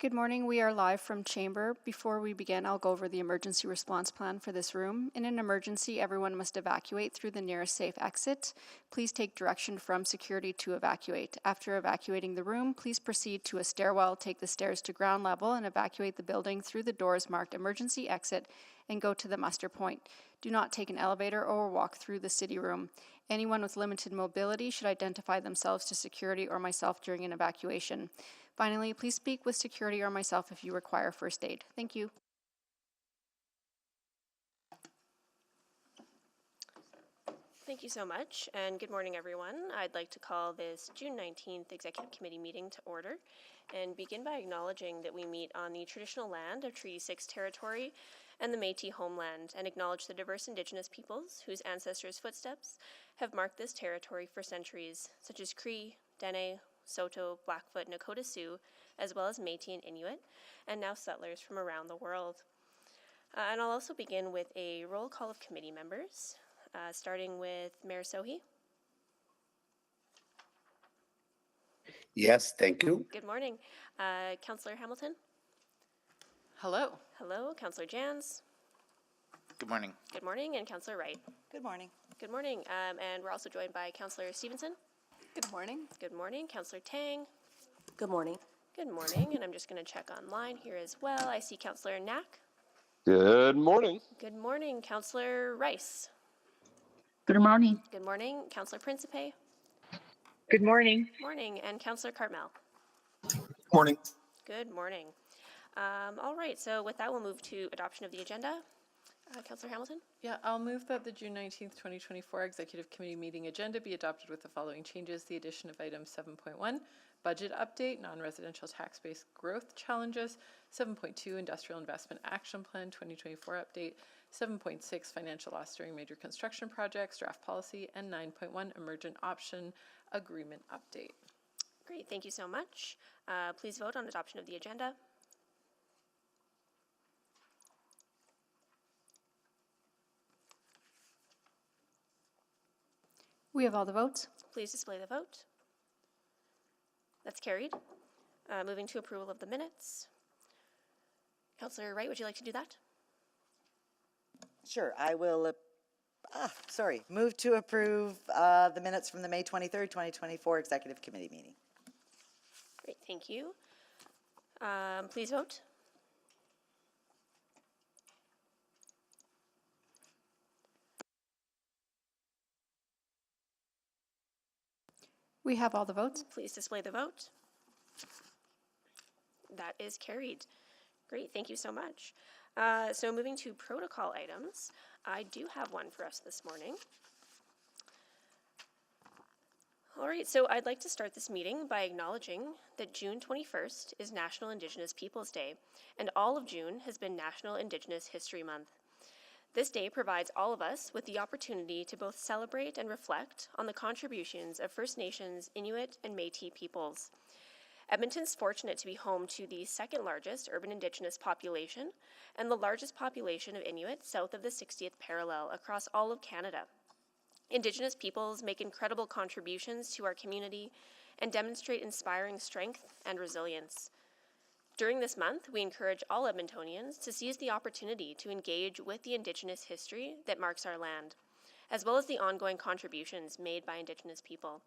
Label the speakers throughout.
Speaker 1: Good morning. We are live from Chamber. Before we begin, I'll go over the emergency response plan for this room. In an emergency, everyone must evacuate through the nearest safe exit. Please take direction from security to evacuate. After evacuating the room, please proceed to a stairwell, take the stairs to ground level, and evacuate the building through the doors marked emergency exit and go to the muster point. Do not take an elevator or walk through the city room. Anyone with limited mobility should identify themselves to security or myself during an evacuation. Finally, please speak with security or myself if you require first aid. Thank you.
Speaker 2: Thank you so much, and good morning, everyone. I'd like to call this June 19th Executive Committee meeting to order and begin by acknowledging that we meet on the traditional land of Treaty 6 territory and the Métis homeland, and acknowledge the diverse Indigenous peoples whose ancestors' footsteps have marked this territory for centuries, such as Cree, Dene, Saulteaux, Blackfoot, Nakota Sioux, as well as Métis and Inuit, and now settlers from around the world. And I'll also begin with a roll call of committee members, starting with Mayor Sohi.
Speaker 3: Yes, thank you.
Speaker 2: Good morning. Councillor Hamilton.
Speaker 4: Hello.
Speaker 2: Hello. Councillor Jans.
Speaker 4: Good morning.
Speaker 2: Good morning. And Councillor Wright.
Speaker 5: Good morning.
Speaker 2: Good morning. And we're also joined by Councillor Stevenson.
Speaker 5: Good morning.
Speaker 2: Good morning. Councillor Tang.
Speaker 5: Good morning.
Speaker 2: Good morning. And I'm just going to check online here as well. I see Councillor Knack.
Speaker 6: Good morning.
Speaker 2: Good morning. Councillor Rice.
Speaker 7: Good morning.
Speaker 2: Good morning. Councillor Principe.
Speaker 7: Good morning.
Speaker 2: Morning. And Councillor Cartmel.
Speaker 6: Morning.
Speaker 2: Good morning. All right. So with that, we'll move to adoption of the agenda. Councillor Hamilton.
Speaker 4: Yeah, I'll move that the June 19th, 2024 Executive Committee meeting agenda be adopted with the following changes. The addition of item 7.1, budget update, non-residential tax-based growth challenges, 7.2, industrial investment action plan 2024 update, 7.6, financial loss during major construction projects, draft policy, and 9.1, emergent option agreement update.
Speaker 2: Great. Thank you so much. Please vote on adoption of the agenda.
Speaker 1: We have all the votes.
Speaker 2: Please display the vote. That's carried. Moving to approval of the minutes. Councillor Wright, would you like to do that?
Speaker 5: Sure, I will move to approve the minutes from the May 23rd, 2024 Executive Committee meeting.
Speaker 2: Great, thank you. Please vote.
Speaker 1: We have all the votes.
Speaker 2: Please display the vote. That is carried. Great, thank you so much. So moving to protocol items, I do have one for us this morning. All right, so I'd like to start this meeting by acknowledging that June 21st is National Indigenous Peoples Day, and all of June has been National Indigenous History Month. This day provides all of us with the opportunity to both celebrate and reflect on the contributions of First Nations, Inuit, and Métis peoples. Edmonton's fortunate to be home to the second largest urban Indigenous population and the largest population of Inuit south of the 60th parallel across all of Canada. Indigenous peoples make incredible contributions to our community and demonstrate inspiring strength and resilience. During this month, we encourage all Edmontonians to seize the opportunity to engage with the Indigenous history that marks our land, as well as the ongoing contributions made by Indigenous people.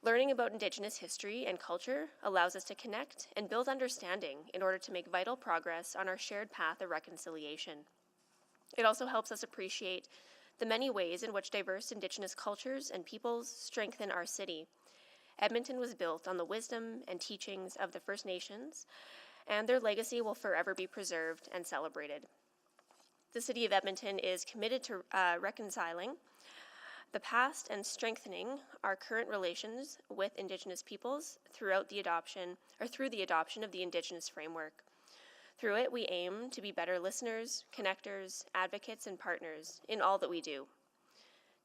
Speaker 2: Learning about Indigenous history and culture allows us to connect and build understanding in order to make vital progress on our shared path of reconciliation. It also helps us appreciate the many ways in which diverse Indigenous cultures and peoples strengthen our city. Edmonton was built on the wisdom and teachings of the First Nations, and their legacy will forever be preserved and celebrated. The City of Edmonton is committed to reconciling the past and strengthening our current relations with Indigenous peoples through the adoption of the Indigenous Framework. Through it, we aim to be better listeners, connectors, advocates, and partners in all that we do.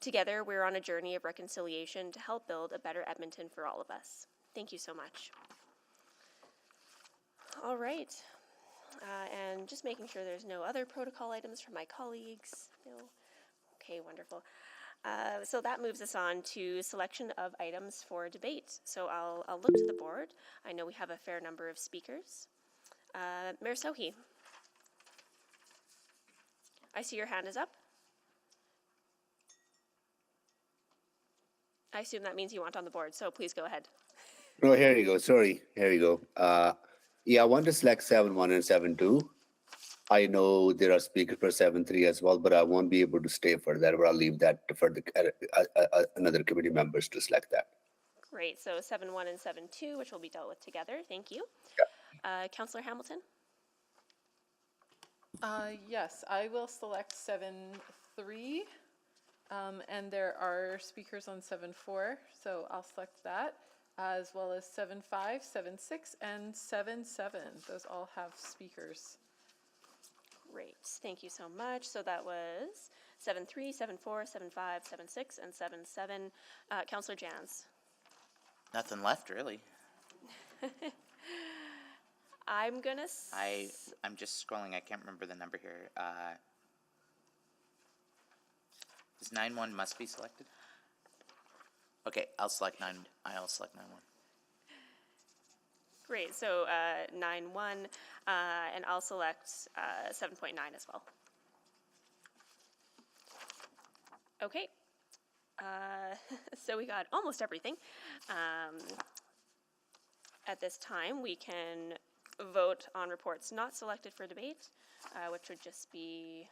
Speaker 2: Together, we're on a journey of reconciliation to help build a better Edmonton for all of us. Thank you so much. All right. And just making sure there's no other protocol items from my colleagues. No? Okay, wonderful. So that moves us on to selection of items for debate. So I'll look to the board. I know we have a fair number of speakers. Mayor Sohi. I see your hand is up. I assume that means you want on the board, so please go ahead.
Speaker 3: No, here you go. Sorry, here you go. Yeah, I want to select 7.1 and 7.2. I know there are speakers for 7.3 as well, but I won't be able to stay for that. But I'll leave that for the another committee members to select that.
Speaker 2: Great, so 7.1 and 7.2, which will be dealt with together. Thank you. Councillor Hamilton?
Speaker 4: Yes, I will select 7.3. And there are speakers on 7.4, so I'll select that, as well as 7.5, 7.6, and 7.7. Those all have speakers.
Speaker 2: Great, thank you so much. So that was 7.3, 7.4, 7.5, 7.6, and 7.7. Councillor Jans?
Speaker 8: Nothing left, really.
Speaker 2: I'm gonna...
Speaker 8: I'm just scrolling. I can't remember the number here. Is 9.1 must be selected? Okay, I'll select 9. I'll select 9.1.
Speaker 2: Great, so 9.1, and I'll select 7.9 as well. Okay, so we got almost everything. At this time, we can vote on reports not selected for debate, which would just be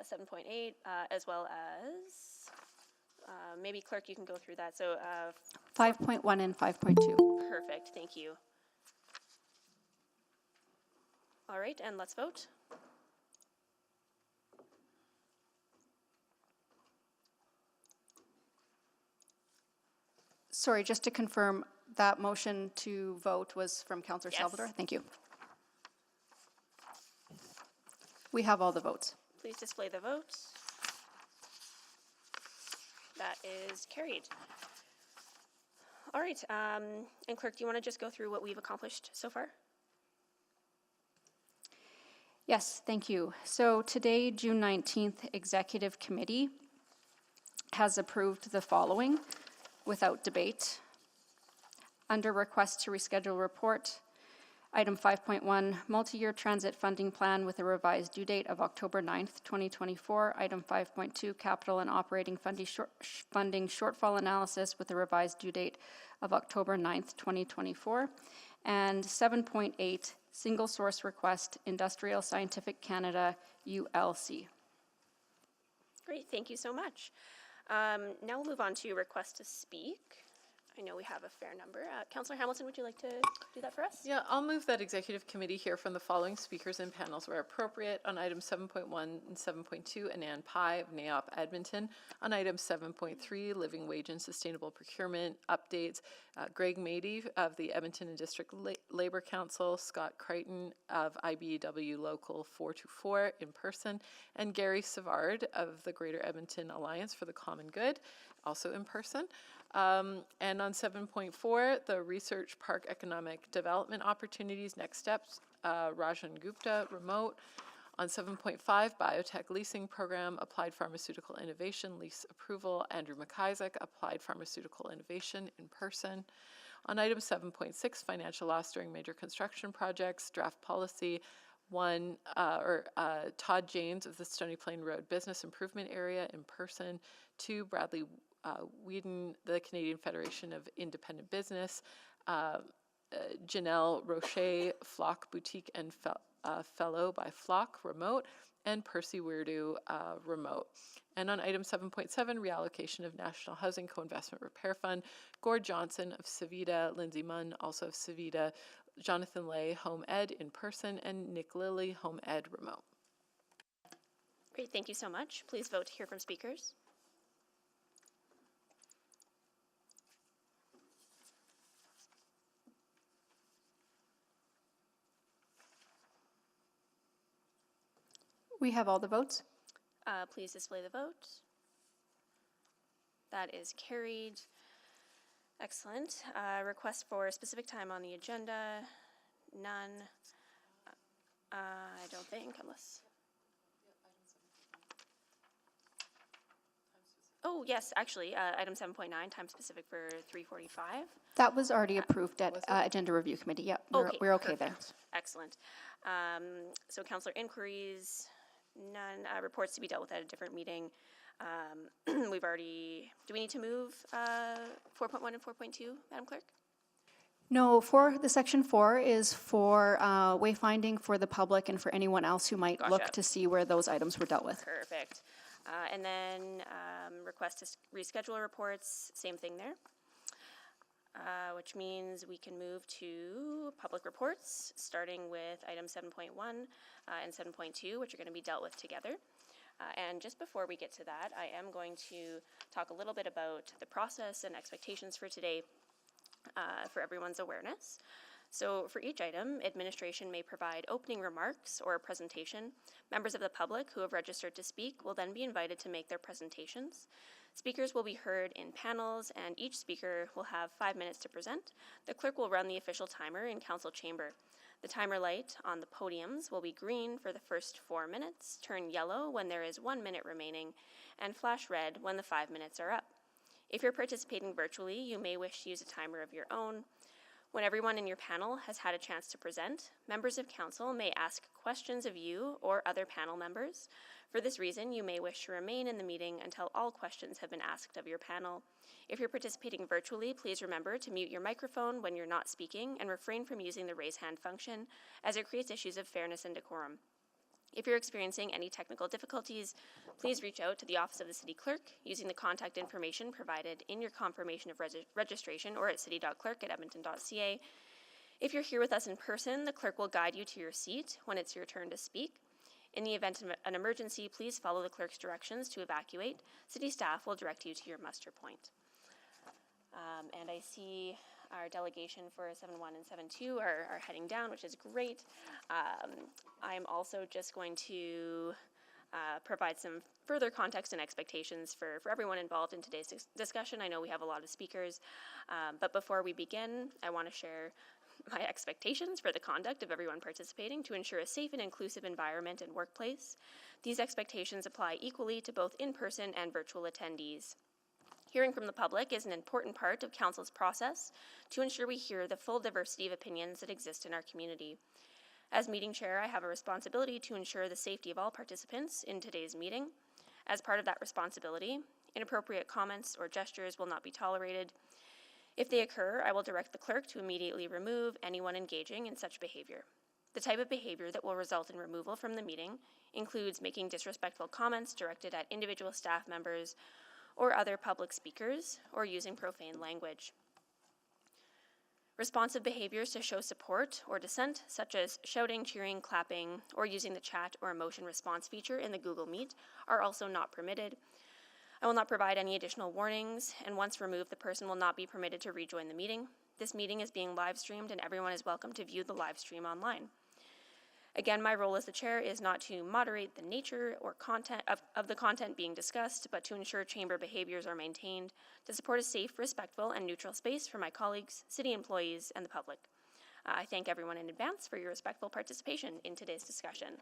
Speaker 2: 7.8, as well as, maybe Clerk, you can go through that. So
Speaker 1: 5.1 and 5.2.
Speaker 2: perfect, thank you. All right, and let's vote.
Speaker 1: Sorry, just to confirm, that motion to vote was from Councillor
Speaker 2: Yes.
Speaker 1: Salvador? Thank you. We have all the votes.
Speaker 2: Please display the vote. That is carried. All right, and Clerk, do you want to just go through what we've accomplished so far?
Speaker 1: Yes, thank you. So today, June 19th, Executive Committee has approved the following without debate. Under request to reschedule report, item 5.1, multi-year transit funding plan with a revised due date of October 9th, 2024. Item 5.2, capital and operating funding shortfall analysis with a revised due date of October 9th, 2024. And 7.8, single source request, Industrial Scientific Canada, ULC.
Speaker 2: Great, thank you so much. Now we'll move on to request to speak. I know we have a fair number. Councillor Hamilton, would you like to do that for us?
Speaker 4: Yeah, I'll move that Executive Committee hear from the following speakers and panels where appropriate on items 7.1 and 7.2, Anand Pai of NAOP Edmonton. On item 7.3, living wage and sustainable procurement updates, Greg Mady of the Edmonton and District Labour Council, Scott Crichton of IBEW Local 424 in person, and Gary Savard of the Greater Edmonton Alliance for the Common Good, also in person. And on 7.4, the Research Park Economic Development Opportunities, Next Steps, Rajan Gupta, remote. On 7.5, Biotech Leasing Program, Applied Pharmaceutical Innovation, Lease Approval, Andrew McIsaac, Applied Pharmaceutical Innovation, in person. On item 7.6, Financial Loss During Major Construction Projects, Draft Policy, Todd James of the Stony Plain Road Business Improvement Area, in person. 2, Bradley Whedon, the Canadian Federation of Independent Business, Janelle Rocher, Flock Boutique and Fellow by Flock, remote, and Percy Weirdo, remote. And on item 7.7, reallocation of National Housing Co-Investment Repair Fund, Gord Johnson of Savita, Lindsay Munn, also of Savita, Jonathan Lay, Home Ed, in person, and Nick Lilly, Home Ed, remote.
Speaker 2: Great, thank you so much. Please vote to hear from speakers.
Speaker 1: We have all the votes.
Speaker 2: Please display the vote. That is carried. Excellent. Request for a specific time on the agenda. None. I don't think, unless... Oh, yes, actually, item 7.9, time specific for 3:45.
Speaker 1: That was already approved at Agenda Review Committee. Yep, we're okay there.
Speaker 2: Perfect. Excellent. So councillor inquiries, none. Reports to be dealt with at a different meeting. We've already, do we need to move 4.1 and 4.2, Madam Clerk?
Speaker 1: No, for the section 4 is for wayfinding for the public and for anyone else who might look
Speaker 2: Gotcha.
Speaker 1: to see where those items were dealt with.
Speaker 2: Perfect. And then request to reschedule reports, same thing there. Which means we can move to public reports, starting with item 7.1 and 7.2, which are going to be dealt with together. And just before we get to that, I am going to talk a little bit about the process and expectations for today for everyone's awareness. So for each item, administration may provide opening remarks or a presentation. Members of the public who have registered to speak will then be invited to make their presentations. Speakers will be heard in panels, and each speaker will have 5 minutes to present. The clerk will run the official timer in council chamber. The timer light on the podiums will be green for the first 4 minutes, turn yellow when there is 1 minute remaining, and flash red when the 5 minutes are up. If you're participating virtually, you may wish to use a timer of your own. When everyone in your panel has had a chance to present, members of council may ask questions of you or other panel members. For this reason, you may wish to remain in the meeting until all questions have been asked of your panel. If you're participating virtually, please remember to mute your microphone when you're not speaking and refrain from using the raise hand function, as it creates issues of fairness and decorum. If you're experiencing any technical difficulties, please reach out to the Office of the City Clerk using the contact information provided in your confirmation of registration or at city.clerk@edmonton.ca. If you're here with us in person, the clerk will guide you to your seat when it's your turn to speak. In the event of an emergency, please follow the clerk's directions to evacuate. City staff will direct you to your muster point. And I see our delegation for 7.1 and 7.2 are heading down, which is great. I'm also just going to provide some further context and expectations for everyone involved in today's discussion. I know we have a lot of speakers, but before we begin, I want to share my expectations for the conduct of everyone participating to ensure a safe and inclusive environment and workplace. These expectations apply equally to both in-person and virtual attendees. Hearing from the public is an important part of Council's process to ensure we hear the full diversity of opinions that exist in our community. As meeting chair, I have a responsibility to ensure the safety of all participants in today's meeting. As part of that responsibility, inappropriate comments or gestures will not be tolerated. If they occur, I will direct the clerk to immediately remove anyone engaging in such behavior. The type of behavior that will result in removal from the meeting includes making disrespectful comments directed at individual staff members or other public speakers, or using profane language. Responsive behaviors to show support or dissent, such as shouting, cheering, clapping, or using the chat or emotion response feature in the Google Meet, are also not permitted. I will not provide any additional warnings, and once removed, the person will not be permitted to rejoin the meeting. This meeting is being live streamed, and everyone is welcome to view the live stream online. Again, my role as the chair is not to moderate the nature or content of the content being discussed, but to ensure chamber behaviors are maintained to support a safe, respectful, and neutral space for my colleagues, city employees, and the public. I thank everyone in advance for your respectful participation in today's discussion.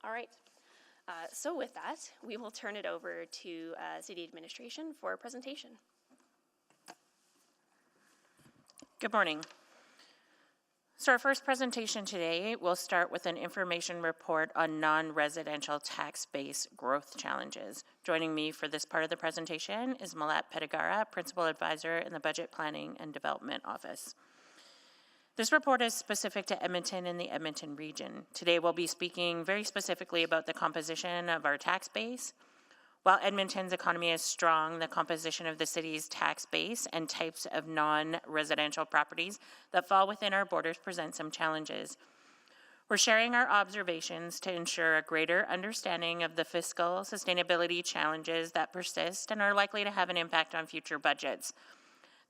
Speaker 2: All right. So with that, we will turn it over to City Administration for a presentation.
Speaker 9: Good morning. So our first presentation today will start with an information report on non-residential tax base growth challenges. Joining me for this part of the presentation is Malat Petigara, Principal Advisor in the Budget Planning and Development Office. This report is specific to Edmonton and the Edmonton region. Today we'll be speaking very specifically about the composition of our tax base. While Edmonton's economy is strong, the composition of the city's tax base and types of non-residential properties that fall within our borders present some challenges. We're sharing our observations to ensure a greater understanding of the fiscal sustainability challenges that persist and are likely to have an impact on future budgets.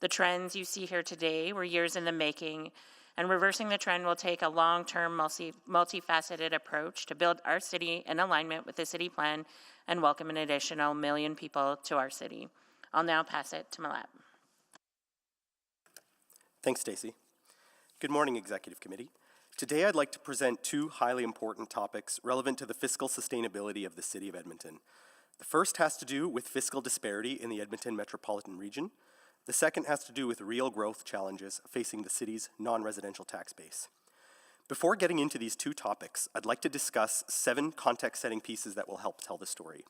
Speaker 9: The trends you see here today were years in the making, and reversing the trend will take a long-term, multifaceted approach to build our city in alignment with the city plan and welcome an additional 1 million people to our city. I'll now pass it to Malat.
Speaker 10: Thanks, Stacey. Good morning, Executive Committee. Today I'd like to present two highly important topics relevant to the fiscal sustainability of the City of Edmonton. The first has to do with fiscal disparity in the Edmonton metropolitan region. The second has to do with real growth challenges facing the city's non-residential tax base. Before getting into these two topics, I'd like to discuss 7 context-setting pieces that will help tell the story.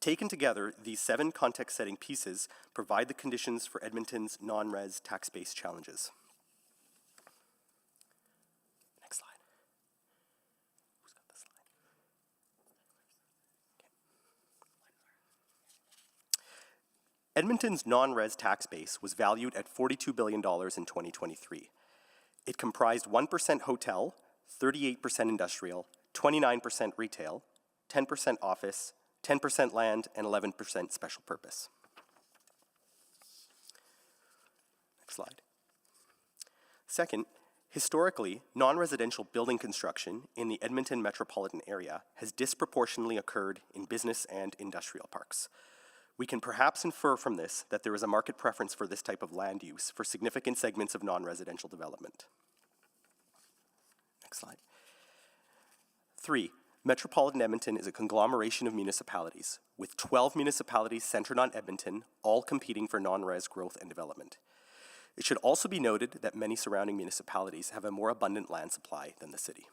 Speaker 10: Taken together, these 7 context-setting pieces provide the conditions for Edmonton's non-res tax base challenges. Next slide. Who's got the slide? Okay. Edmonton's non-res tax base was valued at $42 billion in 2023. It comprised 1% hotel, 38% industrial, 29% retail, 10% office, 10% land, and 11% special purpose. Next slide. Second, historically, non-residential building construction in the Edmonton metropolitan area has disproportionately occurred in business and industrial parks. We can perhaps infer from this that there is a market preference for this type of land use for significant segments of non-residential development. Next slide. 3. Metropolitan Edmonton is a conglomeration of municipalities, with 12 municipalities centered on Edmonton, all competing for non-res growth and development. It should also be noted that many surrounding municipalities have a more abundant land supply than the city.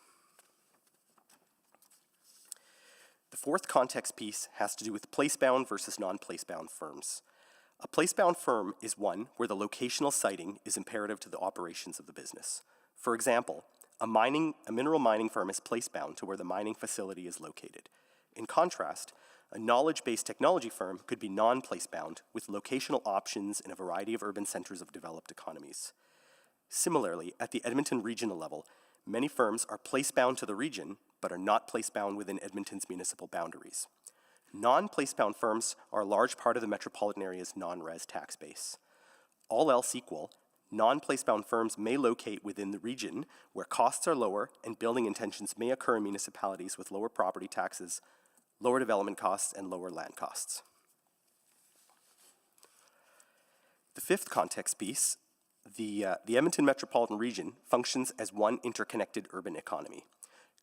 Speaker 10: The fourth context piece has to do with place-bound versus non-place-bound firms. A place-bound firm is one where the locational siting is imperative to the operations of the business. For example, a mineral mining firm is place-bound to where the mining facility is located. In contrast, a knowledge-based technology firm could be non-place-bound with locational options in a variety of urban centers of developed economies. Similarly, at the Edmonton regional level, many firms are place-bound to the region, but are not place-bound within Edmonton's municipal boundaries. Non-place-bound firms are a large part of the metropolitan area's non-res tax base. All else equal, non-place-bound firms may locate within the region where costs are lower and building intentions may occur in municipalities with lower property taxes, lower development costs, and lower land costs. The fifth context piece, the Edmonton metropolitan region functions as one interconnected urban economy.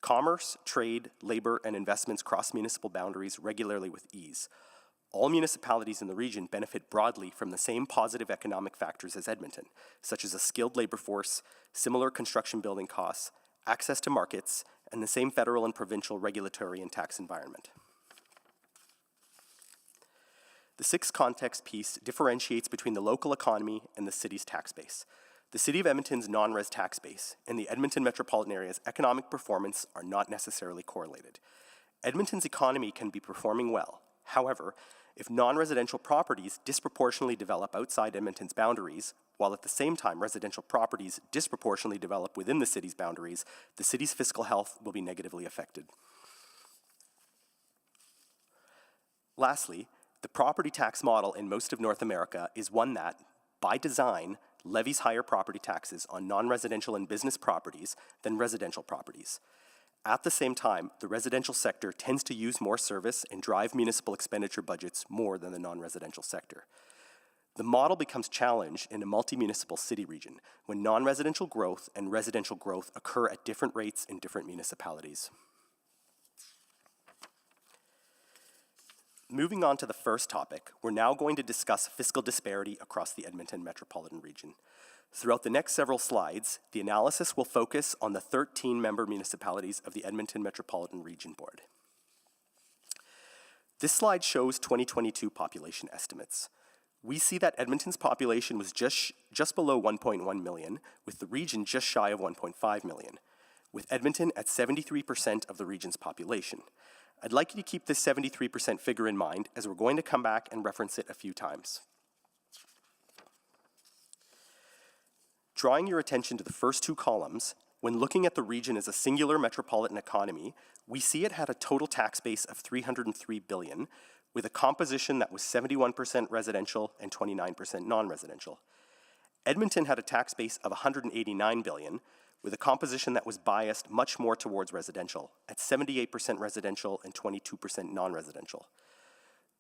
Speaker 10: Commerce, trade, labor, and investments cross municipal boundaries regularly with ease. All municipalities in the region benefit broadly from the same positive economic factors as Edmonton, such as a skilled labor force, similar construction building costs, access to markets, and the same federal and provincial regulatory and tax environment. The sixth context piece differentiates between the local economy and the city's tax base. The City of Edmonton's non-res tax base and the Edmonton metropolitan area's economic performance are not necessarily correlated. Edmonton's economy can be performing well. However, if non-residential properties disproportionately develop outside Edmonton's boundaries, while at the same time residential properties disproportionately develop within the city's boundaries, the city's fiscal health will be negatively affected. Lastly, the property tax model in most of North America is one that, by design, levies higher property taxes on non-residential and business properties than residential properties. At the same time, the residential sector tends to use more service and drive municipal expenditure budgets more than the non-residential sector. The model becomes challenged in a multi-municipal city region when non-residential growth and residential growth occur at different rates in different municipalities. Moving on to the first topic, we're now going to discuss fiscal disparity across the Edmonton metropolitan region. Throughout the next several slides, the analysis will focus on the 13-member municipalities of the Edmonton Metropolitan Region Board. This slide shows 2022 population estimates. We see that Edmonton's population was just below 1.1 million, with the region just shy of 1.5 million, with Edmonton at 73% of the region's population. I'd like you to keep this 73% figure in mind as we're going to come back and reference it a few times. Drawing your attention to the first two columns, when looking at the region as a singular metropolitan economy, we see it had a total tax base of $303 billion, with a composition that was 71% residential and 29% non-residential. Edmonton had a tax base of $189 billion, with a composition that was biased much more towards residential, at 78% residential and 22% non-residential.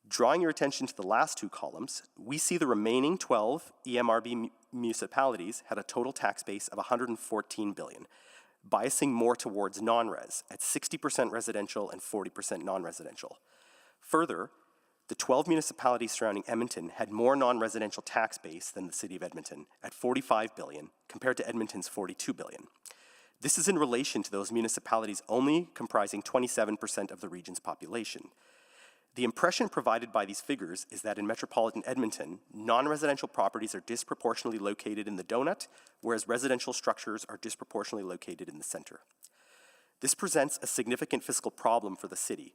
Speaker 10: Drawing your attention to the last two columns, we see the remaining 12 EMRB municipalities had a total tax base of $114 billion, biasing more towards non-res, at 60% residential and 40% non-residential. Further, The 12 municipalities surrounding Edmonton had more non-residential tax base than the City of Edmonton at $45 billion compared to Edmonton's $42 billion. This is in relation to those municipalities only comprising 27% of the region's population. The impression provided by these figures is that in metropolitan Edmonton, non-residential properties are disproportionately located in the donut, whereas residential structures are disproportionately located in the center. This presents a significant fiscal problem for the city.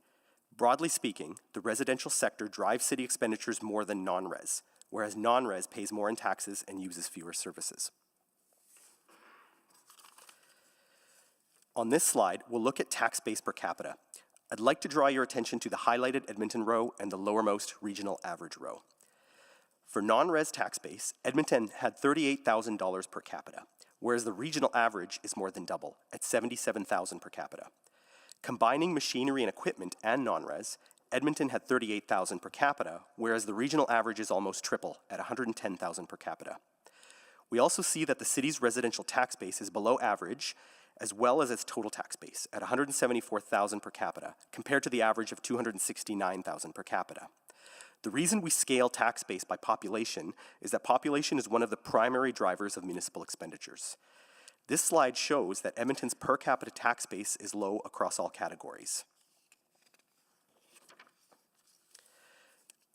Speaker 10: Broadly speaking, the residential sector drives city expenditures more than non-res, whereas non-res pays more in taxes and uses fewer services. On this slide, we'll look at tax base per capita. I'd like to draw your attention to the highlighted Edmonton row and the lowermost regional average row. For non-res tax base, Edmonton had $38,000 per capita, whereas the regional average is more than double, at $77,000 per capita. Combining machinery and equipment and non-res, Edmonton had $38,000 per capita, whereas the regional average is almost triple, at $110,000 per capita. We also see that the city's residential tax base is below average, as well as its total tax base, at $174,000 per capita, compared to the average of $269,000 per capita. The reason we scale tax base by population is that population is one of the primary drivers of municipal expenditures. This slide shows that Edmonton's per capita tax base is low across all categories.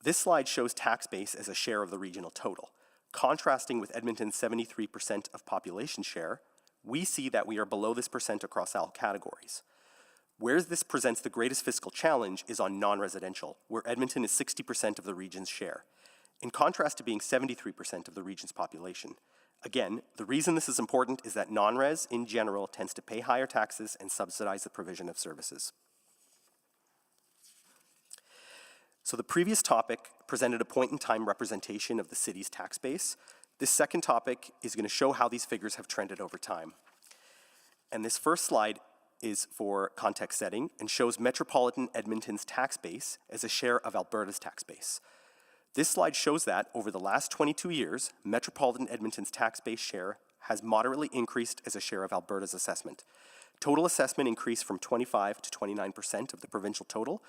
Speaker 10: This slide shows tax base as a share of the regional total. Contrasting with Edmonton's 73% of population share, we see that we are below this percent across all categories. Where this presents the greatest fiscal challenge is on non-residential, where Edmonton is 60% of the region's share, in contrast to being 73% of the region's population. Again, the reason this is important is that non-res, in general, tends to pay higher taxes and subsidize the provision of services. So the previous topic presented a point-in-time representation of the city's tax base. This second topic is going to show how these figures have trended over time. And this first slide is for context setting and shows metropolitan Edmonton's tax base as a share of Alberta's tax base. This slide shows that over the last 22 years, metropolitan Edmonton's tax base share has moderately increased as a share of Alberta's assessment. Total assessment increased from 25 to 29% of the provincial total,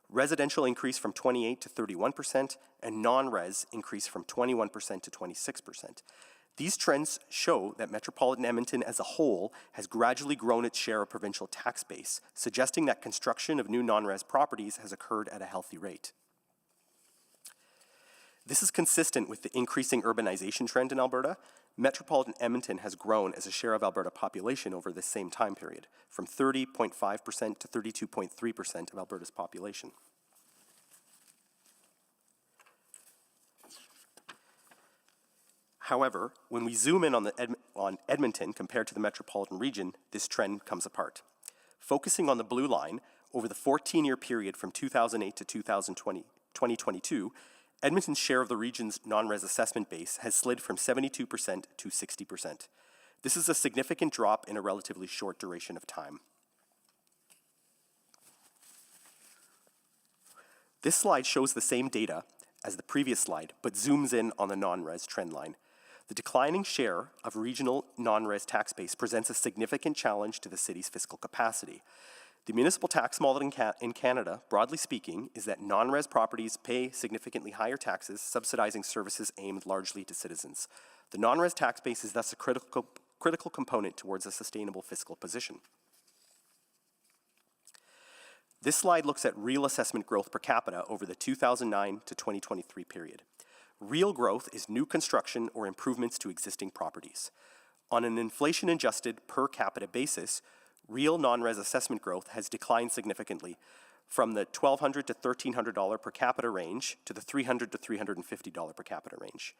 Speaker 10: residential increased from 28 to 31%, and non-res increased from 21% to 26%. These trends show that metropolitan Edmonton as a whole has gradually grown its share of provincial tax base, suggesting that construction of new non-res properties has occurred at a healthy rate. This is consistent with the increasing urbanization trend in Alberta. Metropolitan Edmonton has grown as a share of Alberta population over this same time period, from 30.5% to 32.3% of Alberta's population. However, when we zoom in on Edmonton compared to the metropolitan region, this trend comes apart. Focusing on the blue line, over the 14-year period from 2008 to 2022, Edmonton's share of the region's non-res assessment base has slid from 72% to 60%. This is a significant drop in a relatively short duration of time. This slide shows the same data as the previous slide, but zooms in on the non-res trend line. The declining share of regional non-res tax base presents a significant challenge to the city's fiscal capacity. The municipal tax model in Canada, broadly speaking, is that non-res properties pay significantly higher taxes, subsidizing services aimed largely to citizens. The non-res tax base is thus a critical component towards a sustainable fiscal position. This slide looks at real assessment growth per capita over the 2009 to 2023 period. Real growth is new construction or improvements to existing properties. On an inflation-adjusted per capita basis, real non-res assessment growth has declined significantly from the $1,200 to $1,300 per capita range to the $300 to $350 per capita range.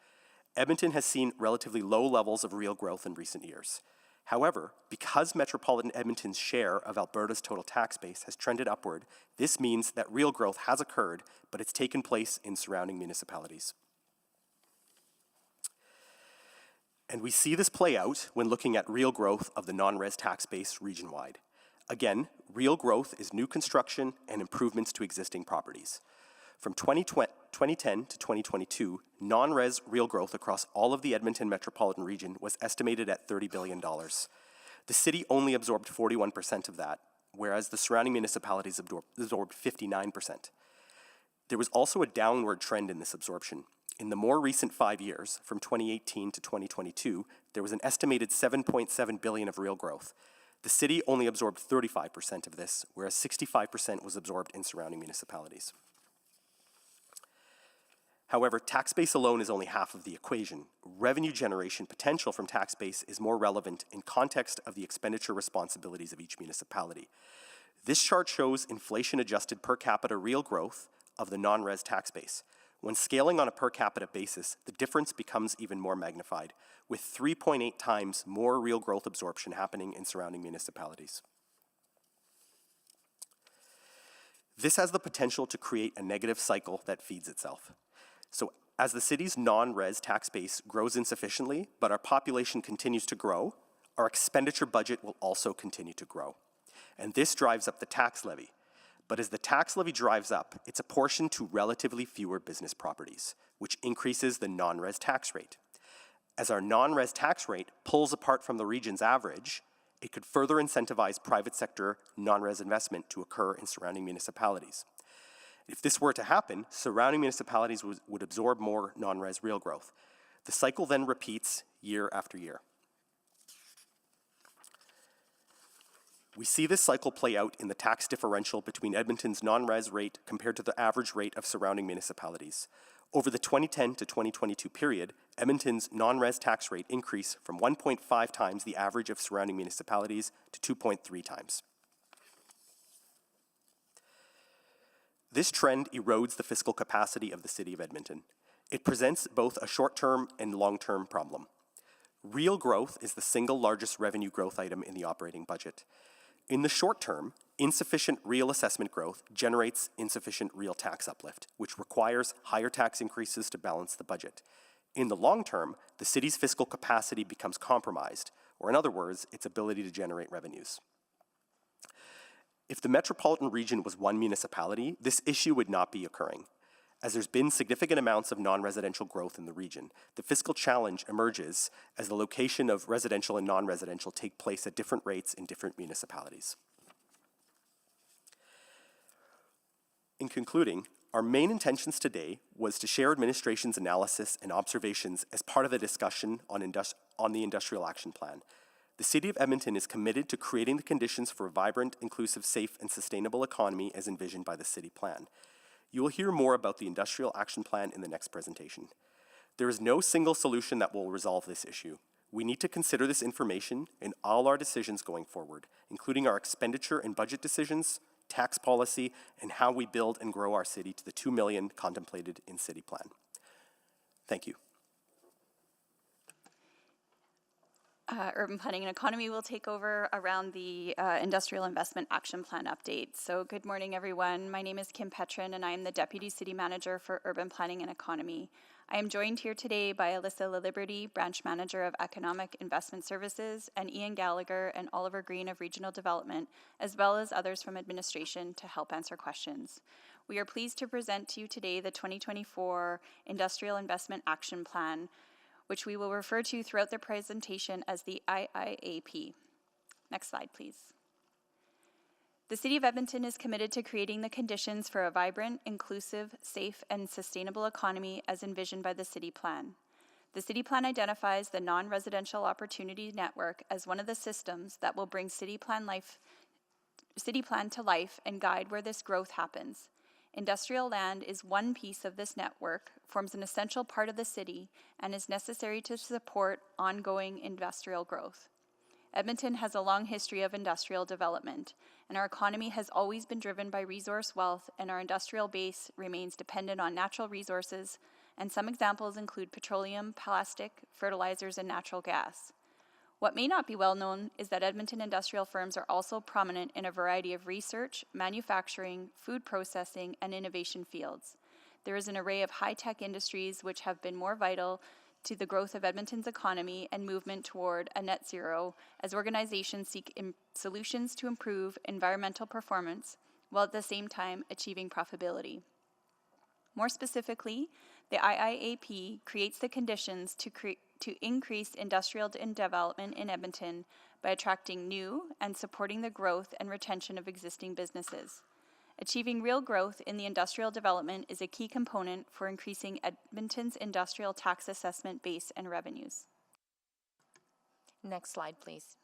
Speaker 10: Edmonton has seen relatively low levels of real growth in recent years. However, because metropolitan Edmonton's share of Alberta's total tax base has trended upward, this means that real growth has occurred, but it's taken place in surrounding municipalities. And we see this play out when looking at real growth of the non-res tax base region-wide. Again, real growth is new construction and improvements to existing properties. From 2010 to 2022, non-res real growth across all of the Edmonton metropolitan region was estimated at $30 billion. The city only absorbed 41% of that, whereas the surrounding municipalities absorbed 59%. There was also a downward trend in this absorption. In the more recent 5 years, from 2018 to 2022, there was an estimated $7.7 billion of real growth. The city only absorbed 35% of this, whereas 65% was absorbed in surrounding municipalities. However, tax base alone is only half of the equation. Revenue generation potential from tax base is more relevant in context of the expenditure responsibilities of each municipality. This chart shows inflation-adjusted per capita real growth of the non-res tax base. When scaling on a per capita basis, the difference becomes even more magnified, with 3.8 times more real growth absorption happening in surrounding municipalities. This has the potential to create a negative cycle that feeds itself. So as the city's non-res tax base grows insufficiently, but our population continues to grow, our expenditure budget will also continue to grow. And this drives up the tax levy. But as the tax levy drives up, it's apportioned to relatively fewer business properties, which increases the non-res tax rate. As our non-res tax rate pulls apart from the region's average, it could further incentivize private sector non-res investment to occur in surrounding municipalities. If this were to happen, surrounding municipalities would absorb more non-res real growth. The cycle then repeats year after year. We see this cycle play out in the tax differential between Edmonton's non-res rate compared to the average rate of surrounding municipalities. Over the 2010 to 2022 period, Edmonton's non-res tax rate increased from 1.5 times the average of surrounding municipalities to 2.3 times. This trend erodes the fiscal capacity of the City of Edmonton. It presents both a short-term and long-term problem. Real growth is the single largest revenue growth item in the operating budget. In the short term, insufficient real assessment growth generates insufficient real tax uplift, which requires higher tax increases to balance the budget. In the long term, the city's fiscal capacity becomes compromised, or in other words, its ability to generate revenues. If the metropolitan region was one municipality, this issue would not be occurring. As there's been significant amounts of non-residential growth in the region, the fiscal challenge emerges as the location of residential and non-residential take place at different rates in different municipalities. In concluding, our main intentions today was to share administration's analysis and observations as part of the discussion on the Industrial Action Plan. The City of Edmonton is committed to creating the conditions for a vibrant, inclusive, safe, and sustainable economy as envisioned by the City Plan. You will hear more about the Industrial Action Plan in the next presentation. There is no single solution that will resolve this issue. We need to consider this information in all our decisions going forward, including our expenditure and budget decisions, tax policy, and how we build and grow our city to the 2 million contemplated in City Plan. Thank you.
Speaker 1: Urban Planning and Economy will take over around the Industrial Investment Action Plan update. So good morning, everyone. My name is Kim Petrin, and I am the Deputy City Manager for Urban Planning and Economy. I am joined here today by Alyssa LaLiberty, Branch Manager of Economic Investment Services, and Ian Gallagher and Oliver Green of Regional Development, as well as others from administration to help answer questions. We are pleased to present to you today the 2024 Industrial Investment Action Plan, which we will refer to throughout the presentation as the IIAP. Next slide, please. The City of Edmonton is committed to creating the conditions for a vibrant, inclusive, safe, and sustainable economy as envisioned by the City Plan. The City Plan identifies the non-residential opportunity network as one of the systems that will bring City Plan to life and guide where this growth happens. Industrial land is one piece of this network, forms an essential part of the city, and is necessary to support ongoing industrial growth. Edmonton has a long history of industrial development, and our economy has always been driven by resource wealth, and our industrial base remains dependent on natural resources, and some examples include petroleum, plastic, fertilizers, and natural gas. What may not be well known is that Edmonton industrial firms are also prominent in a variety of research, manufacturing, food processing, and innovation fields. There is an array of high-tech industries which have been more vital to the growth of Edmonton's economy and movement toward a net zero as organizations seek solutions to improve environmental performance while at the same time achieving profitability. More specifically, the IIAP creates the conditions to increase industrial development in Edmonton by attracting new and supporting the growth and retention of existing businesses.
Speaker 11: Achieving real growth in the industrial development is a key component for increasing Edmonton's industrial tax assessment base and revenues.
Speaker 12: Next slide, please.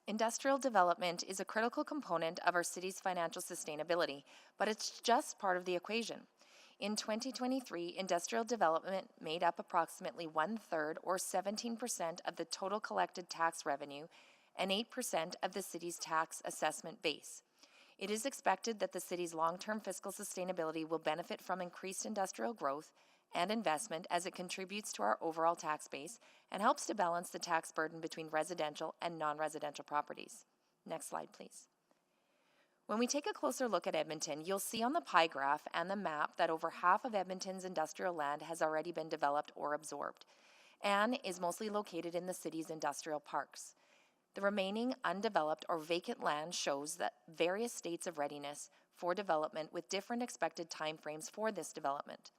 Speaker 12: Industrial development is a critical component of our city's financial sustainability, but it's just part of the equation. In 2023, industrial development made up approximately 1/3 or 17% of the total collected tax revenue and 8% of the city's tax assessment base. It is expected that the city's long-term fiscal sustainability will benefit from increased industrial growth and investment as it contributes to our overall tax base and helps to balance the tax burden between residential and non-residential properties. Next slide, please. When we take a closer look at Edmonton, you'll see on the pie graph and the map that over half of Edmonton's industrial land has already been developed or absorbed and is mostly located in the city's industrial parks. The remaining undeveloped or vacant land shows that various states of readiness for development with different expected timeframes for this development.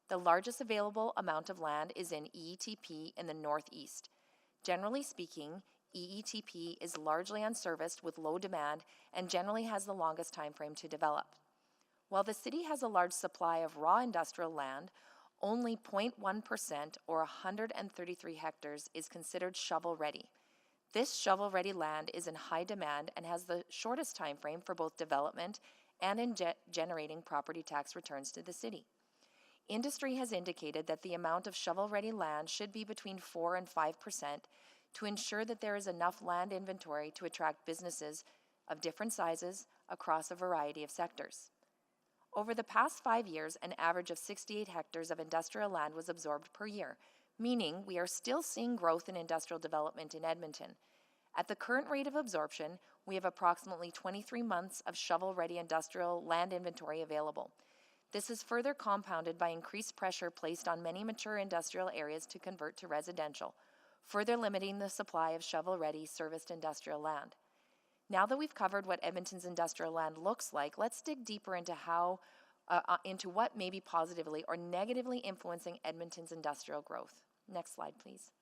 Speaker 12: The largest available amount of land is in EETP in the northeast. Generally speaking, EETP is largely unserviced with low demand and generally has the longest time frame to develop. While the city has a large supply of raw industrial land, only 0.1% or 133 hectares is considered shovel-ready. This shovel-ready land is in high demand and has the shortest time frame for both development and in generating property tax returns to the city. Industry has indicated that the amount of shovel-ready land should be between 4 and 5% to ensure that there is enough land inventory to attract businesses of different sizes across a variety of sectors. Over the past 5 years, an average of 68 hectares of industrial land was absorbed per year, meaning we are still seeing growth in industrial development in Edmonton. At the current rate of absorption, we have approximately 23 months of shovel-ready industrial land inventory available. This is further compounded by increased pressure placed on many mature industrial areas to convert to residential, further limiting the supply of shovel-ready serviced industrial land. Now that we've covered what Edmonton's industrial land looks like, let's dig deeper into what may be positively or negatively influencing Edmonton's industrial growth. Next slide, please.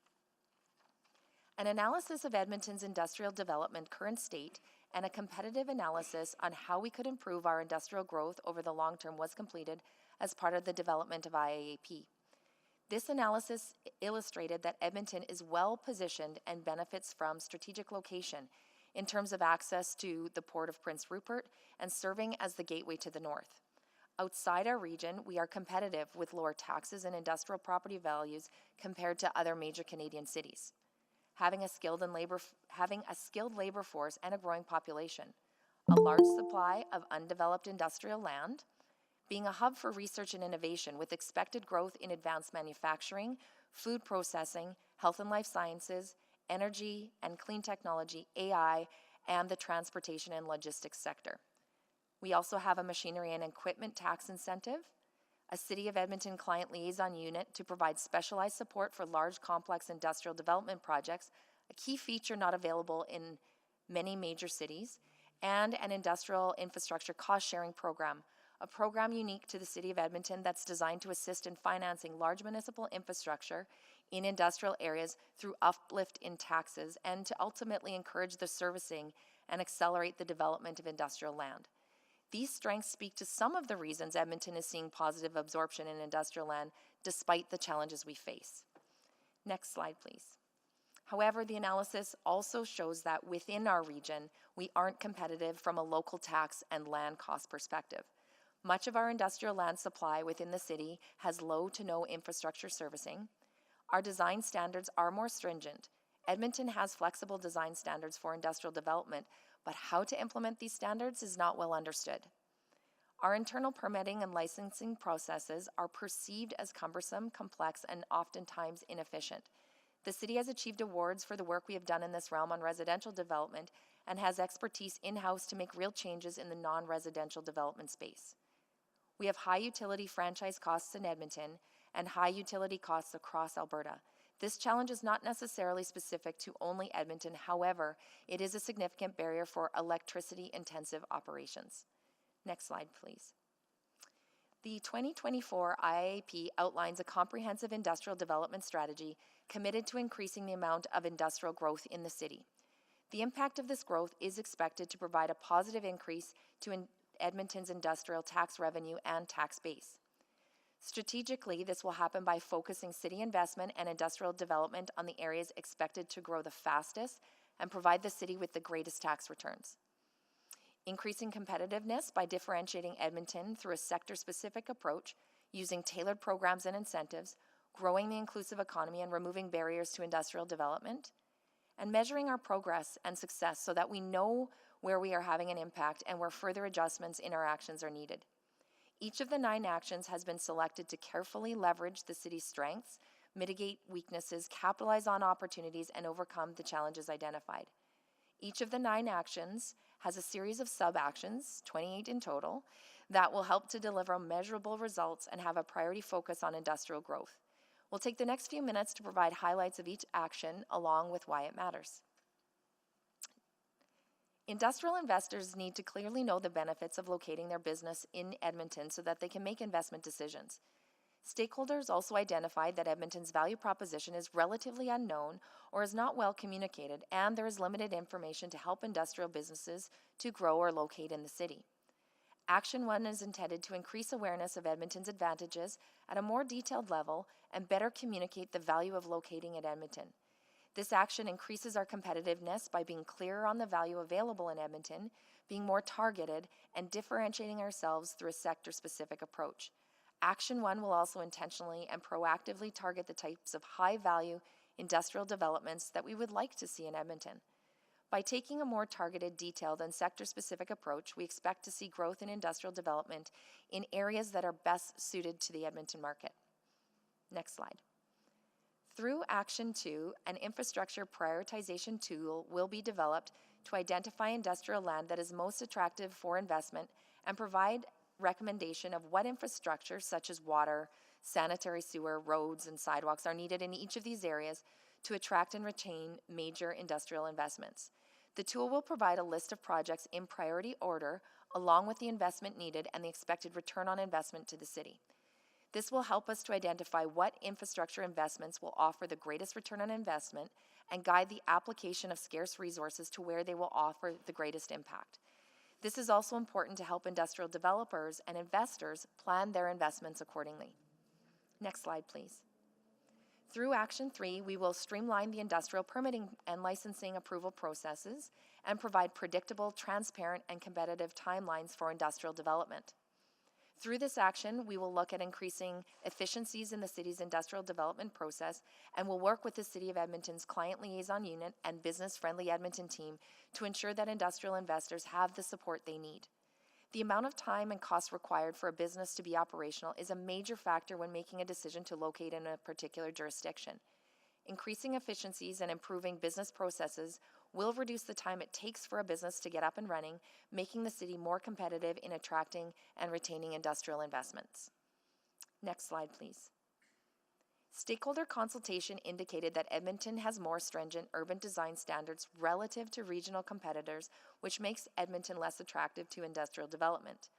Speaker 12: An analysis of Edmonton's industrial development current state and a competitive analysis on how we could improve our industrial growth over the long term was completed as part of the development of IAAP. This analysis illustrated that Edmonton is well positioned and benefits from strategic location in terms of access to the Port of Prince Rupert and serving as the gateway to the north. Outside our region, we are competitive with lower taxes and industrial property values compared to other major Canadian cities. Having a skilled labor force and a growing population, a large supply of undeveloped industrial land, being a hub for research and innovation with expected growth in advanced manufacturing, food processing, health and life sciences, energy and clean technology, AI, and the transportation and logistics sector. We also have a machinery and equipment tax incentive, a City of Edmonton client liaison unit to provide specialized support for large complex industrial development projects, a key feature not available in many major cities, and an industrial infrastructure cost-sharing program, a program unique to the City of Edmonton that's designed to assist in financing large municipal infrastructure in industrial areas through uplift in taxes and to ultimately encourage the servicing and accelerate the development of industrial land. These strengths speak to some of the reasons Edmonton is seeing positive absorption in industrial land despite the challenges we face. Next slide, please. However, the analysis also shows that within our region, we aren't competitive from a local tax and land cost perspective. Much of our industrial land supply within the city has low to no infrastructure servicing. Our design standards are more stringent. Edmonton has flexible design standards for industrial development, but how to implement these standards is not well understood. Our internal permitting and licensing processes are perceived as cumbersome, complex, and oftentimes inefficient. The city has achieved awards for the work we have done in this realm on residential development and has expertise in-house to make real changes in the non-residential development space. We have high utility franchise costs in Edmonton and high utility costs across Alberta. This challenge is not necessarily specific to only Edmonton. However, it is a significant barrier for electricity-intensive operations. Next slide, please. The 2024 IAP outlines a comprehensive industrial development strategy committed to increasing the amount of industrial growth in the city. The impact of this growth is expected to provide a positive increase to Edmonton's industrial tax revenue and tax base. Strategically, this will happen by focusing city investment and industrial development on the areas expected to grow the fastest and provide the city with the greatest tax returns. Increasing competitiveness by differentiating Edmonton through a sector-specific approach, using tailored programs and incentives, growing the inclusive economy and removing barriers to industrial development, and measuring our progress and success so that we know where we are having an impact and where further adjustments in our actions are needed. Each of the 9 actions has been selected to carefully leverage the city's strengths, mitigate weaknesses, capitalize on opportunities, and overcome the challenges identified. Each of the 9 actions has a series of sub-actions, 28 in total, that will help to deliver measurable results and have a priority focus on industrial growth. We'll take the next few minutes to provide highlights of each action along with why it matters. Industrial investors need to clearly know the benefits of locating their business in Edmonton so that they can make investment decisions. Stakeholders also identified that Edmonton's value proposition is relatively unknown or is not well communicated, and there is limited information to help industrial businesses to grow or locate in the city. Action 1 is intended to increase awareness of Edmonton's advantages at a more detailed level and better communicate the value of locating at Edmonton. This action increases our competitiveness by being clearer on the value available in Edmonton, being more targeted, and differentiating ourselves through a sector-specific approach. Action 1 will also intentionally and proactively target the types of high-value industrial developments that we would like to see in Edmonton. By taking a more targeted, detailed, and sector-specific approach, we expect to see growth in industrial development in areas that are best suited to the Edmonton market. Next slide. Through Action 2, an infrastructure prioritization tool will be developed to identify industrial land that is most attractive for investment and provide recommendation of what infrastructure, such as water, sanitary sewer, roads, and sidewalks, are needed in each of these areas to attract and retain major industrial investments. The tool will provide a list of projects in priority order, along with the investment needed and the expected return on investment to the city. This will help us to identify what infrastructure investments will offer the greatest return on investment and guide the application of scarce resources to where they will offer the greatest impact. This is also important to help industrial developers and investors plan their investments accordingly. Next slide, please. Through Action 3, we will streamline the industrial permitting and licensing approval processes and provide predictable, transparent, and competitive timelines for industrial development. Through this action, we will look at increasing efficiencies in the city's industrial development process and will work with the City of Edmonton's Client Liaison Unit and Business Friendly Edmonton team to ensure that industrial investors have the support they need. The amount of time and cost required for a business to be operational is a major factor when making a decision to locate in a particular jurisdiction. Increasing efficiencies and improving business processes will reduce the time it takes for a business to get up and running, making the city more competitive in attracting and retaining industrial investments. Next slide, please. Stakeholder consultation indicated that Edmonton has more stringent urban design standards relative to regional competitors, which makes Edmonton less attractive to industrial development.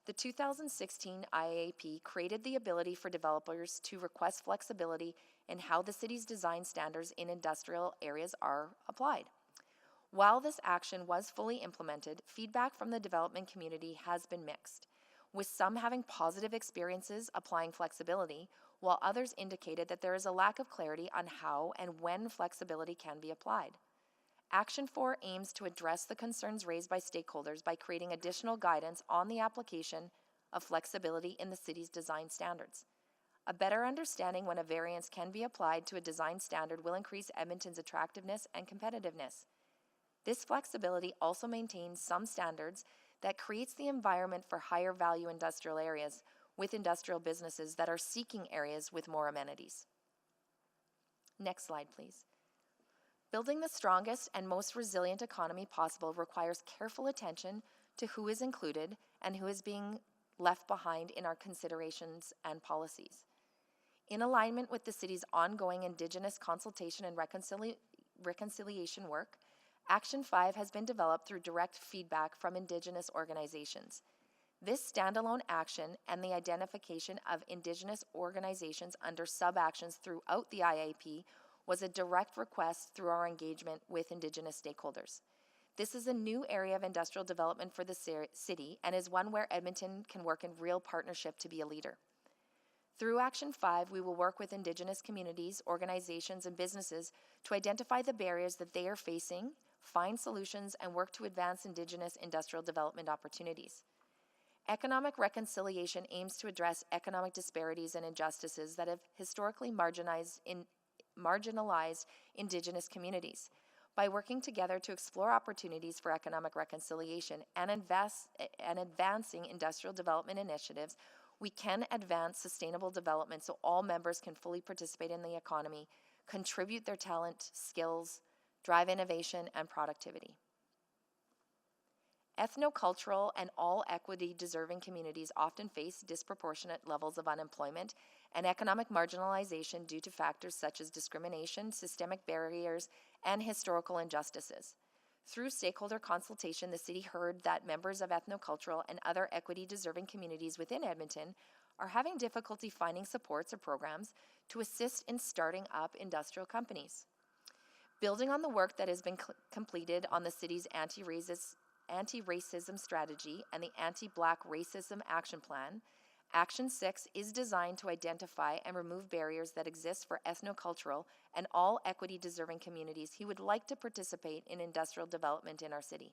Speaker 12: The 2016 IAP created the ability for developers to request flexibility in how the city's design standards in industrial areas are applied. While this action was fully implemented, feedback from the development community has been mixed, with some having positive experiences applying flexibility, while others indicated that there is a lack of clarity on how and when flexibility can be applied. Action 4 aims to address the concerns raised by stakeholders by creating additional guidance on the application of flexibility in the city's design standards. A better understanding when a variance can be applied to a design standard will increase Edmonton's attractiveness and competitiveness. This flexibility also maintains some standards that creates the environment for higher value industrial areas with industrial businesses that are seeking areas with more amenities. Next slide, please. Building the strongest and most resilient economy possible requires careful attention to who is included and who is being left behind in our considerations and policies. In alignment with the city's ongoing Indigenous consultation and reconciliation work, Action 5 has been developed through direct feedback from Indigenous organizations. This standalone action and the identification of Indigenous organizations under sub-actions throughout the IAP was a direct request through our engagement with Indigenous stakeholders. This is a new area of industrial development for the city and is one where Edmonton can work in real partnership to be a leader. Through Action 5, we will work with Indigenous communities, organizations, and businesses to identify the barriers that they are facing, find solutions, and work to advance Indigenous industrial development opportunities. Economic reconciliation aims to address economic disparities and injustices that have historically marginalized Indigenous communities. By working together to explore opportunities for economic reconciliation and advancing industrial development initiatives, we can advance sustainable development so all members can fully participate in the economy, contribute their talent, skills, drive innovation and productivity. Ethnocultural and all equity-deserving communities often face disproportionate levels of unemployment and economic marginalization due to factors such as discrimination, systemic barriers, and historical injustices. Through stakeholder consultation, the city heard that members of ethnocultural and other equity-deserving communities within Edmonton are having difficulty finding supports or programs to assist in starting up industrial companies. Building on the work that has been completed on the city's anti-racism strategy and the anti-Black racism action plan, Action 6 is designed to identify and remove barriers that exist for ethnocultural and all equity-deserving communities who would like to participate in industrial development in our city.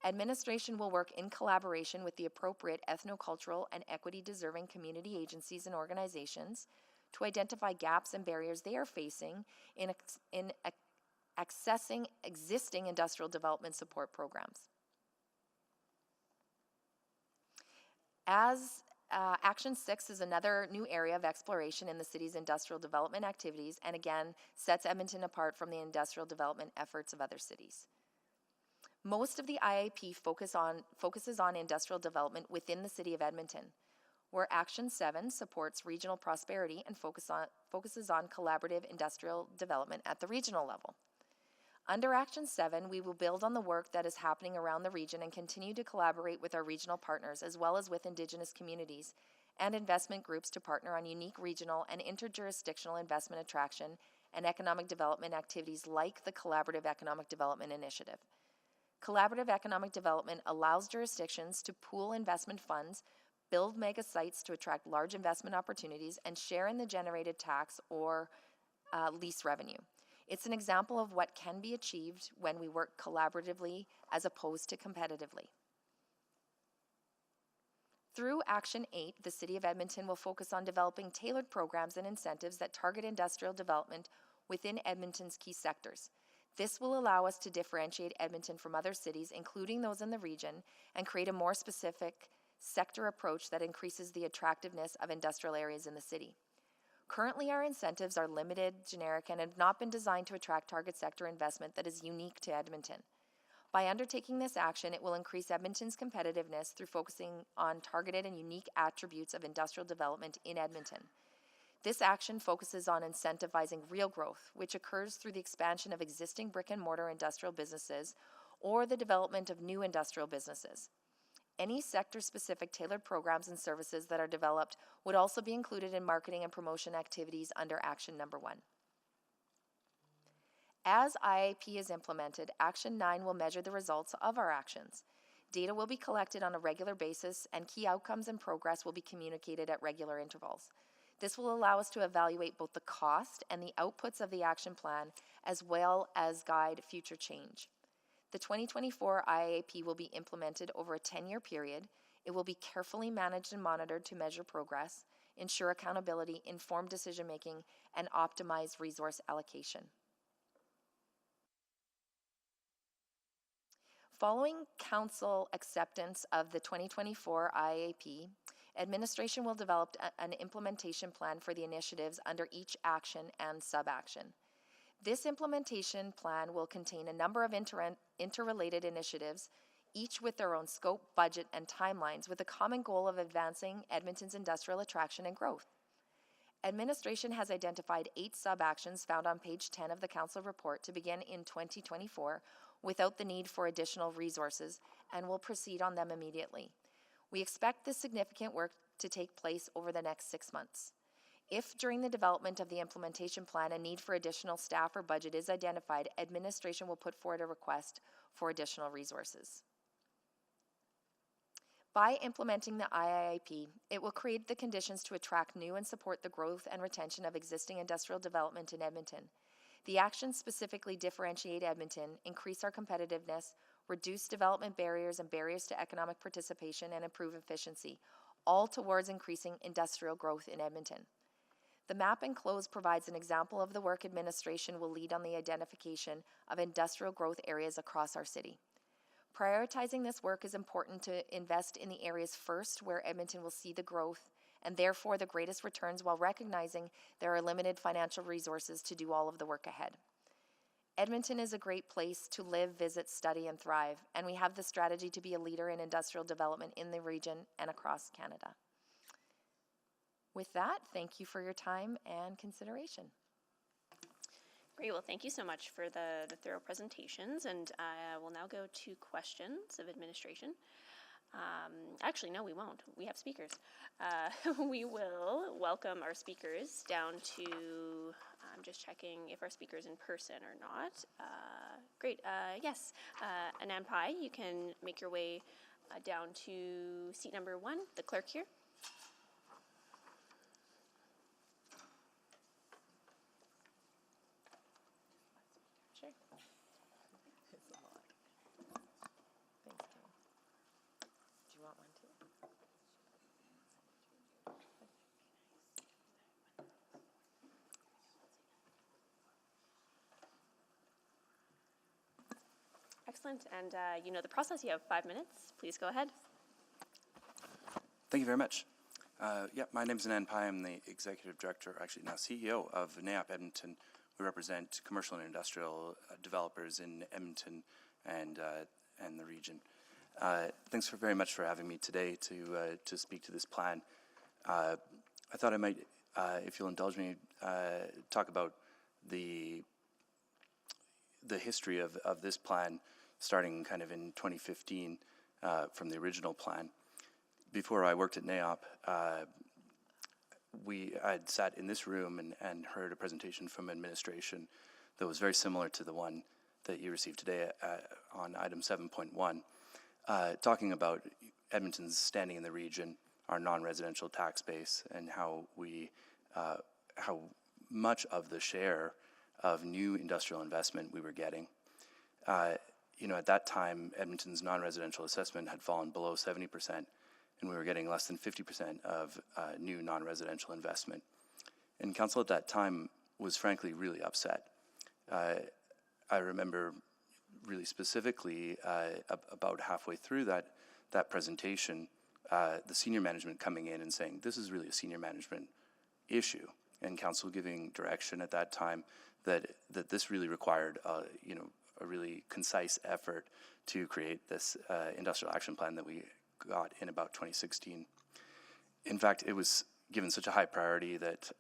Speaker 12: Administration will work in collaboration with the appropriate ethnocultural and equity-deserving community agencies and organizations to identify gaps and barriers they are facing in accessing existing industrial development support programs. Action 6 is another new area of exploration in the city's industrial development activities and again sets Edmonton apart from the industrial development efforts of other cities. Most of the IAP focuses on industrial development within the city of Edmonton, where Action 7 supports regional prosperity and focuses on collaborative industrial development at the regional level. Under Action 7, we will build on the work that is happening around the region and continue to collaborate with our regional partners as well as with Indigenous communities and investment groups to partner on unique regional and interjurisdictional investment attraction and economic development activities like the Collaborative Economic Development Initiative. Collaborative economic development allows jurisdictions to pool investment funds, build mega sites to attract large investment opportunities, and share in the generated tax or lease revenue. It's an example of what can be achieved when we work collaboratively as opposed to competitively. Through Action 8, the City of Edmonton will focus on developing tailored programs and incentives that target industrial development within Edmonton's key sectors. This will allow us to differentiate Edmonton from other cities, including those in the region, and create a more specific sector approach that increases the attractiveness of industrial areas in the city. Currently, our incentives are limited, generic, and have not been designed to attract target sector investment that is unique to Edmonton. By undertaking this action, it will increase Edmonton's competitiveness through focusing on targeted and unique attributes of industrial development in Edmonton. This action focuses on incentivizing real growth, which occurs through the expansion of existing brick-and-mortar industrial businesses or the development of new industrial businesses. Any sector-specific tailored programs and services that are developed would also be included in marketing and promotion activities under Action Number 1. As IAP is implemented, Action 9 will measure the results of our actions. Data will be collected on a regular basis, and key outcomes and progress will be communicated at regular intervals. This will allow us to evaluate both the cost and the outputs of the action plan, as well as guide future change. The 2024 IAP will be implemented over a 10-year period. It will be carefully managed and monitored to measure progress, ensure accountability, inform decision-making, and optimize resource allocation. Following Council acceptance of the 2024 IAP, Administration will develop an implementation plan for the initiatives under each action and sub-action. This implementation plan will contain a number of interrelated initiatives, each with their own scope, budget, and timelines, with a common goal of advancing Edmonton's industrial attraction and growth. Administration has identified 8 sub-actions found on page 10 of the Council report to begin in 2024 without the need for additional resources, and will proceed on them immediately. We expect this significant work to take place over the next 6 months. If during the development of the implementation plan a need for additional staff or budget is identified, administration will put forward a request for additional resources. By implementing the IIP, it will create the conditions to attract new and support the growth and retention of existing industrial development in Edmonton. The actions specifically differentiate Edmonton, increase our competitiveness, reduce development barriers and barriers to economic participation, and improve efficiency, all towards increasing industrial growth in Edmonton. The map enclosed provides an example of the work administration will lead on the identification of industrial growth areas across our city. Prioritizing this work is important to invest in the areas first where Edmonton will see the growth and therefore the greatest returns, while recognizing there are limited financial resources to do all of the work ahead. Edmonton is a great place to live, visit, study, and thrive, and we have the strategy to be a leader in industrial development in the region and across Canada. With that, thank you for your time and consideration.
Speaker 2: Great, well, thank you so much for the thorough presentations, and we'll now go to questions of administration. Actually, no, we won't. We have speakers. We will welcome our speakers down to, I'm just checking if our speakers in person or not. Great, yes. Anand Pai, you can make your way down to seat number 1, the clerk here. Sure.
Speaker 12: It's a lot. Thanks, Kim. Do you want one too?
Speaker 2: Excellent, and you know the process. You have 5 minutes. Please go ahead.
Speaker 13: Thank you very much. My name is Anand Pai. I'm the Executive Director, actually now CEO of NAIOP Edmonton. We represent commercial and industrial developers in Edmonton and the region. Thanks very much for having me today to speak to this plan. I thought I might, if you'll indulge me, talk about the history of this plan, starting kind of in 2015 from the original plan. Before I worked at NAIOP, I'd sat in this room and heard a presentation from administration that was very similar to the one that you received today on item 7.1, talking about Edmonton's standing in the region, our non-residential tax base, and how much of the share of new industrial investment we were getting. At that time, Edmonton's non-residential assessment had fallen below 70%, and we were getting less than 50% of new non-residential investment. And council at that time was frankly really upset. I remember really specifically about halfway through that presentation, the senior management coming in and saying, this is really a senior management issue, and council giving direction at that time that this really required a really concise effort to create this industrial action plan that we got in about 2016. In fact, it was given such a high priority that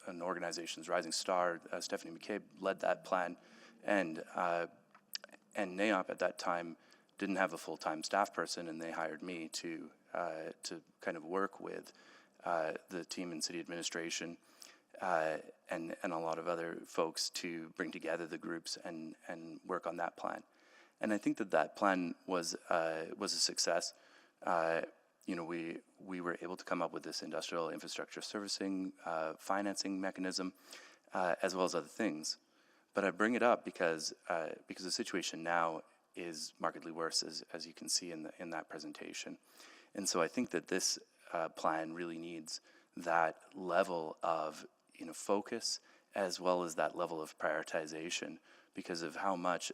Speaker 13: an organization's rising star, Stephanie McCabe, led that plan, and NAIOP at that time didn't have a full-time staff person, and they hired me to kind of work with the team in city administration and a lot of other folks to bring together the groups and work on that plan. And I think that plan was a success. We were able to come up with this industrial infrastructure servicing financing mechanism, as well as other things. But I bring it up because the situation now is markedly worse, as you can see in that presentation. And so I think that this plan really needs that level of focus, as well as that level of prioritization, because of how much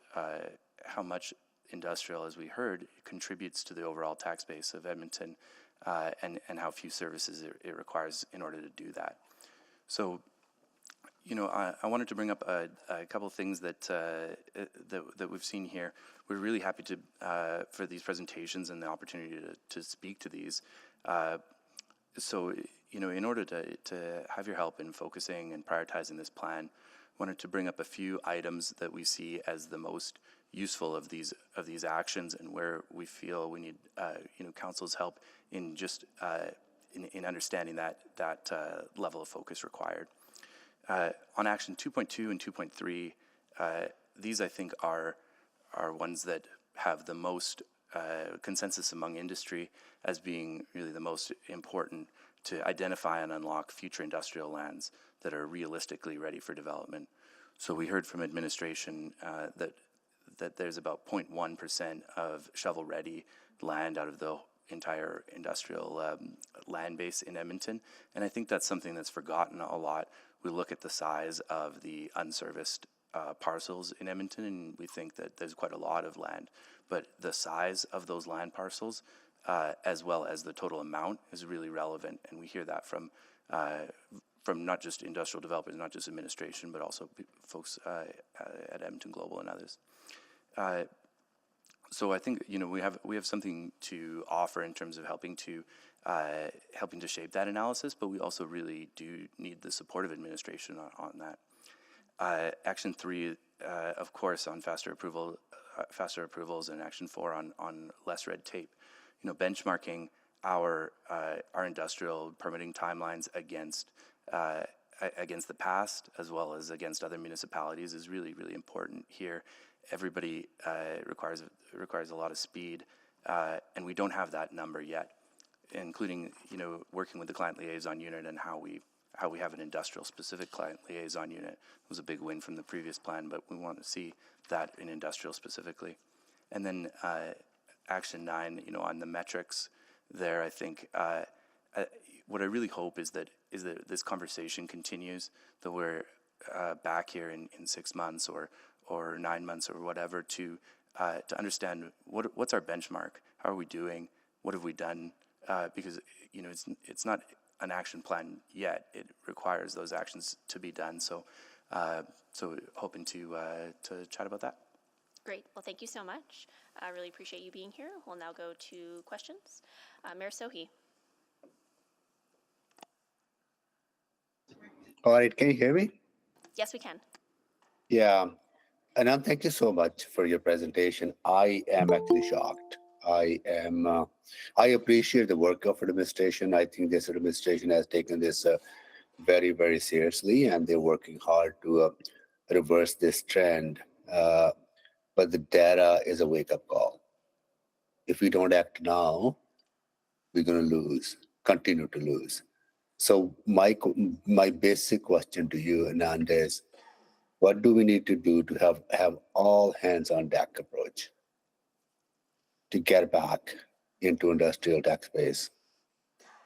Speaker 13: industrial, as we heard, contributes to the overall tax base of Edmonton, and how few services it requires in order to do that. So, I wanted to bring up a couple of things that we've seen here. We're really happy for these presentations and the opportunity to speak to these. So, in order to have your help in focusing and prioritizing this plan, wanted to bring up a few items that we see as the most useful of these actions, and where we feel we need council's help in just in understanding that level of focus required. On action 2.2 and 2.3, these I think are ones that have the most consensus among industry as being really the most important to identify and unlock future industrial lands that are realistically ready for development. So we heard from administration that there's about 0.1% of shovel-ready land out of the entire industrial land base in Edmonton, and I think that's something that's forgotten a lot. We look at the size of the unserviced parcels in Edmonton, and we think that there's quite a lot of land, but the size of those land parcels, as well as the total amount, is really relevant, and we hear that from not just industrial developers, not just administration, but also folks at Edmonton Global and others. So I think we have something to offer in terms of helping to shape that analysis, but we also really do need the support of administration on that. Action 3, of course, on faster approvals, and Action 4 on less red tape. Benchmarking our industrial permitting timelines against the past as well as against other municipalities is really, really important here. Everybody requires a lot of speed, and we don't have that number yet, including working with the client liaison unit and how we have an industrial specific client liaison unit. It was a big win from the previous plan, but we want to see that in industrial specifically. And then Action 9, on the metrics there, I think what I really hope is that this conversation continues, that we're back here in 6 months or 9 months or whatever to understand what's our benchmark, how are we doing, what have we done, because it's not an action plan yet. It requires those actions to be done. So hoping to chat about that.
Speaker 2: Great. Well, thank you so much. I really appreciate you being here. We'll now go to questions. Mayor Sohi.
Speaker 3: All right, can you hear me?
Speaker 2: Yes, we can.
Speaker 3: Yeah, and thank you so much for your presentation. I am actually shocked. I appreciate the work of administration. I think this administration has taken this very, very seriously, and they're working hard to reverse this trend. But the data is a wake-up call. If we don't act now, we're going to lose, continue to lose. So my basic question to you, Anand, is what do we need to do to have all hands on deck approach to get back into industrial tax base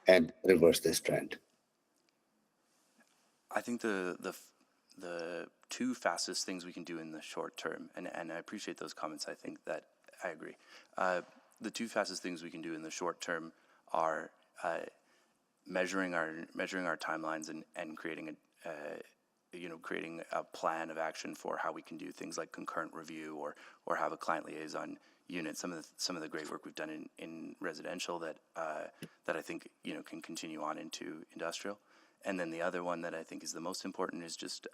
Speaker 3: and reverse this trend?
Speaker 13: I think the two fastest things we can do in the short term, and I appreciate those comments. I think that I agree. The two fastest things we can do in the short term are measuring our timelines and creating a plan of action for how we can do things like concurrent review or have a client liaison unit. Some of the great work we've done in residential that I think can continue on into industrial. And then the other one that I think is the most important is just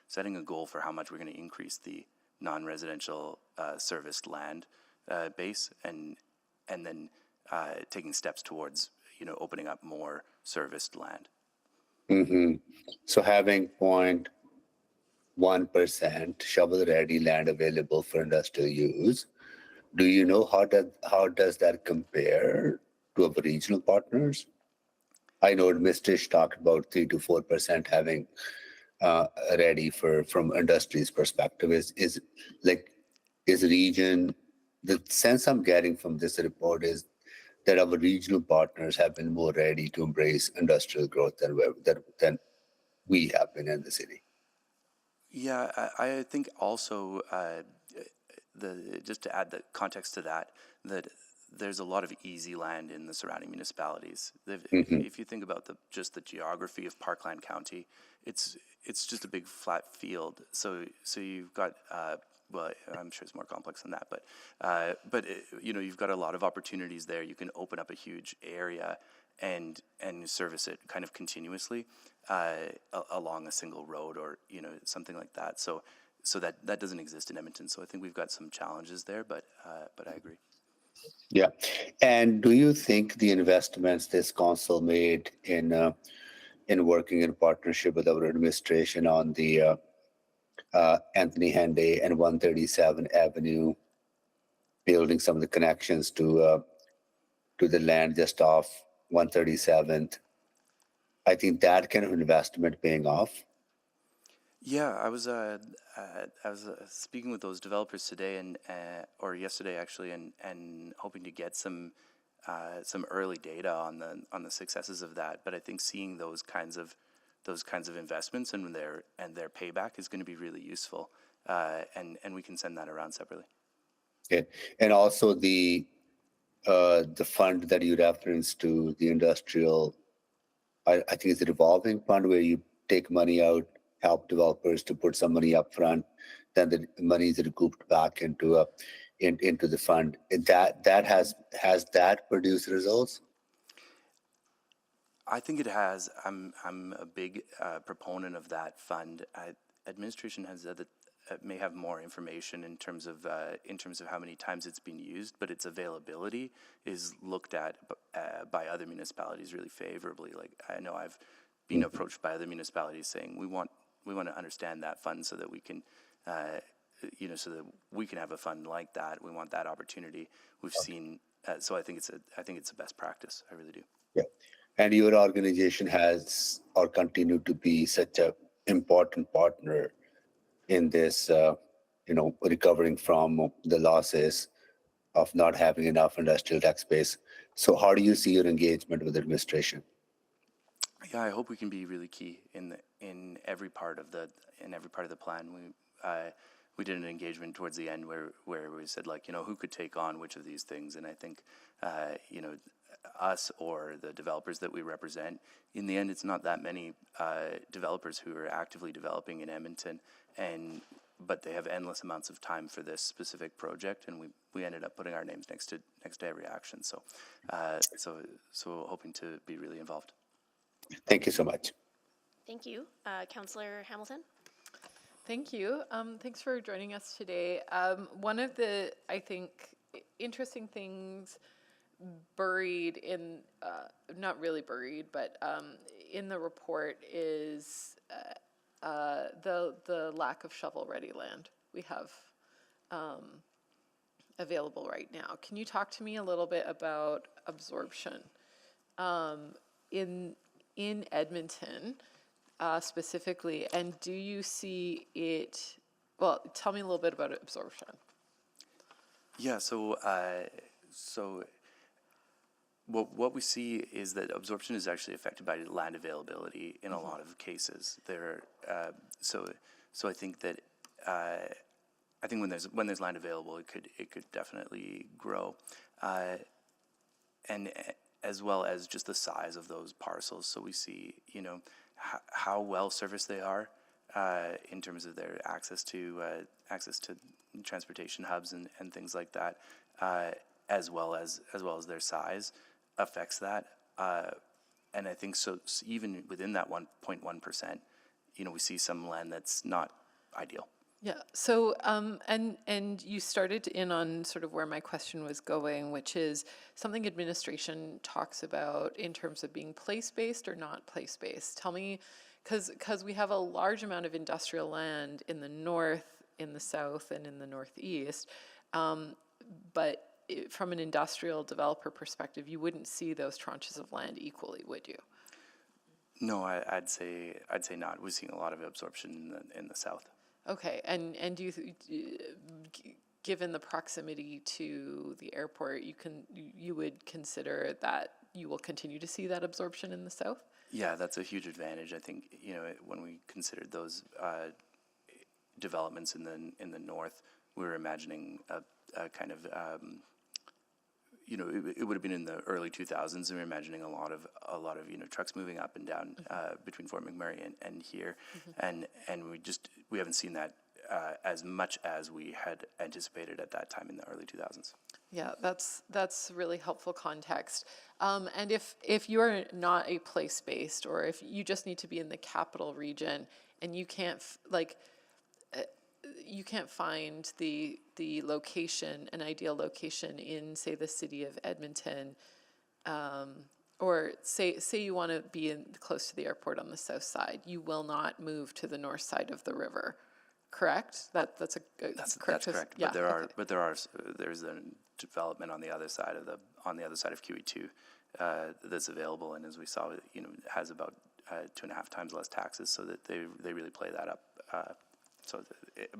Speaker 13: setting a goal for how much we're going to increase the non-residential serviced land base, and then taking steps towards opening up more serviced land.
Speaker 3: Mm-hmm. So having 0.1% shovel-ready land available for industrial use, do you know how does that compare to our regional partners? I know Mr. talked about 3 to 4% having ready from industry's perspective. Is region, the sense I'm getting from this report is that our regional partners have been more ready to embrace industrial growth than we have been in the city.
Speaker 13: Yeah, I think also just to add the context to that there's a lot of easy land in the surrounding municipalities. If you think about just the geography of Parkland County, it's just a big flat field. So you've got well, I'm sure it's more complex than that, but you've got a lot of opportunities there. You can open up a huge area and service it kind of continuously along a single road or something like that. So that doesn't exist in Edmonton. So I think we've got some challenges there, but I agree.
Speaker 3: Yeah. And do you think the investments this council made in working in partnership with our administration on the Anthony Henday and 137 Avenue, building some of the connections to the land just off 137th, I think that kind of investment paying off?
Speaker 13: Yeah, I was speaking with those developers today and or yesterday actually, and hoping to get some early data on the successes of that. But I think seeing those kinds of investments and their payback is going to be really useful, and we can send that around separately.
Speaker 3: Okay. And also the fund that you referenced to, the industrial, I think it's a revolving fund where you take money out, help developers to put some money up front, then the money is recouped back into the fund. That has that produced results?
Speaker 13: I think it has. I'm a big proponent of that fund. Administration has said that may have more information in terms of how many times it's been used, but its availability is looked at by other municipalities really favorably. Like I know I've been approached by other municipalities saying we want to understand that fund so that we can so that we can have a fund like that. We want that opportunity. We've seen so I think it's a best practice. I really do.
Speaker 3: Yeah. And your organization has or continued to be such an important partner in this, recovering from the losses of not having enough industrial tax space. So how do you see your engagement with administration?
Speaker 13: Yeah, I hope we can be really key in every part of the plan. We did an engagement towards the end where we said who could take on which of these things, and I think us or the developers that we represent. In the end, it's not that many developers who are actively developing in Edmonton, but they have endless amounts of time for this specific project, and we ended up putting our names next to every action. So hoping to be really involved.
Speaker 3: Thank you so much.
Speaker 2: Thank you. Councillor Hamilton?
Speaker 4: Thank you. Thanks for joining us today. One of the, I think, interesting things buried in, not really buried, but in the report is the lack of shovel-ready land we have available right now. Can you talk to me a little bit about absorption in Edmonton specifically, and do you see it? Well, tell me a little bit about absorption.
Speaker 13: Yeah. So what we see is that absorption is actually affected by land availability in a lot of cases. So I think that when there's land available, it could definitely grow, and as well as just the size of those parcels. So we see how well serviced they are in terms of their access to transportation hubs and things like that, as well as their size affects that. And I think so even within that 1.1%, we see some land that's not ideal.
Speaker 4: Yeah. So, and you started in on sort of where my question was going, which is something administration talks about in terms of being place-based or not place-based. Tell me, because we have a large amount of industrial land in the north, in the south, and in the northeast, but from an industrial developer perspective, you wouldn't see those tranches of land equally, would you?
Speaker 13: No, I'd say not. We're seeing a lot of absorption in the south.
Speaker 4: Okay, and do you, given the proximity to the airport, you would consider that you will continue to see that absorption in the south?
Speaker 13: Yeah, that's a huge advantage. I think when we considered those developments in the north, we were imagining a kind of it would have been in the early 2000s, and we were imagining a lot of trucks moving up and down between Fort McMurray and here, and we haven't seen that as much as we had anticipated at that time in the early 2000s.
Speaker 4: Yeah, that's really helpful context. And if you're not a place-based, or if you just need to be in the capital region and you can't you can't find the location, an ideal location in, say, the city of Edmonton, or say you want to be close to the airport on the south side, you will not move to the north side of the river, correct? That's correct.
Speaker 13: That's correct.
Speaker 4: Yeah,
Speaker 13: But there's a development on the other side of QE2 that's available, and as we saw, has about 2.5 times less taxes, so that they really play that up.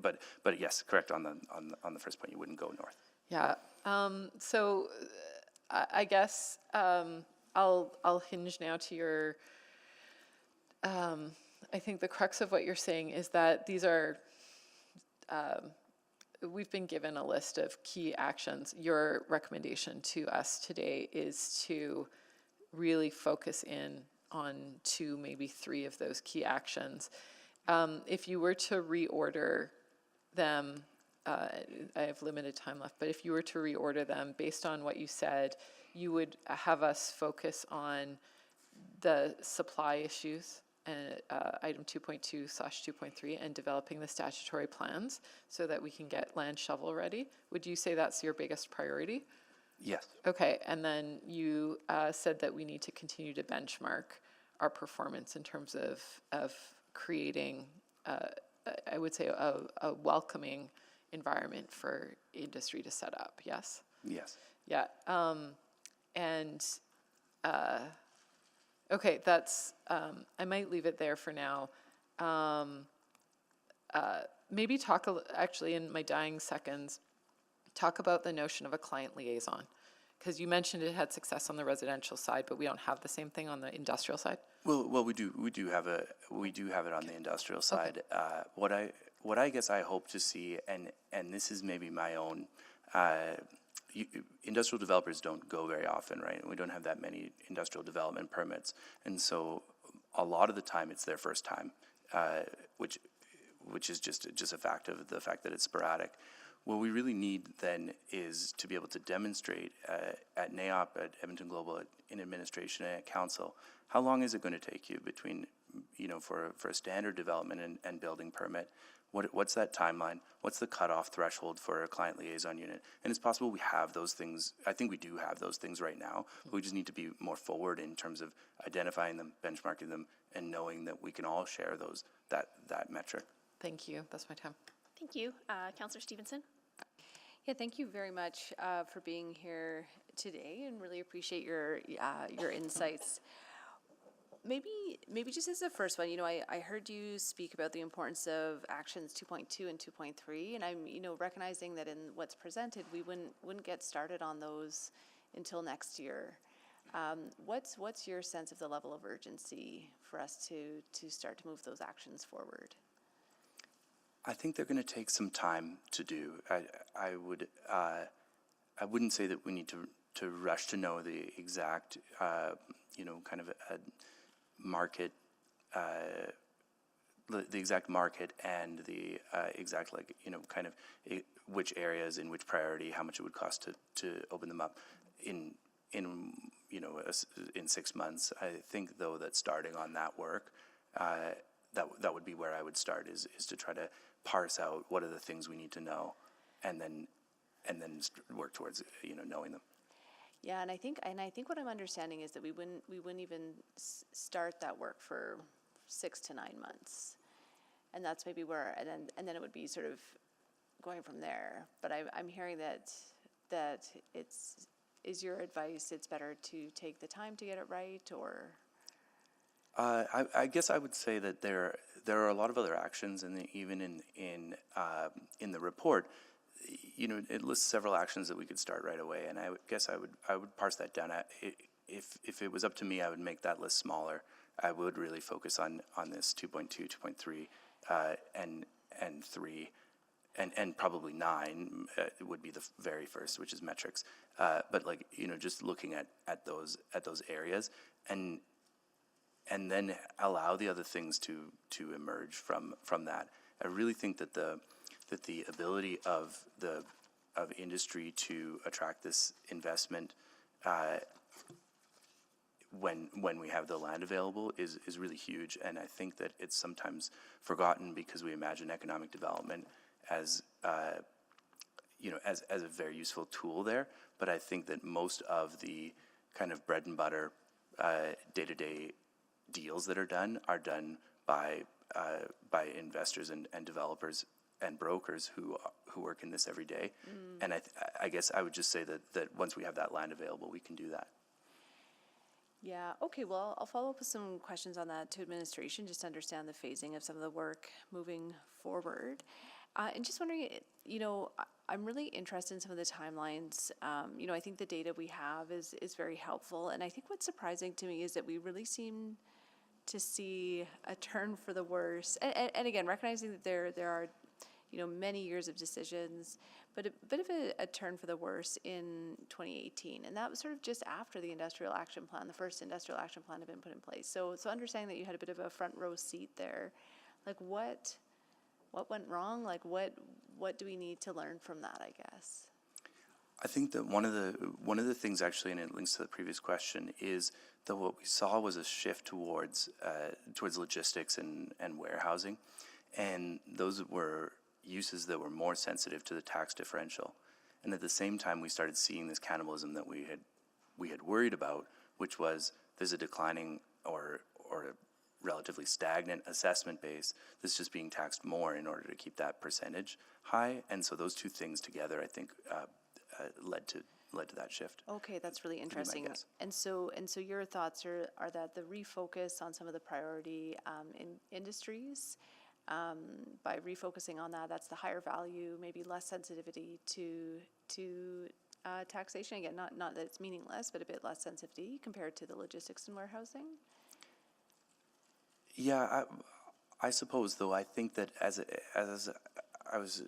Speaker 13: But yes, correct on the first point. You wouldn't go north.
Speaker 4: Yeah. So I guess I'll hinge now to your. I think the crux of what you're saying is that these are. We've been given a list of key actions. Your recommendation to us today is to really focus in on 2, maybe 3 of those key actions. If you were to reorder them, I have limited time left, but if you were to reorder them based on what you said, you would have us focus on the supply issues, item 2.2/2.3, and developing the statutory plans so that we can get land shovel ready. Would you say that's your biggest priority?
Speaker 13: Yes.
Speaker 4: Okay, and then you said that we need to continue to benchmark our performance in terms of creating, I would say, a welcoming environment for industry to set up, yes?
Speaker 13: Yes.
Speaker 4: Yeah, okay, that's, I might leave it there for now. Maybe talk, actually, in my dying seconds, talk about the notion of a client liaison, because you mentioned it had success on the residential side, but we don't have the same thing on the industrial side.
Speaker 13: Well, we do have it on the industrial side. Okay. What I guess I hope to see, and this is maybe my own. Industrial developers don't go very often, right? We don't have that many industrial development permits, and so a lot of the time it's their first time, which is just a fact of the fact that it's sporadic. What we really need then is to be able to demonstrate at NAOP, at Edmonton Global, in administration, and at council, how long is it going to take you between, for a standard development and building permit? What's that timeline? What's the cutoff threshold for a client liaison unit? And it's possible we have those things. I think we do have those things right now. But we just need to be more forward in terms of identifying them, benchmarking them, and knowing that we can all share that metric.
Speaker 4: Thank you. That's my time.
Speaker 2: Thank you. Councillor Stevenson?
Speaker 14: Yeah, thank you very much for being here today, and really appreciate your insights. Maybe just as the first one, I heard you speak about the importance of actions 2.2 and 2.3, and I'm recognizing that in what's presented, we wouldn't get started on those until next year. What's your sense of the level of urgency for us to start to move those actions forward?
Speaker 13: I think they're going to take some time to do. I wouldn't say that we need to rush to know the exact kind of a market, the exact market and the exact kind of which areas in which priority, how much it would cost to open them up in 6 months. I think though that starting on that work, that would be where I would start is to try to parse out what are the things we need to know, and then work towards knowing them.
Speaker 14: Yeah, and I think what I'm understanding is that we wouldn't even start that work for 6 to 9 months, and that's maybe where, and then it would be sort of going from there. But I'm hearing that is your advice, it's better to take the time to get it right, or?
Speaker 13: I guess I would say that there are a lot of other actions, and even in the report, it lists several actions that we could start right away. And I guess I would parse that down. If it was up to me, I would make that list smaller. I would really focus on this 2.2, 2.3, and 3, and probably 9 would be the very first, which is metrics. But just looking at those areas and then allow the other things to emerge from that. I really think that the ability of industry to attract this investment when we have the land available is really huge, and I think that it's sometimes forgotten because we imagine economic development as as a very useful tool there. But I think that most of the kind of bread and butter day-to-day deals that are done by investors and developers and brokers who work in this every day. And I guess I would just say that once we have that land available, we can do that.
Speaker 14: Yeah, okay, well, I'll follow up with some questions on that to administration, just to understand the phasing of some of the work moving forward. And just wondering, I'm really interested in some of the timelines. I think the data we have is very helpful. And I think what's surprising to me is that we really seem to see a turn for the worse. And again, recognizing that there are, many years of decisions, but a bit of a turn for the worse in 2018. And that was sort of just after the industrial action plan, the first industrial action plan had been put in place. So understanding that you had a bit of a front row seat there, like what went wrong? Like what do we need to learn from that, I guess?
Speaker 13: I think that one of the things actually, and it links to the previous question, is that what we saw was a shift towards logistics and warehousing, and those were uses that were more sensitive to the tax differential. And at the same time, we started seeing this cannibalism that we had worried about, which was there's a declining or a relatively stagnant assessment base that's just being taxed more in order to keep that percentage high. And so those two things together, I think, led to that shift.
Speaker 14: Okay, that's really interesting. And so your thoughts are that the refocus on some of the priority industries, by refocusing on that's the higher value, maybe less sensitivity to taxation. Again, not that it's meaningless, but a bit less sensitivity compared to the logistics and warehousing.
Speaker 13: Yeah, I suppose, though, I think that as I was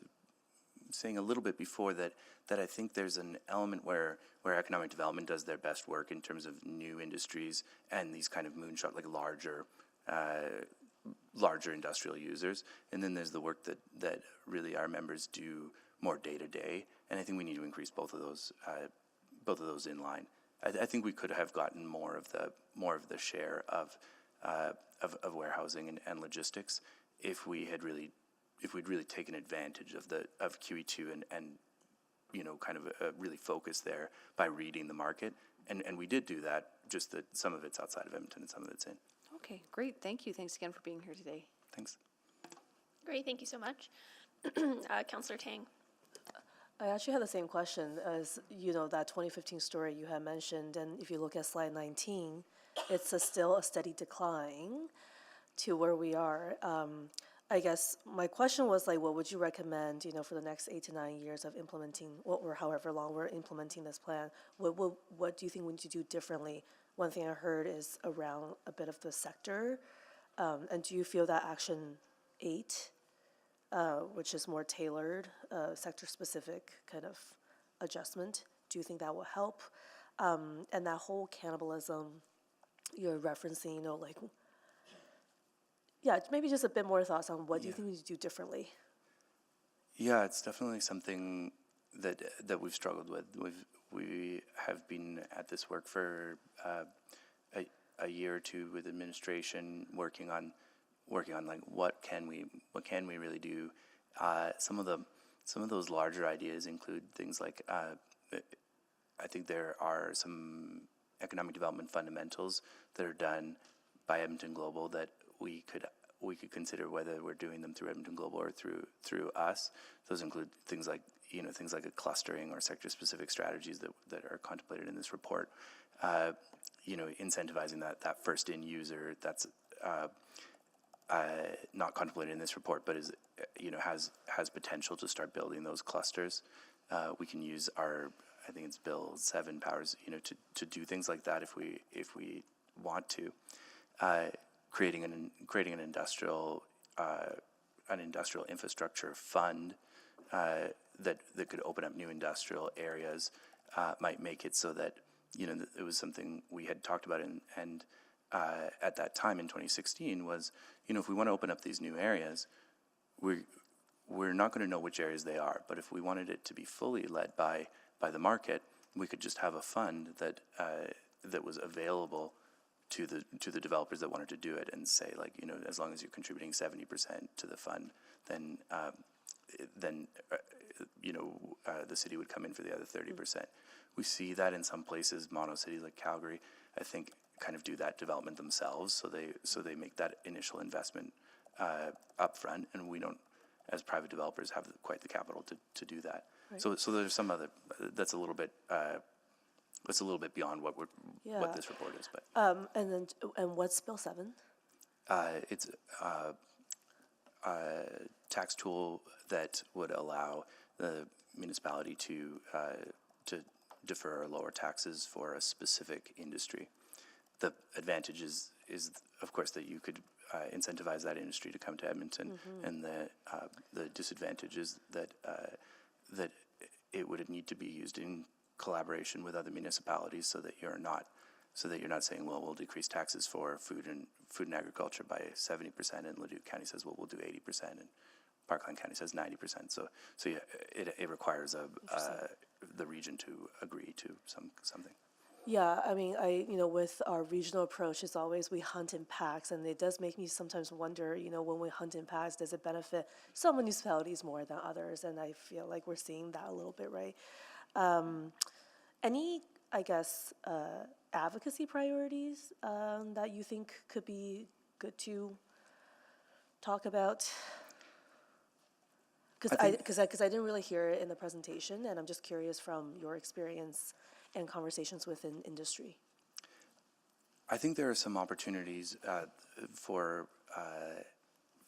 Speaker 13: saying a little bit before, that I think there's an element where economic development does their best work in terms of new industries and these kind of moonshot, like larger industrial users. And then there's the work that really our members do more day to day. And I think we need to increase both of those in line. I think we could have gotten more of the share of warehousing and logistics if we'd really taken advantage of QE2 and kind of really focus there by reading the market. And we did do that, just that some of it's outside of Edmonton and some of it's in.
Speaker 14: Okay, great. Thank you. Thanks again for being here today.
Speaker 13: Thanks.
Speaker 2: Great, thank you so much. Councillor Tang.
Speaker 15: I actually had the same question as, that 2015 story you had mentioned. And if you look at slide 19, it's still a steady decline to where we are. I guess my question was what would you recommend, for the next 8 to 9 years of implementing, or however long we're implementing this plan? What do you think we need to do differently? One thing I heard is around a bit of the sector. And do you feel that Action 8, which is more tailored, sector-specific kind of adjustment, do you think that will help? And that whole cannibalism you're referencing, maybe just a bit more thoughts on what do you think we need to do differently?
Speaker 13: Yeah, it's definitely something that we've struggled with. We have been at this work for a year or two with administration, working on what can we really do. Some of those larger ideas include things like I think there are some economic development fundamentals that are done by Edmonton Global that we could consider whether we're doing them through Edmonton Global or through us. Those include things like a clustering or sector-specific strategies that are contemplated in this report. Incentivizing that first-in user that's not contemplated in this report, but is has potential to start building those clusters. We can use I think it's Bill 7 powers, to do things like that if we want to. Creating an industrial infrastructure fund that could open up new industrial areas might make it so that it was something we had talked about and at that time in 2016 was if we want to open up these new areas, we're not going to know which areas they are, but if we wanted it to be fully led by the market, we could just have a fund that was available to the developers that wanted to do it, and say as long as you're contributing 70% to the fund, then then the city would come in for the other 30%. We see that in some places, mono cities like Calgary, I think, kind of do that development themselves. So they make that initial investment upfront, and we don't, as private developers, have quite the capital to do that.
Speaker 15: Right.
Speaker 13: So there's some other that's a little bit beyond what this report is. But
Speaker 15: and what's Bill 7?
Speaker 13: it's a tax tool that would allow the municipality to defer or lower taxes for a specific industry. The advantage is of course, that you could incentivize that industry to come to Edmonton, and the disadvantage is that it would need to be used in collaboration with other municipalities, so that you're not saying, well, we'll decrease taxes for food and agriculture by 70%, and Leduc County says, well, we'll do 80%, and Parkland County says 90%. So yeah, it requires the region to agree to something.
Speaker 15: Yeah, I mean, with our regional approach, it's always we hunt in packs, and it does make me sometimes wonder, when we hunt in packs, does it benefit some municipalities more than others? And I feel like we're seeing that a little bit, right? Any, I guess, advocacy priorities that you think could be good to talk about? Because I didn't really hear it in the presentation, and I'm just curious from your experience and conversations within industry.
Speaker 13: I think there are some opportunities for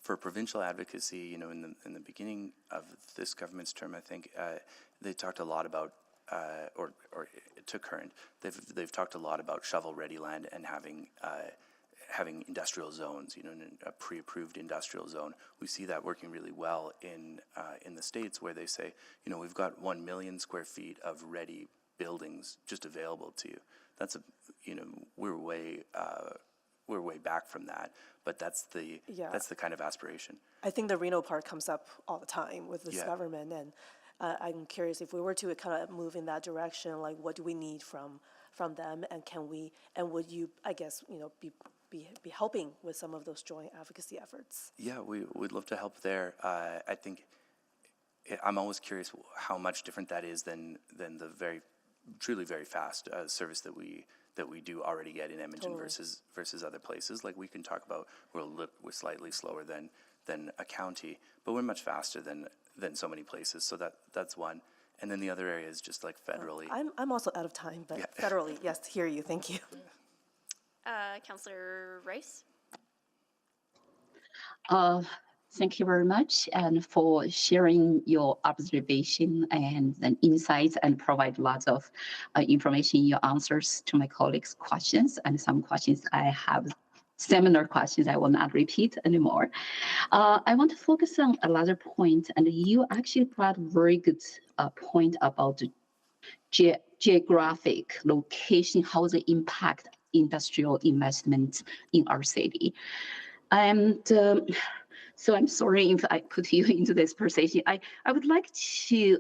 Speaker 13: provincial advocacy. In the beginning of this government's term, I think they talked a lot about, or to current, they've talked a lot about shovel-ready land and having industrial zones. A pre-approved industrial zone. We see that working really well in the States, where they say, we've got 1 million square feet of ready buildings just available to you. That's we're way back from that, but that's the kind of aspiration.
Speaker 15: I think the Reno part comes up all the time with this government, and I'm curious if we were to kind of move in that direction, like what do we need from them, and would you, I guess, be helping with some of those joint advocacy efforts?
Speaker 13: Yeah, we'd love to help there. I think I'm always curious how much different that is than the truly very fast service that we do already get in Edmonton versus other places. Like we can talk about, we're slightly slower than a county, but we're much faster than so many places. So that's one. And then the other area is just like federally.
Speaker 15: I'm also out of time, but federally, yes, hear you. Thank you.
Speaker 2: Councillor Rice.
Speaker 7: Thank you very much, and for sharing your observation and insights, and provide lots of information in your answers to my colleagues' questions. And some questions I have similar questions I will not repeat anymore. I want to focus on another point, and you actually brought a very good point about the geographic location, how they impact industrial investment in our city. And so I'm sorry if I put you into this position. I would like to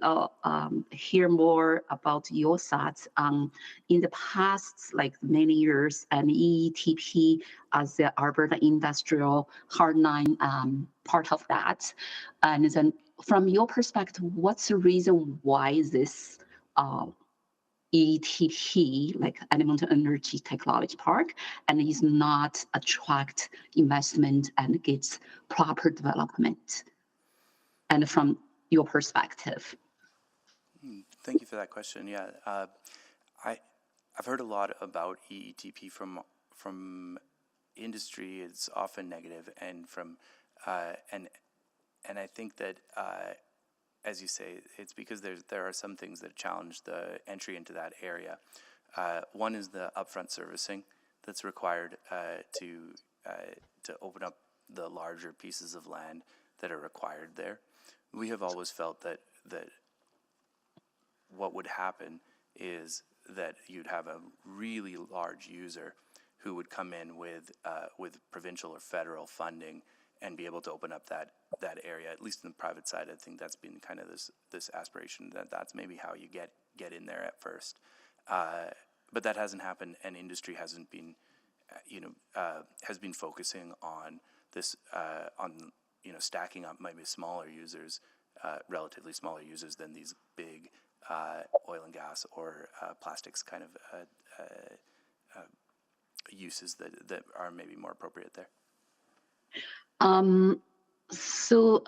Speaker 7: hear more about your thoughts on in the past, like many years, and EETP as the Alberta Industrial Hardline part of that. And then from your perspective, what's the reason why this ETP, like Edmonton Energy Technology Park, and is not attract investment and gets proper development? And from your perspective.
Speaker 13: Thank you for that question. Yeah, I've heard a lot about EETP from industry. It's often negative, and from and I think that. As you say, it's because there are some things that challenge the entry into that area. One is the upfront servicing that's required to open up the larger pieces of land that are required there. We have always felt that what would happen is that you'd have a really large user who would come in with provincial or federal funding and be able to open up that area, at least in the private side. I think that's been kind of this aspiration, that's maybe how you get in there at first. But that hasn't happened, and industry hasn't been, has been focusing on this, on stacking up maybe smaller users relatively smaller users than these big oil and gas or plastics kind of uses that are maybe more appropriate there.
Speaker 7: So,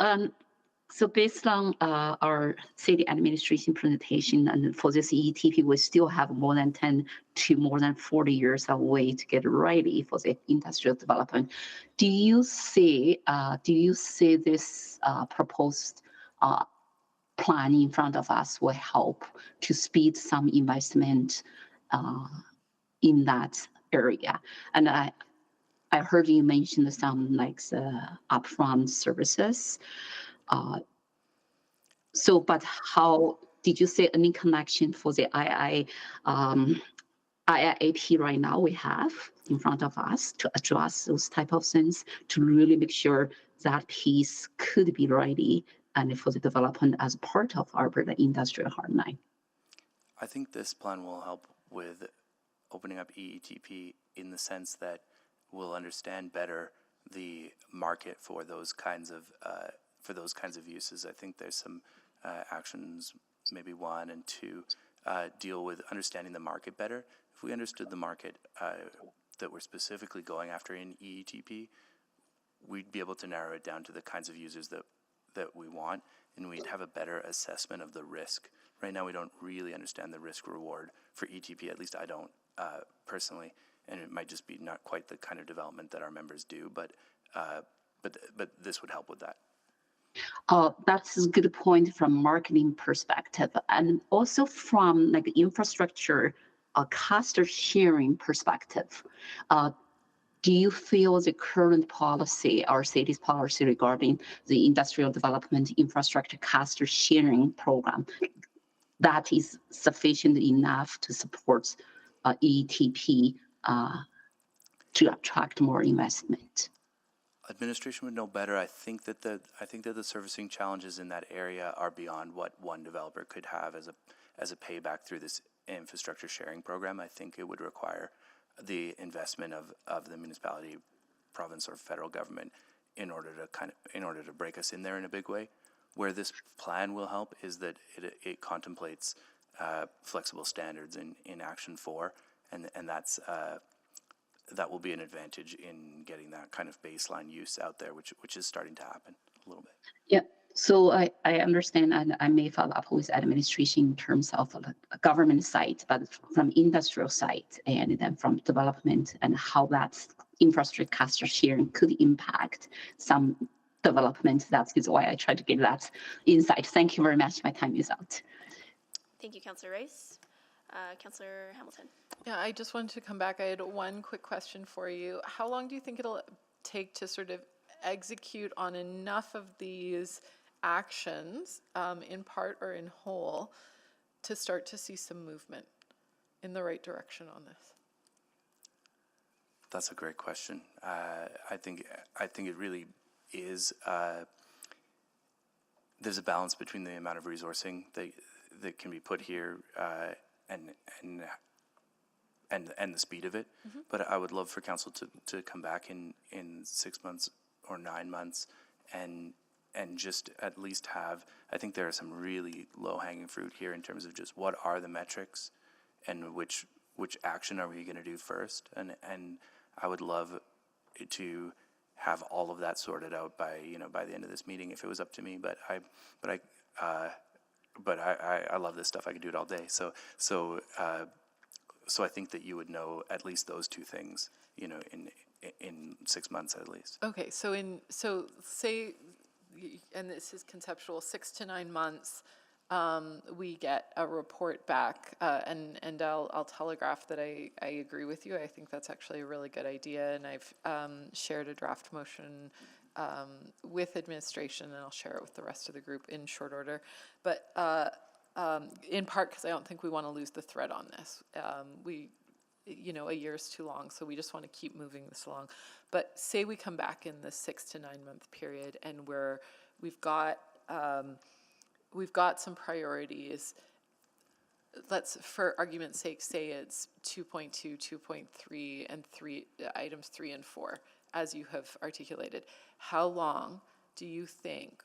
Speaker 7: so based on our city administration presentation, and for this EETP, we still have more than 10 to more than 40 years away to get ready for the industrial development. Do you see this proposed plan in front of us will help to speed some investment in that area? And I heard you mention some like upfront services. So, but how did you say any connection for the IIAP right now we have in front of us to address those type of things, to really make sure that piece could be ready and for the development as part of Alberta Industrial Hardline?
Speaker 13: I think this plan will help with opening up EETP in the sense that we'll understand better the market for those kinds of uses. I think there's some actions, maybe 1 and 2, deal with understanding the market better. If we understood the market that we're specifically going after in EETP, we'd be able to narrow it down to the kinds of users that we want, and we'd have a better assessment of the risk. Right now, we don't really understand the risk reward for ETP. At least I don't personally, and it might just be not quite the kind of development that our members do. But this would help with that.
Speaker 7: That's a good point from marketing perspective, and also from like infrastructure, cost sharing perspective. Do you feel the current policy, our city's policy regarding the industrial development infrastructure cost sharing program, that is sufficient enough to support ETP to attract more investment?
Speaker 13: Administration would know better. I think that the servicing challenges in that area are beyond what one developer could have as a payback through this infrastructure sharing program. I think it would require the investment of the municipality, province, or federal government in order to break us in there in a big way. Where this plan will help is that it contemplates flexible standards in Action 4, and that will be an advantage in getting that kind of baseline use out there, which is starting to happen a little bit.
Speaker 7: Yeah. So I understand, and I may follow up with administration in terms of the government side, but from industrial side, and then from development, and how that infrastructure cost sharing could impact some development. That is why I tried to get that insight. Thank you very much. My time is out.
Speaker 2: Thank you, Councillor Rice. Councillor Hamilton.
Speaker 4: Yeah, I just wanted to come back. I had one quick question for you. How long do you think it'll take to sort of execute on enough of these actions, in part or in whole, to start to see some movement in the right direction on this?
Speaker 13: That's a great question. I think it really is. There's a balance between the amount of resourcing that can be put here and the speed of it. Mm-hmm. But I would love for council to come back in 6 months or 9 months and just at least have, I think there are some really low-hanging fruit here in terms of just what are the metrics and which action are we going to do first, and I would love to have all of that sorted out by the end of this meeting if it was up to me. But I love this stuff. I could do it all day. So I think that you would know at least those two things, in 6 months at least. Okay. So say, and this is conceptual, 6 to 9 months, we get a report back, and I'll telegraph that I agree with you. I think that's actually a really good idea, and I've shared a draft motion with administration, and I'll share it with the rest of the group in short order. But in part because I don't think we want to lose the thread on this. A year is too long, so we just want to keep moving this along. But say we come back in the 6 to 9 month period, and we've got some priorities. Let's, for argument's sake, say it's 2.2, 2.3, and items 3 and 4, as you have articulated. How long do you think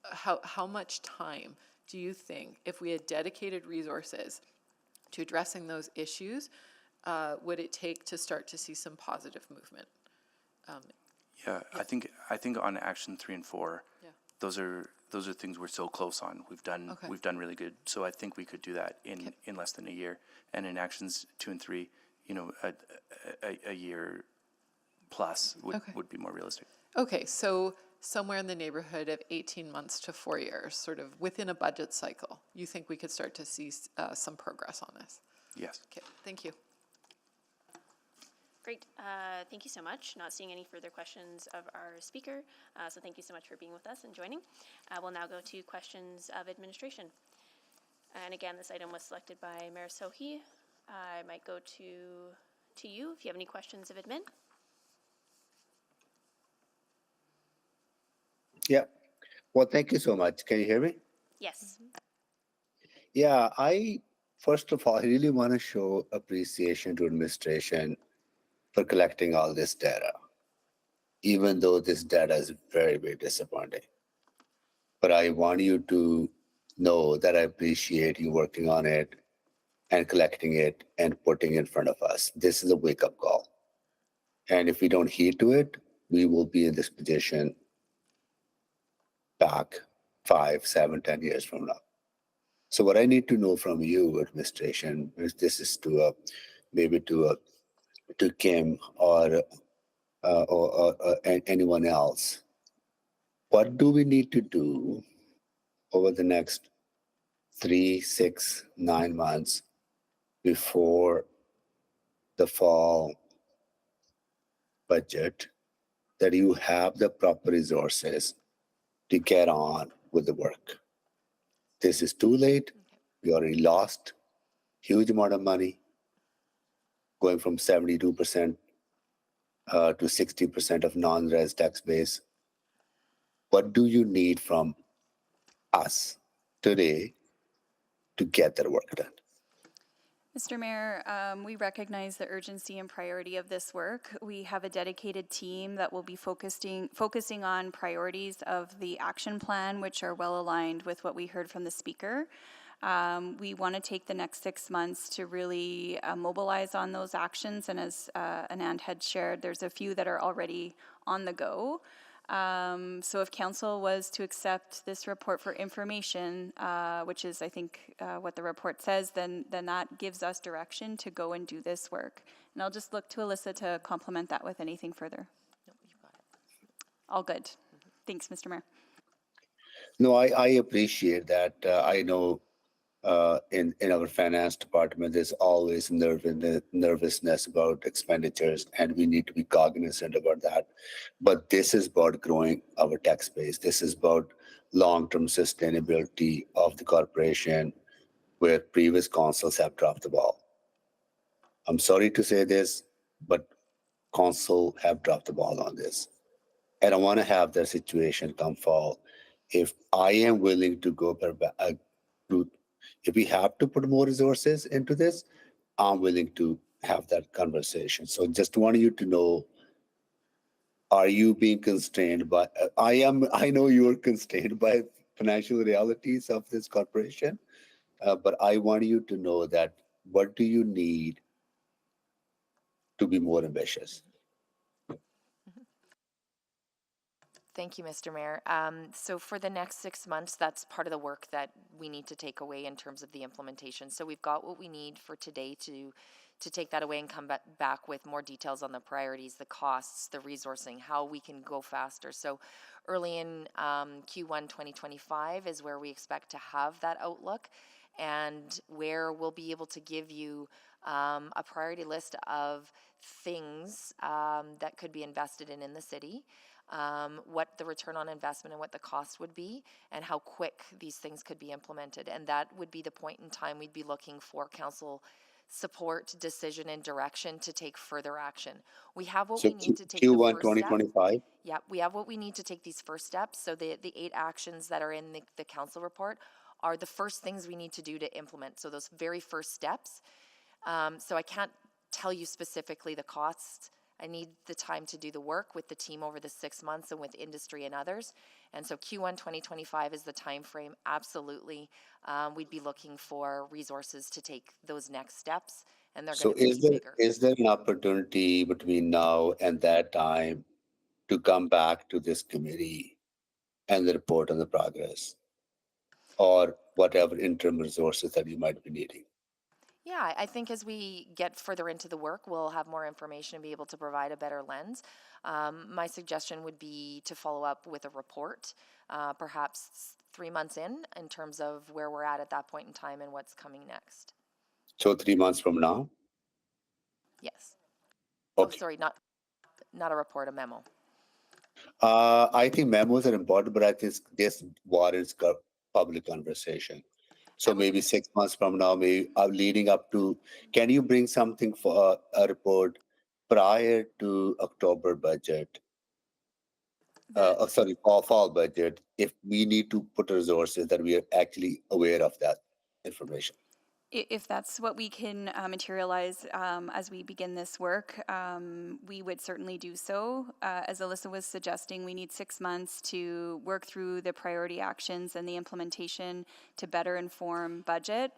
Speaker 4: how much time do you think, if we had dedicated resources to addressing those issues, would it take to start to see some positive movement?
Speaker 13: Yeah, I think on action 3 and 4,
Speaker 4: Yeah.
Speaker 13: those are things we're so close on. We've done really good. So I think we could do that in less than a year. And in actions 2 and 3, a year plus would be more realistic.
Speaker 4: Okay, so somewhere in the neighborhood of 18 months to 4 years, sort of within a budget cycle, you think we could start to see some progress on this?
Speaker 13: Yes.
Speaker 4: Okay, thank you.
Speaker 2: Great. Thank you so much. Not seeing any further questions of our speaker, so thank you so much for being with us and joining. We'll now go to questions of administration. And again, this item was selected by Mayor Sohi. I might go to you if you have any questions of admin.
Speaker 3: Yeah. Well, thank you so much. Can you hear me?
Speaker 2: Yes.
Speaker 3: Yeah, first of all, I really want to show appreciation to administration for collecting all this data, even though this data is very, very disappointing. But I want you to know that I appreciate you working on it and collecting it and putting it in front of us. This is a wake-up call. And if we don't heed to it, we will be in this position back 5, 7, 10 years from now. So what I need to know from you, administration, is this is to maybe to Kim or anyone else. What do we need to do over the next 3, 6, 9 months before the fall budget that you have the proper resources to get on with the work? This is too late. We already lost huge amount of money, going from 72% to 60% of non-res tax base. What do you need from us today to get that work done?
Speaker 11: Mr. Mayor, we recognize the urgency and priority of this work. We have a dedicated team that will be focusing on priorities of the action plan, which are well aligned with what we heard from the speaker. We want to take the next 6 months to really mobilize on those actions. And as Anand had shared, there's a few that are already on the go. So if council was to accept this report for information, which is, I think, what the report says, then that gives us direction to go and do this work. And I'll just look to Alyssa to complement that with anything further.
Speaker 12: No, you've got it.
Speaker 11: All good. Thanks, Mr. Mayor.
Speaker 3: No, I appreciate that. I know in our finance department, there's always nervousness about expenditures, and we need to be cognizant about that. But this is about growing our tax base. This is about long-term sustainability of the corporation, where previous councils have dropped the ball. I'm sorry to say this, but council have dropped the ball on this. I don't want to have that situation come fall. If I am willing to go if we have to put more resources into this, I'm willing to have that conversation. So just want you to know, are you being constrained by, I know you are constrained by financial realities of this corporation, but I want you to know that what do you need to be more ambitious?
Speaker 12: Thank you, Mr. Mayor. So for the next 6 months, that's part of the work that we need to take away in terms of the implementation. So we've got what we need for today to take that away and come back with more details on the priorities, the costs, the resourcing, how we can go faster. So early in Q1 2025 is where we expect to have that outlook, and where we'll be able to give you a priority list of things that could be invested in the city. What the return on investment and what the cost would be, and how quick these things could be implemented. And that would be the point in time we'd be looking for council support, decision, and direction to take further action. We have what we need to take
Speaker 3: Q1
Speaker 12: the first
Speaker 3: 2025?
Speaker 12: step. Yeah, we have what we need to take these first steps. So the 8 actions that are in the council report are the first things we need to do to implement. So those very first steps. So I can't tell you specifically the costs I need the time to do the work with the team over the 6 months and with industry and others. And so Q1 2025 is the time frame. Absolutely. We'd be looking for resources to take those next steps, and they're
Speaker 3: So
Speaker 12: going to be bigger.
Speaker 3: is there an opportunity between now and that time to come back to this committee and report on the progress or whatever interim resources that you might be needing?
Speaker 12: Yeah, I think as we get further into the work, we'll have more information and be able to provide a better lens. My suggestion would be to follow up with a report, perhaps 3 months in terms of where we're at that point in time and what's coming next.
Speaker 3: So 3 months from now?
Speaker 12: Yes.
Speaker 3: Okay.
Speaker 12: Oh, sorry, not a report, a memo.
Speaker 3: I think memos are important, but I think this warrants public conversation. So maybe 6 months from now, maybe leading up to, can you bring something for a report prior to October budget? Sorry, fall budget, if we need to put resources that we are actually aware of that information.
Speaker 11: If that's what we can materialize as we begin this work, we would certainly do so. As Alyssa was suggesting, we need 6 months to work through the priority actions and the implementation to better inform budget.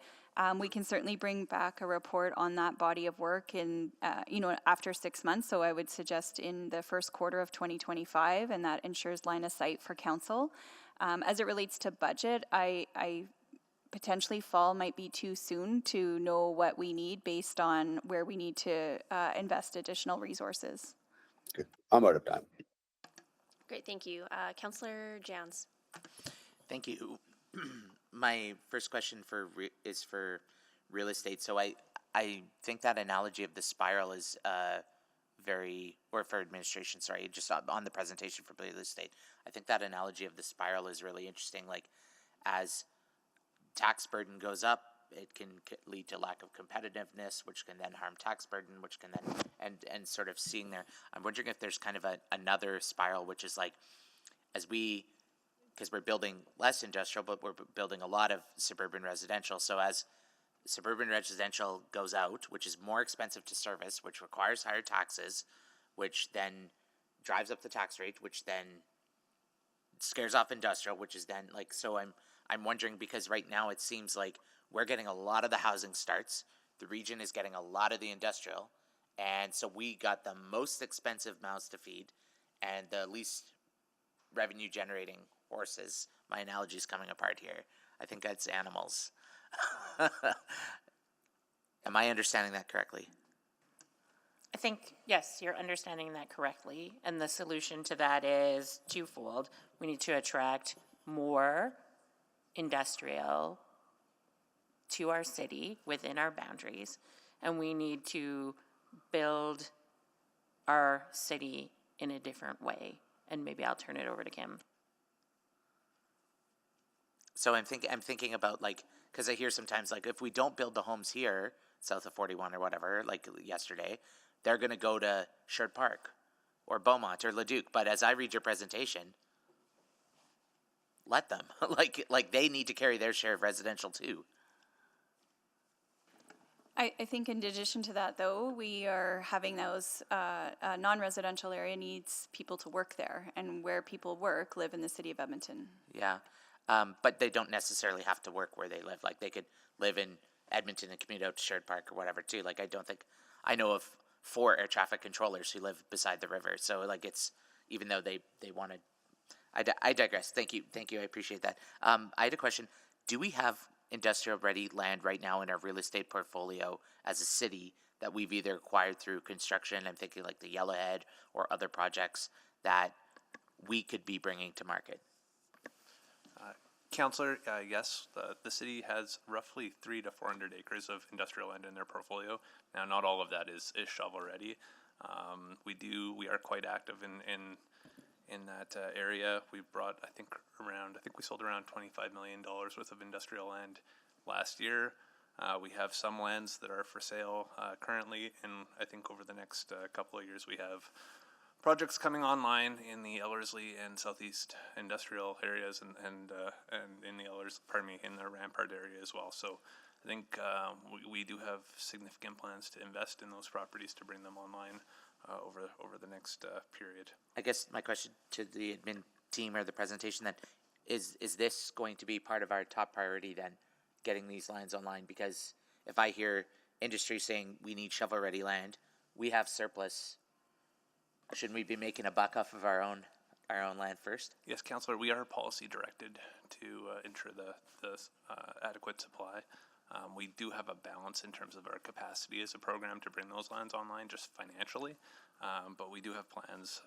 Speaker 11: We can certainly bring back a report on that body of work in, after 6 months. So I would suggest in the first quarter of 2025, and that ensures line of sight for council. As it relates to budget, I potentially fall might be too soon to know what we need based on where we need to invest additional resources.
Speaker 3: Okay. I'm out of time.
Speaker 2: Great, thank you. Councillor Jans.
Speaker 8: Thank you. My first question is for real estate. So I think that analogy of the spiral is for administration, sorry, just on the presentation for real estate. I think that analogy of the spiral is really interesting. Like, as tax burden goes up, it can lead to lack of competitiveness, which can then harm tax burden, which can then, and sort of seeing there. I'm wondering if there's kind of another spiral, which is like, because we're building less industrial, but we're building a lot of suburban residential. So as suburban residential goes out, which is more expensive to service, which requires higher taxes, which then drives up the tax rate, which then scares off industrial, which is then like, so I'm wondering, because right now it seems like we're getting a lot of the housing starts, the region is getting a lot of the industrial, and so we got the most expensive mouths to feed and the least revenue generating horses. My analogy is coming apart here. I think that's animals. Am I understanding that correctly?
Speaker 9: I think, yes, you're understanding that correctly. And the solution to that is twofold. We need to attract more industrial to our city within our boundaries. And we need to build our city in a different way. And maybe I'll turn it over to Kim.
Speaker 8: So I'm thinking about, like, because I hear sometimes, like, if we don't build the homes here, south of 41 or whatever, like yesterday, they're going to go to Sherwood Park or Beaumont or Leduc. But as I read your presentation, let them. like they need to carry their share of residential too.
Speaker 11: I think in addition to that, though, we are having those non-residential area needs people to work there, and where people work live in the city of Edmonton.
Speaker 8: Yeah. But they don't necessarily have to work where they live. Like, they could live in Edmonton and commute out to Sherwood Park or whatever too. Like, I know of 4 air traffic controllers who live beside the river. So, like, it's, even though they want to, I digress. Thank you. I appreciate that. I had a question. Do we have industrial ready land right now in our real estate portfolio as a city that we've either acquired through construction? I'm thinking like the Yellowhead or other projects that we could be bringing to market.
Speaker 16: Councillor, yes, the city has roughly 300 to 400 acres of industrial land in their portfolio. Now, not all of that is shovel ready. We are quite active in that area. We've brought, I think we sold around $25 million worth of industrial land last year. We have some lands that are for sale currently, and I think over the next couple of years we have projects coming online in the Ellerslie and Southeast industrial areas, and in the in the Rampart area as well. So I think we do have significant plans to invest in those properties to bring them online over the next period.
Speaker 8: I guess my question to the admin team or the presentation then is this going to be part of our top priority then, getting these lands online? Because if I hear industry saying we need shovel-ready land, we have surplus. Shouldn't we be making a buck off of our own land first?
Speaker 16: Yes, Councillor, we are policy directed to ensure the adequate supply. We do have a balance in terms of our capacity as a program to bring those lands online just financially, but we do have plans,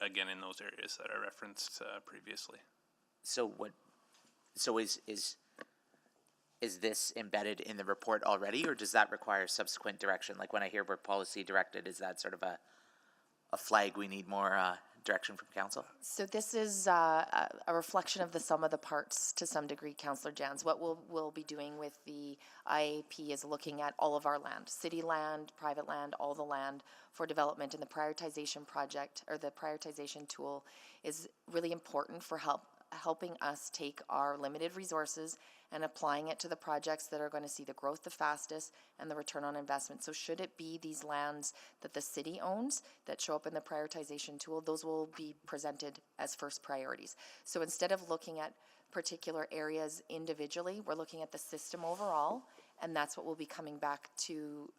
Speaker 16: again, in those areas that I referenced previously.
Speaker 8: So is this embedded in the report already, or does that require subsequent direction? Like when I hear we're policy directed, is that sort of a flag we need more direction from council?
Speaker 12: So this is a reflection of the sum of the parts to some degree, Councillor Jans. What we'll be doing with the IAP is looking at all of our land, city land, private land, all the land for development, and the prioritization project or the prioritization tool is really important for helping us take our limited resources and applying it to the projects that are going to see the growth the fastest and the return on investment. So should it be these lands that the city owns that show up in the prioritization tool, those will be presented as first priorities. So instead of looking at particular areas individually, we're looking at the system overall, and that's what we'll be coming back to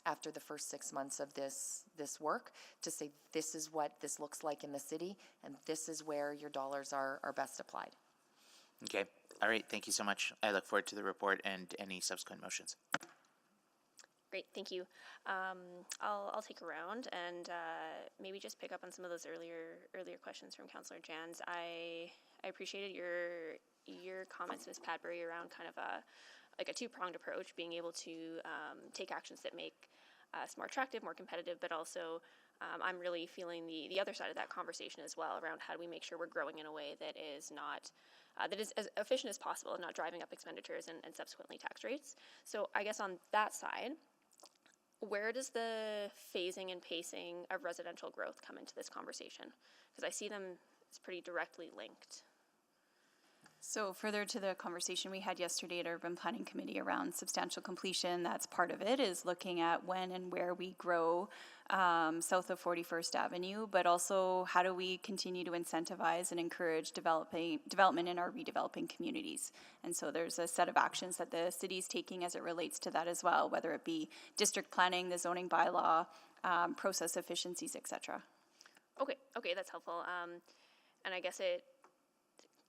Speaker 12: after the first 6 months of this work, to say this is what this looks like in the city, and this is where your dollars are best applied.
Speaker 8: Okay. All right. Thank you so much. I look forward to the report and any subsequent motions.
Speaker 2: Great, thank you. I'll take a round and maybe just pick up on some of those earlier questions from Councillor Jans. I appreciated your comments, Ms. Padbury, around kind of a two-pronged approach, being able to take actions that make us more attractive, more competitive, but also I'm really feeling the other side of that conversation as well, around how do we make sure we're growing in a way that is not that is as efficient as possible and not driving up expenditures and subsequently tax rates. So I guess on that side, where does the phasing and pacing of residential growth come into this conversation? Because I see them as pretty directly linked.
Speaker 11: So further to the conversation we had yesterday at Urban Planning Committee around substantial completion, that's part of it, is looking at when and where we grow south of 41st Avenue, but also how do we continue to incentivize and encourage development in our redeveloping communities. And so there's a set of actions that the city's taking as it relates to that as well, whether it be district planning, the zoning bylaw, process efficiencies, etc.
Speaker 2: Okay, that's helpful. And I guess it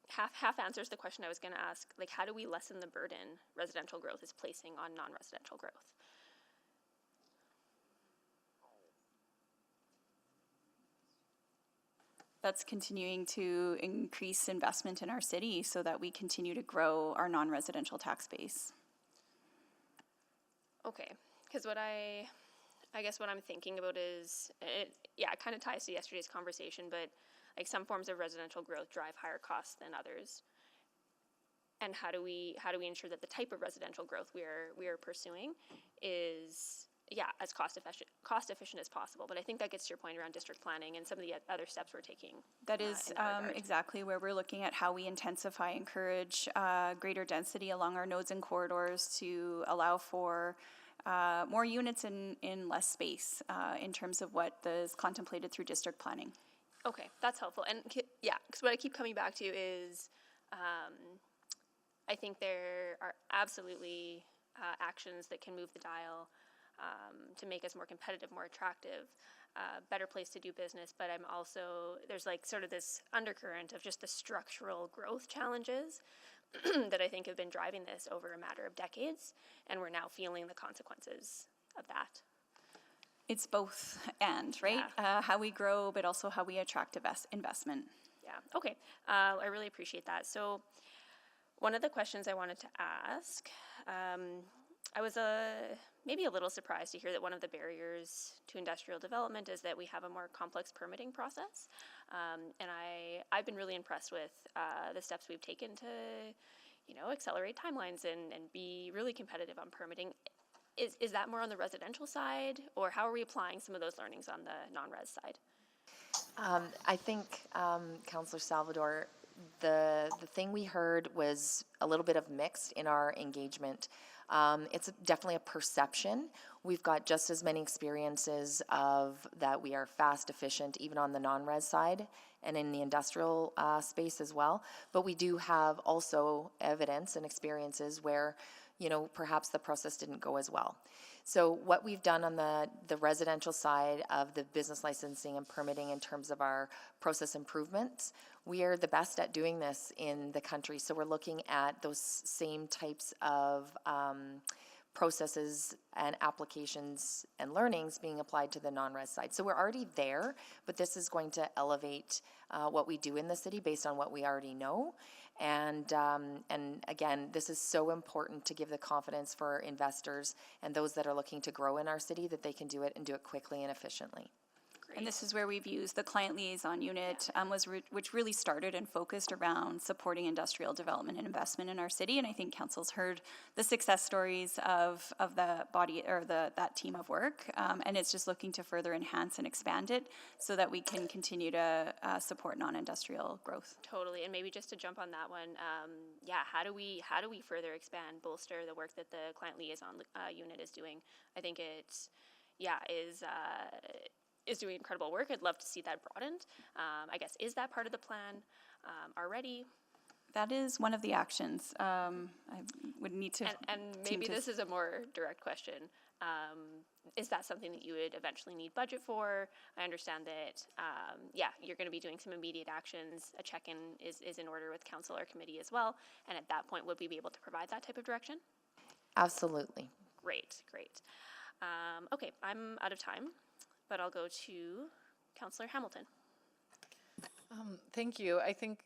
Speaker 2: half answers the question I was going to ask, like how do we lessen the burden residential growth is placing on non-residential growth?
Speaker 11: That's continuing to increase investment in our city so that we continue to grow our non-residential tax base.
Speaker 2: Okay, because I guess what I'm thinking about is, it kind of ties to yesterday's conversation, but like some forms of residential growth drive higher costs than others. And how do we ensure that the type of residential growth we are pursuing is as cost efficient as possible? But I think that gets to your point around district planning and some of the other steps we're taking.
Speaker 11: That is exactly where we're looking at how we intensify, encourage greater density along our nodes and corridors to allow for more units in less space in terms of what is contemplated through district planning.
Speaker 2: Okay, that's helpful. And because what I keep coming back to is I think there are absolutely actions that can move the dial to make us more competitive, more attractive, better place to do business. But I'm also, there's like sort of this undercurrent of just the structural growth challenges that I think have been driving this over a matter of decades, and we're now feeling the consequences of that.
Speaker 11: It's both and, right?
Speaker 2: Yeah.
Speaker 11: How we grow, but also how we attract investment.
Speaker 2: Yeah, okay. I really appreciate that. So one of the questions I wanted to ask, I was maybe a little surprised to hear that one of the barriers to industrial development is that we have a more complex permitting process. And I've been really impressed with the steps we've taken to, accelerate timelines and be really competitive on permitting. Is that more on the residential side, or how are we applying some of those learnings on the non-res side?
Speaker 12: I think, Councillor Salvador, the thing we heard was a little bit of mixed in our engagement. It's definitely a perception. We've got just as many experiences of that we are fast, efficient, even on the non-res side and in the industrial space as well. But we do have also evidence and experiences where, you know, perhaps the process didn't go as well. So what we've done on the residential side of the business licensing and permitting in terms of our process improvements, we are the best at doing this in the country. So we're looking at those same types of processes and applications and learnings being applied to the non-res side. So we're already there, but this is going to elevate what we do in the city based on what we already know. And again, this is so important to give the confidence for investors and those that are looking to grow in our city that they can do it and do it quickly and efficiently.
Speaker 11: And this is where we've used the client liaison unit, which really started and focused around supporting industrial development and investment in our city. And I think council's heard the success stories of the body or that team of work. And it's just looking to further enhance and expand it so that we can continue to support non-industrial growth.
Speaker 2: Totally, and maybe just to jump on that one, how do we further expand, bolster the work that the client liaison unit is doing? I think it's is doing incredible work. I'd love to see that broadened. I guess, is that part of the plan already?
Speaker 11: That is one of the actions. I would need to...
Speaker 2: And maybe this is a more direct question. Is that something that you would eventually need budget for? I understand that, you're going to be doing some immediate actions. A check-in is in order with council or committee as well. And at that point, would we be able to provide that type of direction?
Speaker 12: Absolutely.
Speaker 2: Great. Okay, I'm out of time, but I'll go to Councillor Hamilton.
Speaker 4: Thank you. I think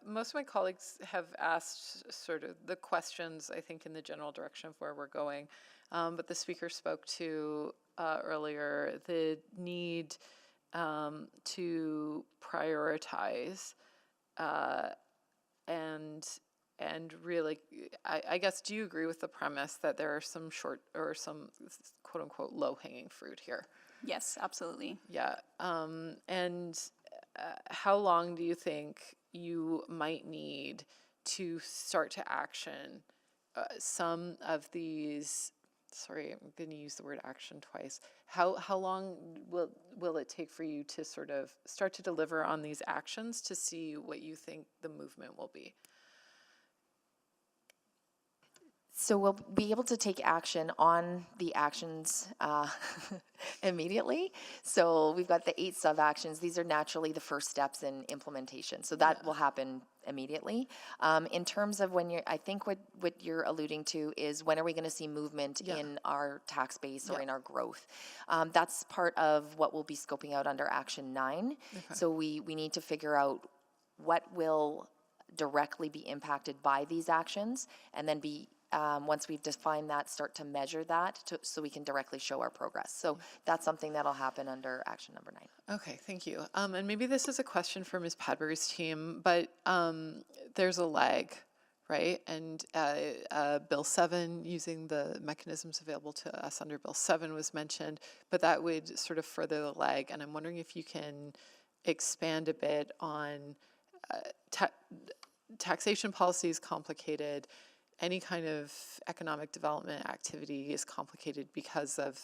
Speaker 4: most of my colleagues have asked sort of the questions, I think, in the general direction of where we're going. But the speaker spoke to earlier the need to prioritize and really, I guess, do you agree with the premise that there are some short or some quote unquote low-hanging fruit here?
Speaker 11: Yes, absolutely.
Speaker 4: Yeah. How long do you think you might need to start to action some of these? Sorry, I'm going to use the word action twice. How long will it take for you to sort of start to deliver on these actions to see what you think the movement will be?
Speaker 12: So we'll be able to take action on the actions immediately. So we've got the 8 sub-actions. These are naturally the first steps in implementation. So that will happen immediately. In terms of when I think what you're alluding to is when are we going to see movement in our tax base or in our growth? That's part of what we'll be scoping out under Action 9. Okay. So we need to figure out what will directly be impacted by these actions and then be once we've defined that, start to measure that so we can directly show our progress. So that's something that'll happen under action number 9.
Speaker 4: Okay, thank you. And maybe this is a question for Ms. Padbury's team, but there's a lag, right? And Bill 7, using the mechanisms available to us under Bill 7 was mentioned, but that would sort of further the lag. And I'm wondering if you can expand a bit on taxation policy is complicated. Any kind of economic development activity is complicated because of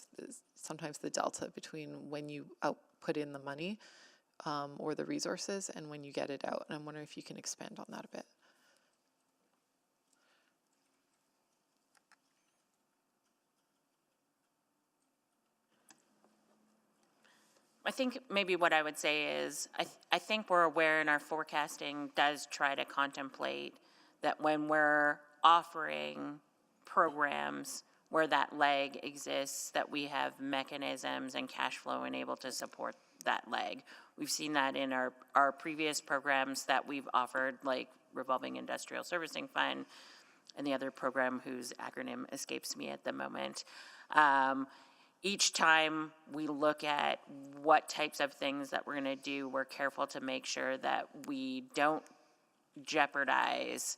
Speaker 4: sometimes the delta between when you put in the money or the resources and when you get it out. And I'm wondering if you can expand on that a bit.
Speaker 9: I think maybe what I would say is I think we're aware and our forecasting does try to contemplate that when we're offering programs where that lag exists, that we have mechanisms and cash flow and able to support that lag. We've seen that in our previous programs that we've offered, like Revolving Industrial Servicing Fund and the other program whose acronym escapes me at the moment. Each time we look at what types of things that we're going to do, we're careful to make sure that we don't jeopardize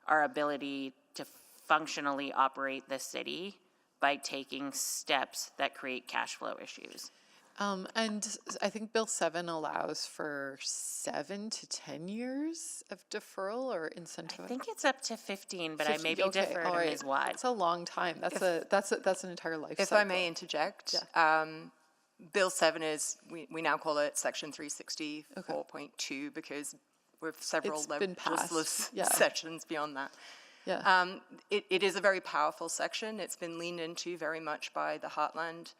Speaker 9: our ability to functionally operate the city by taking steps that create cash flow issues.
Speaker 4: And I think Bill 7 allows for 7 to 10 years of deferral or incentive.
Speaker 9: I think it's up to 15, but I may be
Speaker 4: Okay,
Speaker 9: defer
Speaker 4: all
Speaker 9: to
Speaker 4: right.
Speaker 9: Ms. Wise.
Speaker 4: That's a long time. That's an entire life
Speaker 17: If
Speaker 4: cycle.
Speaker 17: I may interject,
Speaker 4: Yeah.
Speaker 17: Bill 7 is, we now call it Section 364.2 because with several
Speaker 4: It's been
Speaker 17: legislative
Speaker 4: passed, yeah.
Speaker 17: sections beyond that.
Speaker 4: Yeah.
Speaker 17: It is a very powerful section. It's been leaned into very much by the Heartland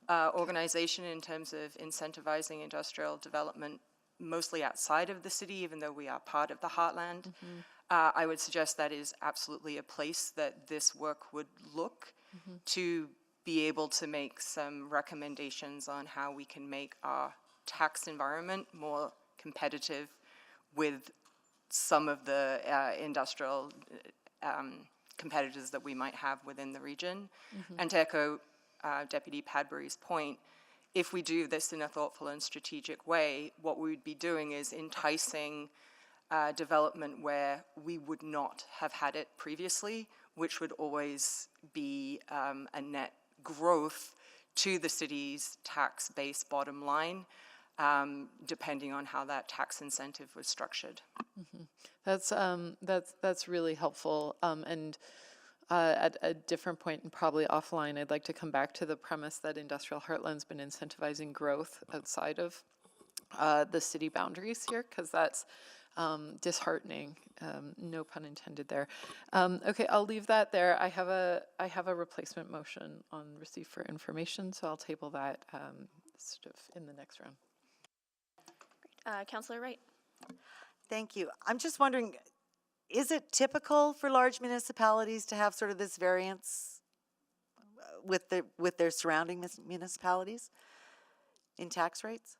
Speaker 17: organization in terms of incentivizing industrial development, mostly outside of the city, even though we are part of the Heartland. I would suggest that is absolutely a place that this work would look to be able to make some recommendations on how we can make our tax environment more competitive with some of the industrial competitors that we might have within the region. And to echo Deputy Padbury's point, if we do this in a thoughtful and strategic way, what we would be doing is enticing development where we would not have had it previously, which would always be a net growth to the city's tax base bottom line, depending on how that tax incentive was structured.
Speaker 4: That's really helpful. And at a different point and probably offline, I'd like to come back to the premise that Industrial Heartland's been incentivizing growth outside of the city boundaries here, because that's disheartening. No pun intended there. Okay, I'll leave that there. I have a replacement motion on receive for information, so I'll table that sort of in the next round.
Speaker 2: Councillor Wright.
Speaker 5: Thank you. I'm just wondering, is it typical for large municipalities to have sort of this variance with their surrounding municipalities in tax rates?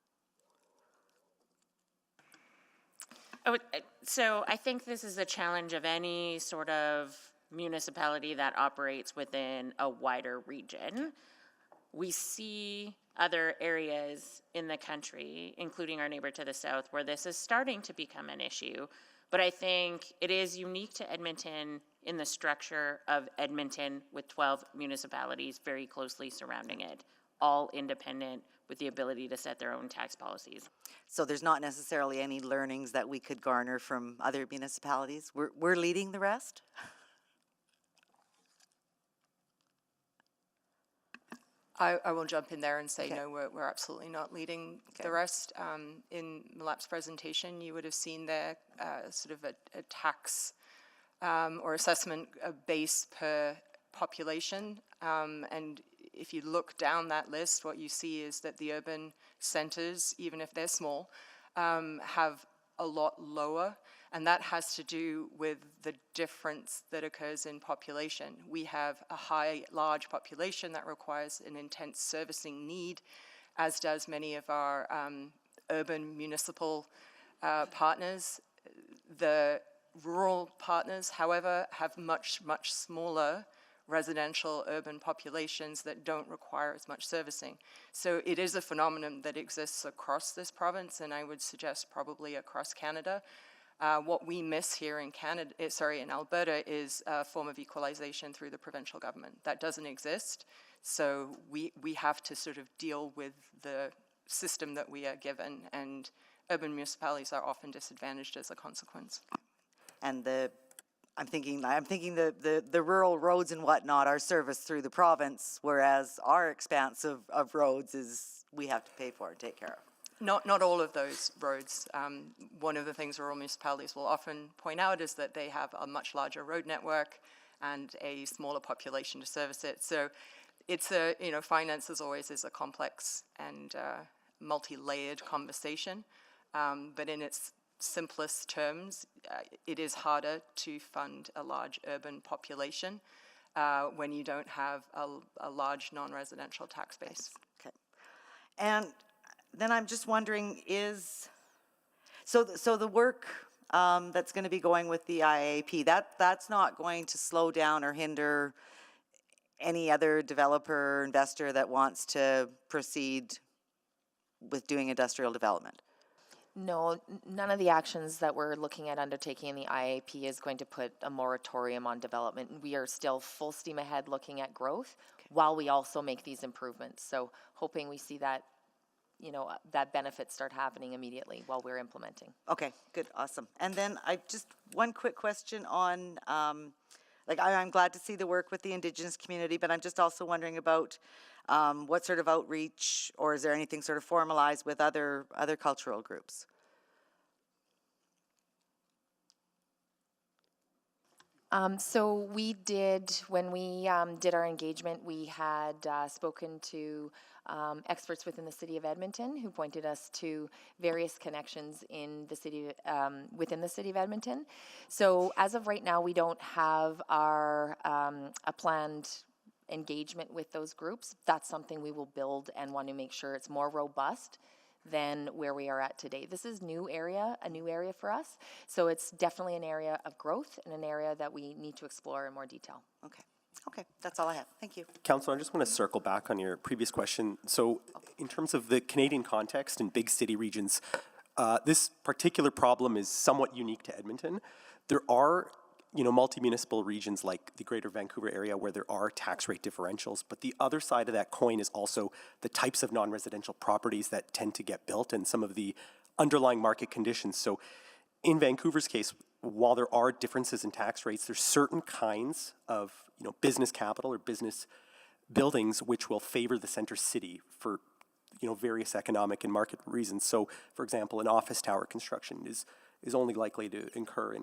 Speaker 9: So I think this is a challenge of any sort of municipality that operates within a wider region. We see other areas in the country, including our neighbor to the south, where this is starting to become an issue. But I think it is unique to Edmonton in the structure of Edmonton with 12 municipalities very closely surrounding it, all independent with the ability to set their own tax policies.
Speaker 5: So there's not necessarily any learnings that we could garner from other municipalities? We're leading the rest?
Speaker 17: I will jump in there and say,
Speaker 5: Okay.
Speaker 17: no, we're absolutely not leading the rest. In Malap's presentation, you would have seen there sort of a tax or assessment base per population. And if you look down that list, what you see is that the urban centers, even if they're small, have a lot lower. And that has to do with the difference that occurs in population. We have a large population that requires an intense servicing need, as does many of our urban municipal partners. The rural partners, however, have much, much smaller residential urban populations that don't require as much servicing. So it is a phenomenon that exists across this province, and I would suggest probably across Canada. What we miss here in in Alberta is a form of equalization through the provincial government. That doesn't exist, so we have to sort of deal with the system that we are given, and urban municipalities are often disadvantaged as a consequence.
Speaker 5: And I'm thinking the rural roads and whatnot are serviced through the province, whereas our expanse of roads is we have to pay for and take care of.
Speaker 17: Not all of those roads. One of the things rural municipalities will often point out is that they have a much larger road network and a smaller population to service it. So it's finance as always is a complex and multi-layered conversation. But in its simplest terms, it is harder to fund a large urban population when you don't have a large non-residential tax base.
Speaker 5: Okay. And then I'm just wondering, so the work that's going to be going with the IAP, that's not going to slow down or hinder any other developer or investor that wants to proceed with doing industrial development?
Speaker 12: No, none of the actions that we're looking at undertaking in the IAP is going to put a moratorium on development. We are still full steam ahead looking at growth while we also make these improvements. So hoping we see that that benefits start happening immediately while we're implementing.
Speaker 5: Okay, good, awesome. And then I just, one quick question on, I'm glad to see the work with the Indigenous community, but I'm just also wondering about what sort of outreach, or is there anything sort of formalized with other cultural groups?
Speaker 12: So we did, when we did our engagement, we had spoken to experts within the city of Edmonton who pointed us to various connections in the city, within the city of Edmonton. So as of right now, we don't have our a planned engagement with those groups. That's something we will build and want to make sure it's more robust than where we are at today. This is a new area for us. So it's definitely an area of growth and an area that we need to explore in more detail.
Speaker 5: Okay, that's all I have. Thank you.
Speaker 10: Councillor, I just want to circle back on your previous question. So in terms of the Canadian context and big city regions, this particular problem is somewhat unique to Edmonton. There are multi-municipal regions like the Greater Vancouver area where there are tax rate differentials, but the other side of that coin is also the types of non-residential properties that tend to get built and some of the underlying market conditions. So in Vancouver's case, while there are differences in tax rates, there's certain kinds of business capital or business buildings which will favor the center city for various economic and market reasons. So for example, an office tower construction is only likely to occur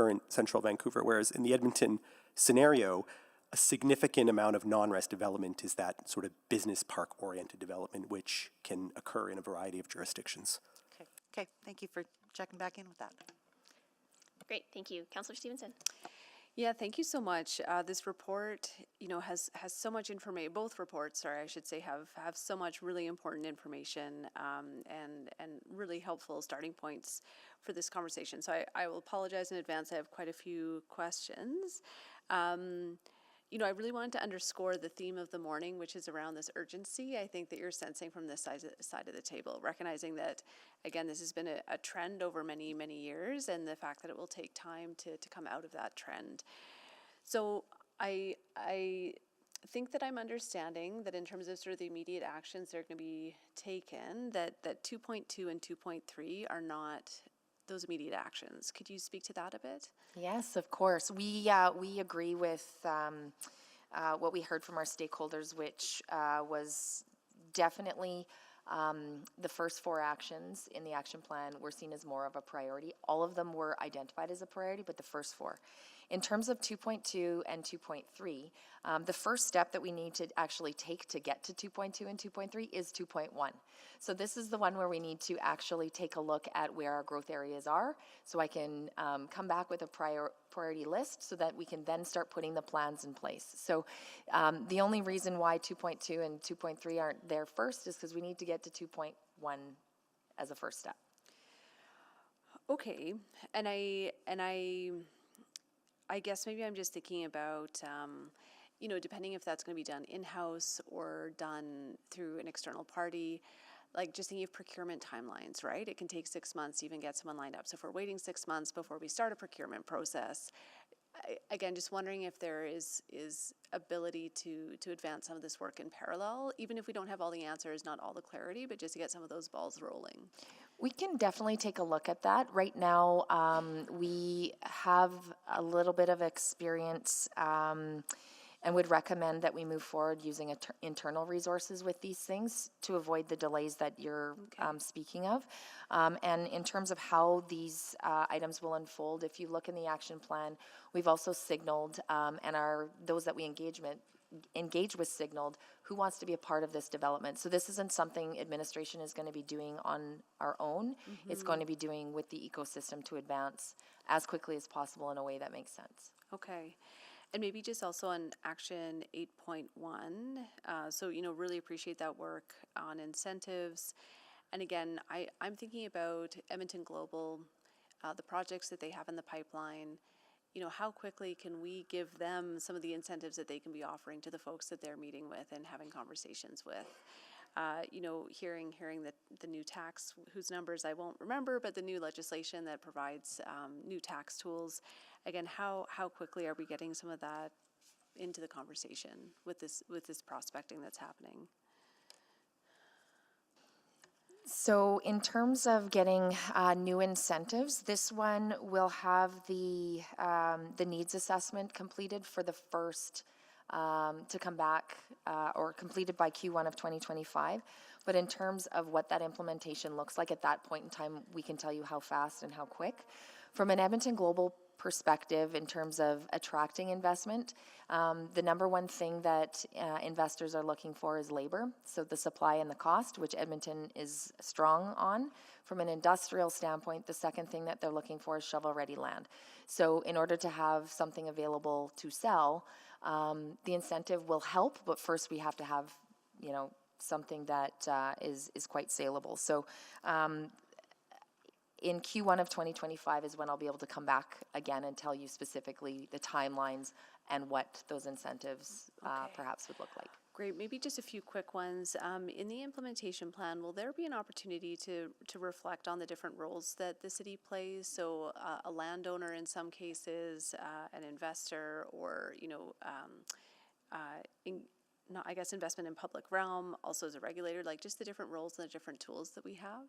Speaker 10: in central Vancouver, whereas in the Edmonton scenario, a significant amount of non-res development is that sort of business park-oriented development, which can occur in a variety of jurisdictions.
Speaker 5: Okay, thank you for checking back in with that.
Speaker 2: Great, thank you. Councillor Stevenson.
Speaker 14: Yeah, thank you so much. This report, has so much information. Both reports, sorry, I should say, have so much really important information and really helpful starting points for this conversation. So I will apologize in advance. I have quite a few questions. I really wanted to underscore the theme of the morning, which is around this urgency. I think that you're sensing from this side of the table, recognizing that, again, this has been a trend over many, many years, and the fact that it will take time to come out of that trend. So I think that I'm understanding that in terms of sort of the immediate actions that are going to be taken, that 2.2 and 2.3 are not those immediate actions. Could you speak to that a bit?
Speaker 12: Yes, of course. We agree with what we heard from our stakeholders, which was definitely the first 4 actions in the action plan were seen as more of a priority. All of them were identified as a priority, but the first 4. In terms of 2.2 and 2.3, the first step that we need to actually take to get to 2.2 and 2.3 is 2.1. So this is the one where we need to actually take a look at where our growth areas are, so I can come back with a priority list so that we can then start putting the plans in place. So the only reason why 2.2 and 2.3 aren't there first is because we need to get to 2.1 as a first step.
Speaker 14: Okay, and I guess maybe I'm just thinking about, depending if that's going to be done in-house or done through an external party, like just thinking of procurement timelines, right? It can take 6 months to even get someone lined up. So if we're waiting 6 months before we start a procurement process, again, just wondering if there is ability to advance some of this work in parallel, even if we don't have all the answers, not all the clarity, but just to get some of those balls rolling.
Speaker 12: We can definitely take a look at that. Right now, we have a little bit of experience and would recommend that we move forward using internal resources with these things to avoid the delays that you're speaking of. And in terms of how these items will unfold, if you look in the action plan, we've also signaled, and those that we engage with signaled who wants to be a part of this development. So this isn't something administration is going to be doing on our own. Mm-hmm. It's going to be doing with the ecosystem to advance as quickly as possible in a way that makes sense.
Speaker 14: Okay. And maybe just also on action 8.1. So, really appreciate that work on incentives. And again, I'm thinking about Edmonton Global, the projects that they have in the pipeline. How quickly can we give them some of the incentives that they can be offering to the folks that they're meeting with and having conversations with? Hearing that the new tax, whose numbers I won't remember, but the new legislation that provides new tax tools. Again, how quickly are we getting some of that into the conversation with this prospecting that's happening?
Speaker 12: So in terms of getting new incentives, this one will have the needs assessment completed for the first to come back or completed by Q1 of 2025. But in terms of what that implementation looks like at that point in time, we can tell you how fast and how quick. From an Edmonton Global perspective, in terms of attracting investment, the number one thing that investors are looking for is labor, so the supply and the cost, which Edmonton is strong on. From an industrial standpoint, the second thing that they're looking for is shovel-ready land. So in order to have something available to sell, the incentive will help, but first we have to have, you know, something that is quite saleable. So in Q1 of 2025 is when I'll be able to come back again and tell you specifically the timelines and what those incentives perhaps would look like.
Speaker 14: Great. Maybe just a few quick ones. In the implementation plan, will there be an opportunity to reflect on the different roles that the city plays? So a landowner in some cases, an investor, or, you know, I guess investment in public realm, also as a regulator, like just the different roles and the different tools that we have?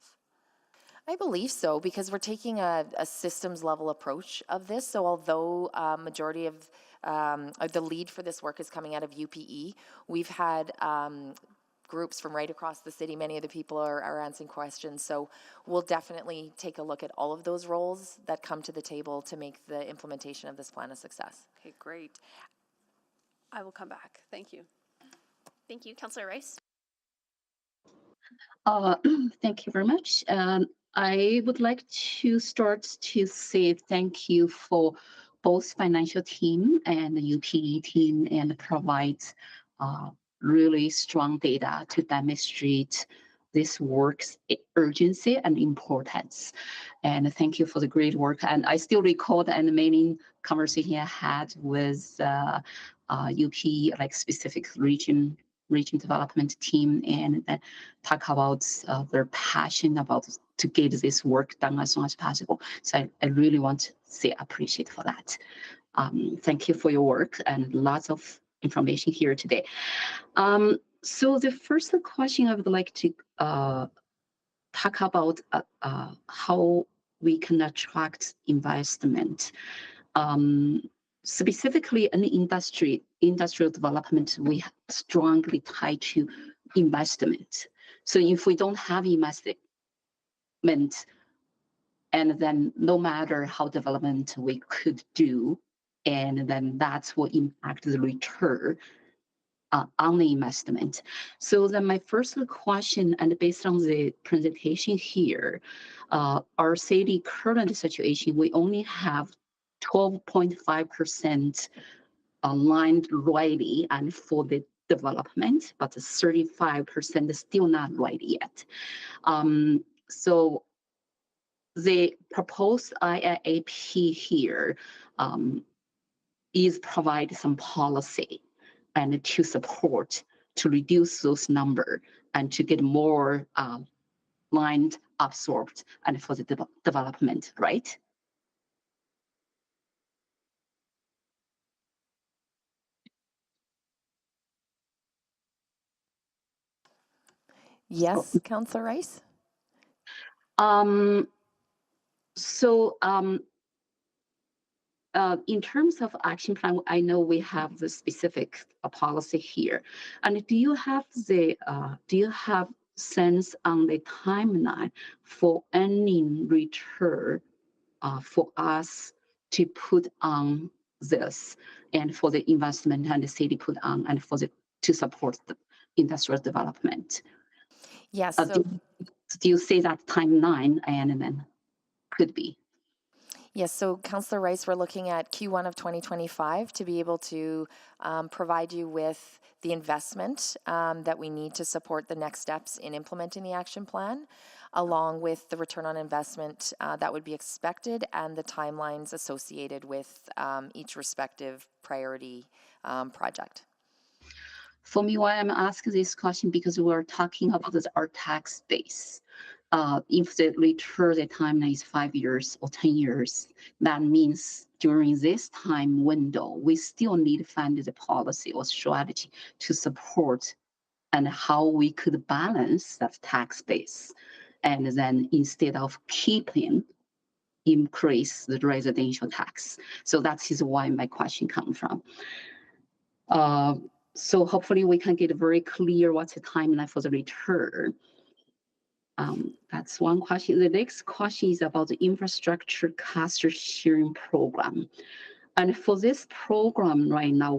Speaker 12: I believe so, because we're taking a systems level approach of this. So although majority of the lead for this work is coming out of UPE, we've had groups from right across the city. Many of the people are answering questions. So we'll definitely take a look at all of those roles that come to the table to make the implementation of this plan a success.
Speaker 14: Okay, great. I will come back. Thank you.
Speaker 2: Thank you. Councillor Rice?
Speaker 7: Thank you very much. I would like to start to say thank you for both financial team and the UPE team, and provide really strong data to demonstrate this work's urgency and importance. And thank you for the great work. And I still recall the animating conversation I had with UPE, like specific region development team, and talk about their passion about to get this work done as soon as possible. So I really want to say appreciate for that. Thank you for your work and lots of information here today. So the first question I would like to talk about how we can attract investment. Specifically in the industrial development, we strongly tie to investment. So if we don't have investment, and then no matter how development we could do, and then that's what impact the return on the investment. So then my first question, and based on the presentation here, our city current situation, we only have 12.5% aligned ready and for the development, but 35% is still not ready yet. So the proposed IIAP here is provide some policy and to support to reduce those number and to get more land absorbed and for the development, right?
Speaker 12: Yes, Councillor Rice?
Speaker 7: In terms of action plan, I know we have the specific policy here. And do you have sense on the timeline for any return for us to put on this, and for the investment and the city put on, and for to support the industrial development?
Speaker 12: Yes.
Speaker 7: Do you say that timeline and then could be?
Speaker 12: Yes, so Councillor Rice, we're looking at Q1 of 2025 to be able to provide you with the investment that we need to support the next steps in implementing the action plan, along with the return on investment that would be expected and the timelines associated with each respective priority project.
Speaker 7: For me, why I'm asking this question, because we're talking about our tax base. If the return the timeline is 5 years or 10 years, that means during this time window, we still need to find the policy or strategy to support and how we could balance that tax base. and then instead of keeping, increase the residential tax. So that is why my question comes from. So hopefully we can get very clear what's the timeline for the return. That's one question. The next question is about the infrastructure cost sharing program. And for this program right now,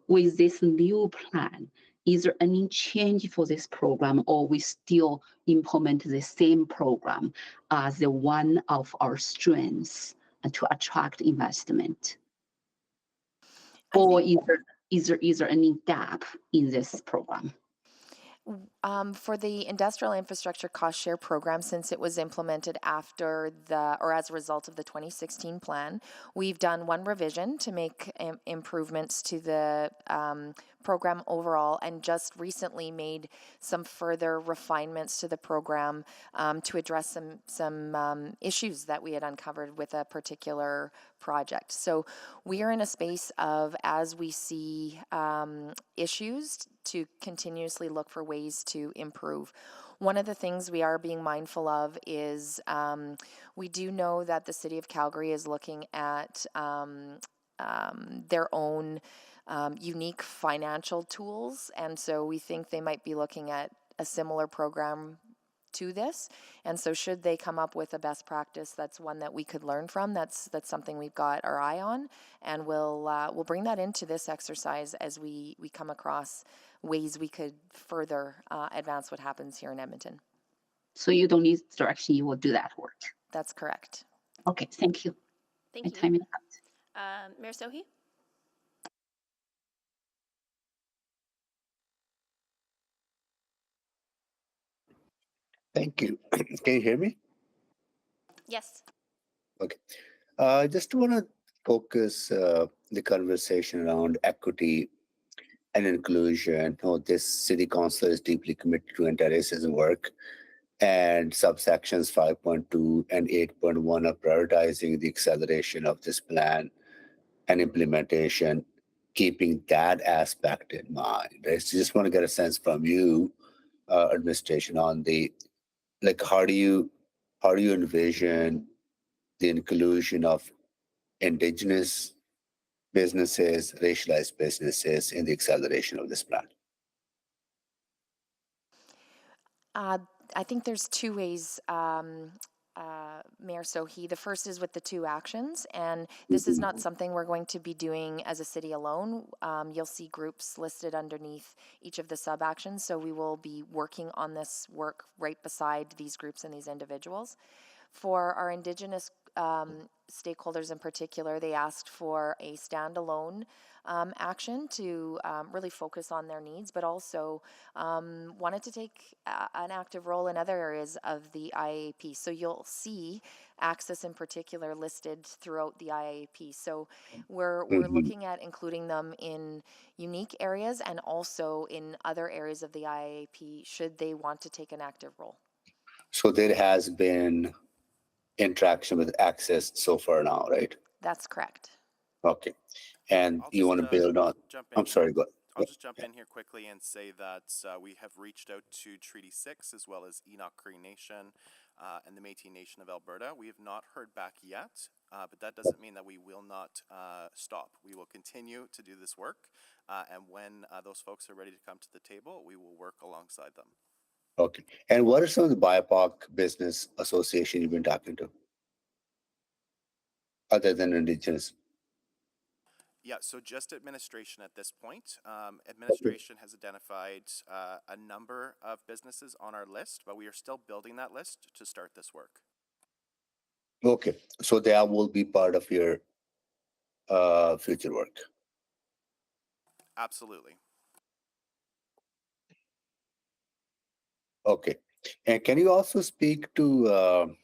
Speaker 7: with this new plan, is there any change for this program, or we still implement the same program as the one of our strengths to attract investment? Or is there any gap in this program?
Speaker 12: For the industrial infrastructure cost share program, since it was implemented after or as a result of the 2016 plan, we've done one revision to make improvements to the program overall, and just recently made some further refinements to the program to address some issues that we had uncovered with a particular project. So we are in a space of, as we see issues, to continuously look for ways to improve. One of the things we are being mindful of is we do know that the City of Calgary is looking at their own unique financial tools, and so we think they might be looking at a similar program to this. And so should they come up with a best practice, that's one that we could learn from. That's something we've got our eye on, and we'll bring that into this exercise as we come across ways we could further advance what happens here in Edmonton.
Speaker 7: So you don't need direction, you will do that work.
Speaker 12: That's correct.
Speaker 7: Okay, thank you.
Speaker 2: Thank
Speaker 7: My
Speaker 2: you.
Speaker 7: time is up.
Speaker 2: Mayor Sohi?
Speaker 3: Thank you. Can you hear me?
Speaker 2: Yes.
Speaker 3: Okay. I just want to focus the conversation around equity and inclusion. This city council is deeply committed to anti-racism work, and subsections 5.2 and 8.1 are prioritizing the acceleration of this plan and implementation, keeping that aspect in mind. I just want to get a sense from you, administration, on how do you envision the inclusion of Indigenous businesses, racialized businesses in the acceleration of this plan?
Speaker 12: I think there's two ways, Mayor Sohi. The first is with the two actions, and this is not something we're going to be doing as a city alone. You'll see groups listed underneath each of the sub-actions, so we will be working on this work right beside these groups and these individuals. For our Indigenous stakeholders in particular, they asked for a standalone action to really focus on their needs, but also wanted to take an active role in other areas of the IAP. So you'll see access in particular listed throughout the IAP. So we're looking at including them in unique areas and also in other areas of the IAP should they want to take an active role.
Speaker 3: So there has been interaction with access so far now, right?
Speaker 12: That's correct.
Speaker 3: Okay. And you want to build on? I'm sorry, go ahead.
Speaker 18: I'll just jump in here quickly and say that we have reached out to Treaty 6 as well as Enoch Cree Nation and the Métis Nation of Alberta. We have not heard back yet, but that doesn't mean that we will not stop. We will continue to do this work, and when those folks are ready to come to the table, we will work alongside them.
Speaker 3: Okay. And what are some of the BIPOC business association you've been talking to, other than Indigenous?
Speaker 18: Yeah, so just administration at this point. Administration has identified a number of businesses on our list, but we are still building that list to start this work.
Speaker 3: Okay, so that will be part of your future work.
Speaker 18: Absolutely.
Speaker 3: Okay, and can you also speak to,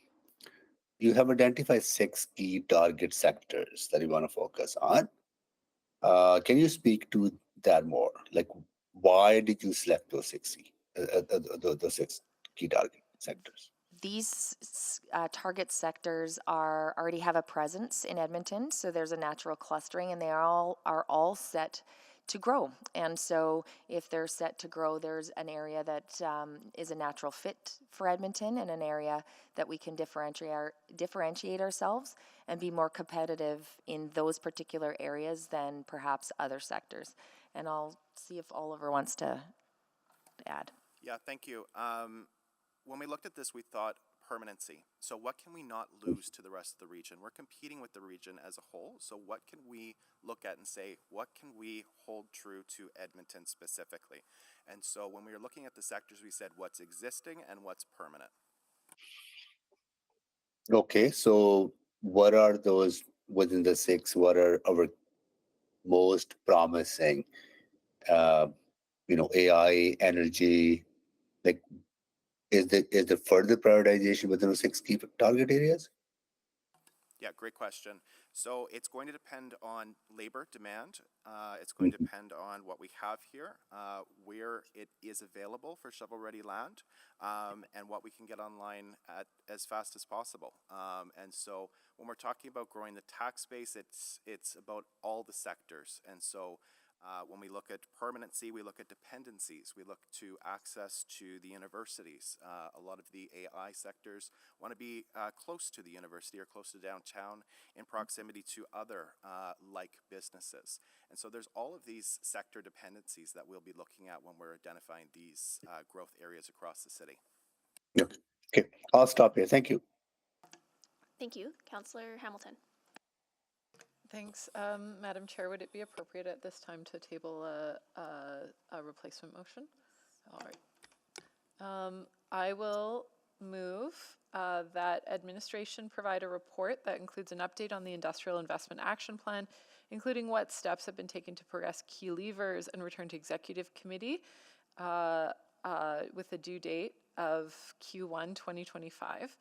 Speaker 3: you have identified 6 key target sectors that you want to focus on. Can you speak to that more? Like, why did you select those 6 key target sectors?
Speaker 12: These target sectors already have a presence in Edmonton, so there's a natural clustering, and they are all set to grow. And so if they're set to grow, there's an area that is a natural fit for Edmonton and an area that we can differentiate ourselves and be more competitive in those particular areas than perhaps other sectors. And I'll see if Oliver wants to add.
Speaker 18: Yeah, thank you. When we looked at this, we thought permanency. So what can we not lose to the rest of the region? We're competing with the region as a whole. So what can we look at and say, what can we hold true to Edmonton specifically? And so when we were looking at the sectors, we said what's existing and what's permanent.
Speaker 3: Okay, so what are those within the six? What are our most promising? AI, energy. Like, is there further prioritization within the six key target areas?
Speaker 18: Yeah, great question. So it's going to depend on labor demand. It's going to depend on what we have here, where it is available for shovel-ready land, and what we can get online at as fast as possible. And so when we're talking about growing the tax base, it's about all the sectors. And so when we look at permanency, we look at dependencies. We look to access to the universities. A lot of the AI sectors want to be close to the university or close to downtown in proximity to other like businesses. And so there's all of these sector dependencies that we'll be looking at when we're identifying these growth areas across the city.
Speaker 3: Yeah. Okay, I'll stop here. Thank you.
Speaker 2: Thank you. Councillor Hamilton.
Speaker 4: Thanks. Madam Chair, would it be appropriate at this time to table a replacement motion? All right. I will move that administration provide a report that includes an update on the Industrial Investment Action Plan, including what steps have been taken to progress key levers and return to Executive Committee with a due date of Q1 2025.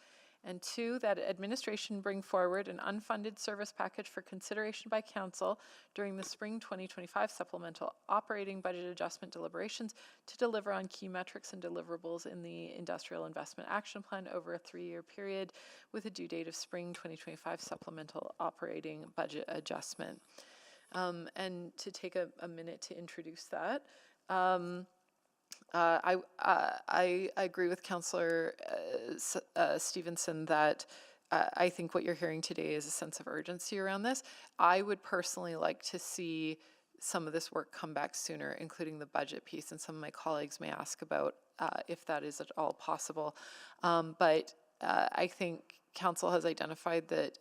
Speaker 4: And two, that administration bring forward an unfunded service package for consideration by council during the spring 2025 supplemental operating budget adjustment deliberations to deliver on key metrics and deliverables in the Industrial Investment Action Plan over a 3-year period with a due date of spring 2025 supplemental operating budget adjustment. And to take a minute to introduce that, I agree with Councillor Stevenson that I think what you're hearing today is a sense of urgency around this. I would personally like to see some of this work come back sooner, including the budget piece, and some of my colleagues may ask about if that is at all possible. But I think Council has identified that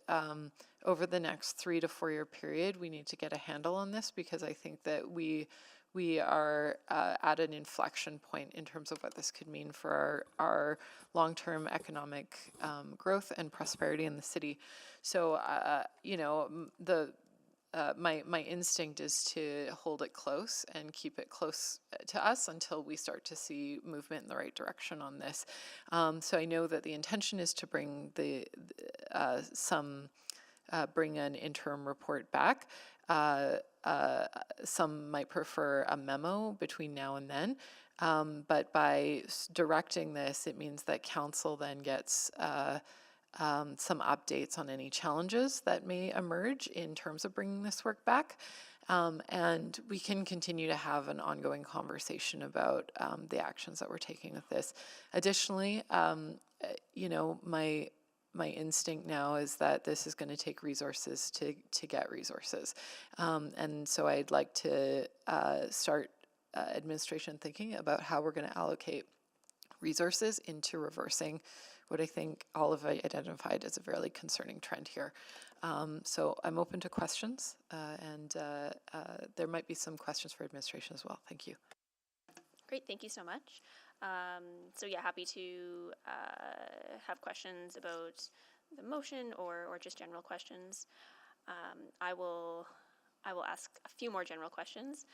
Speaker 4: over the next 3 to 4 year period, we need to get a handle on this, because I think that we are at an inflection point in terms of what this could mean for our long-term economic growth and prosperity in the city. So, my instinct is to hold it close and keep it close to us until we start to see movement in the right direction on this. So I know that the intention is to bring bring an interim report back. Some might prefer a memo between now and then, but by directing this, it means that council then gets some updates on any challenges that may emerge in terms of bringing this work back. And we can continue to have an ongoing conversation about the actions that we're taking with this. Additionally, my instinct now is that this is going to take resources to get resources. And so I'd like to start administration thinking about how we're going to allocate resources into reversing what I think all have identified as a fairly concerning trend here. So I'm open to questions, and there might be some questions for administration as well. Thank you.
Speaker 2: Great, thank you so much. So yeah, happy to have questions about the motion or just general questions. I will ask a few more general questions.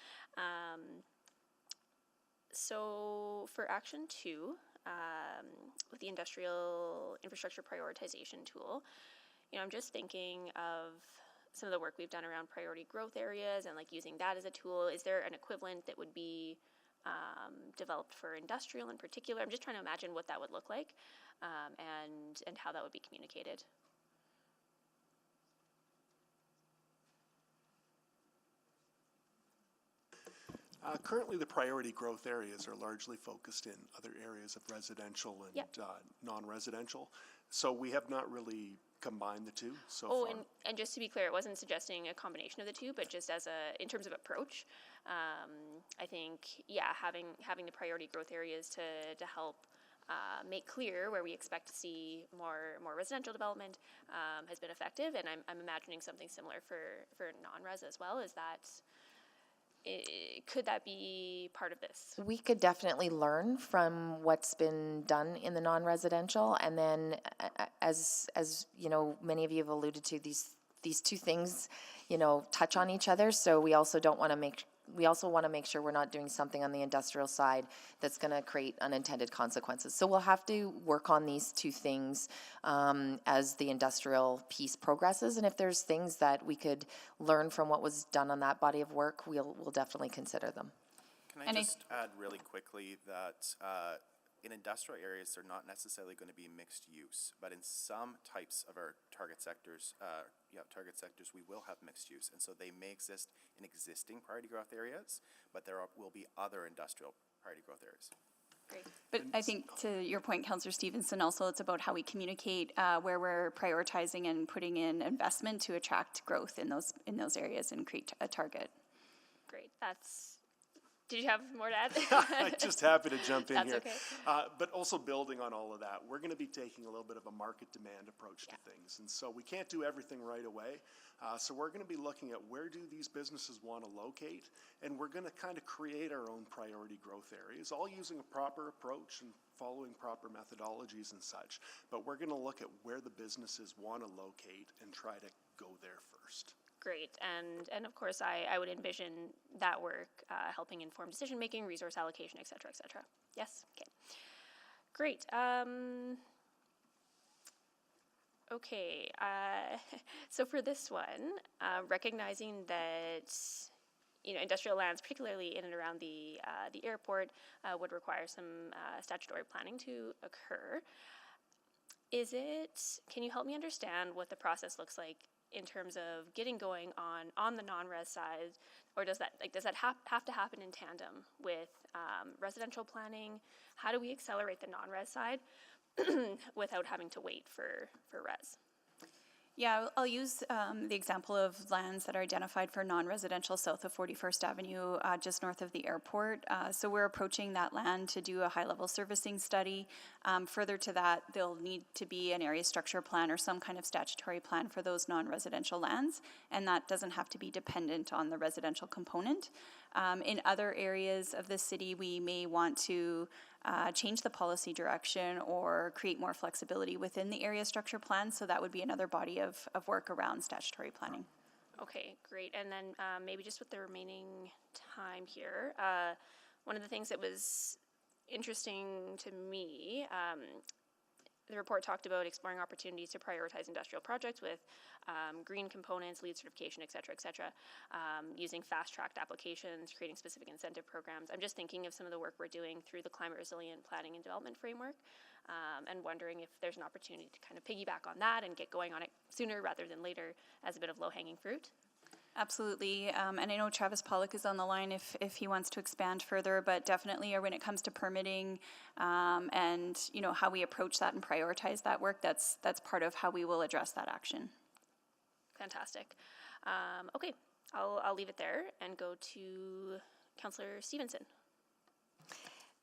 Speaker 2: So for action 2, with the industrial infrastructure prioritization tool, I'm just thinking of some of the work we've done around priority growth areas and like using that as a tool. Is there an equivalent that would be developed for industrial in particular? I'm just trying to imagine what that would look like, and how that would be communicated.
Speaker 19: Currently, the priority growth areas are largely focused in other areas of residential and
Speaker 2: Yep.
Speaker 19: non-residential. So we have not really combined the two so
Speaker 2: Oh,
Speaker 19: far.
Speaker 2: and just to be clear, it wasn't suggesting a combination of the two, but just in terms of approach, I think, yeah, having the priority growth areas to help make clear where we expect to see more residential development has been effective, and I'm imagining something similar for non-res as well. Is that could that be part of this?
Speaker 12: We could definitely learn from what's been done in the non-residential, and then, as you know, many of you have alluded to, these two things, you know, touch on each other. So we also want to make sure we're not doing something on the industrial side that's going to create unintended consequences. So we'll have to work on these two things as the industrial piece progresses. And if there's things that we could learn from what was done on that body of work, we'll definitely consider them.
Speaker 18: Can I just add really quickly that in industrial areas, they're not necessarily going to be mixed use, but in some types of our target sectors, we will have mixed use, and so they may exist in existing priority growth areas, but there will be other industrial priority growth areres.
Speaker 2: Great.
Speaker 11: But I think to your point, Councillor Stevenson, also it's about how we communicate where we're prioritizing and putting in investment to attract growth in those areas and create a target.
Speaker 2: Great. Did you have more to add?
Speaker 19: I'm just happy to jump in here.
Speaker 2: That's okay.
Speaker 19: But also building on all of that, we're going to be taking a little bit of a market demand approach to things. And so we can't do everything right away. So we're going to be looking at where do these businesses want to locate, and we're going to kind of create our own priority growth areas, all using a proper approach and following proper methodologies and such. But we're going to look at where the businesses want to locate and try to go there first.
Speaker 2: Great, and of course, I would envision that work helping inform decision making, resource allocation, et cetera, et cetera. Yes. Okay. Great. Okay. So for this one, recognizing that industrial lands, particularly in and around the airport, would require some statutory planning to occur. Can you help me understand what the process looks like in terms of getting going on the non-res side, or does that have to happen in tandem with residential planning? How do we accelerate the non-res side without having to wait for res?
Speaker 11: Yeah, I'll use the example of lands that are identified for non-residential south of 41st Avenue, just north of the airport. So we're approaching that land to do a high-level servicing study. Further to that, there'll need to be an area structure plan or some kind of statutory plan for those non-residential lands, and that doesn't have to be dependent on the residential component. In other areas of the city, we may want to change the policy direction or create more flexibility within the area structure plan, so that would be another body of work around statutory planning.
Speaker 2: Okay, great. And then maybe just with the remaining time here, one of the things that was interesting to me, the report talked about exploring opportunities to prioritize industrial projects with green components, LEED certification, et cetera, using fast-tracked applications, creating specific incentive programs. I'm just thinking of some of the work we're doing through the Climate Resilient Planning and Development Framework, and wondering if there's an opportunity to kind of piggyback on that and get going on it sooner rather than later as a bit of low-hanging fruit.
Speaker 11: Absolutely, and I know Travis Pollock is on the line if he wants to expand further, but definitely when it comes to permitting and how we approach that and prioritize that work, that's part of how we will address that action.
Speaker 2: Fantastic. Okay, I'll leave it there and go to Councillor Stevenson.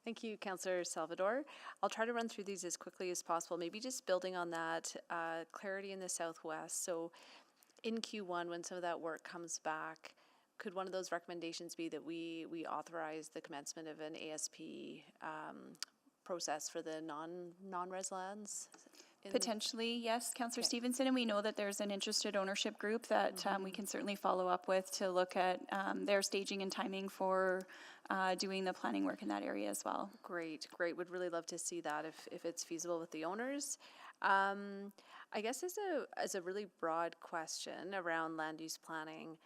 Speaker 14: Thank you, Councillor Salvador. I'll try to run through these as quickly as possible, maybe just building on that clarity in the Southwest. So in Q1, when some of that work comes back, could one of those recommendations be that we authorize the commencement of an ASP process for the non-res lands?
Speaker 11: Potentially, yes, Councillor Stevenson, and we know that there's an interested ownership group that we can certainly follow up with to look at their staging and timing for doing the planning work in that area as well.
Speaker 14: Great. Would really love to see that if it's feasible with the owners. I guess as a really broad question around land use planning,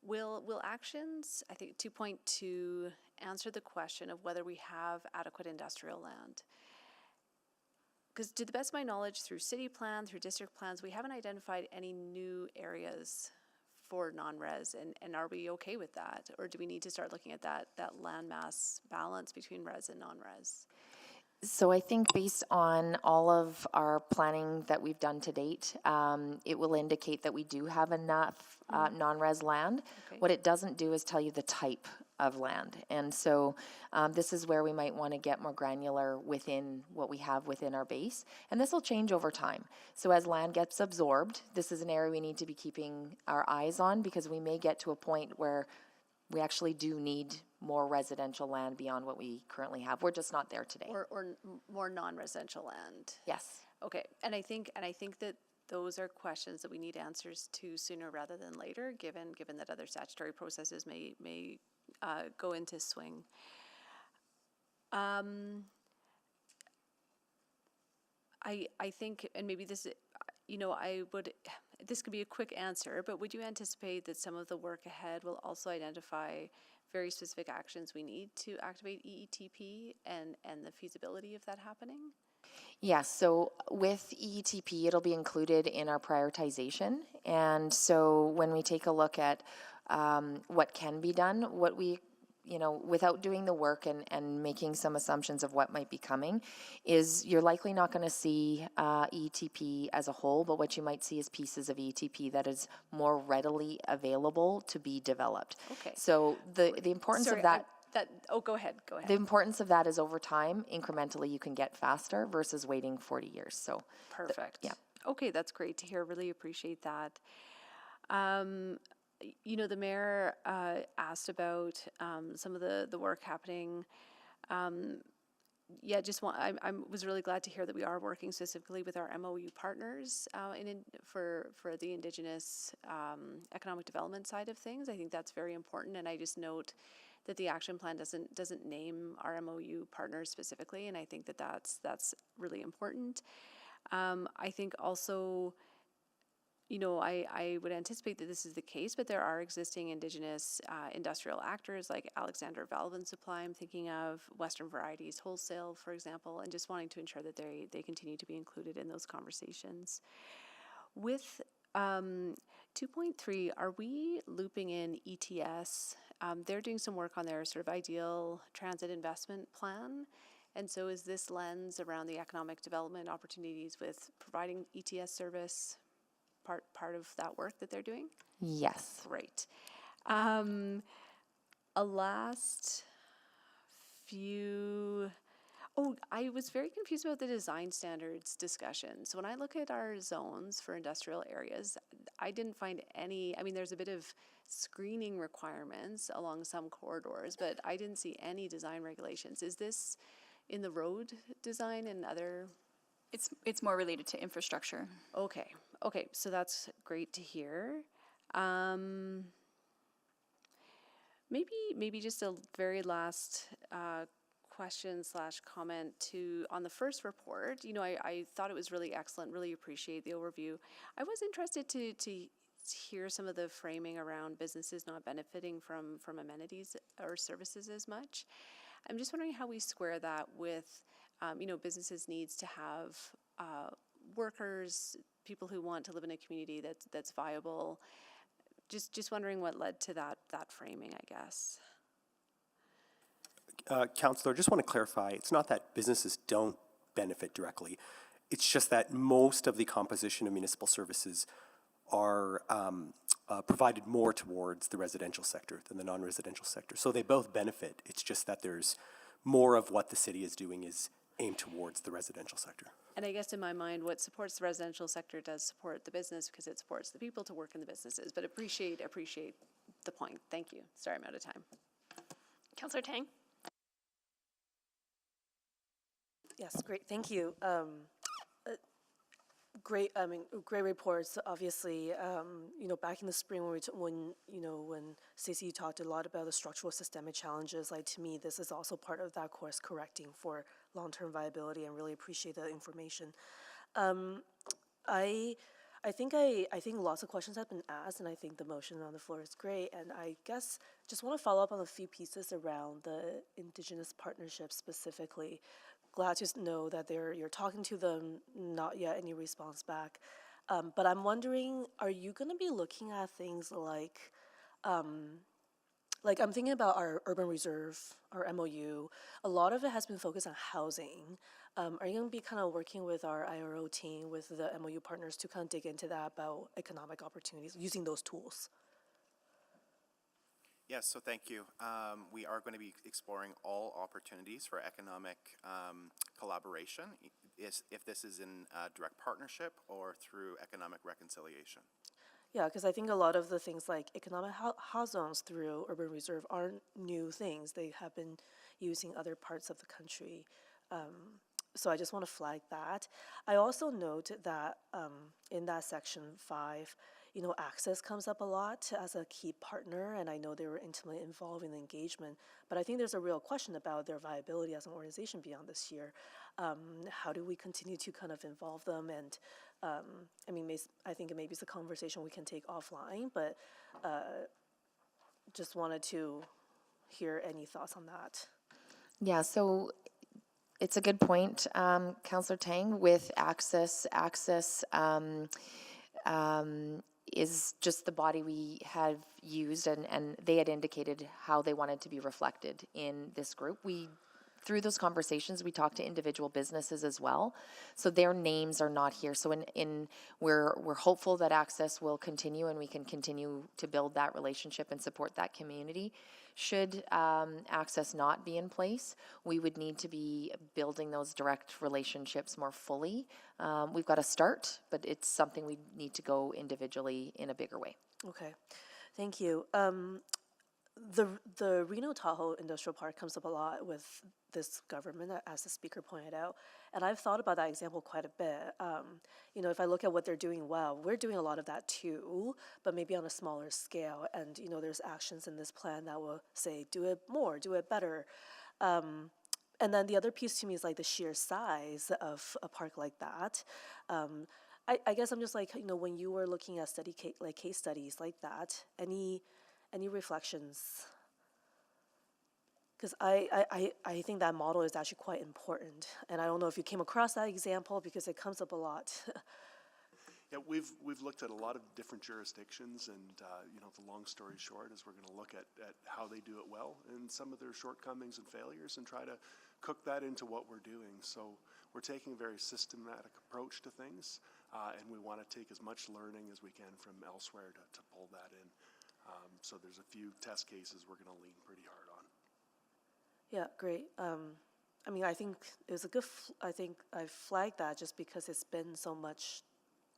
Speaker 14: will actions, I think 2.2, answer the question of whether we have adequate industrial land? Because to the best of my knowledge, through city plan, through district plans, we haven't identified any new areas for non-res, and are we okay with that? Or do we need to start looking at that land mass balance between res and non-res?
Speaker 12: So I think based on all of our planning that we've done to date, it will indicate that we do have enough non-res land.
Speaker 14: Okay.
Speaker 12: What it doesn't do is tell you the type of land. And so this is where we might want to get more granular within what we have within our base. And this will change over time. So as land gets absorbed, this is an area we need to be keeping our eyes on, because we may get to a point where we actually do need more residential land beyond what we currently have. We're just not there today.
Speaker 14: Or more non-residential land?
Speaker 12: Yes.
Speaker 14: Okay, and I think that those are questions that we need answers to sooner rather than later, given that other statutory processes may go into swing. I think, and maybe this, this could be a quick answer, but would you anticipate that some of the work ahead will also identify very specific actions we need to activate EETP and the feasibility of that happening?
Speaker 12: Yes, so with EETP, it'll be included in our prioritization. And so when we take a look at what can be done, what we, without doing the work and making some assumptions of what might be coming, is you're likely not going to see EETP as a whole, but what you might see is pieces of EETP that is more readily available to be developed.
Speaker 14: Okay.
Speaker 12: So the importance of that...
Speaker 14: Go ahead.
Speaker 12: The importance of that is over time, incrementally, you can get faster versus waiting 40 years. So
Speaker 14: perfect.
Speaker 12: Yeah.
Speaker 14: Okay, that's great to hear. Really appreciate that. The mayor asked about some of the work happening. I was really glad to hear that we are working specifically with our MOU partners for the Indigenous economic development side of things. I think that's very important, and I just note that the action plan doesn't name our MOU partners specifically, and I think that's really important. I think also, I would anticipate that this is the case, but there are existing Indigenous industrial actors like Alexander Valve and Supply. I'm thinking of Western Varieties Wholesale, for example, and just wanting to ensure that they continue to be included in those conversations. With 2.3, are we looping in ETS? They're doing some work on their sort of ideal transit investment plan. And so is this lens around the economic development opportunities with providing ETS service part of that work that they're doing?
Speaker 12: Yes.
Speaker 14: Great. A last few... Oh, I was very confused about the design standards discussion. So when I look at our zones for industrial areas, I didn't find any, there's a bit of screening requirements along some corridors, but I didn't see any design regulations. Is this in the road design and other?
Speaker 11: It's more related to infrastructure.
Speaker 14: Okay, so that's great to hear. Maybe just a very last question/comment on the first report. I thought it was really excellent, really appreciate the overview. I was interested to hear some of the framing around businesses not benefiting from amenities or services as much. I'm just wondering how we square that with, businesses needs to have workers, people who want to live in a community that's viable. Just wondering what led to that framing, I guess.
Speaker 10: Councillor, I just want to clarify, it's not that businesses don't benefit directly. It's just that most of the composition of municipal services are provided more towards the residential sector than the non-residential sector. So they both benefit. It's just that there's more of what the city is doing is aimed towards the residential sector.
Speaker 14: And I guess in my mind, what supports the residential sector does support the business because it supports the people to work in the businesses. But appreciate the point. Thank you. Sorry, I'm out of time.
Speaker 2: Councillor Tang?
Speaker 15: Yes, great, thank you. Great reports. Obviously, back in the spring when Stacey talked a lot about the structural systemic challenges, like to me, this is also part of that course correcting for long-term viability, and really appreciate the information. I think lots of questions have been asked, and I think the motion on the floor is great. And I guess just want to follow up on a few pieces around the Indigenous partnerships specifically. Glad to know that you're talking to them, not yet any response back. But I'm wondering, are you going to be looking at things like I'm thinking about our urban reserve, our MOU. A lot of it has been focused on housing. Are you going to be kind of working with our IRO team, with the MOU partners, to kind of dig into that about economic opportunities using those tools?
Speaker 18: Yes, so thank you. We are going to be exploring all opportunities for economic collaboration, if this is in direct partnership or through economic reconciliation.
Speaker 15: Yeah, because I think a lot of the things like economic house zones through urban reserve aren't new things. They have been using other parts of the country. So I just want to flag that. I also note that in that section 5, access comes up a lot as a key partner, and I know they were intimately involved in the engagement, but I think there's a real question about their viability as an organization beyond this year. How do we continue to kind of involve them? And I think maybe it's a conversation we can take offline, but just wanted to hear any thoughts on that.
Speaker 12: Yeah, so it's a good point, Councillor Tang, with access. Access is just the body we have used, and they had indicated how they wanted to be reflected in this group. Through those conversations, we talked to individual businesses as well, so their names are not here. So we're hopeful that access will continue, and we can continue to build that relationship and support that community. Should access not be in place, we would need to be building those direct relationships more fully. We've got to start, but it's something we need to go individually in a bigger way.
Speaker 15: Okay, thank you. The Reno Tahoe Industrial Park comes up a lot with this government, as the speaker pointed out, and I've thought about that example quite a bit. If I look at what they're doing well, we're doing a lot of that too, but maybe on a smaller scale. And there's actions in this plan that will say, do it more, do it better. And then the other piece to me is like the sheer size of a park like that. I guess I'm just like, when you were looking at case studies like that, any reflections? Because I think that model is actually quite important, and I don't know if you came across that example because it comes up a lot.
Speaker 19: Yeah, we've looked at a lot of different jurisdictions, and the long story short is we're going to look at how they do it well and some of their shortcomings and failures, and try to cook that into what we're doing. So we're taking a very systematic approach to things, and we want to take as much learning as we can from elsewhere to pull that in. So there's a few test cases we're going to lean pretty hard on.
Speaker 15: Yeah, great. I think it was a good. I think I flagged that just because it's been so much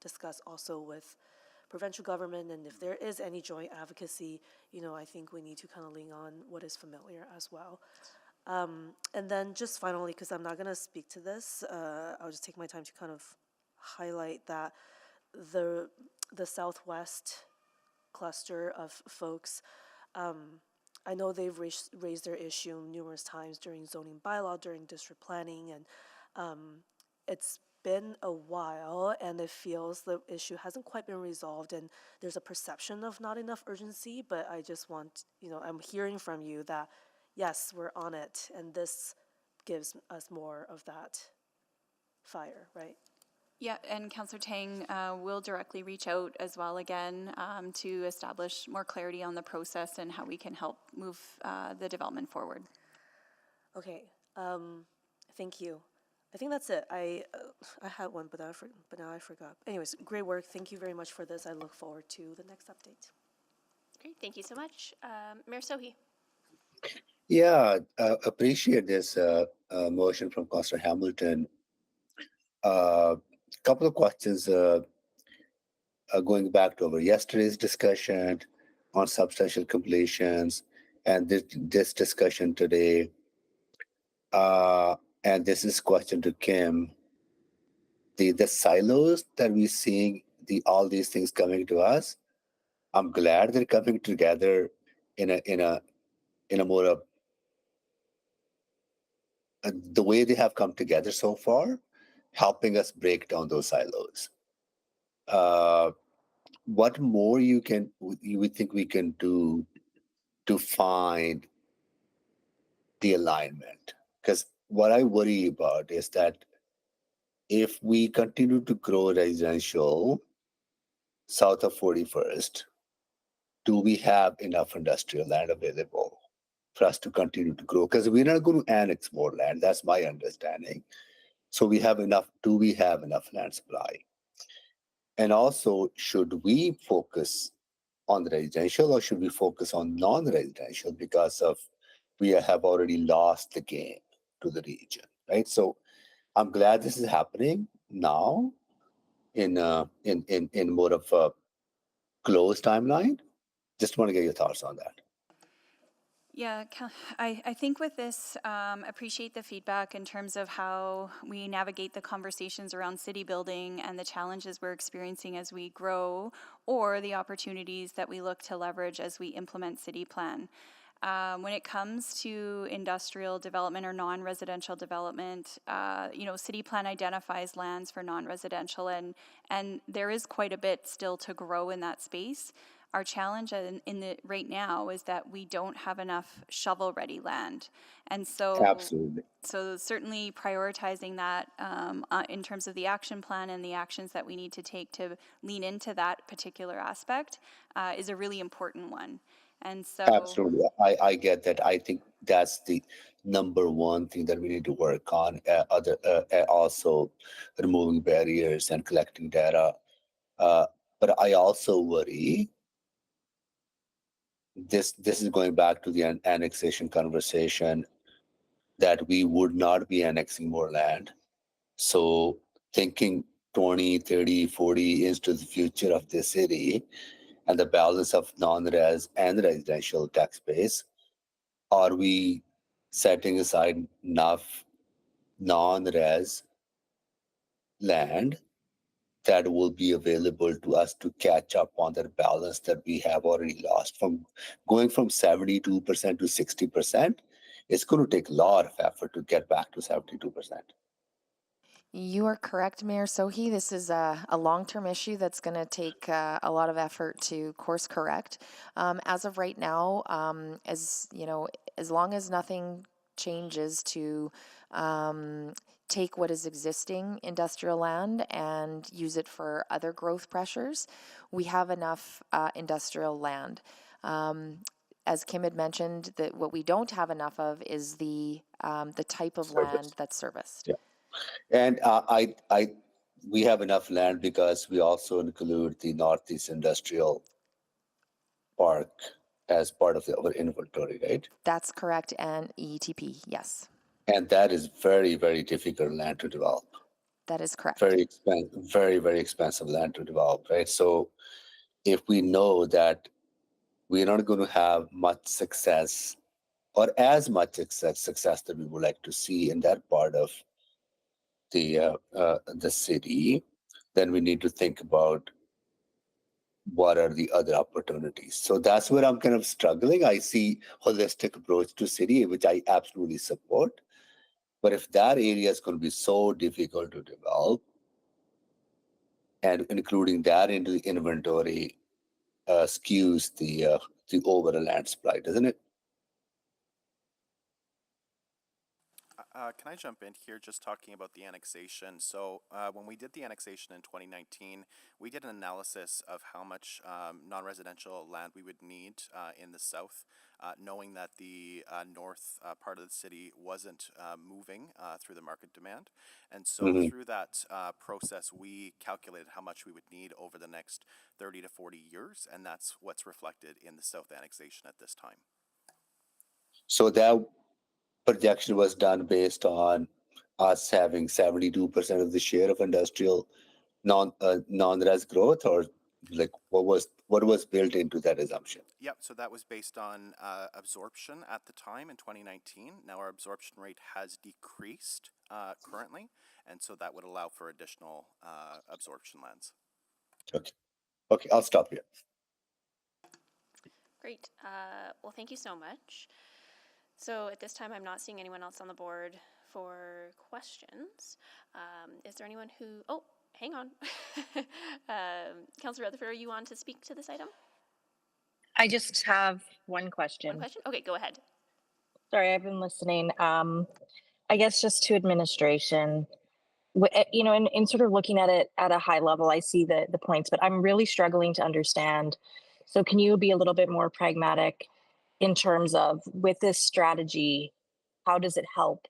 Speaker 15: discussed also with provincial government, and if there is any joint advocacy, I think we need to kind of lean on what is familiar as well. And then just finally, because I'm not going to speak to this, I'll just take my time to kind of highlight that the Southwest cluster of folks, I know they've raised their issue numerous times during zoning bylaw, during district planning, and it's been a while, and it feels the issue hasn't quite been resolved, and there's a perception of not enough urgency, but I just want, I'm hearing from you that, yes, we're on it, and this gives us more of that fire, right?
Speaker 11: Yeah, and Councillor Tang will directly reach out as well again to establish more clarity on the process and how we can help move the development forward.
Speaker 15: Okay, thank you. I think that's it. I had one, but now I forgot. Anyways, great work. Thank you very much for this. I look forward to the next update.
Speaker 2: Great, thank you so much. Mayor Sohi.
Speaker 3: Yeah, appreciate this motion from Councillor Hamilton. Couple of questions going back to over yesterday's discussion on substantial completions and this discussion today. And this is question to Kim. The silos that we're seeing, all these things coming to us, I'm glad they're coming together in a more the way they have come together so far, helping us break down those silos. What more you would think we can do to find the alignment? Because what I worry about is that if we continue to grow residential south of 41st, do we have enough industrial land available for us to continue to grow? Because we're not going to annex more land. That's my understanding. So we have enough. Do we have enough land supply? And also, should we focus on the residential or should we focus on non-residential because of we have already lost the game to the region, right? So I'm glad this is happening now in more of a closed timeline. Just want to get your thoughts on that.
Speaker 11: Yeah, I think with this, appreciate the feedback in terms of how we navigate the conversations around city building and the challenges we're experiencing as we grow, or the opportunities that we look to leverage as we implement city plan. When it comes to industrial development or non-residential development, city plan identifies lands for non-residential, and there is quite a bit still to grow in that space. Our challenge right now is that we don't have enough shovel-ready land, and so
Speaker 3: Absolutely.
Speaker 11: So certainly prioritizing that in terms of the action plan and the actions that we need to take to lean into that particular aspect is a really important one. And so
Speaker 3: Absolutely. I get that. I think that's the number one thing that we need to work on. Also removing barriers and collecting data. But I also worry this is going back to the annexation conversation that we would not be annexing more land. So thinking 20, 30, 40 into the future of the city and the balance of non-res and residential tax base, are we setting aside enough non-res land that will be available to us to catch up on that balance that we have already lost? From going from 72% to 60%, it's going to take a lot of effort to get back to 72%.
Speaker 12: You are correct, Mayor Sohi. This is a long-term issue that's going to take a lot of effort to course correct. As of right now, as long as nothing changes to take what is existing industrial land and use it for other growth pressures, we have enough industrial land. As Kim had mentioned, that what we don't have enough of is the type of land that's serviced.
Speaker 3: Yeah. And we have enough land because we also include the Northeast Industrial Park as part of our inventory, right?
Speaker 12: That's correct, and ETP, yes.
Speaker 3: And that is very, very difficult land to develop.
Speaker 12: That is correct.
Speaker 3: Very expensive, very expensive land to develop, right? So if we know that we're not going to have much success or as much success that we would like to see in that part of the city, then we need to think about what are the other opportunities. So that's where I'm kind of struggling. I see holistic approach to city, which I absolutely support. But if that area is going to be so difficult to develop, and including that into the inventory skews the overall land supply, doesn't it?
Speaker 18: Can I jump in here just talking about the annexation? So when we did the annexation in 2019, we did an analysis of how much non-residential land we would need in the south, knowing that the north part of the city wasn't moving through the market demand. And so through that process, we calculated how much we would need over the next 30 to 40 years, and that's what's reflected in the south annexation at this time.
Speaker 3: So that projection was done based on us having 72% of the share of industrial non-res growth, or like what was built into that assumption?
Speaker 18: Yep, so that was based on absorption at the time in 2019. Now our absorption rate has decreased currently, and so that would allow for additional absorption lands.
Speaker 3: Okay, I'll stop here.
Speaker 2: Great. Well, thank you so much. So at this time, I'm not seeing anyone else on the board for questions. Is there anyone who, oh, hang on. Councillor Rutherford, are you on to speak to this item?
Speaker 20: I just have one question.
Speaker 2: One question? Okay, go ahead.
Speaker 20: Sorry, I've been listening. I guess just to administration, you know, in sort of looking at it at a high level, I see the points, but I'm really struggling to understand. So can you be a little bit more pragmatic in terms of, with this strategy, how does it help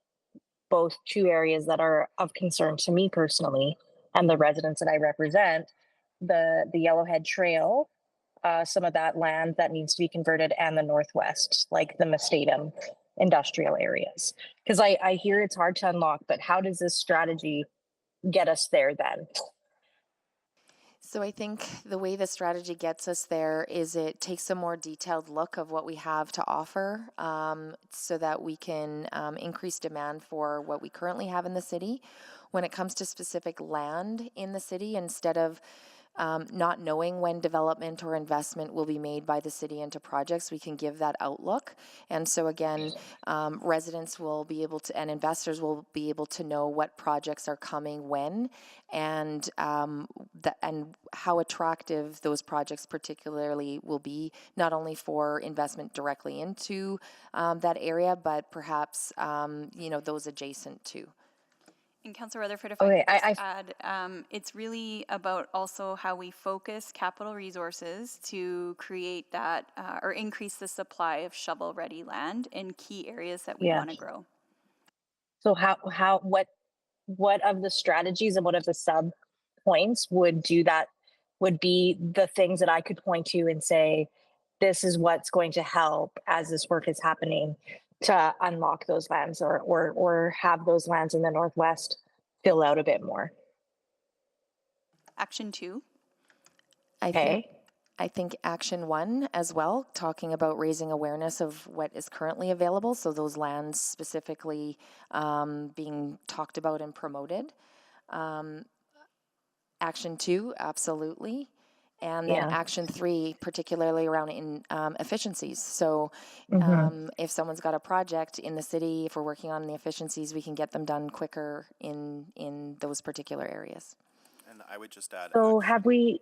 Speaker 20: both two areas that are of concern to me personally and the residents that I represent, the Yellowhead Trail, some of that land that needs to be converted, and the Northwest, like the Mustatum industrial areas? Because I hear it's hard to unlock, but how does this strategy get us there then?
Speaker 12: So I think the way the strategy gets us there is it takes a more detailed look of what we have to offer, so that we can increase demand for what we currently have in the city. When it comes to specific land in the city, instead of not knowing when development or investment will be made by the city into projects, we can give that outlook. And so again, residents will be able to, and investors will be able to know what projects are coming when, and and how attractive those projects particularly will be, not only for investment directly into that area, but perhaps you know, those adjacent to.
Speaker 11: And Councillor Rutherford, if I could just add, it's really about also how we focus capital resources to create that or increase the supply of shovel-ready land in key areas that we want to grow.
Speaker 20: So what of the strategies and what of the sub points would do that, would be the things that I could point to and say, this is what's going to help as this work is happening to unlock those lands, or have those lands in the Northwest fill out a bit more?
Speaker 11: Action 2.
Speaker 12: I think action 1 as well, talking about raising awareness of what is currently available. So those lands specifically being talked about and promoted. Action 2, absolutely. And then action 3, particularly around efficiencies. So if someone's got a project in the city, if we're working on the efficiencies, we can get them done quicker in those particular areas.
Speaker 18: And I would just add.
Speaker 20: So have we?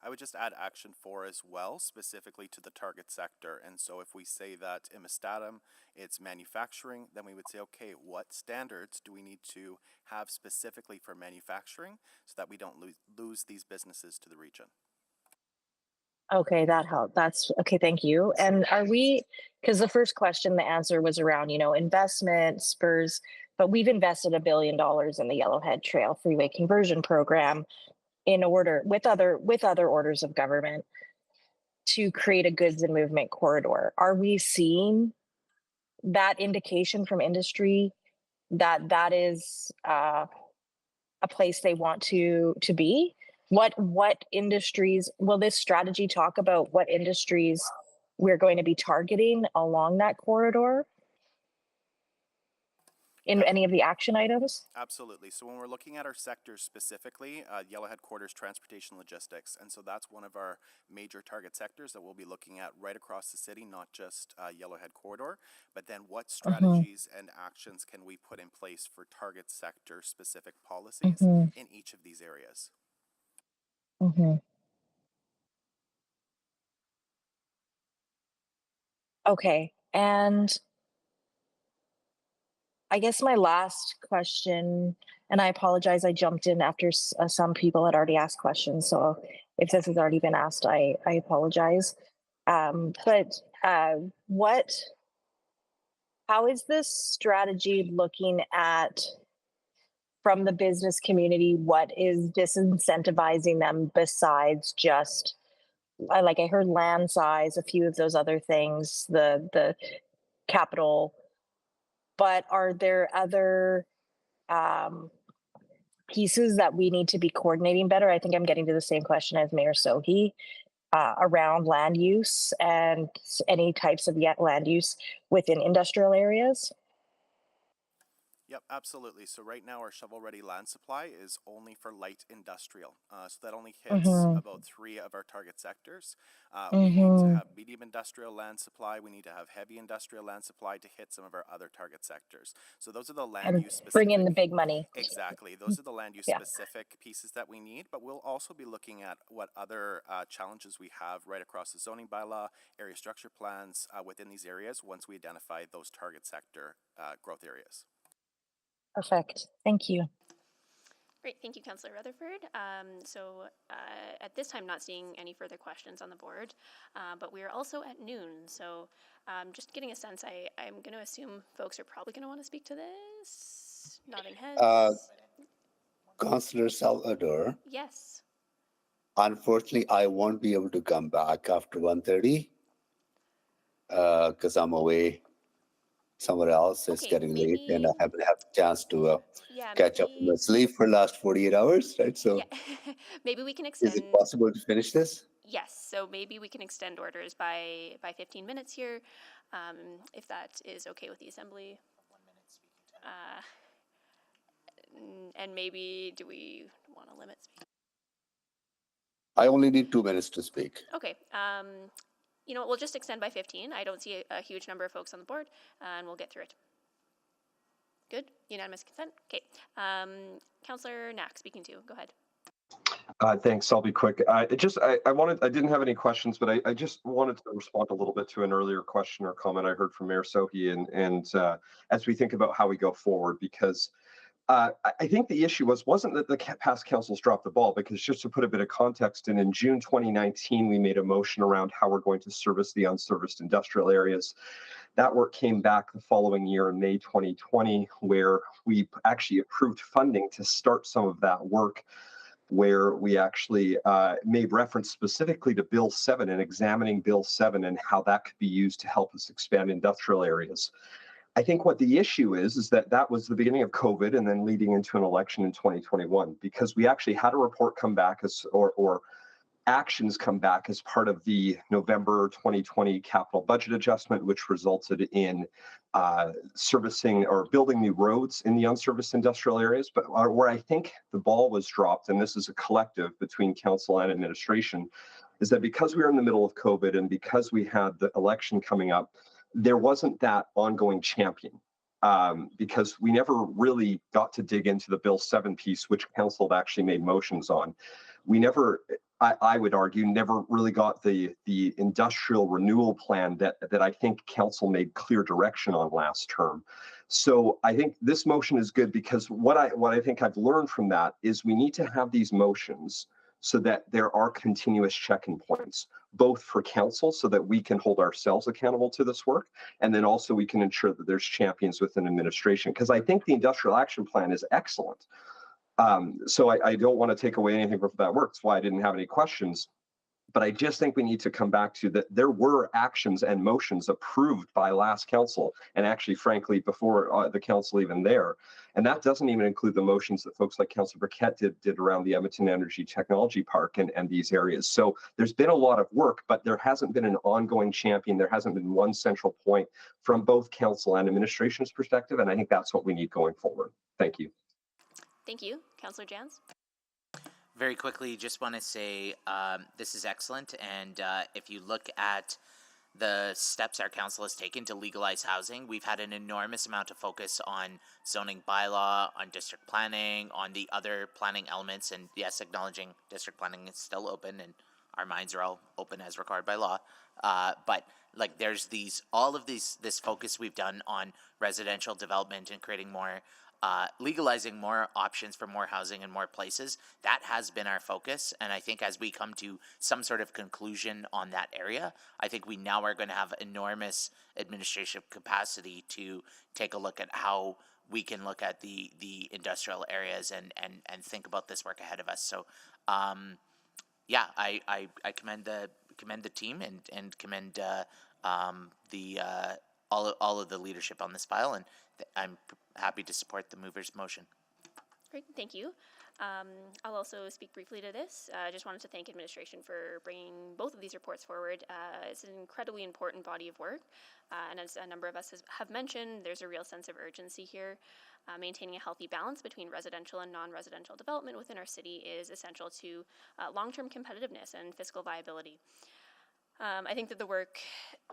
Speaker 18: I would just add action 4 as well, specifically to the target sector. And so if we say that in Mustatum, it's manufacturing, then we would say, okay, what standards do we need to have specifically for manufacturing so that we don't lose these businesses to the region?
Speaker 20: Okay, that helped. That's okay. Thank you. And are we, because the first question, the answer was around, you know, investment spurs, but we've invested $1 billion in the Yellowhead Trail Freeway Conversion Program in order with other orders of government to create a goods and movement corridor. Are we seeing that indication from industry that that is a place they want to be? What industries will this strategy talk about? What industries we're going to be targeting along that corridor in any of the action items?
Speaker 18: Absolutely. So when we're looking at our sectors specifically, Yellowhead Quarters, transportation, logistics, and so that's one of our major target sectors that we'll be looking at right across the city, not just Yellowhead Corridor, but then what strategies and actions can we put in place for target sector specific policies in each of these areas?
Speaker 20: Okay, and I guess my last question, and I apologize, I jumped in after some people had already asked questions. So if this has already been asked, I apologize. But how is this strategy looking at, from the business community, what is disincentivizing them besides just, like I heard land size, a few of those other things, the capital, but are there other pieces that we need to be coordinating better? I think I'm getting to the same question as Mayor Sohi around land use and any types of land use within industrial areas.
Speaker 18: Yep, absolutely. So right now our shovel-ready land supply is only for light industrial. So that only hits about 3 of our target sectors. We need to have medium industrial land supply. We need to have heavy industrial land supply to hit some of our other target sectors. So those are the land use specific.
Speaker 20: Bring in the big money.
Speaker 18: Exactly. Those are the land use specific pieces that we need. But we'll also be looking at what other challenges we have right across the zoning bylaw, area structure plans within these areas once we identify those target sector growth areas.
Speaker 20: Perfect. Thank you.
Speaker 2: Great, thank you, Councillor Rutherford. At this time, not seeing any further questions on the board, but we are also at noon. So just getting a sense, I'm going to assume folks are probably going to want to speak to this. Nodding heads.
Speaker 3: Councillor Salvador,
Speaker 2: Yes.
Speaker 3: unfortunately, I won't be able to come back after 1:30 because I'm away somewhere else. It's getting late and I haven't had a chance to catch up on my sleep for the last 48 hours, right? So
Speaker 2: Yeah, maybe we can extend.
Speaker 3: is it possible to finish this?
Speaker 2: Yes, so maybe we can extend orders by 15 minutes here, if that is okay with the Assembly. And maybe, do we want to limit speaking?
Speaker 3: I only need 2 minutes to speak.
Speaker 2: Okay, you know what, we'll just extend by 15. I don't see a huge number of folks on the board, and we'll get through it. Good, unanimous consent. Okay, Councillor Knack speaking to you, go ahead.
Speaker 6: Thanks. I'll be quick. I didn't have any questions, but I just wanted to respond a little bit to an earlier question or comment I heard from Mayor Sohi, and as we think about how we go forward, because I think the issue wasn't that the past councils dropped the ball, because just to put a bit of context in June 2019, we made a motion around how we're going to service the unserviced industrial areas. That work came back the following year in May 2020, where we actually approved funding to start some of that work, where we actually made reference specifically to Bill 7 and examining Bill 7 and how that could be used to help us expand industrial areas. I think what the issue is that was the beginning of COVID and then leading into an election in 2021, because we actually had a report come back or actions come back as part of the November 2020 capital budget adjustment, which resulted in servicing or building new roads in the unserviced industrial areas. But where I think the ball was dropped, and this is a collective between council and administration, is that because we were in the middle of COVID and because we had the election coming up, there wasn't that ongoing champion. Because we never really got to dig into the Bill 7 piece, which council had actually made motions on. We never, I would argue, never really got the industrial renewal plan that I think council made clear direction on last term. So I think this motion is good, because what I think I've learned from that is we need to have these motions so that there are continuous check-in points, both for council so that we can hold ourselves accountable to this work, and then also we can ensure that there's champions within administration. Because I think the industrial action plan is excellent. So I don't want to take away anything from that work. That's why I didn't have any questions. But I just think we need to come back to that there were actions and motions approved by last council, and actually, frankly, before the council even there. And that doesn't even include the motions that folks like Councillor Burkett did around the Edmonton Energy Technology Park and these areas. So there's been a lot of work, but there hasn't been an ongoing champion. There hasn't been one central point from both council and administration's perspective. And I think that's what we need going forward. Thank you.
Speaker 2: Thank you. Councillor Jans?
Speaker 8: Very quickly, just want to say this is excellent, and if you look at the steps our council has taken to legalize housing, we've had an enormous amount of focus on zoning bylaw, on district planning, on the other planning elements, and yes, acknowledging district planning is still open, and our minds are all open as required by law, but like there's this focus we've done on residential development and creating more legalizing more options for more housing in more places. That has been our focus, and I think as we come to some sort of conclusion on that area, I think we now are going to have enormous administrative capacity to take a look at how we can look at the industrial areas and think about this work ahead of us. So yeah, I commend the team and commend all of the leadership on this file, and I'm happy to support the mover's motion.
Speaker 2: Great, thank you. I'll also speak briefly to this. I just wanted to thank administration for bringing both of these reports forward. It's an incredibly important body of work, and as a number of us have mentioned, there's a real sense of urgency here. Maintaining a healthy balance between residential and non-residential development within our city is essential to long-term competitiveness and fiscal viability. I think that the work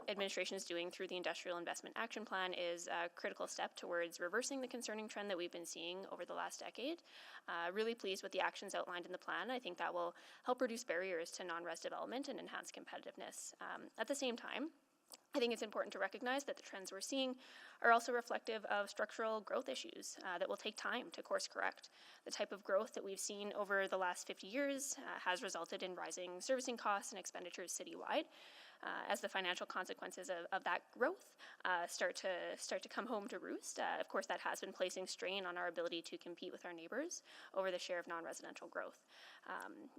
Speaker 2: administration is doing through the Industrial Investment Action Plan is a critical step towards reversing the concerning trend that we've been seeing over the last decade. Really pleased with the actions outlined in the plan. I think that will help reduce barriers to non-res development and enhance competitiveness. At the same time, I think it's important to recognize that the trends we're seeing are also reflective of structural growth issues that will take time to course correct. The type of growth that we've seen over the last 50 years has resulted in rising servicing costs and expenditures citywide. As the financial consequences of that growth start to come home to roost, of course, that has been placing strain on our ability to compete with our neighbors over the share of non-residential growth.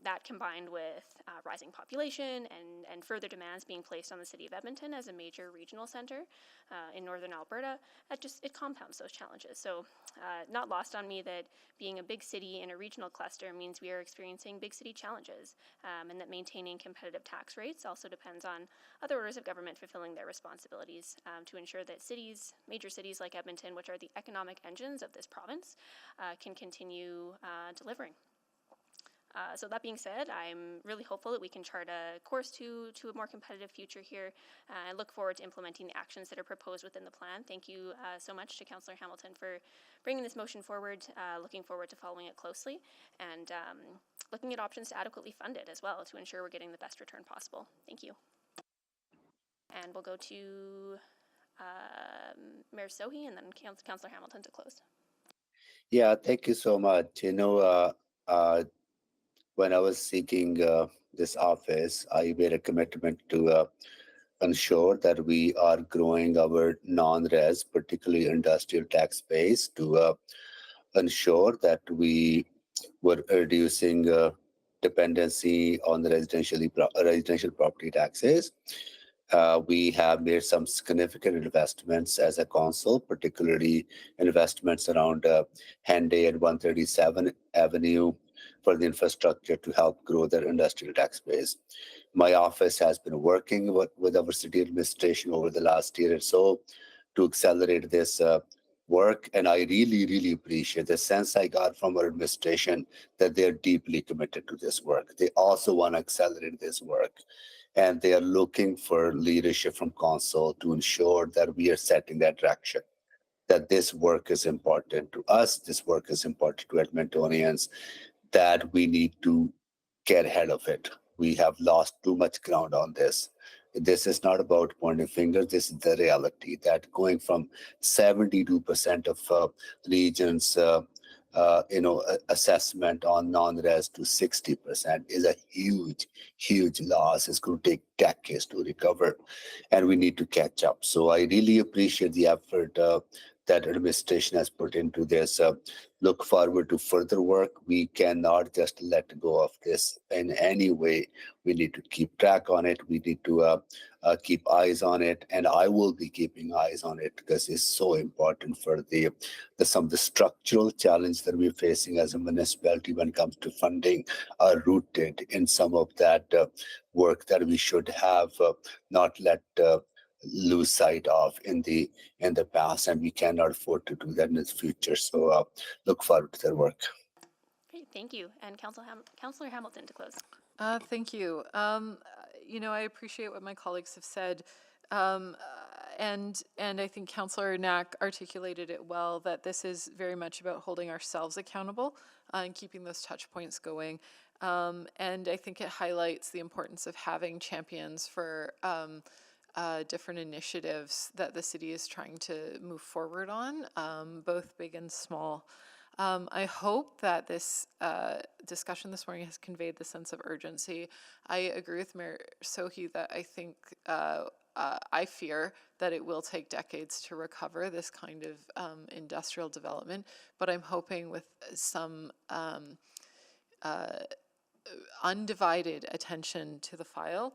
Speaker 2: That combined with rising population and further demands being placed on the city of Edmonton as a major regional center in northern Alberta, it compounds those challenges. So not lost on me that being a big city in a regional cluster means we are experiencing big city challenges, and that maintaining competitive tax rates also depends on other orders of government fulfilling their responsibilities to ensure that cities, major cities like Edmonton, which are the economic engines of this province, can continue delivering. So that being said, I'm really hopeful that we can chart a course to a more competitive future here. I look forward to implementing the actions that are proposed within the plan. Thank you so much to Councillor Hamilton for bringing this motion forward. Looking forward to following it closely and looking at options to adequately fund it as well to ensure we're getting the best return possible. Thank you. And we'll go to Mayor Sohi and then Councillor Hamilton to close.
Speaker 3: Yeah, thank you so much. When I was seeking this office, I made a commitment to ensure that we are growing our non-res, particularly industrial tax base, to ensure that we were reducing dependency on the residential property taxes. We have made some significant investments as a council, particularly investments around Henday and 137 Avenue for the infrastructure to help grow their industrial tax base. My office has been working with our city administration over the last year or so to accelerate this work, and I really, really appreciate the sense I got from our administration that they're deeply committed to this work. They also want to accelerate this work, and they are looking for leadership from council to ensure that we are setting that direction, that this work is important to us, this work is important to Edmontonians, that we need to get ahead of it. We have lost too much ground on this. This is not about pointing fingers. This is the reality that going from 72% of regions, assessment on non-res to 60% is a huge, huge loss. It's going to take decades to recover, and we need to catch up. So I really appreciate the effort that administration has put into this. Look forward to further work. We cannot just let go of this in any way. We need to keep track on it. We need to keep eyes on it, and I will be keeping eyes on it because it's so important for some of the structural challenges that we're facing as a municipality when it comes to funding are rooted in some of that work that we should have not let lose sight of in the past, and we cannot afford to do that in the future. So look forward to their work.
Speaker 2: Great, thank you. And Councillor Hamilton to close.
Speaker 4: Thank you. I appreciate what my colleagues have said. And I think Councillor Knack articulated it well, that this is very much about holding ourselves accountable and keeping those touch points going. And I think it highlights the importance of having champions for different initiatives that the city is trying to move forward on, both big and small. I hope that this discussion this morning has conveyed the sense of urgency. I agree with Mayor Sohi that I think I fear that it will take decades to recover this kind of industrial development, but I'm hoping with some undivided attention to the file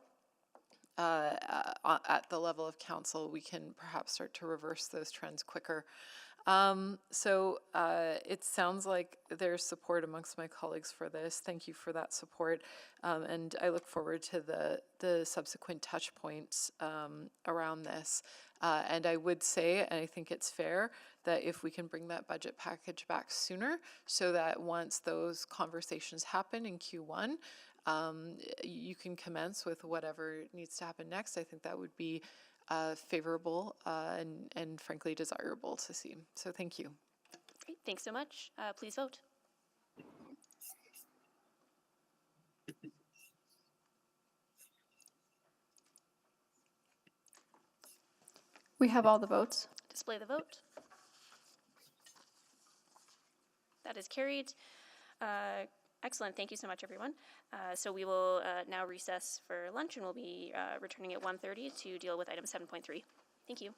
Speaker 4: at the level of council, we can perhaps start to reverse those trends quicker. So it sounds like there's support amongst my colleagues for this. Thank you for that support. And I look forward to the subsequent touch points around this. And I would say, and I think it's fair, that if we can bring that budget package back sooner so that once those conversations happen in Q1, you can commence with whatever needs to happen next. I think that would be favorable and frankly desirable to see. So thank you.
Speaker 2: Great, thanks so much. Please vote.
Speaker 1: We have all the votes.
Speaker 2: Display the vote. That is carried. Excellent. Thank you so much, everyone. So we will now recess for lunch, and we'll be returning at 1:30 to deal with item 7.3. Thank you.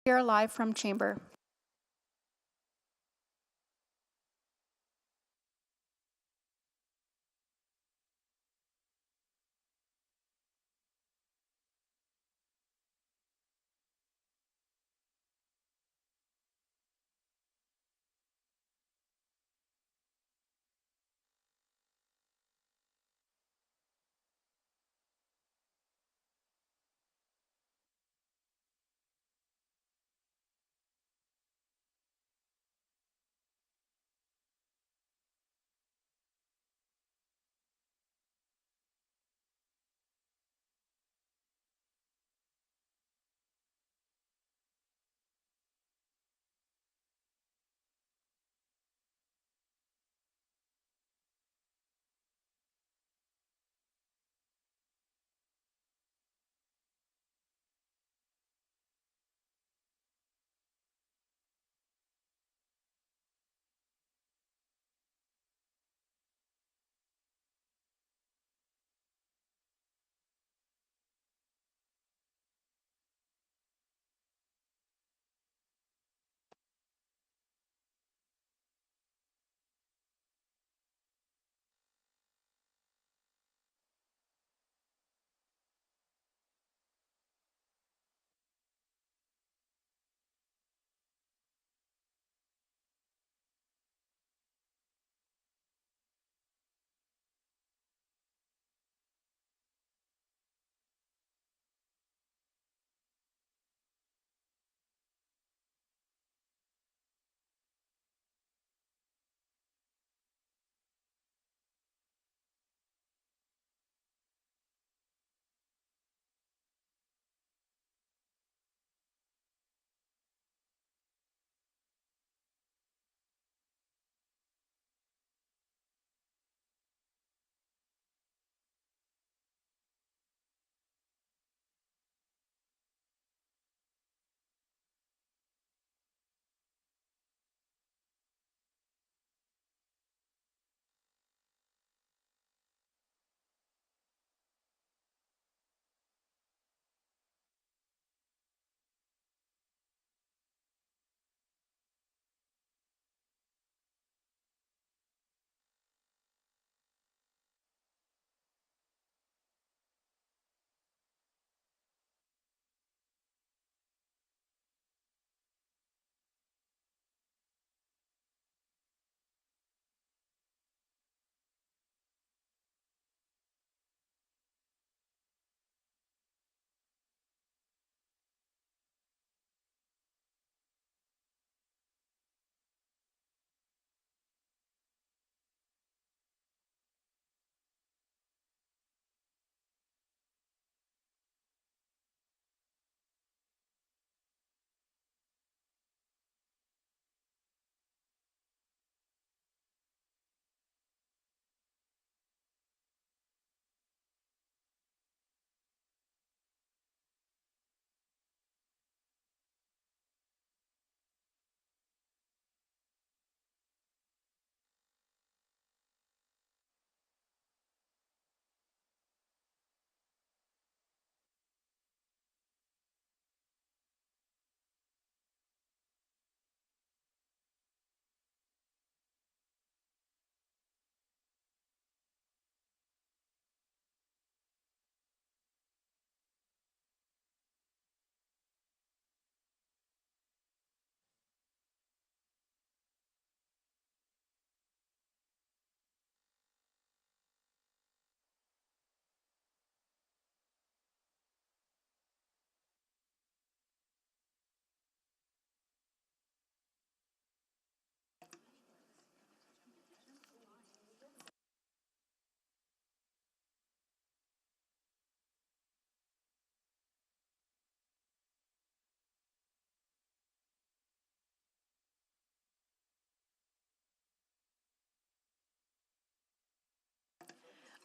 Speaker 1: We are live from Chamber.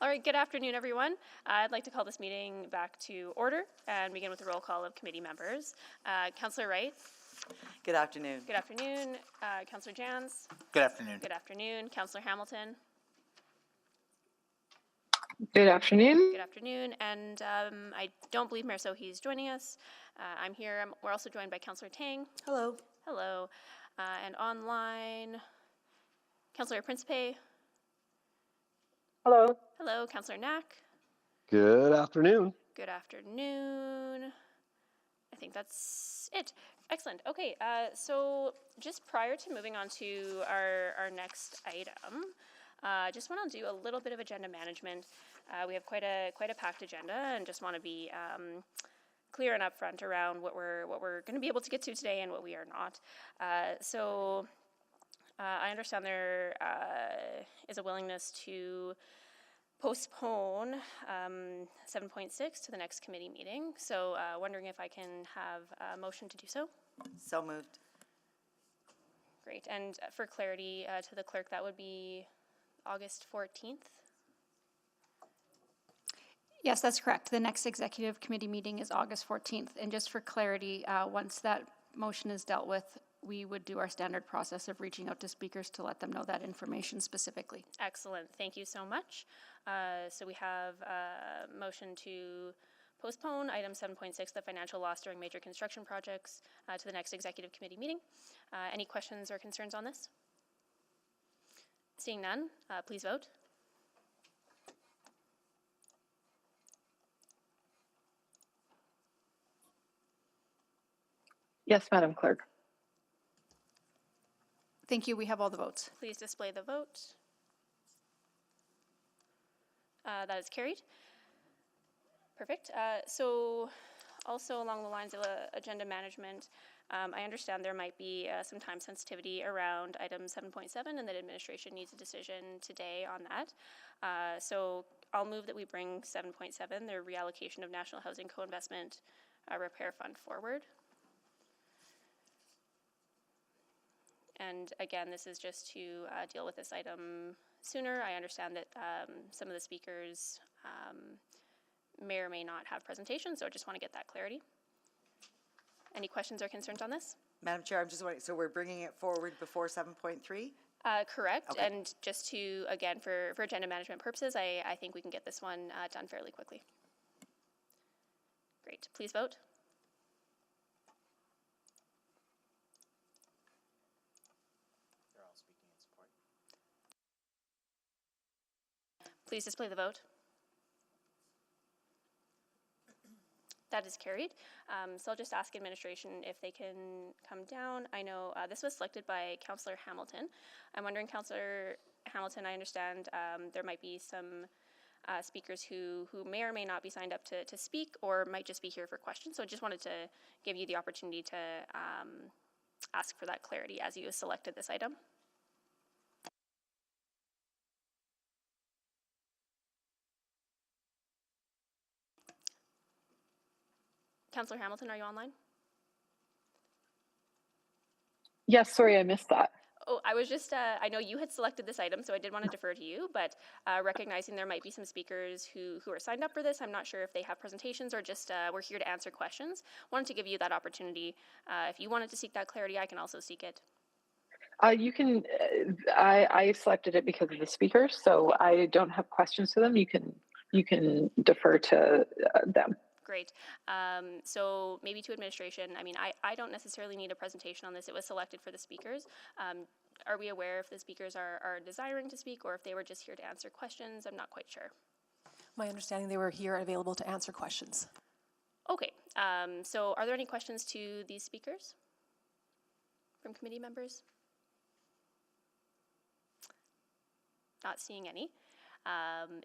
Speaker 2: All right, good afternoon, everyone. I'd like to call this meeting back to order and begin with a roll call of committee members. Councillor Wright.
Speaker 5: Good afternoon.
Speaker 2: Good afternoon. Councillor Jans.
Speaker 8: Good afternoon.
Speaker 2: Good afternoon. Councillor Hamilton.
Speaker 21: Good afternoon.
Speaker 2: Good afternoon, and I don't believe Mayor Sohi is joining us. I'm here. We're also joined by Councillor Tang.
Speaker 15: Hello.
Speaker 2: Hello. And online, Councillor Principe.
Speaker 22: Hello.
Speaker 2: Hello, Councillor Knack.
Speaker 22: Good afternoon.
Speaker 2: Good afternoon. I think that's it. Excellent. Okay, so just prior to moving on to our next item, just want to do a little bit of agenda management. We have quite a packed agenda, and just want to be clear and upfront around what we're going to be able to get to today and what we are not. So I understand there is a willingness to postpone 7.6 to the next committee meeting. So wondering if I can have a motion to do so.
Speaker 5: So moved.
Speaker 2: Great. And for clarity to the clerk, that would be August 14th.
Speaker 1: Yes, that's correct. The next executive committee meeting is August 14th. And just for clarity, once that motion is dealt with, we would do our standard process of reaching out to speakers to let them know that information specifically.
Speaker 2: Excellent. Thank you so much. So we have a motion to postpone item 7.6, the financial loss during major construction projects, to the next executive committee meeting. Any questions or concerns on this? Seeing none, please vote.
Speaker 21: Yes, Madam Clerk.
Speaker 1: Thank you. We have all the votes.
Speaker 2: Please display the vote. That is carried. Perfect. So also along the lines of agenda management, I understand there might be some time sensitivity around item 7.7 and that administration needs a decision today on that. So I'll move that we bring 7.7, the reallocation of National Housing Co-Investment Repair Fund forward. And again, this is just to deal with this item sooner. I understand that some of the speakers may or may not have presentations, so I just want to get that clarity. Any questions or concerns on this?
Speaker 5: Madam Chair, I'm just wondering, so we're bringing it forward before 7.3?
Speaker 2: Correct.
Speaker 5: Okay.
Speaker 2: And just to, again, for agenda management purposes, I think we can get this one done fairly quickly. Great. Please vote. Please display the vote. That is carried. So I'll just ask administration if they can come down. I know this was selected by Councillor Hamilton. I'm wondering, Councillor Hamilton, I understand there might be some speakers who may or may not be signed up to speak or might just be here for questions. So I just wanted to give you the opportunity to ask for that clarity as you selected this item. Councillor Hamilton, are you online?
Speaker 21: Yes, sorry, I missed that.
Speaker 2: Oh, I was just, I know you had selected this item, so I did want to defer to you, but recognizing there might be some speakers who are signed up for this, I'm not sure if they have presentations or just we're here to answer questions. Wanted to give you that opportunity. If you wanted to seek that clarity, I can also seek it.
Speaker 21: You can, I selected it because of the speakers, so I don't have questions to them. You can defer to them.
Speaker 2: Great. So maybe to administration, I mean, I don't necessarily need a presentation on this. It was selected for the speakers. Are we aware if the speakers are desiring to speak or if they were just here to answer questions? I'm not quite sure.
Speaker 23: My understanding, they were here available to answer questions.
Speaker 2: Okay. So are there any questions to these speakers from committee members? Not seeing any.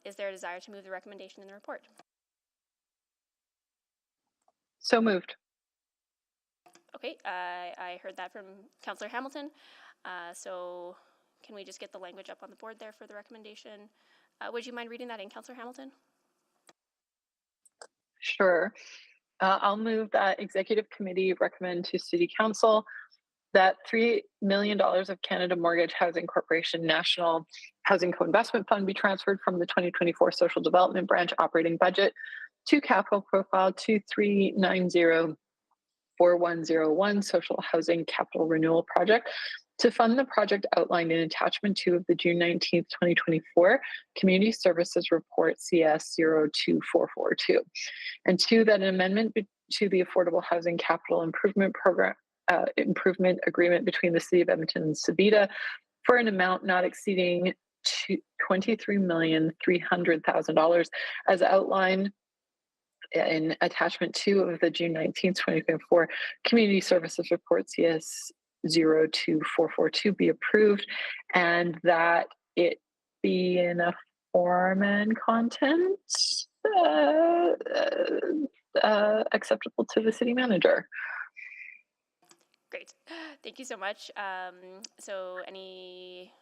Speaker 2: Is there a desire to move the recommendation in the report?
Speaker 21: So moved.
Speaker 2: Okay, I heard that from Councillor Hamilton. So can we just get the language up on the board there for the recommendation? Would you mind reading that in, Councillor Hamilton?
Speaker 21: Sure. I'll move that Executive Committee recommend to City Council that $3 million of Canada Mortgage Housing Corporation National Housing Co-Investment Fund be transferred from the 2024 Social Development Branch operating budget to capital profile 23904101 Social Housing Capital Renewal Project to fund the project outlined in attachment 2 of the June 19th, 2024 Community Services Report CS 02442. And 2, that an amendment to the Affordable Housing Capital Improvement Program improvement agreement between the City of Edmonton and Sabita for an amount not exceeding $23,300,000 as outlined in attachment 2 of the June 19th, 2024 Community Services Report CS 02442 be approved, and that it be in a form and content acceptable to the city manager.
Speaker 2: Great. Thank you so much. So any,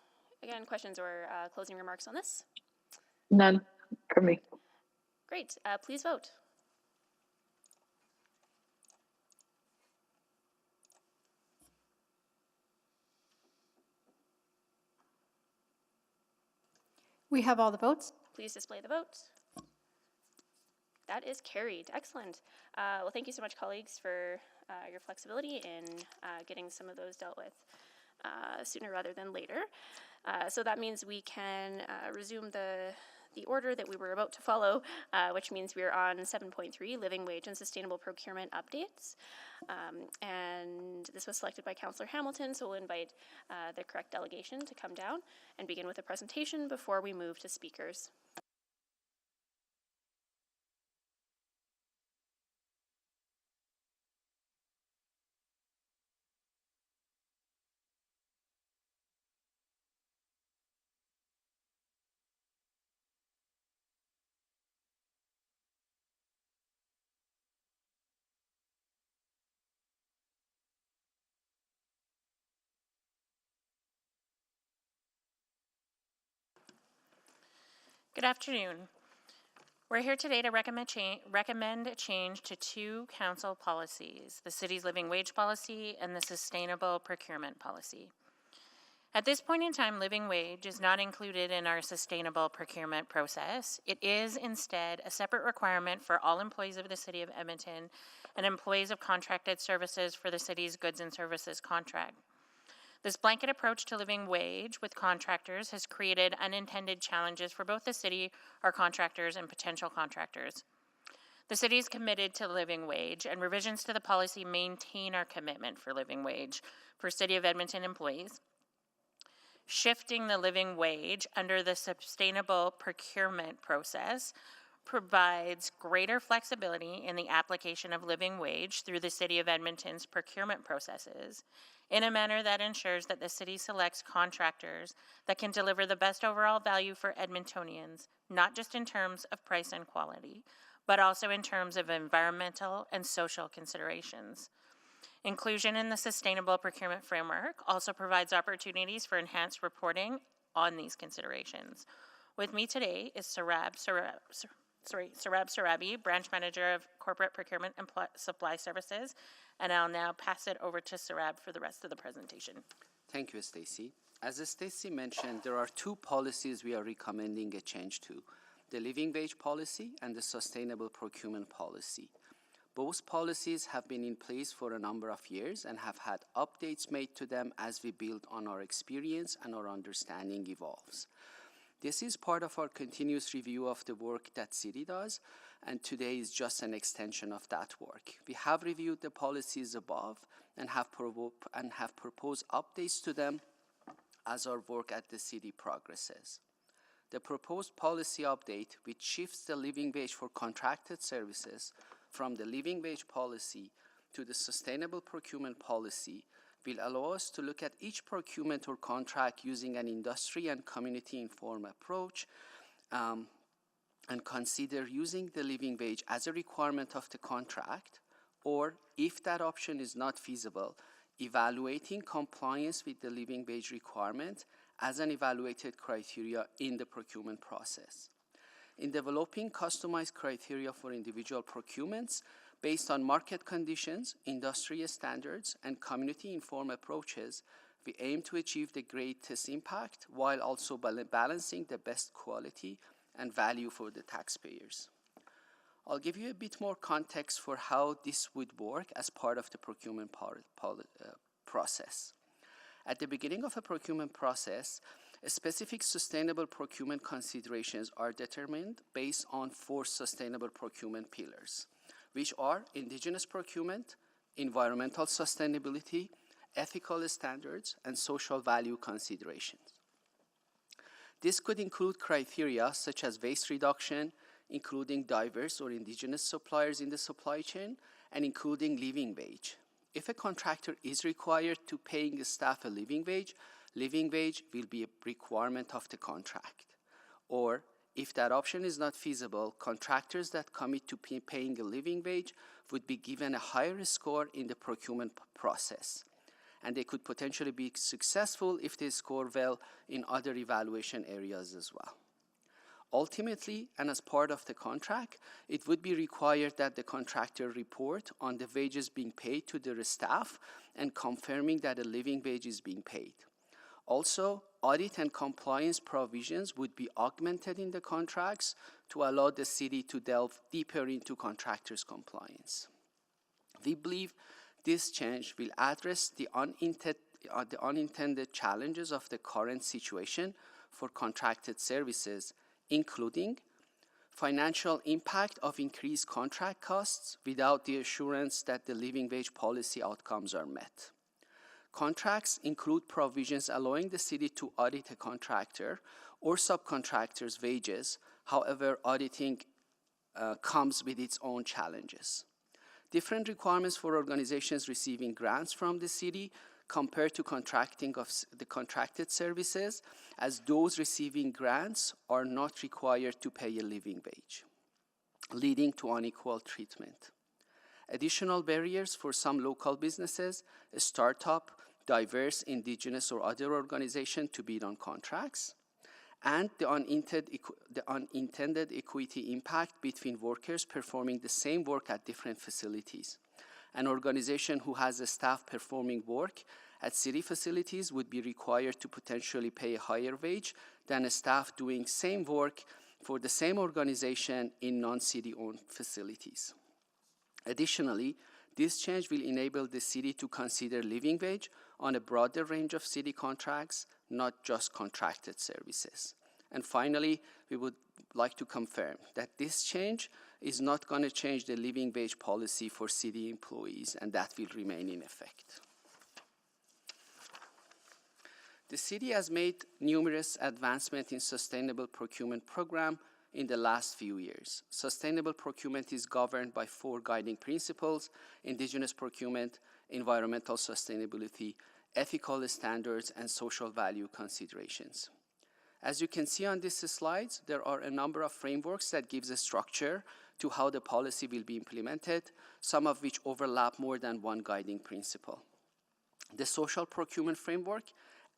Speaker 2: again, questions or closing remarks on this?
Speaker 21: None from me.
Speaker 2: Great. Please vote.
Speaker 1: We have all the votes.
Speaker 2: Please display the vote. That is carried. Excellent. Well, thank you so much, colleagues, for your flexibility in getting some of those dealt with sooner rather than later. So that means we can resume the order that we were about to follow, which means we're on 7.3, Living Wage and Sustainable Procurement Updates. And this was selected by Councillor Hamilton, so we'll invite the correct delegation to come down and begin with a presentation before we move to speakers.
Speaker 9: Good afternoon. We're here today to recommend a change to 2 council policies, the city's living wage policy and the sustainable procurement policy. At this point in time, living wage is not included in our sustainable procurement process. It is instead a separate requirement for all employees of the City of Edmonton and employees of contracted services for the city's goods and services contract. This blanket approach to living wage with contractors has created unintended challenges for both the city, our contractors, and potential contractors. The city is committed to living wage, and revisions to the policy maintain our commitment for living wage for City of Edmonton employees. Shifting the living wage under the sustainable procurement process provides greater flexibility in the application of living wage through the City of Edmonton's procurement processes in a manner that ensures that the city selects contractors that can deliver the best overall value for Edmontonians, not just in terms of price and quality, but also in terms of environmental and social considerations. Inclusion in the sustainable procurement framework also provides opportunities for enhanced reporting on these considerations. With me today is Sarab Sarabi, Branch Manager of Corporate Procurement and Supply Services, and I'll now pass it over to Sarab for the rest of the presentation.
Speaker 13: Thank you, Stacey. As Stacey mentioned, there are 2 policies we are recommending a change to, the living wage policy and the sustainable procurement policy. Both policies have been in place for a number of years and have had updates made to them as we build on our experience and our understanding evolves. This is part of our continuous review of the work that City does, and today is just an extension of that work. We have reviewed the policies above and have proposed updates to them as our work at the City progresses. The proposed policy update, which shifts the living wage for contracted services from the living wage policy to the sustainable procurement policy, will allow us to look at each procurement or contract using an industry and community-informed approach and consider using the living wage as a requirement of the contract, or if that option is not feasible, evaluating compliance with the living wage requirement as an evaluated criteria in the procurement process. In developing customized criteria for individual procurements, based on market conditions, industry standards, and community-informed approaches, we aim to achieve the greatest impact while also balancing the best quality and value for the taxpayers. I'll give you a bit more context for how this would work as part of the procurement process. At the beginning of a procurement process, specific sustainable procurement considerations are determined based on 4 sustainable procurement pillars, which are indigenous procurement, environmental sustainability, ethical standards, and social value considerations. This could include criteria such as waste reduction, including diverse or indigenous suppliers in the supply chain, and including living wage. If a contractor is required to paying staff a living wage will be a requirement of the contract. Or, if that option is not feasible, contractors that commit to paying a living wage would be given a higher score in the procurement process, and they could potentially be successful if they score well in other evaluation areas as well. Ultimately, and as part of the contract, it would be required that the contractor report on the wages being paid to their staff and confirming that a living wage is being paid. Also, audit and compliance provisions would be augmented in the contracts to allow the city to delve deeper into contractors' compliance. We believe this change will address the unintended challenges of the current situation for contracted services, including financial impact of increased contract costs without the assurance that the living wage policy outcomes are met. Contracts include provisions allowing the city to audit a contractor or subcontractor's wages. However, auditing comes with its own challenges. Different requirements for organizations receiving grants from the city compared to contracting of the contracted services, as those receiving grants are not required to pay a living wage, leading to unequal treatment. Additional barriers for some local businesses, a startup, diverse, indigenous, or other organization to bid on contracts, and the unintended equity impact between workers performing the same work at different facilities. An organization who has a staff performing work at city facilities would be required to potentially pay a higher wage than a staff doing same work for the same organization in non-city-owned facilities. Additionally, this change will enable the city to consider living wage on a broader range of city contracts, not just contracted services. And finally, we would like to confirm that this change is not going to change the living wage policy for city employees, and that will remain in effect. The city has made numerous advancements in sustainable procurement program in the last few years. Sustainable procurement is governed by 4 guiding principles: indigenous procurement, environmental sustainability, ethical standards, and social value considerations. As you can see on these slides, there are a number of frameworks that gives a structure to how the policy will be implemented, some of which overlap more than one guiding principle. The social procurement framework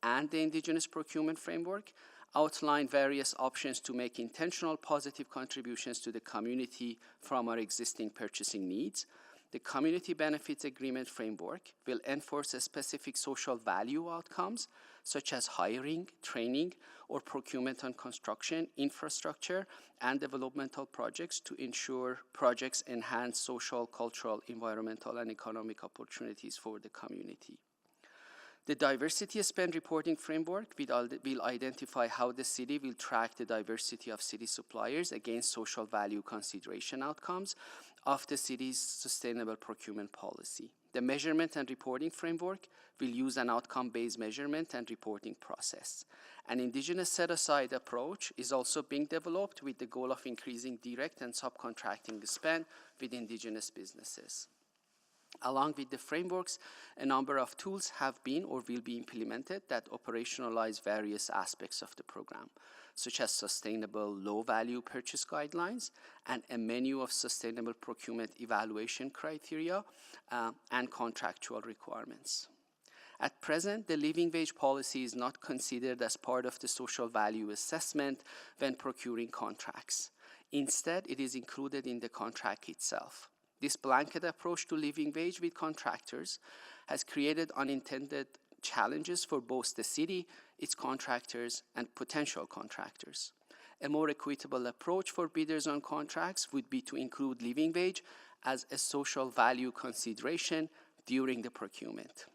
Speaker 13: and the indigenous procurement framework outline various options to make intentional positive contributions to the community from our existing purchasing needs. The Community Benefits Agreement framework will enforce specific social value outcomes, such as hiring, training, or procurement on construction, infrastructure, and developmental projects to ensure projects enhance social, cultural, environmental, and economic opportunities for the community. The Diversity Spend Reporting Framework will identify how the city will track the diversity of city suppliers against social value consideration outcomes of the city's sustainable procurement policy. The Measurement and Reporting Framework will use an outcome-based measurement and reporting process. An indigenous set-aside approach is also being developed with the goal of increasing direct and subcontracting spend with indigenous businesses. Along with the frameworks, a number of tools have been or will be implemented that operationalize various aspects of the program, such as sustainable low-value purchase guidelines and a menu of sustainable procurement evaluation criteria and contractual requirements. At present, the living wage policy is not considered as part of the social value assessment when procuring contracts. Instead, it is included in the contract itself. This blanket approach to living wage with contractors has created unintended challenges for both the city, its contractors, and potential contractors. A more equitable approach for bidders on contracts would be to include living wage as a social value consideration during the procurement.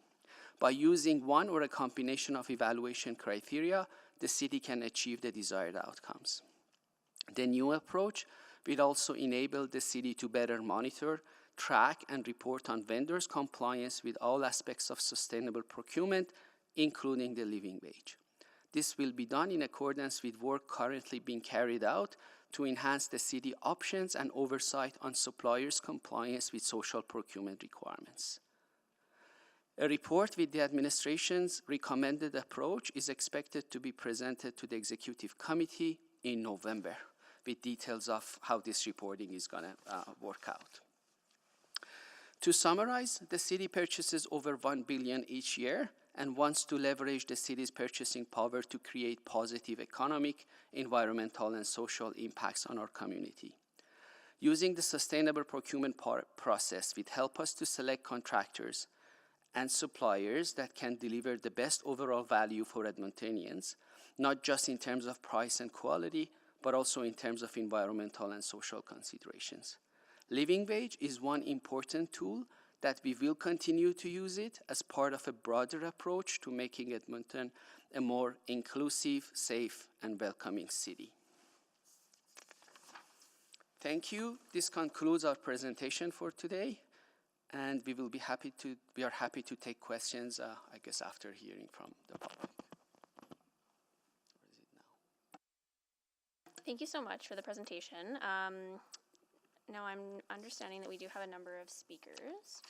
Speaker 13: By using one or a combination of evaluation criteria, the city can achieve the desired outcomes. The new approach will also enable the city to better monitor, track, and report on vendors' compliance with all aspects of sustainable procurement, including the living wage. This will be done in accordance with work currently being carried out to enhance the city options and oversight on suppliers' compliance with social procurement requirements. A report with the administration's recommended approach is expected to be presented to the Executive Committee in November, with details of how this reporting is going to work out. To summarize, the city purchases over $1 billion each year and wants to leverage the city's purchasing power to create positive economic, environmental, and social impacts on our community. Using the sustainable procurement process will help us to select contractors and suppliers that can deliver the best overall value for Edmontonians, not just in terms of price and quality, but also in terms of environmental and social considerations. Living wage is one important tool that we will continue to use it as part of a broader approach to making Edmonton a more inclusive, safe, and welcoming city. Thank you. This concludes our presentation for today, and we are happy to take questions, I guess, after hearing from the public.
Speaker 2: Thank you so much for the presentation. Now I'm understanding that we do have a number of speakers.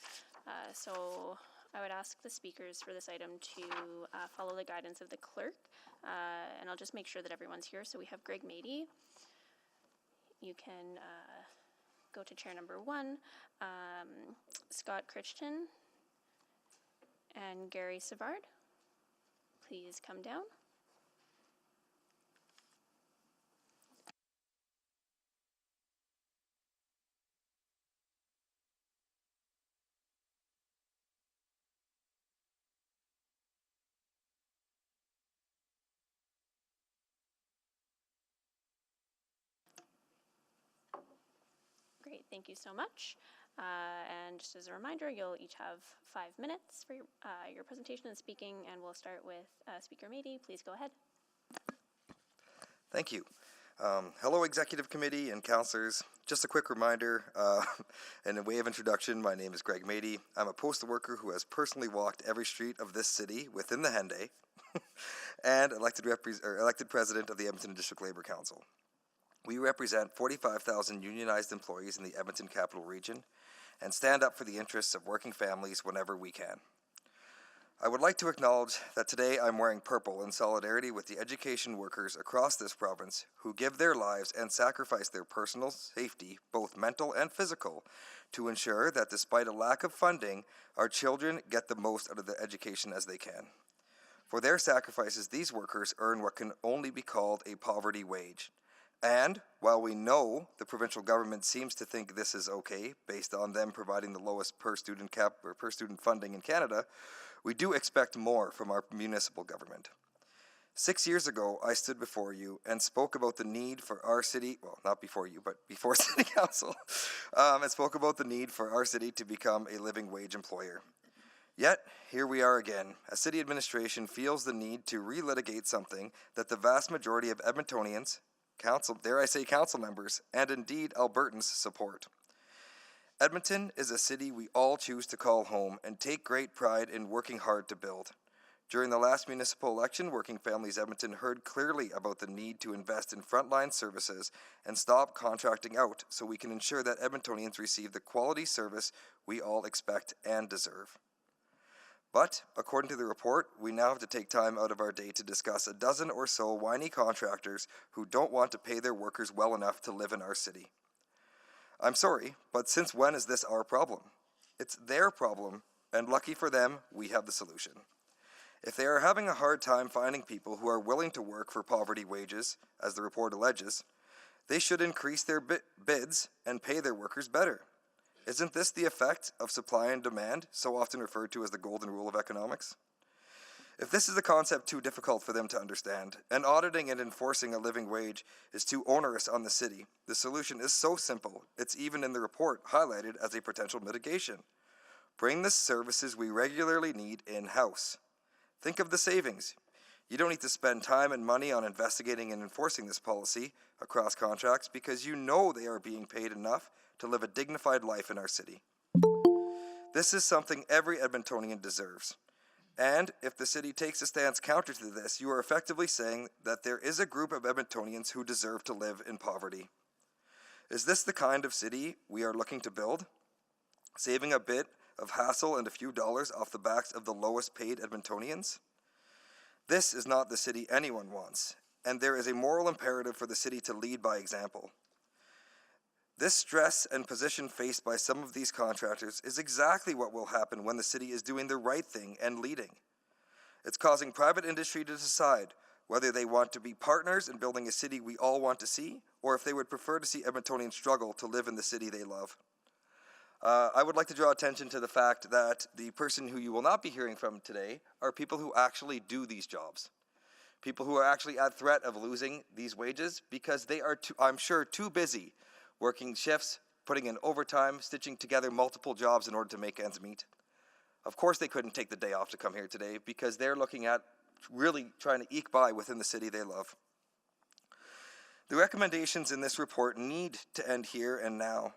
Speaker 2: So I would ask the speakers for this item to follow the guidance of the clerk. And I'll just make sure that everyone's here. So we have Greg Mady. You can go to chair number 1. Scott Crichton and Gary Savard. Please come down. Great, thank you so much. And just as a reminder, you'll each have 5 minutes for your presentation and speaking, and we'll start with Speaker Mady. Please go ahead.
Speaker 7: Thank you. Hello, Executive Committee and councillors. Just a quick reminder, in a way of introduction, my name is Greg Mady. I'm a postal worker who has personally walked every street of this city within the Henday, and elected president of the Edmonton District Labour Council. We represent 45,000 unionized employees in the Edmonton Capital Region and stand up for the interests of working families whenever we can. I would like to acknowledge that today I'm wearing purple in solidarity with the education workers across this province who give their lives and sacrifice their personal safety, both mental and physical, to ensure that despite a lack of funding, our children get the most out of the education as they can. For their sacrifices, these workers earn what can only be called a poverty wage. And while we know the provincial government seems to think this is okay, based on them providing the lowest per student funding in Canada, we do expect more from our municipal government. 6 years ago, I stood before you and spoke about the need for our city, well, not before you, but before City Council, and spoke about the need for our city to become a living wage employer. Yet, here we are again, as city administration feels the need to relitigate something that the vast majority of Edmontonians, council members, and indeed Albertans support. Edmonton is a city we all choose to call home and take great pride in working hard to build. During the last municipal election, Working Families Edmonton heard clearly about the need to invest in frontline services and stop contracting out so we can ensure that Edmontonians receive the quality service we all expect and deserve. But, according to the report, we now have to take time out of our day to discuss a dozen or so whiny contractors who don't want to pay their workers well enough to live in our city. I'm sorry, but since when is this our problem? It's their problem, and lucky for them, we have the solution. If they are having a hard time finding people who are willing to work for poverty wages, as the report alleges, they should increase their bids and pay their workers better. Isn't this the effect of supply and demand, so often referred to as the golden rule of economics? If this is a concept too difficult for them to understand, and auditing and enforcing a living wage is too onerous on the city, the solution is so simple, it's even in the report highlighted as a potential mitigation. Bring the services we regularly need in-house. Think of the savings. You don't need to spend time and money on investigating and enforcing this policy across contracts because you know they are being paid enough to live a dignified life in our city. This is something every Edmontonian deserves. And if the city takes a stance counter to this, you are effectively saying that there is a group of Edmontonians who deserve to live in poverty. Is this the kind of city we are looking to build? Saving a bit of hassle and a few dollars off the backs of the lowest paid Edmontonians? This is not the city anyone wants, and there is a moral imperative for the city to lead by example. This stress and position faced by some of these contractors is exactly what will happen when the city is doing the right thing and leading. It's causing private industry to decide whether they want to be partners in building a city we all want to see, or if they would prefer to see Edmontonians struggle to live in the city they love. I would like to draw attention to the fact that the person who you will not be hearing from today are people who actually do these jobs. People who are actually at threat of losing these wages because they are, I'm sure, too busy working shifts, putting in overtime, stitching together multiple jobs in order to make ends meet. Of course they couldn't take the day off to come here today because they're looking at really trying to eke by within the city they love. The recommendations in this report need to end here and now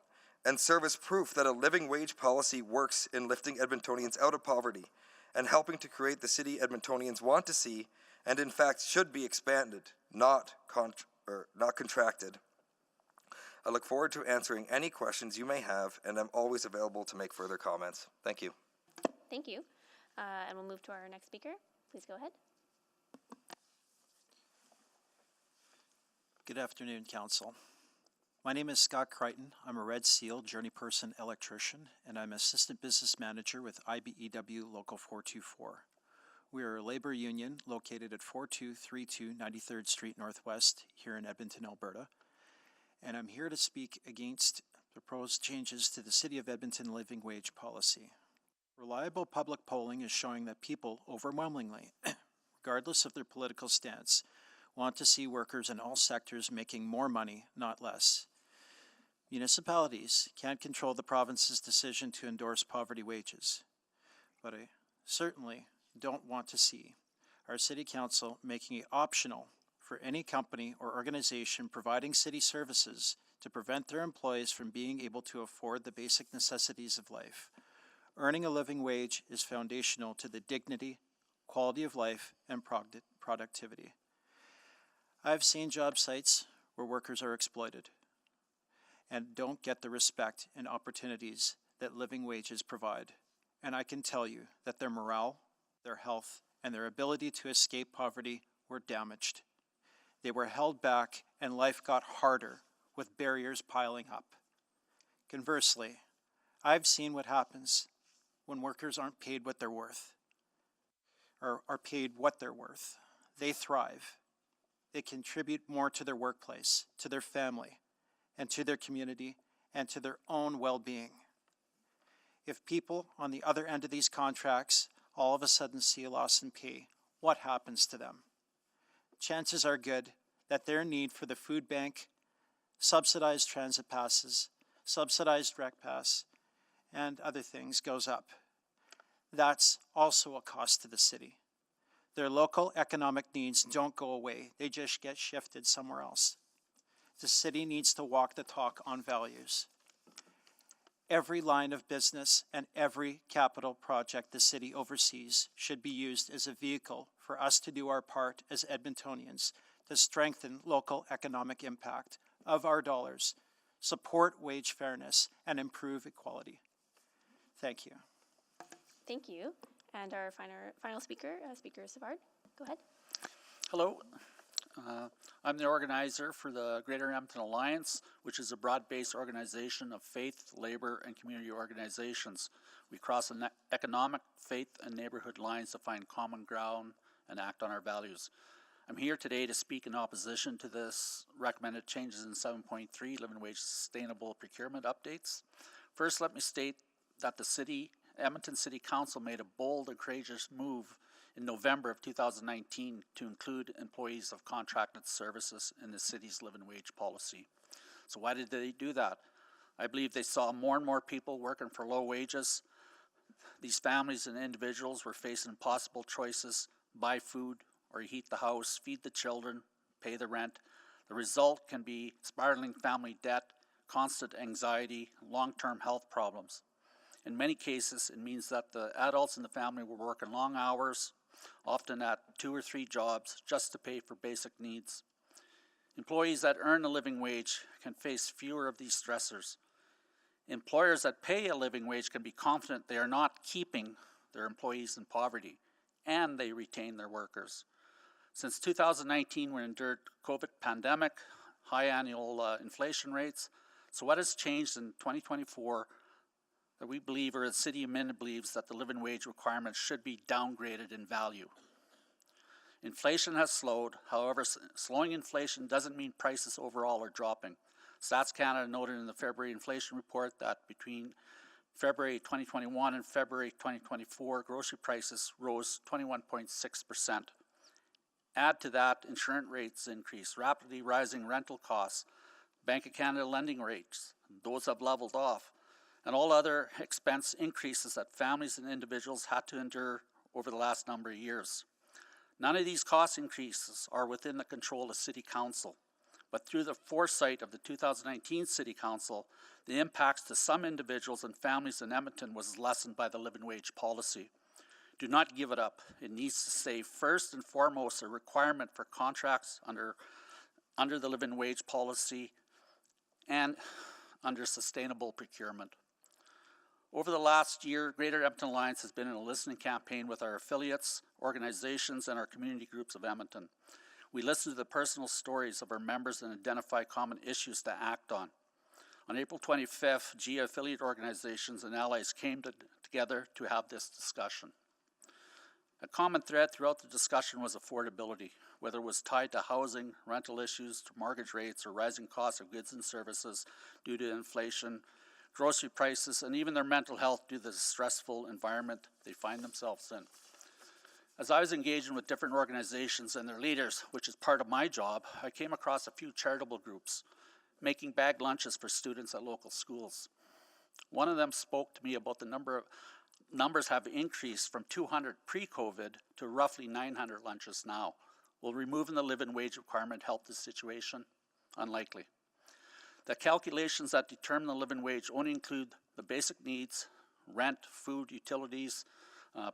Speaker 7: and serve as proof that a living wage policy works in lifting Edmontonians out of poverty and helping to create the city Edmontonians want to see and in fact should be expanded, not contracted. I look forward to answering any questions you may have, and I'm always available to make further comments. Thank you.
Speaker 2: Thank you. And we'll move to our next speaker. Please go ahead.
Speaker 10: Good afternoon, Council. My name is Scott Crichton. I'm a Red Seal journey person electrician, and I'm Assistant Business Manager with IBEW Local 424. We are a labor union located at 4232 93rd Street Northwest here in Edmonton, Alberta. And I'm here to speak against proposed changes to the City of Edmonton living wage policy. Reliable public polling is showing that people overwhelmingly, regardless of their political stance, want to see workers in all sectors making more money, not less. Municipalities can't control the province's decision to endorse poverty wages, but I certainly don't want to see our City Council making it optional for any company or organization providing city services to prevent their employees from being able to afford the basic necessities of life. Earning a living wage is foundational to the dignity, quality of life, and productivity. I've seen job sites where workers are exploited and don't get the respect and opportunities that living wages provide. And I can tell you that their morale, their health, and their ability to escape poverty were damaged. They were held back and life got harder with barriers piling up. Conversely, I've seen what happens when workers aren't paid what they're worth, or are paid what they're worth. They thrive. They contribute more to their workplace, to their family, and to their community, and to their own well-being. If people on the other end of these contracts all of a sudden see a loss in pay, what happens to them? Chances are good that their need for the food bank, subsidized transit passes, subsidized rec pass, and other things goes up. That's also a cost to the city. Their local economic needs don't go away, they just get shifted somewhere else. The city needs to walk the talk on values. Every line of business and every capital project the city oversees should be used as a vehicle for us to do our part as Edmontonians to strengthen local economic impact of our dollars, support wage fairness, and improve equality. Thank you.
Speaker 2: Thank you. And our final speaker, Speaker Savard, go ahead.
Speaker 16: Hello. I'm the organizer for the Greater Edmonton Alliance, which is a broad-based organization of faith, labor, and community organizations. We cross economic, faith, and neighborhood lines to find common ground and act on our values. I'm here today to speak in opposition to this recommended changes in 7.3 living wage sustainable procurement updates. First, let me state that the Edmonton City Council made a bold and courageous move in November of 2019 to include employees of contracted services in the city's living wage policy. So why did they do that? I believe they saw more and more people working for low wages, these families and individuals were facing impossible choices: buy food or heat the house, feed the children, pay the rent. The result can be spiraling family debt, constant anxiety, and long-term health problems. In many cases, it means that the adults in the family were working long hours, often at 2 or 3 jobs, just to pay for basic needs. Employees that earn a living wage can face fewer of these stressors. Employers that pay a living wage can be confident they are not keeping their employees in poverty, and they retain their workers. Since 2019, we endured COVID pandemic, high annual inflation rates. So what has changed in 2024 that we believe, or the City of Minden believes, that the living wage requirements should be downgraded in value? Inflation has slowed. However, slowing inflation doesn't mean prices overall are dropping. Stats Canada noted in the February inflation report that between February 2021 and February 2024, grocery prices rose 21.6%. Add to that insurance rates increase, rapidly rising rental costs, Bank of Canada lending rates, those have leveled off, and all other expense increases that families and individuals had to endure over the last number of years. None of these cost increases are within the control of City Council, but through the foresight of the 2019 City Council, the impacts to some individuals and families in Edmonton was lessened by the living wage policy. Do not give it up. It needs to stay first and foremost a requirement for contracts under the living wage policy and under sustainable procurement. Over the last year, Greater Edmonton Alliance has been in a listening campaign with our affiliates, organizations, and our community groups of Edmonton. We listen to the personal stories of our members and identify common issues to act on. On April 25th, GIA affiliate organizations and allies came together to have this discussion. A common thread throughout the discussion was affordability, whether it was tied to housing, rental issues, to mortgage rates, or rising costs of goods and services due to inflation, grocery prices, and even their mental health due to the stressful environment they find themselves in. As I was engaging with different organizations and their leaders, which is part of my job, I came across a few charitable groups making bag lunches for students at local schools. One of them spoke to me about the numbers have increased from 200 pre-COVID to roughly 900 lunches now. Will removing the living wage requirement help this situation? Unlikely. The calculations that determine the living wage only include the basic needs, rent, food, utilities,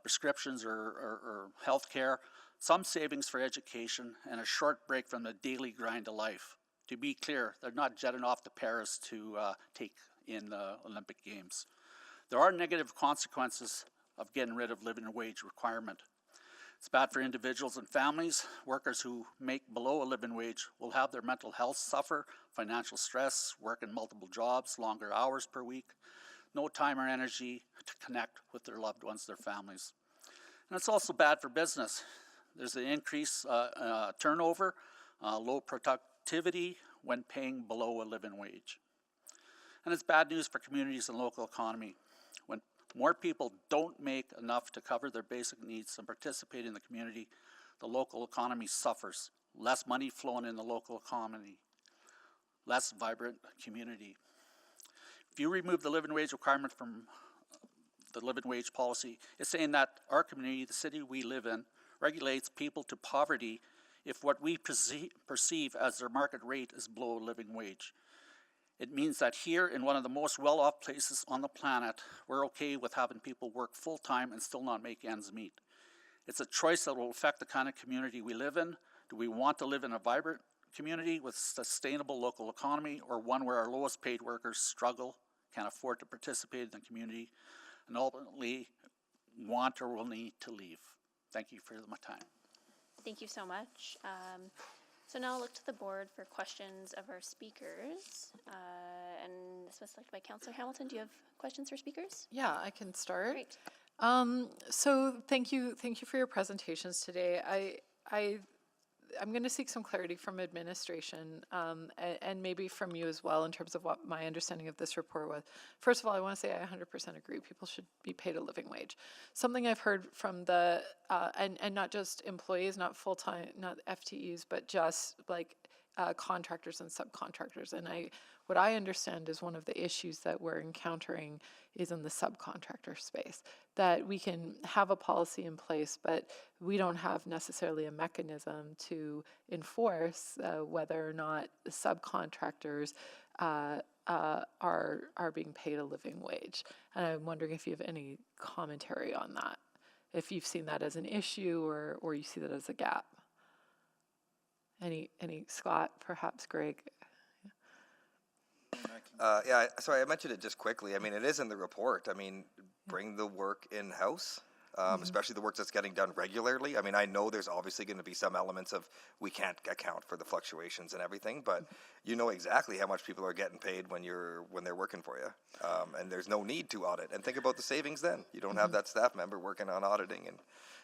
Speaker 16: prescriptions or health care, some savings for education, and a short break from the daily grind of life. To be clear, they're not jetting off to Paris to take in the Olympic Games. There are negative consequences of getting rid of living wage requirement. It's bad for individuals and families. Workers who make below a living wage will have their mental health suffer, financial stress, working multiple jobs, longer hours per week, no time or energy to connect with their loved ones, their families. And it's also bad for business. There's an increased turnover, low productivity when paying below a living wage. And it's bad news for communities and local economy. When more people don't make enough to cover their basic needs and participate in the community, the local economy suffers. Less money flowing in the local economy, less vibrant community. If you remove the living wage requirement from the living wage policy, it's saying that our community, the city we live in, regulates people to poverty if what we perceive as their market rate is below a living wage. It means that here, in one of the most well-off places on the planet, we're okay with having people work full-time and still not make ends meet. It's a choice that will affect the kind of community we live in. Do we want to live in a vibrant community with sustainable local economy, or one where our lowest paid workers struggle, can't afford to participate in the community, and ultimately want or will need to leave? Thank you for my time.
Speaker 2: Thank you so much. So now I'll look to the board for questions of our speakers. And this was selected by Councillor Hamilton. Do you have questions for speakers?
Speaker 4: Yeah, I can start.
Speaker 2: Great.
Speaker 4: So thank you for your presentations today. I'm going to seek some clarity from administration and maybe from you as well in terms of what my understanding of this report was. First of all, I want to say I 100% agree. People should be paid a living wage. Something I've heard from and not just employees, not full-time, not FTEs, but just like contractors and subcontractors. And what I understand is one of the issues that we're encountering is in the subcontractor space, that we can have a policy in place, but we don't have necessarily a mechanism to enforce whether or not the subcontractors are being paid a living wage. And I'm wondering if you have any commentary on that, if you've seen that as an issue or you see that as a gap. Any Scott, perhaps Greg?
Speaker 7: Yeah, sorry, I mentioned it just quickly. I mean, it is in the report. I mean, bring the work in-house, especially the work that's getting done regularly. I mean, I know there's obviously going to be some elements of we can't account for the fluctuations and everything, but you know exactly how much people are getting paid when they're working for you, and there's no need to audit. And think about the savings then. You don't have that staff member working on auditing and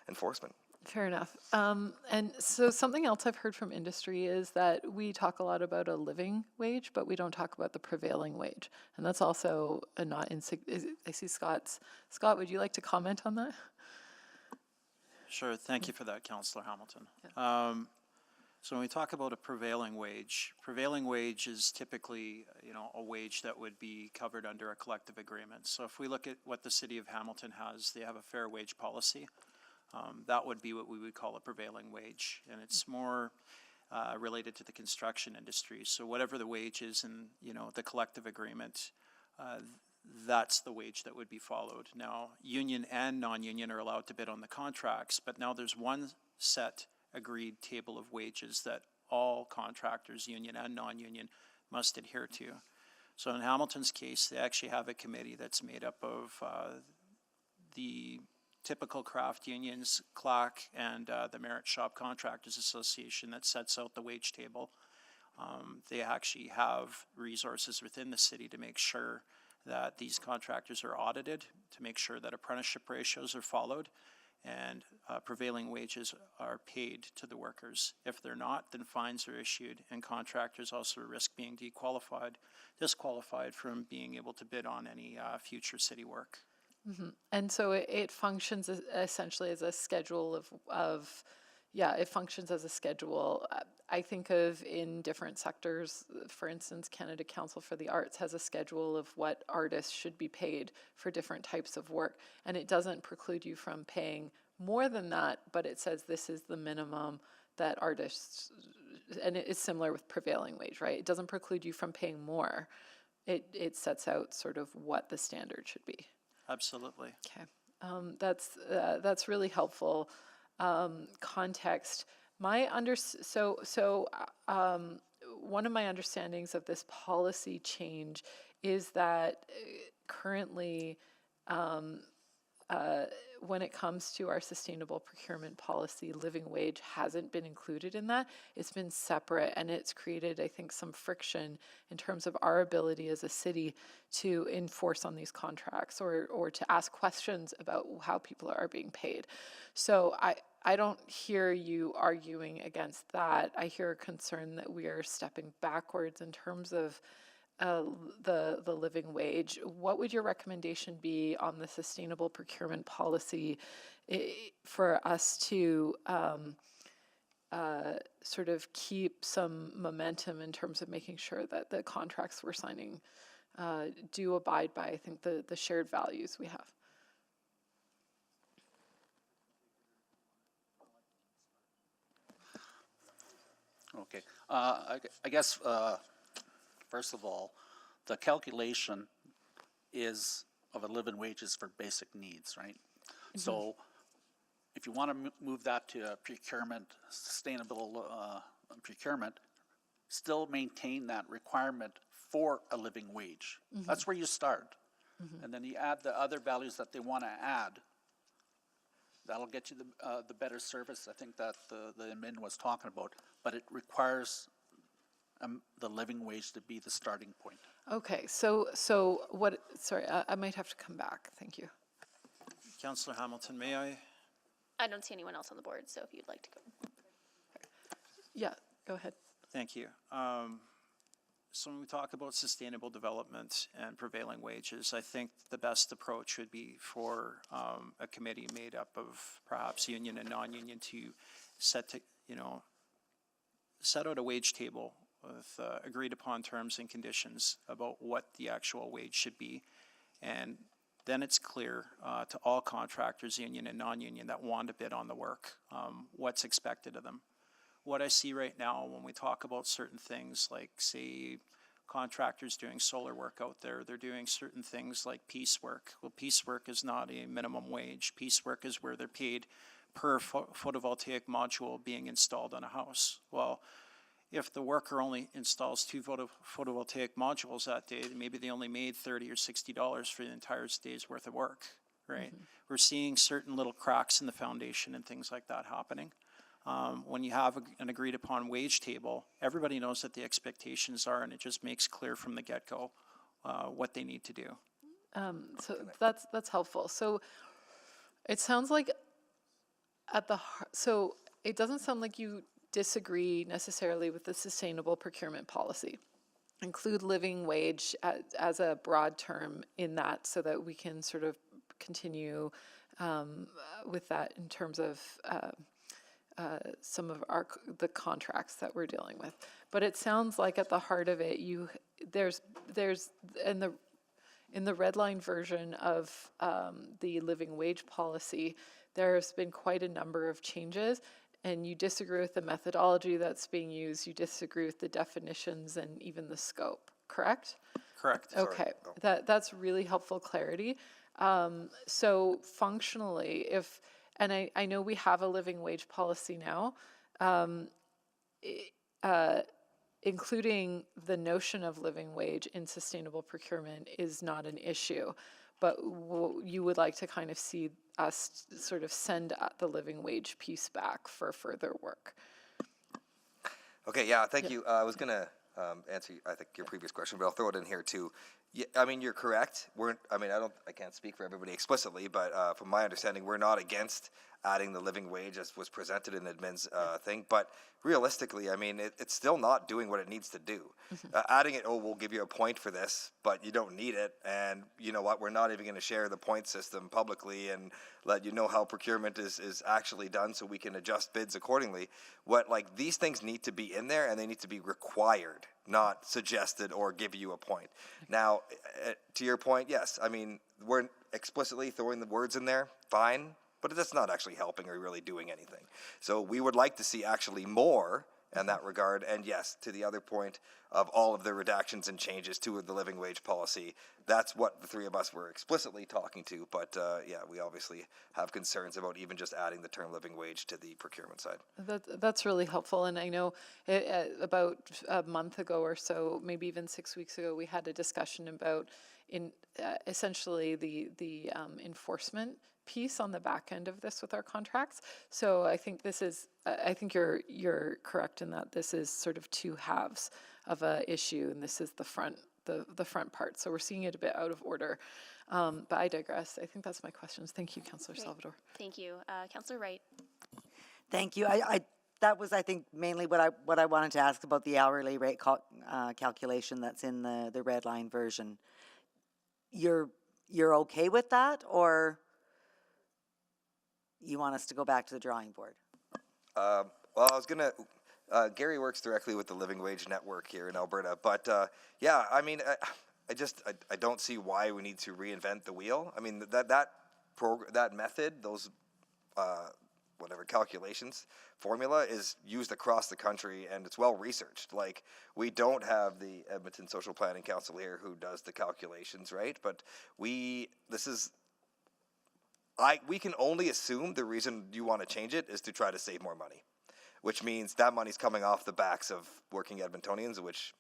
Speaker 7: enforcement.
Speaker 4: Fair enough. And so something else I've heard from industry is that we talk a lot about a living wage, but we don't talk about the prevailing wage. And that's also a not insignificant. I see Scott's. Scott, would you like to comment on that?
Speaker 10: Sure. Thank you for that, Councillor Hamilton. So when we talk about a prevailing wage is typically, a wage that would be covered under a collective agreement. So if we look at what the City of Hamilton has, they have a fair wage policy. That would be what we would call a prevailing wage, and it's more related to the construction industry. So whatever the wage is in, the collective agreement, that's the wage that would be followed. Now, union and non-union are allowed to bid on the contracts, but now there's one set agreed table of wages that all contractors, union and non-union, must adhere to. So in Hamilton's case, they actually have a committee that's made up of the typical craft unions, CLAC, and the Merit Shop Contractors Association that sets out the wage table. They actually have resources within the city to make sure that these contractors are audited, to make sure that apprenticeship ratios are followed, and prevailing wages are paid to the workers. If they're not, then fines are issued, and contractors also risk being disqualified from being able to bid on any future city work.
Speaker 4: Mm-hmm. And so it functions essentially as a schedule it functions as a schedule. I think of in different sectors, for instance, Canada Council for the Arts has a schedule of what artists should be paid for different types of work. And it doesn't preclude you from paying more than that, but it says this is the minimum that artists, and it's similar with prevailing wage, right? It doesn't preclude you from paying more. It sets out sort of what the standard should be.
Speaker 10: Absolutely.
Speaker 4: Okay, that's really helpful context. One of my understandings of this policy change is that currently, when it comes to our sustainable procurement policy, living wage hasn't been included in that. It's been separate, and it's created, I think, some friction in terms of our ability as a city to enforce on these contracts or to ask questions about how people are being paid. So I don't hear you arguing against that. I hear a concern that we are stepping backwards in terms of the living wage. What would your recommendation be on the sustainable procurement policy for us to sort of keep some momentum in terms of making sure that the contracts we're signing do abide by, I think, the shared values we have?
Speaker 16: Okay. I guess, first of all, the calculation of a living wage is for basic needs, right? Mm-hmm. So if you want to move that to procurement, sustainable procurement, still maintain that requirement for a living wage. Mm-hmm. That's where you start. Mm-hmm. And then you add the other values that they want to add. That'll get you the better service, I think, that the admin was talking about. But it requires the living wage to be the starting point.
Speaker 4: Okay, so what, sorry, I might have to come back. Thank you.
Speaker 10: Councillor Hamilton, may I?
Speaker 2: I don't see anyone else on the board, so if you'd like to go.
Speaker 4: Yeah, go ahead.
Speaker 10: Thank you. So when we talk about sustainable development and prevailing wages, I think the best approach would be for a committee made up of perhaps union and non-union to set to, set out a wage table with agreed upon terms and conditions about what the actual wage should be. And then it's clear to all contractors, union and non-union, that want to bid on the work, what's expected of them. What I see right now when we talk about certain things like, say, contractors doing solar work out there, they're doing certain things like piecework. Well, piecework is not a minimum wage. Piecework is where they're paid per photovoltaic module being installed on a house. Well, if the worker only installs 2 photovoltaic modules that day, then maybe they only made $30 or $60 for the entire day's worth of work, right? Mm-hmm. We're seeing certain little cracks in the foundation and things like that happening. When you have an agreed upon wage table, everybody knows what the expectations are, and it just makes clear from the get-go what they need to do.
Speaker 4: So that's helpful. So it sounds like so it doesn't sound like you disagree necessarily with the sustainable procurement policy. Include living wage as a broad term in that, so that we can sort of continue with that in terms of some of the contracts that we're dealing with. But it sounds like at the heart of it, there's in the red line version of the living wage policy, there's been quite a number of changes, and you disagree with the methodology that's being used, you disagree with the definitions and even the scope, correct?
Speaker 10: Correct.
Speaker 4: Okay, that's really helpful clarity. So functionally, and I know we have a living wage policy now, including the notion of living wage in sustainable procurement is not an issue, but you would like to kind of see us sort of send the living wage piece back for further work.
Speaker 7: Okay, yeah, thank you. I was going to answer, I think, your previous question, but I'll throw it in here too. Yeah, I mean, you're correct. I can't speak for everybody explicitly, but from my understanding, we're not against adding the living wage as was presented in admin's thing. But realistically, I mean, it's still not doing what it needs to do. Adding it, we'll give you a point for this, but you don't need it. And you know what? We're not even going to share the point system publicly and let you know how procurement is actually done, so we can adjust bids accordingly. These things need to be in there, and they need to be required, not suggested or give you a point. Now, to your point, yes, I mean, we're explicitly throwing the words in there, fine, but that's not actually helping or really doing anything. So we would like to see actually more in that regard. And yes, to the other point of all of the redactions and changes to the living wage policy, that's what the three of us were explicitly talking to. But yeah, we obviously have concerns about even just adding the term living wage to the procurement side.
Speaker 4: That's really helpful. And I know about a month ago or so, maybe even 6 weeks ago, we had a discussion about essentially the enforcement piece on the back end of this with our contracts. So I think I think you're correct in that this is sort of two halves of a issue, and this is the front part. So we're seeing it a bit out of order. But I digress. I think that's my questions. Thank you, Councillor Salvador.
Speaker 2: Thank you. Councillor Wright.
Speaker 5: Thank you. That was, I think, mainly what I wanted to ask about the hourly rate calculation that's in the red line version. You're okay with that, or you want us to go back to the drawing board?
Speaker 7: Well, I was going to, Gary works directly with the Living Wage Network here in Alberta, but yeah, I mean, I don't see why we need to reinvent the wheel. I mean, that method, those whatever calculations formula is used across the country, and it's well researched. Like, we don't have the Edmonton Social Planning Council here who does the calculations, right? But we can only assume the reason you want to change it is to try to save more money, which means that money's coming off the backs of working Edmontonians, which,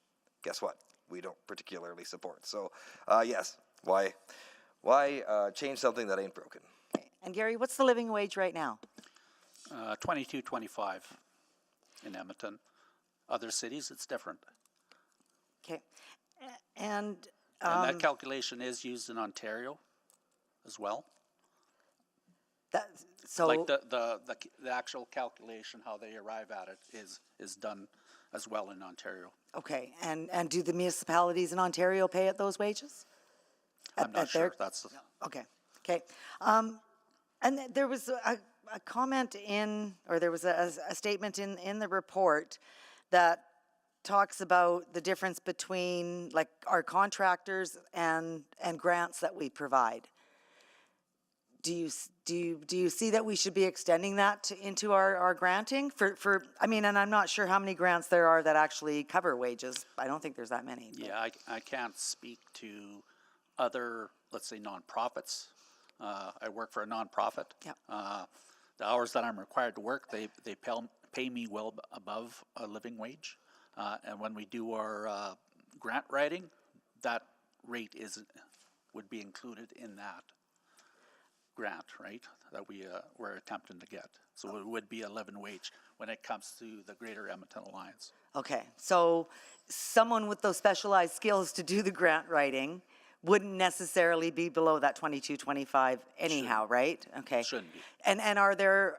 Speaker 7: guess what, we don't particularly support. So yes, why change something that ain't broken?
Speaker 5: And Gary, what's the living wage right now?
Speaker 16: $22.25 in Edmonton. Other cities, it's different.
Speaker 5: Okay, and
Speaker 16: that calculation is used in Ontario as well.
Speaker 5: So
Speaker 16: like the actual calculation, how they arrive at it is done as well in Ontario.
Speaker 5: Okay, and do the municipalities in Ontario pay at those wages?
Speaker 16: I'm not sure.
Speaker 5: Okay. And there was a comment there was a statement in the report that talks about the difference between like our contractors and grants that we provide. Do you see that we should be extending that into our granting for I mean, and I'm not sure how many grants there are that actually cover wages. I don't think there's that many. But.
Speaker 16: Yeah, I can't speak to other, let's say, nonprofits. I work for a nonprofit.
Speaker 5: Yeah.
Speaker 16: The hours that I'm required to work, they pay me well above a living wage. And when we do our grant writing, that rate would be included in that grant, right, that we're attempting to get. So it would be a living wage when it comes to the Greater Edmonton Alliance.
Speaker 5: Okay, so someone with those specialized skills to do the grant writing wouldn't necessarily be below that 22-25 anyhow, right? Okay.
Speaker 16: Shouldn't be.
Speaker 5: And are there,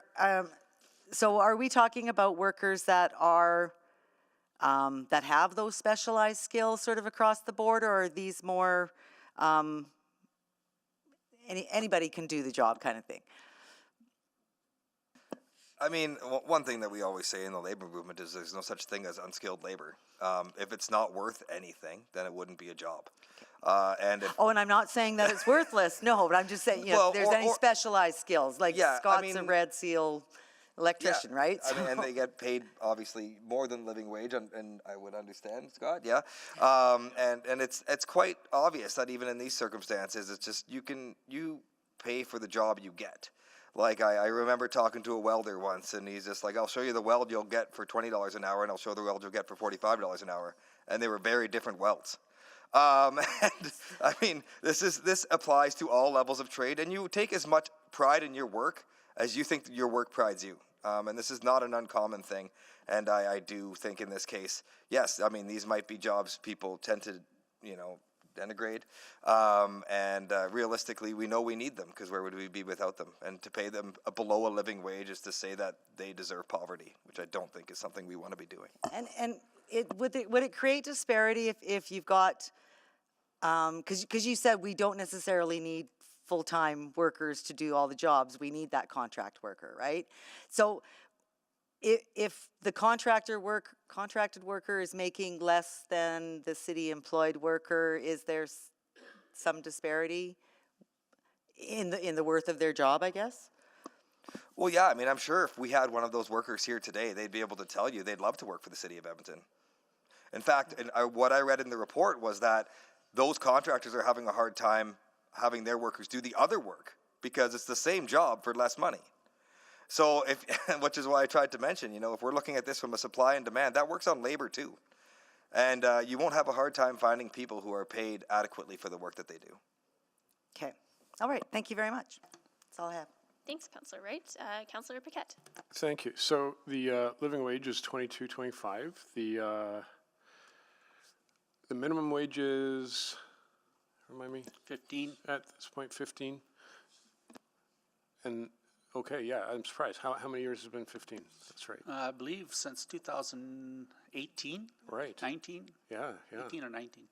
Speaker 5: so are we talking about workers that are, that have those specialized skills sort of across the board, or are these more, anybody can do the job kind of thing?
Speaker 7: I mean, one thing that we always say in the labor movement is there's no such thing as unskilled labor. If it's not worth anything, then it wouldn't be a job. And
Speaker 5: I'm not saying that it's worthless, no, but I'm just saying, you know, if there's any specialized skills, like Scott's a Red Seal electrician, right?
Speaker 7: I mean, and they get paid obviously more than living wage, and I would understand, Scott, yeah. And it's quite obvious that even in these circumstances, it's just you pay for the job you get. Like I remember talking to a welder once, and he's just like, "I'll show you the weld you'll get for $20 an hour, and I'll show the weld you'll get for $45 an hour," and they were very different welds. And I mean, this applies to all levels of trade, and you take as much pride in your work as you think your work prides you. And this is not an uncommon thing. And I do think in this case, yes, I mean, these might be jobs people tend to, denigrate. And realistically, we know we need them, because where would we be without them? And to pay them below a living wage is to say that they deserve poverty, which I don't think is something we want to be doing.
Speaker 5: And would it create disparity if you've got, because you said we don't necessarily need full-time workers to do all the jobs. We need that contract worker, right? So if the contracted worker is making less than the city employed worker, is there some disparity in the worth of their job, I guess?
Speaker 7: Well, yeah, I mean, I'm sure if we had one of those workers here today, they'd be able to tell you they'd love to work for the city of Edmonton. In fact, what I read in the report was that those contractors are having a hard time having their workers do the other work because it's the same job for less money. So, which is why I tried to mention, if we're looking at this from a supply and demand, that works on labor too. And you won't have a hard time finding people who are paid adequately for the work that they do.
Speaker 5: Okay. All right. Thank you very much. That's all I have.
Speaker 2: Thanks, Councillor Wright. Councillor Paquette.
Speaker 14: Thank you. So the living wage is $22.25. The minimum wage is, remind me?
Speaker 16: 15.
Speaker 14: At this point, 15. And okay, yeah, I'm surprised. How many years has it been 15? That's right.
Speaker 16: I believe since 2018.
Speaker 14: Right.
Speaker 16: 19.
Speaker 14: Yeah.
Speaker 16: 18 or 19.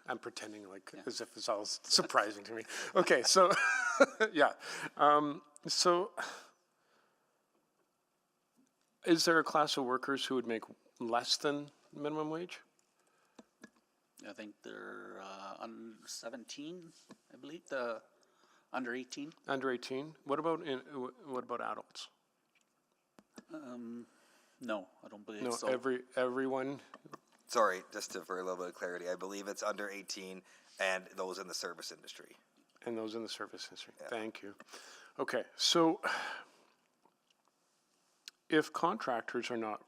Speaker 14: I'm pretending as if it's all surprising to me. Okay, so yeah. So is there a class of workers who would make less than minimum wage?
Speaker 16: I think they're under 17, I believe, the under 18.
Speaker 14: Under 18? What about adults?
Speaker 16: No, I don't believe so.
Speaker 14: No, everyone?
Speaker 7: Sorry, just for a little bit of clarity, I believe it's under 18 and those in the service industry.
Speaker 14: And those in the service industry.
Speaker 7: Yeah.
Speaker 14: Thank you. Okay, so if contractors are not,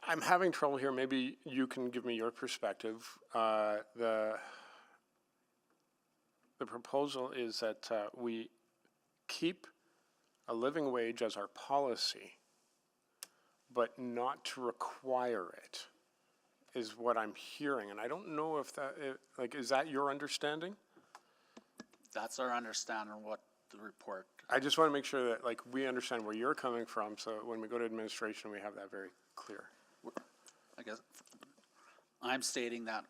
Speaker 14: I'm having trouble here. Maybe you can give me your perspective. The proposal is that we keep a living wage as our policy, but not to require it, is what I'm hearing. And I don't know if that, is that your understanding?
Speaker 16: That's our understanding of what the report.
Speaker 14: I just want to make sure that we understand where you're coming from, so when we go to administration, we have that very clear.
Speaker 16: I guess I'm stating that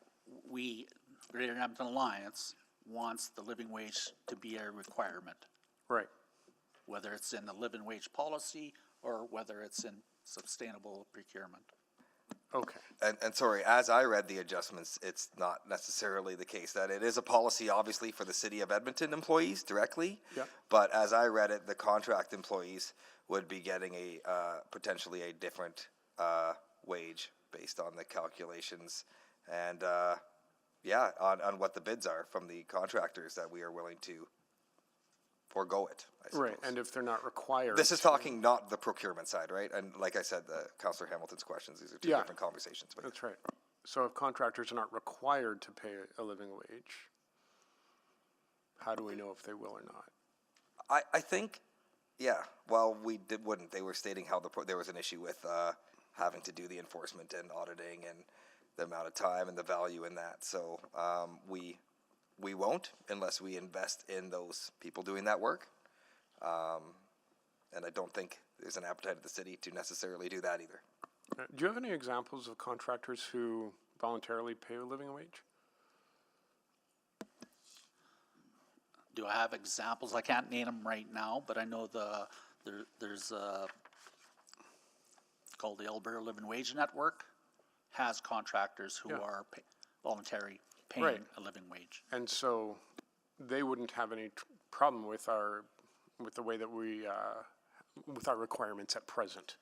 Speaker 16: we, Greater Edmonton Alliance, wants the living wage to be a requirement.
Speaker 14: Right.
Speaker 16: Whether it's in the living wage policy or whether it's in sustainable procurement.
Speaker 14: Okay.
Speaker 7: And sorry, as I read the adjustments, it's not necessarily the case that it is a policy, obviously, for the City of Edmonton employees directly.
Speaker 14: Yep.
Speaker 7: But as I read it, the contract employees would be getting a potentially a different wage based on the calculations and on what the bids are from the contractors that we are willing to forego it, I suppose.
Speaker 14: Right, and if they're not required.
Speaker 7: This is talking not the procurement side, right? And like I said, Councillor Hamilton's questions, these are two different conversations. But
Speaker 14: That's right. So if contractors are not required to pay a living wage, how do we know if they will or not?
Speaker 7: I think, yeah, well, wouldn't. They were stating how there was an issue with having to do the enforcement and auditing and the amount of time and the value in that. So we won't unless we invest in those people doing that work. And I don't think there's an appetite of the city to necessarily do that either.
Speaker 14: Do you have any examples of contractors who voluntarily pay a living wage?
Speaker 16: Do I have examples? I can't name them right now, but I know there's called the Alberta Living Wage Network, has contractors who are voluntary paying a living wage.
Speaker 14: And so they wouldn't have any problem with the way that we with our requirements at present.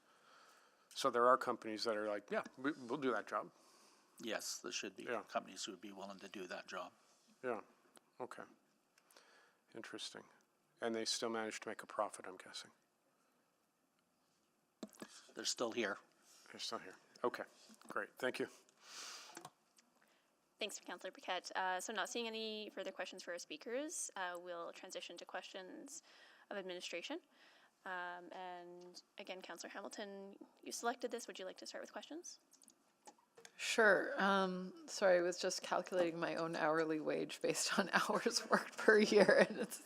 Speaker 14: So there are companies that are like, yeah, we'll do that job.
Speaker 16: Yes, there should be companies who would be willing to do that job.
Speaker 14: Yeah. Okay. Interesting. And they still manage to make a profit, I'm guessing.
Speaker 16: They're still here.
Speaker 14: They're still here. Okay. Great. Thank you.
Speaker 2: Thanks, Councillor Paquette. So not seeing any further questions for our speakers, we'll transition to questions of administration. And again, Councillor Hamilton, you selected this. Would you like to start with questions?
Speaker 4: Sure. Sorry, I was just calculating my own hourly wage based on hours worked per year. And it's,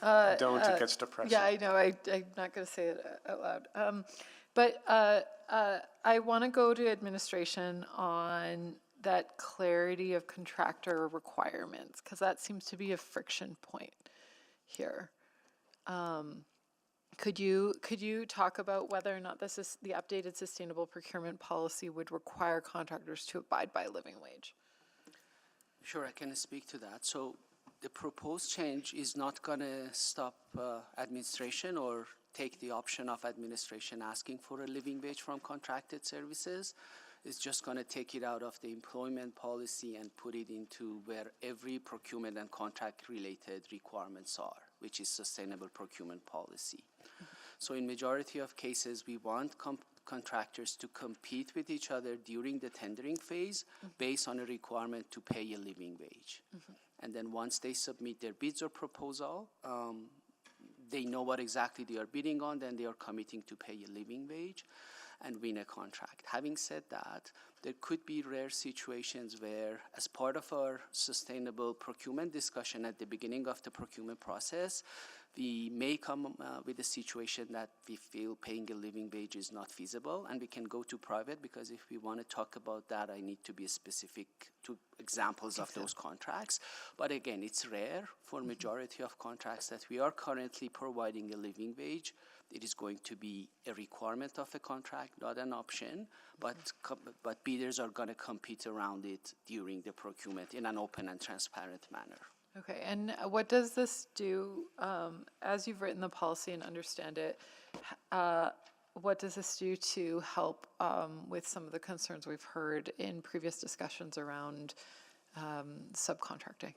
Speaker 14: it gets depressing.
Speaker 4: Yeah, I know. I'm not going to say it out loud. But I want to go to administration on that clarity of contractor requirements, because that seems to be a friction point here. Could you talk about whether or not this is the updated sustainable procurement policy would require contractors to abide by a living wage?
Speaker 13: Sure, I can speak to that. So the proposed change is not going to stop administration or take the option of administration asking for a living wage from contracted services. It's just going to take it out of the employment policy and put it into where every procurement and contract related requirements are, which is sustainable procurement policy. Mm-hmm. So in majority of cases, we want contractors to compete with each other during the tendering phase based on a requirement to pay a living wage. Mm-hmm. And then once they submit their bids or proposal, they know what exactly they are bidding on, then they are committing to pay a living wage and win a contract. Having said that, there could be rare situations where, as part of our sustainable procurement discussion at the beginning of the procurement process, we may come with a situation that we feel paying a living wage is not feasible, and we can go to private, because if we want to talk about that, I need to be specific to examples of those contracts. But again, it's rare for majority of contracts that we are currently providing a living wage. It is going to be a requirement of a contract, not an option, but bidders are going to compete around it during the procurement in an open and transparent manner.
Speaker 4: Okay, and what does this do, as you've written the policy and understand it, what does this do to help with some of the concerns we've heard in previous discussions around subcontracting?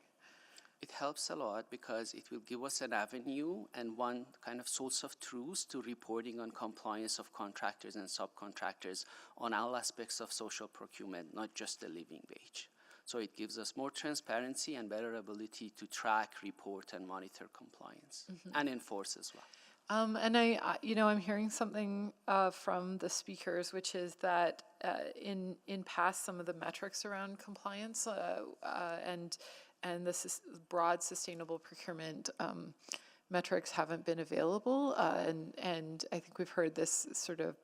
Speaker 13: It helps a lot because it will give us an avenue and one kind of source of truth to reporting on compliance of contractors and subcontractors on all aspects of social procurement, not just the living wage. So it gives us more transparency and better ability to track, report, and monitor compliance and enforce as well.
Speaker 4: And I'm hearing something from the speakers, which is that in past, some of the metrics around compliance and this broad sustainable procurement metrics haven't been available, and I think we've heard this sort of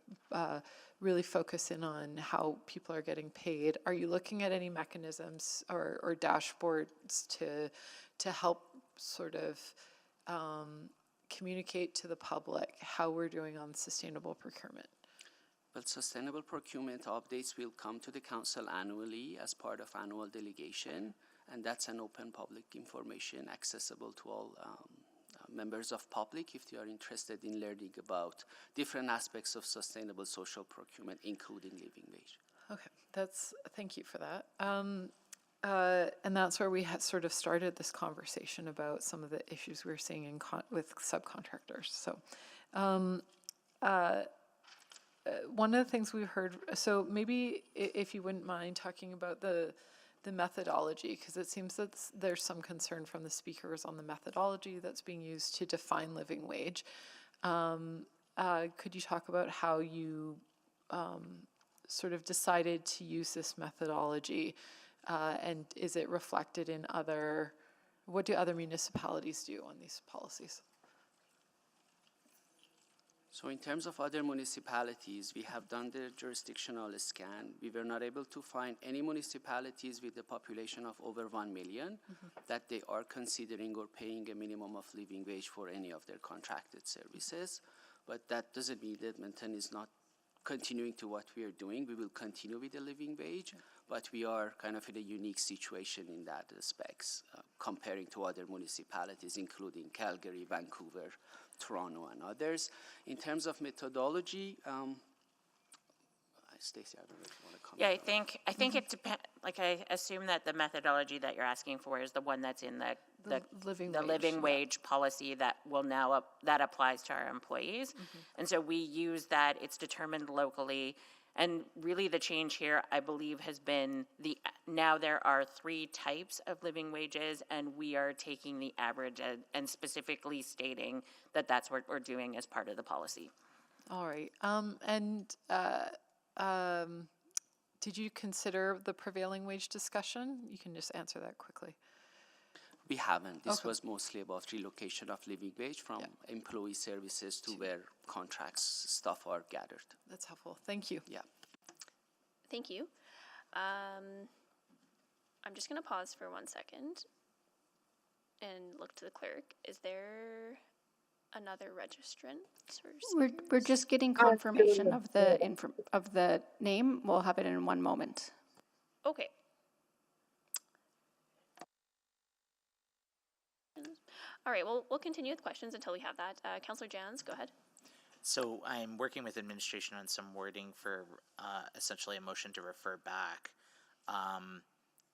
Speaker 4: really focus in on how people are getting paid. Are you looking at any mechanisms or dashboards to help sort of communicate to the public how we're doing on sustainable procurement?
Speaker 13: Well, sustainable procurement updates will come to the council annually as part of annual delegation, and that's an open public information accessible to all members of public if they are interested in learning about different aspects of sustainable social procurement, including living wage.
Speaker 4: Okay, thank you for that. And that's where we had sort of started this conversation about some of the issues we're seeing with subcontractors. So one of the things we've heard, so maybe if you wouldn't mind talking about the methodology, because it seems that there's some concern from the speakers on the methodology that's being used to define living wage. Could you talk about how you sort of decided to use this methodology, and is it reflected in what do other municipalities do on these policies?
Speaker 13: So in terms of other municipalities, we have done the jurisdictional scan. We were not able to find any municipalities with a population of over 1 million that they are considering or paying a minimum of living wage for any of their contracted services. But that doesn't mean that Edmonton is not continuing to what we are doing. We will continue with the living wage, but we are kind of in a unique situation in that aspects, comparing to other municipalities, including Calgary, Vancouver, Toronto, and others. In terms of methodology, Stacey, I don't know if you want to comment.
Speaker 9: Yeah, I think it depends. Like, I assume that the methodology that you're asking for is the one that's in the living wage policy that will now that applies to our employees. And so we use that. It's determined locally. And really the change here, I believe, has been now there are 3 types of living wages, and we are taking the average and specifically stating that that's what we're doing as part of the policy.
Speaker 4: All right. Did you consider the prevailing wage discussion? You can just answer that quickly.
Speaker 13: We haven't. This was mostly about relocation of living wage from employee services to where contracts stuff are gathered.
Speaker 4: That's helpful. Thank you.
Speaker 13: Yeah.
Speaker 2: Thank you. I'm just going to pause for 1 second and look to the clerk. Is there another registrant?
Speaker 1: We're just getting confirmation of the name. We'll have it in 1 moment.
Speaker 2: Okay. All right, well, we'll continue with questions until we have that. Councillor Jans, go ahead.
Speaker 8: So I'm working with administration on some wording for essentially a motion to refer back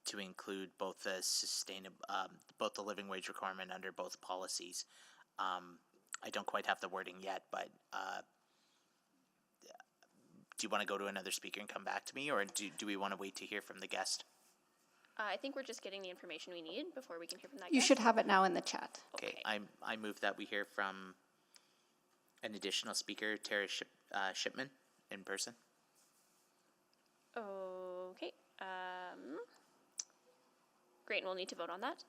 Speaker 8: to include both the both the living wage requirement under both policies. I don't quite have the wording yet, but do you want to go to another speaker and come back to me, or do we want to wait to hear from the guest?
Speaker 2: I think we're just getting the information we need before we can hear from that
Speaker 1: You
Speaker 2: guest.
Speaker 1: should have it now in the chat.
Speaker 8: Okay, I move that we hear from an additional speaker, Tara Shipman, in person.
Speaker 2: Okay. Great, and we'll need to vote on that.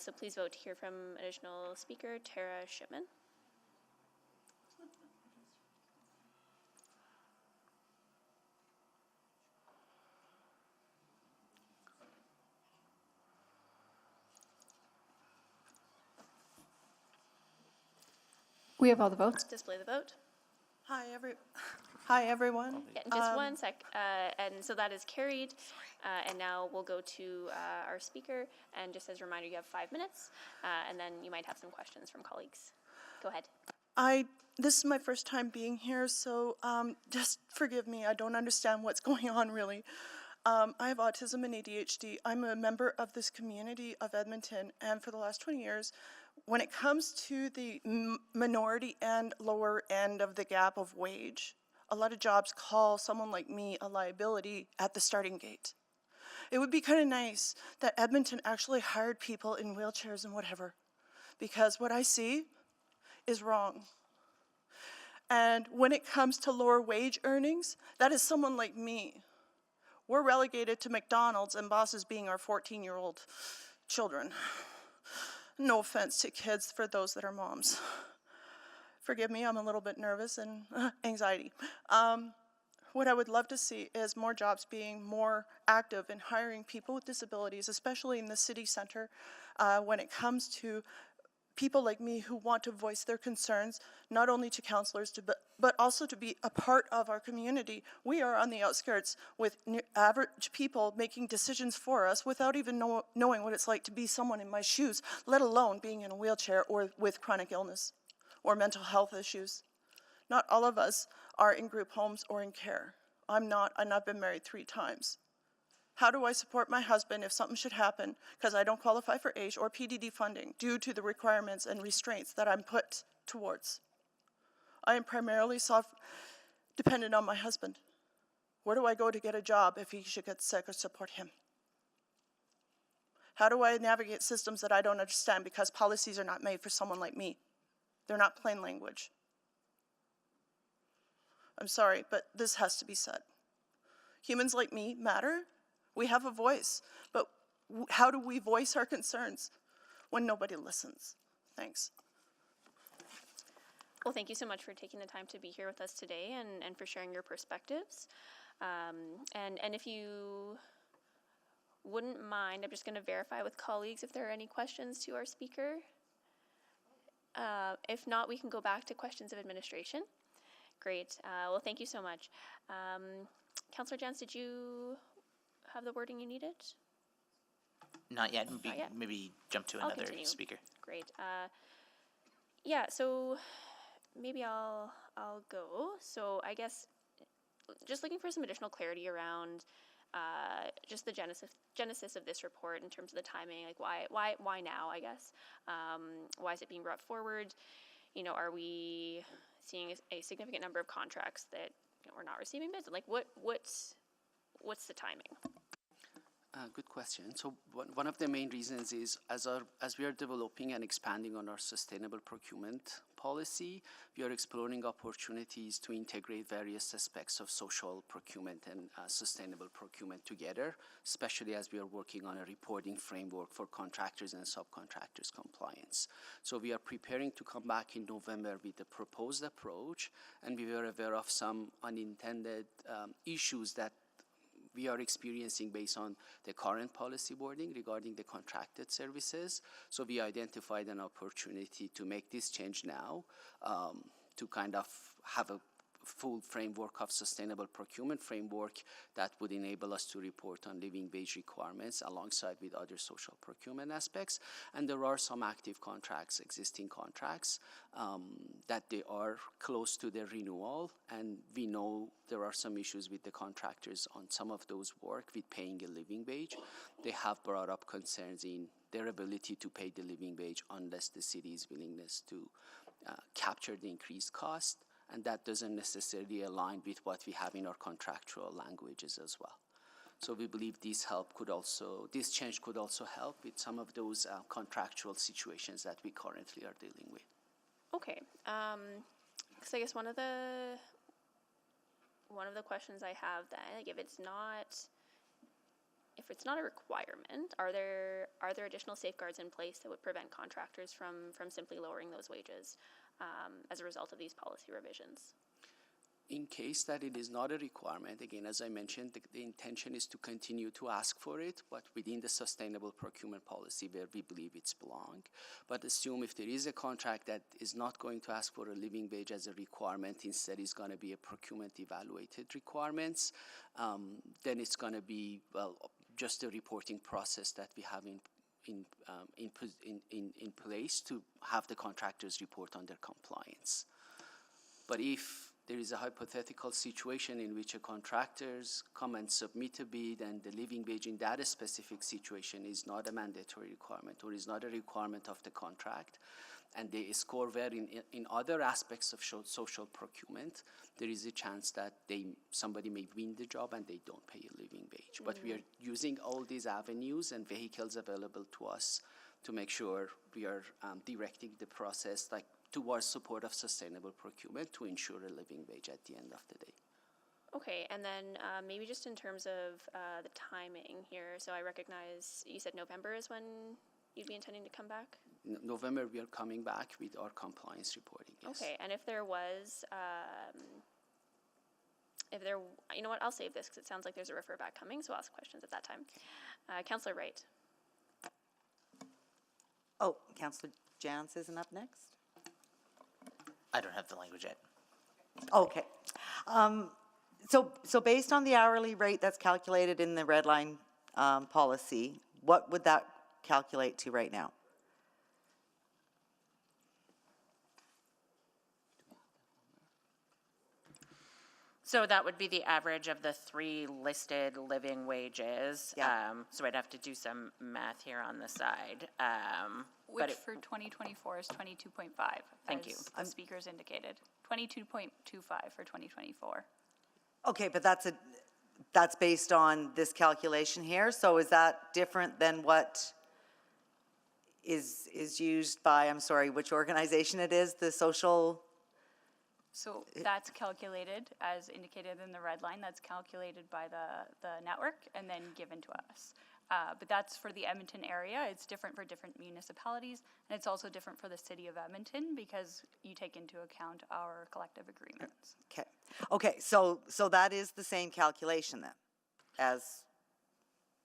Speaker 2: So please vote to hear from additional speaker, Tara Shipman.
Speaker 1: We have all the votes.
Speaker 2: Display the vote.
Speaker 11: Hi, everyone.
Speaker 2: Yeah, just 1 sec. And so that is carried. And now we'll go to our speaker. And just as a reminder, you have 5 minutes. And then you might have some questions from colleagues. Go ahead.
Speaker 11: This is my first time being here, so just forgive me. I don't understand what's going on, really. I have autism and ADHD. I'm a member of this community of Edmonton, and for the last 20 years, when it comes to the minority and lower end of the gap of wage, a lot of jobs call someone like me a liability at the starting gate. It would be kind of nice that Edmonton actually hired people in wheelchairs and whatever, because what I see is wrong. And when it comes to lower wage earnings, that is someone like me. We're relegated to McDonald's and bosses being our 14-year-old children. No offense to kids for those that are moms. Forgive me, I'm a little bit nervous and anxiety. What I would love to see is more jobs being more active in hiring people with disabilities, especially in the city center, when it comes to people like me who want to voice their concerns, not only to councillors, but also to be a part of our community. We are on the outskirts with average people making decisions for us without even knowing what it's like to be someone in my shoes, let alone being in a wheelchair or with chronic illness or mental health issues. Not all of us are in group homes or in care. I'm not, and I've been married 3 times. How do I support my husband if something should happen because I don't qualify for AISH or PDD funding due to the requirements and restraints that I'm put towards? I am primarily dependent on my husband. Where do I go to get a job if he should get sick or support him? How do I navigate systems that I don't understand because policies are not made for someone like me? They're not plain language. I'm sorry, but this has to be said. Humans like me matter. We have a voice, but how do we voice our concerns when nobody listens? Thanks.
Speaker 2: Well, thank you so much for taking the time to be here with us today and for sharing your perspectives. And if you wouldn't mind, I'm just going to verify with colleagues if there are any questions to our speaker. If not, we can go back to questions of administration. Great. Well, thank you so much. Councillor Jans, did you have the wording you needed?
Speaker 8: Not yet.
Speaker 2: Not yet.
Speaker 8: Maybe jump to
Speaker 2: I'll
Speaker 8: another
Speaker 2: continue.
Speaker 8: speaker.
Speaker 2: Great. Yeah, so maybe I'll go. So I guess just looking for some additional clarity around just the genesis of this report in terms of the timing, like why now, I guess. Why is it being brought forward? You know, are we seeing a significant number of contracts that we're not receiving bids? Like what's the timing?
Speaker 13: Good question. So one of the main reasons is as we are developing and expanding on our sustainable procurement policy, we are exploring opportunities to integrate various aspects of social procurement and sustainable procurement together, especially as we are working on a reporting framework for contractors and subcontractors compliance. So we are preparing to come back in November with a proposed approach, and we were aware of some unintended issues that we are experiencing based on the current policy wording regarding the contracted services. So we identified an opportunity to make this change now, to kind of have a full framework of sustainable procurement framework that would enable us to report on living wage requirements alongside with other social procurement aspects. And there are some active contracts, existing contracts, that they are close to their renewal, and we know there are some issues with the contractors on some of those work with paying a living wage. They have brought up concerns in their ability to pay the living wage unless the city's willingness to capture the increased cost. And that doesn't necessarily align with what we have in our contractual languages as well. So we believe this change could also help with some of those contractual situations that we currently are dealing with.
Speaker 2: Okay. So I guess one of the questions I have then, like if it's not a requirement, are there additional safeguards in place that would prevent contractors from simply lowering those wages as a result of these policy revisions?
Speaker 13: In case that it is not a requirement, again, as I mentioned, the intention is to continue to ask for it, but within the sustainable procurement policy where we believe it's belong. But assume if there is a contract that is not going to ask for a living wage as a requirement, instead is going to be a procurement evaluated requirements, then it's going to be, just a reporting process that we have in place to have the contractors report on their compliance. But if there is a hypothetical situation in which a contractors come and submit a bid and the living wage in that specific situation is not a mandatory requirement or is not a requirement of the contract, and they score well in other aspects of social procurement, there is a chance that somebody may win the job and they don't pay a living wage. But we are using all these avenues and vehicles available to us to make sure we are directing the process towards support of sustainable procurement to ensure a living wage at the end of the day.
Speaker 2: Okay, and then maybe just in terms of the timing here, so I recognize you said November is when you'd be intending to come back?
Speaker 13: November, we are coming back with our compliance reporting, yes.
Speaker 2: Okay, and if there was, you know what, I'll save this because it sounds like there's a refer back coming, so I'll ask questions at that time. Councillor Wright.
Speaker 5: Oh, Councillor Jans isn't up next?
Speaker 8: I don't have the language yet.
Speaker 5: Okay. So based on the hourly rate that's calculated in the red line policy, what would that calculate to right now?
Speaker 9: So that would be the average of the 3 listed living wages.
Speaker 5: Yeah.
Speaker 9: So I'd have to do some math here on the side.
Speaker 1: Which for 2024 is 22.5.
Speaker 9: Thank you.
Speaker 1: As the speakers indicated. 22.25 for 2024.
Speaker 5: Okay, but that's based on this calculation here, so is that different than what is used by, I'm sorry, which organization it is, the social?
Speaker 1: So that's calculated, as indicated in the red line, that's calculated by the network and then given to us. But that's for the Edmonton area. It's different for different municipalities, and it's also different for the city of Edmonton because you take into account our collective agreements.
Speaker 5: Okay, so that is the same calculation then, as,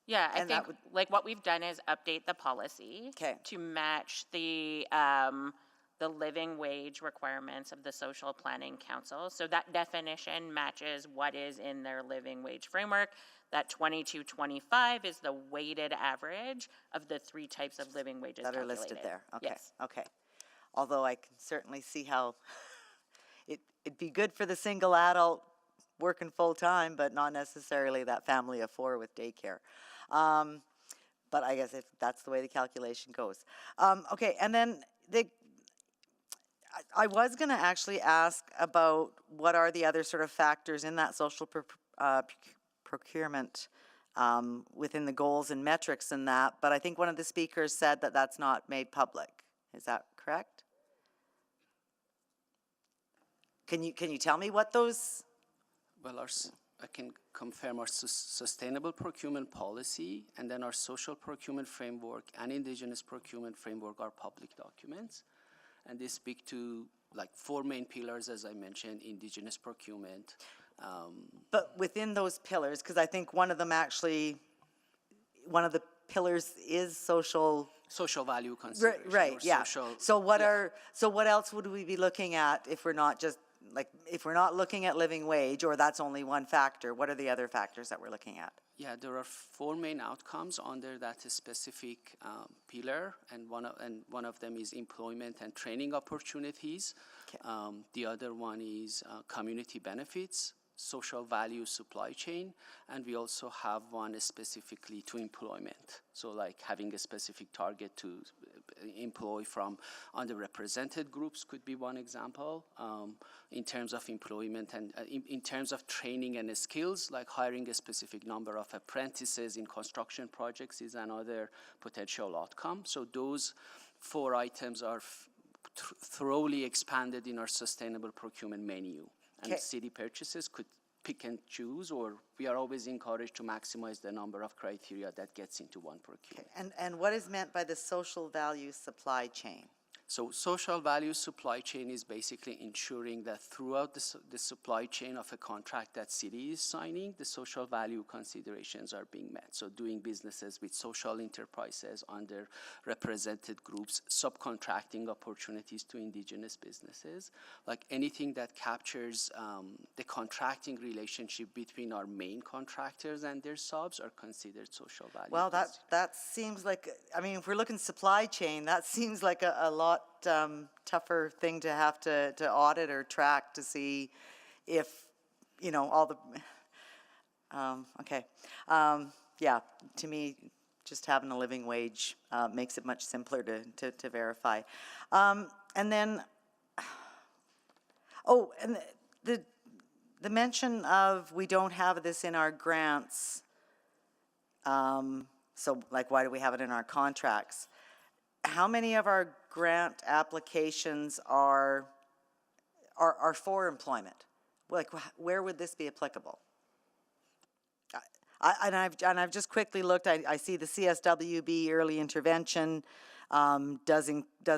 Speaker 9: Yeah, I
Speaker 5: And
Speaker 9: think
Speaker 5: that
Speaker 9: like what we've done is update the policy to match the living wage requirements of the Social Planning Council. So that definition matches what is in their living wage framework. That 22.25 is the weighted average of the 3 types of living wages
Speaker 5: that are
Speaker 9: calculated.
Speaker 5: listed there, okay,
Speaker 9: Yes.
Speaker 5: okay. Although I can certainly see how it'd be good for the single adult working full-time, but not necessarily that family of 4 with daycare. But I guess if that's the way the calculation goes. Okay, and then I was going to actually ask about what are the other sort of factors in that social procurement within the goals and metrics and that, but I think one of the speakers said that that's not made public. Is that correct? Can you tell me what those?
Speaker 13: Well, I can confirm our sustainable procurement policy and then our social procurement framework and Indigenous procurement framework are public documents. And they speak to like 4 main pillars, as I mentioned, Indigenous procurement.
Speaker 5: But within those pillars, because I think one of the pillars is social
Speaker 13: value consideration.
Speaker 5: Right, yeah. So what else would we be looking at if we're not just if we're not looking at living wage, or that's only one factor? What are the other factors that we're looking at?
Speaker 13: Yeah, there are 4 main outcomes under that specific pillar, and one of them is employment and training opportunities. The other one is community benefits, social value supply chain, and we also have one specifically to employment. So like having a specific target to employ from underrepresented groups could be one example. In terms of employment and in terms of training and skills, like hiring a specific number of apprentices in construction projects is another potential outcome. So those 4 items are thoroughly expanded in our sustainable procurement menu. And city purchases could pick and choose, or we are always encouraged to maximize the number of criteria that gets into one procurement.
Speaker 5: And what is meant by the social value supply chain?
Speaker 13: So social value supply chain is basically ensuring that throughout the supply chain of a contract that city is signing, the social value considerations are being met. So doing businesses with social enterprises, underrepresented groups, subcontracting opportunities to Indigenous businesses, like anything that captures the contracting relationship between our main contractors and their subs are considered social value.
Speaker 5: Well, that seems like, I mean, if we're looking supply chain, that seems like a lot tougher thing to have to audit or track to see if, all the, yeah, to me, just having a living wage makes it much simpler to verify. And then, and the mention of we don't have this in our grants, so like why do we have it in our contracts? How many of our grant applications are for employment? Like, where would this be applicable? I've just quickly looked. I see the CSWB early intervention does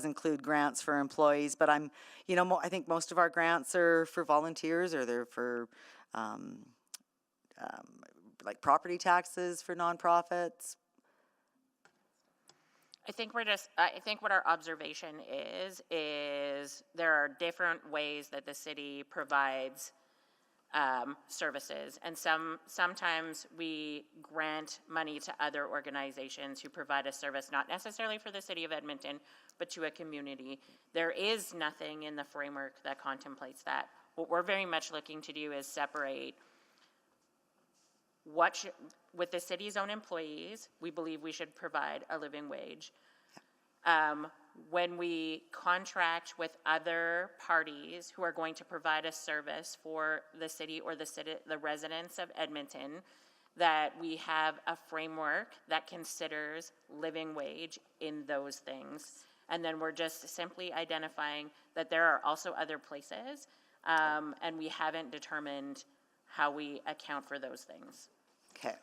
Speaker 5: include grants for employees, but I think most of our grants are for volunteers, or they're for like property taxes for nonprofits.
Speaker 9: I think I think what our observation is there are different ways that the city provides services. And sometimes we grant money to other organizations who provide a service, not necessarily for the city of Edmonton, but to a community. There is nothing in the framework that contemplates that. What we're very much looking to do is separate with the city's own employees, we believe we should provide a living wage. When we contract with other parties who are going to provide a service for the city or the residents of Edmonton, that we have a framework that considers living wage in those things. And then we're just simply identifying that there are also other places, and we haven't determined how we account for those things.
Speaker 5: Okay.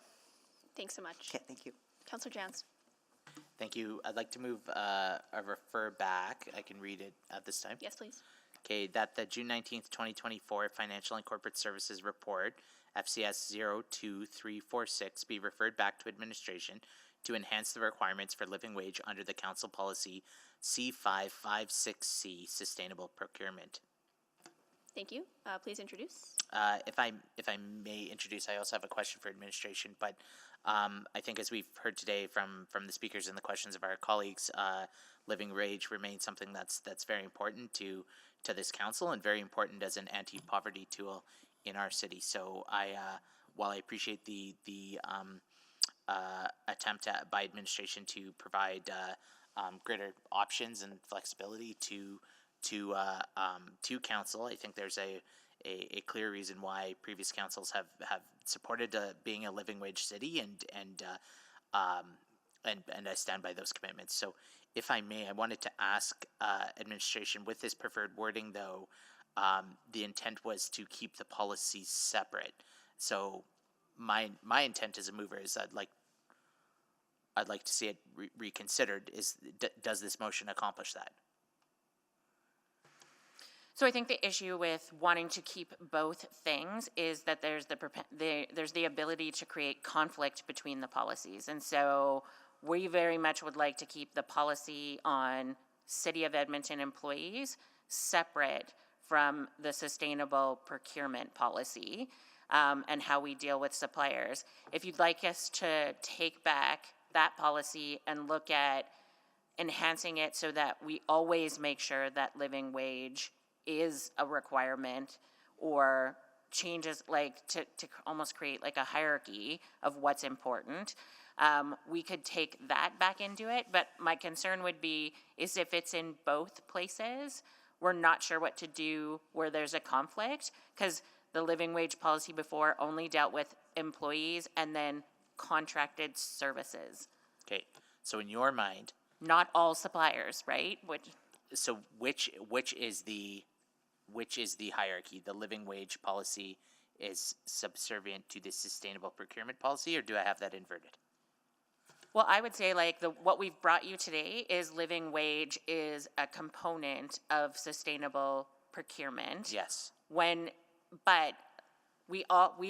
Speaker 2: Thanks so much.
Speaker 5: Okay, thank you.
Speaker 2: Councillor Jans.
Speaker 8: Thank you. I'd like to move a refer back. I can read it at this time.
Speaker 2: Yes, please.
Speaker 8: Okay, that the June 19th, 2024 Financial and Corporate Services Report, FCS 02346, be referred back to administration to enhance the requirements for living wage under the Council Policy C556C, Sustainable Procurement.
Speaker 2: Thank you. Please introduce.
Speaker 8: If I may introduce, I also have a question for administration, but I think as we've heard today from the speakers and the questions of our colleagues, living wage remains something that's very important to this council and very important as an anti-poverty tool in our city. So while I appreciate the attempt by administration to provide greater options and flexibility to council, I think there's a clear reason why previous councils have supported being a living wage city, and I stand by those commitments. So, if I may, I wanted to ask administration, with this preferred wording, though, the intent was to keep the policies separate. So, my intent as a mover is I'd like to see it reconsidered. Does this motion accomplish that?
Speaker 9: So I think the issue with wanting to keep both things is that there's the ability to create conflict between the policies. And so we very much would like to keep the policy on City of Edmonton employees separate from the sustainable procurement policy and how we deal with suppliers. If you'd like us to take back that policy and look at enhancing it so that we always make sure that living wage is a requirement, or changes like to almost create like a hierarchy of what's important, we could take that back into it. But my concern would be is if it's in both places, we're not sure what to do where there's a conflict, because the living wage policy before only dealt with employees and then contracted services.
Speaker 8: Okay, so in your mind,
Speaker 9: not all suppliers, right?
Speaker 8: So which is the hierarchy? The living wage policy is subservient to the sustainable procurement policy, or do I have that inverted?
Speaker 9: Well, I would say like what we've brought you today is living wage is a component of sustainable procurement.
Speaker 8: Yes.
Speaker 9: But we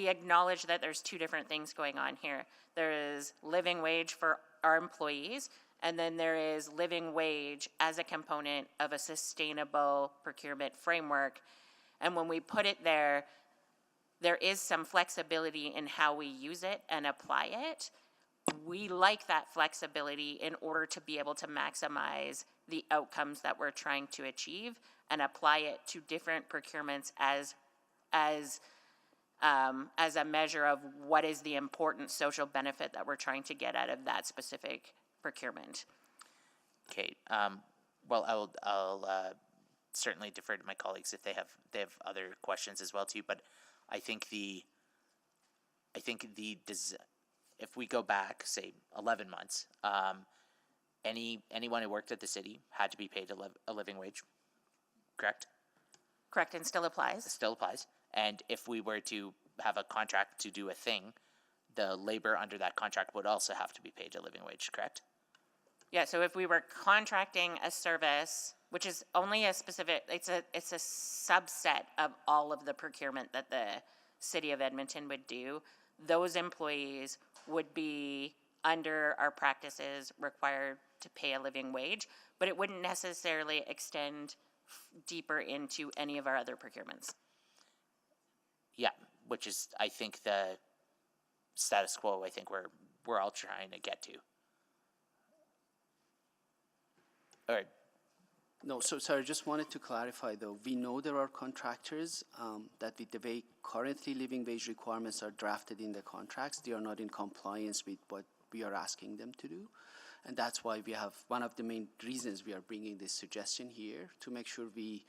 Speaker 9: acknowledge that there's two different things going on here. There is living wage for our employees, and then there is living wage as a component of a sustainable procurement framework. And when we put it there, there is some flexibility in how we use it and apply it. We like that flexibility in order to be able to maximize the outcomes that we're trying to achieve and apply it to different procurements as a measure of what is the important social benefit that we're trying to get out of that specific procurement.
Speaker 8: Okay. Well, I'll certainly defer to my colleagues if they have other questions as well too. But I think if we go back, say 11 months, anyone who worked at the city had to be paid a living wage. Correct.
Speaker 9: Correct, and still applies.
Speaker 8: It still applies. And if we were to have a contract to do a thing, the labor under that contract would also have to be paid a living wage, correct?
Speaker 9: Yeah, so if we were contracting a service, which is only a specific, it's a subset of all of the procurement that the City of Edmonton would do, those employees would be under our practices required to pay a living wage, but it wouldn't necessarily extend deeper into any of our other procurements.
Speaker 8: Yeah, which is, I think, the status quo I think we're all trying to get to. All right.
Speaker 13: No, so sorry, just wanted to clarify though. We know there are contractors that with the way currently living wage requirements are drafted in the contracts, they are not in compliance with what we are asking them to do. And that's why we have, one of the main reasons we are bringing this suggestion here to make sure we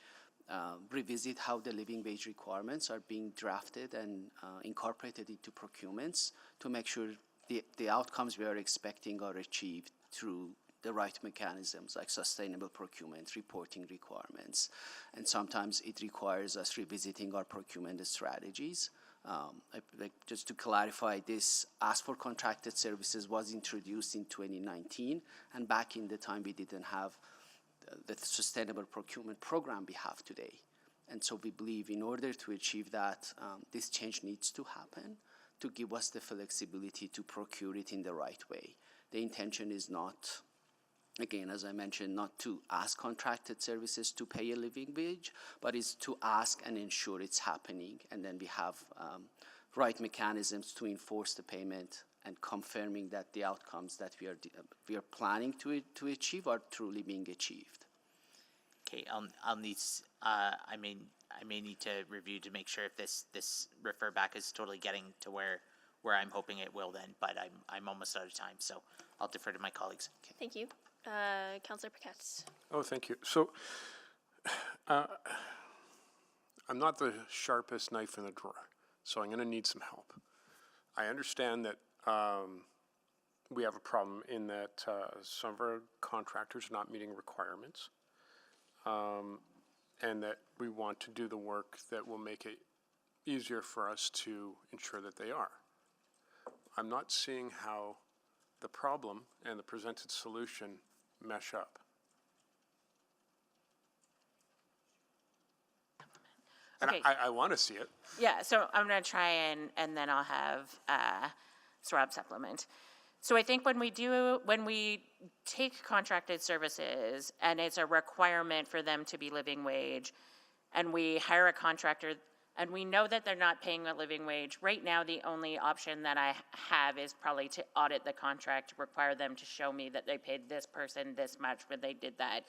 Speaker 13: revisit how the living wage requirements are being drafted and incorporated into procurements to make sure the outcomes we are expecting are achieved through the right mechanisms like sustainable procurement, reporting requirements. And sometimes it requires us revisiting our procurement strategies. Just to clarify, this Ask for Contracted Services was introduced in 2019, and back in the time we didn't have the sustainable procurement program we have today. And so we believe in order to achieve that, this change needs to happen to give us the flexibility to procure it in the right way. The intention is not, again, as I mentioned, not to ask contracted services to pay a living wage, but is to ask and ensure it's happening. And then we have right mechanisms to enforce the payment and confirming that the outcomes that we are planning to achieve are truly being achieved.
Speaker 8: Okay, I'll need. I may need to review to make sure if this refer back is totally getting to where I'm hoping it will then. But I'm almost out of time, so I'll defer to my colleagues. Okay.
Speaker 2: Thank you. Councillor Paquette.
Speaker 14: Oh, thank you. So, I'm not the sharpest knife in the drawer, so I'm going to need some help. I understand that we have a problem in that some of our contractors are not meeting requirements, and that we want to do the work that will make it easier for us to ensure that they are. I'm not seeing how the problem and the presented solution mesh up. And
Speaker 9: Okay.
Speaker 14: I want to see it.
Speaker 9: Yeah, so I'm going to try and then I'll have Saurabh supplement. So I think when we take contracted services and it's a requirement for them to be living wage, and we hire a contractor and we know that they're not paying a living wage, right now the only option that I have is probably to audit the contract, require them to show me that they paid this person this much when they did that.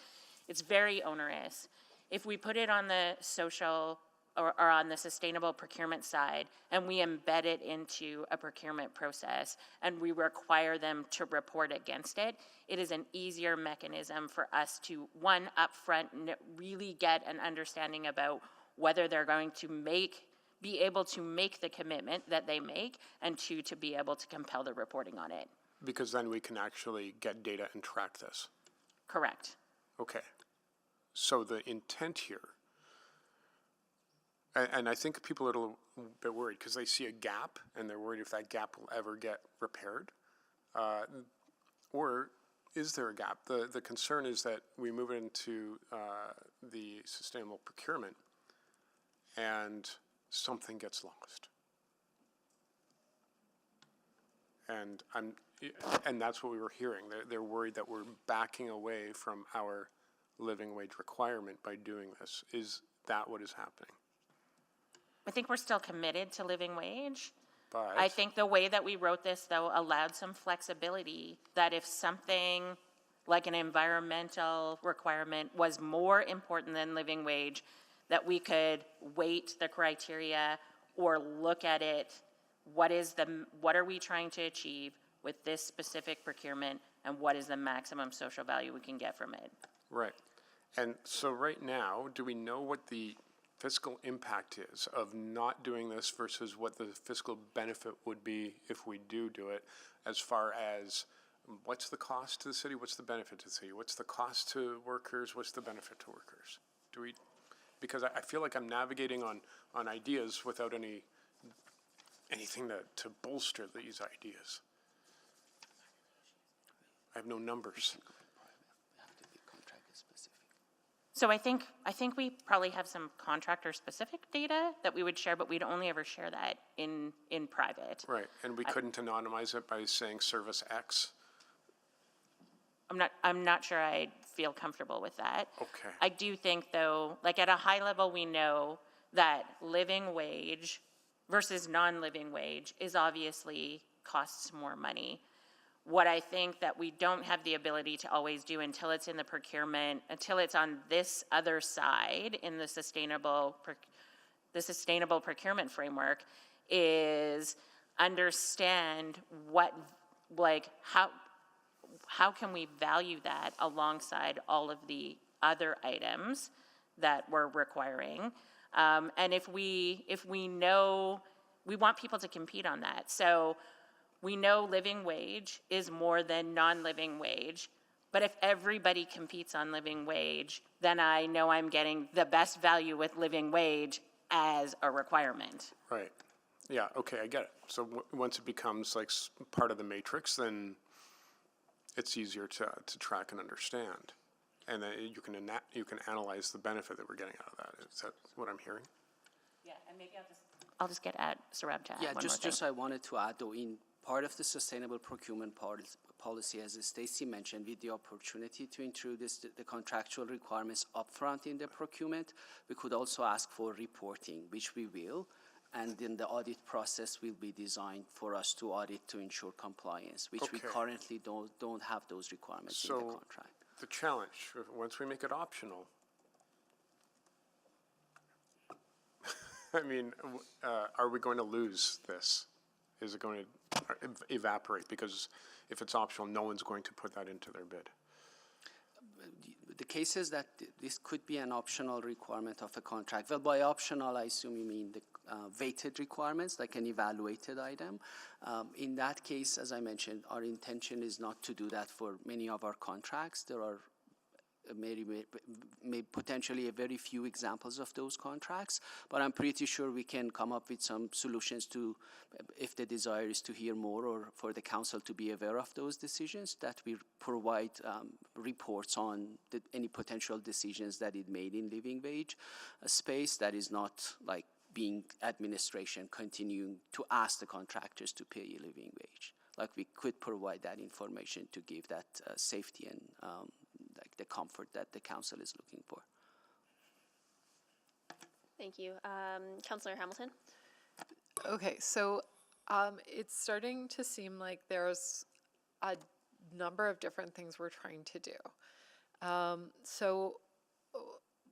Speaker 9: It's very onerous. If we put it on the social or on the sustainable procurement side, and we embed it into a procurement process, and we require them to report against it, it is an easier mechanism for us to, one, upfront, really get an understanding about whether they're going to be able to make the commitment that they make, and two, to be able to compel the reporting on it.
Speaker 14: Because then we can actually get data and track this.
Speaker 9: Correct.
Speaker 14: Okay. So the intent here, and I think people are a little bit worried because they see a gap and they're worried if that gap will ever get repaired. Or is there a gap? The concern is that we move into the sustainable procurement and something gets lost. And that's what we were hearing. They're worried that we're backing away from our living wage requirement by doing this. Is that what is happening?
Speaker 9: I think we're still committed to living wage.
Speaker 14: But
Speaker 9: I think the way that we wrote this, though, allowed some flexibility that if something like an environmental requirement was more important than living wage, that we could weight the criteria or look at it, what are we trying to achieve with this specific procurement, and what is the maximum social value we can get from it?
Speaker 14: Right. And so right now, do we know what the fiscal impact is of not doing this versus what the fiscal benefit would be if we do it, as far as what's the cost to the city, what's the benefit to the city, what's the cost to workers, what's the benefit to workers? Because I feel like I'm navigating on ideas without anything to bolster these ideas. I have no numbers.
Speaker 9: So I think we probably have some contractor-specific data that we would share, but we'd only ever share that in private.
Speaker 14: Right, and we couldn't anonymize it by saying service X?
Speaker 9: I'm not sure I feel comfortable with that.
Speaker 14: Okay.
Speaker 9: I do think, though, like at a high level, we know that living wage versus non-living wage is obviously costs more money. What I think that we don't have the ability to always do until it's in the procurement, until it's on this other side in the sustainable procurement framework, is understand what, like, how can we value that alongside all of the other items that we're requiring? And if we know, we want people to compete on that. So we know living wage is more than non-living wage, but if everybody competes on living wage, then I know I'm getting the best value with living wage as a requirement.
Speaker 14: Right. Yeah, okay, I get it. So once it becomes like part of the matrix, then it's easier to track and understand. And then you can analyze the benefit that we're getting out of that. Is that what I'm hearing?
Speaker 9: Yeah, and maybe I'll just get at Sarab to add
Speaker 13: Yeah,
Speaker 9: one more
Speaker 13: just
Speaker 9: thing.
Speaker 13: I wanted to add, though, in part of the sustainable procurement policy, as Stacy mentioned, with the opportunity to introduce the contractual requirements upfront in the procurement, we could also ask for reporting, which we will, and then the audit process will be designed for us to audit to ensure compliance, which we
Speaker 14: Okay.
Speaker 13: currently don't have those requirements in the contract.
Speaker 14: The challenge, once we make it optional, I mean, are we going to lose this? Is it going to evaporate? Because if it's optional, no one's going to put that into their bid.
Speaker 13: The cases that this could be an optional requirement of a contract. Well, by optional, I assume you mean the weighted requirements, like an evaluated item. In that case, as I mentioned, our intention is not to do that for many of our contracts. There are maybe potentially a very few examples of those contracts, but I'm pretty sure we can come up with some solutions to, if the desire is to hear more or for the council to be aware of those decisions, that we provide reports on any potential decisions that it made in living wage space that is not like being administration continuing to ask the contractors to pay a living wage. Like we could provide that information to give that safety and like the comfort that the council is looking for.
Speaker 2: Thank you. Councillor Hamilton?
Speaker 4: Okay, so it's starting to seem like there's a number of different things we're trying to do.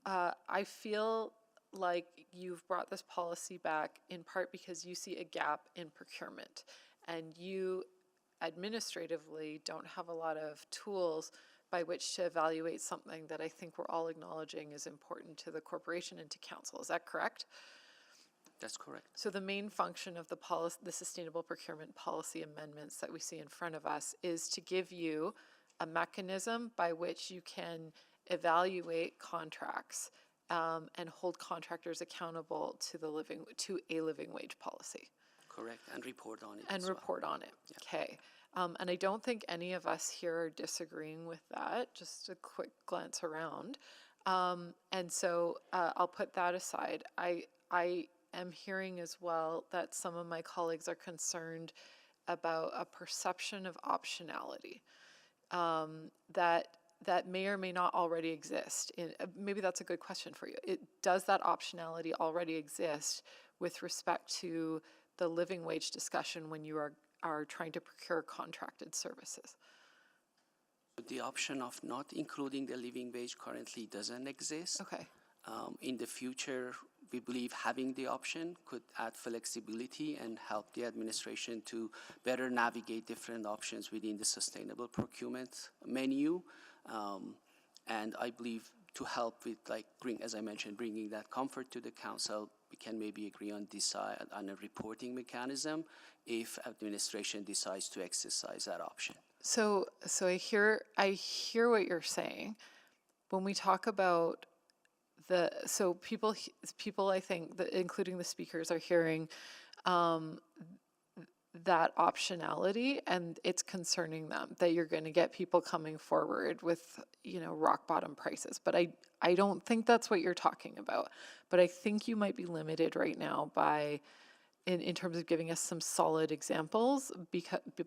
Speaker 4: I feel like you've brought this policy back in part because you see a gap in procurement, and you administratively don't have a lot of tools by which to evaluate something that I think we're all acknowledging is important to the corporation and to council. Is that correct?
Speaker 13: That's correct.
Speaker 4: So the main function of the sustainable procurement policy amendments that we see in front of us is to give you a mechanism by which you can evaluate contracts and hold contractors accountable to a living wage policy.
Speaker 13: Correct, and report on it.
Speaker 4: And report on it.
Speaker 13: Yeah.
Speaker 4: Okay. And I don't think any of us here are disagreeing with that. Just a quick glance around. And so I'll put that aside. I am hearing as well that some of my colleagues are concerned about a perception of optionality that may or may not already exist. Maybe that's a good question for you. Does that optionality already exist with respect to the living wage discussion when you are trying to procure contracted services?
Speaker 13: The option of not including the living wage currently doesn't exist.
Speaker 4: Okay.
Speaker 13: In the future, we believe having the option could add flexibility and help the administration to better navigate different options within the sustainable procurement menu. And I believe to help with, like, as I mentioned, bringing that comfort to the council, we can maybe agree on a reporting mechanism if administration decides to exercise that option.
Speaker 4: So I hear what you're saying. When we talk about people I think that including the speakers are hearing that optionality, and it's concerning them that you're going to get people coming forward with, rock bottom prices. But I don't think that's what you're talking about. But I think you might be limited right now in terms of giving us some solid examples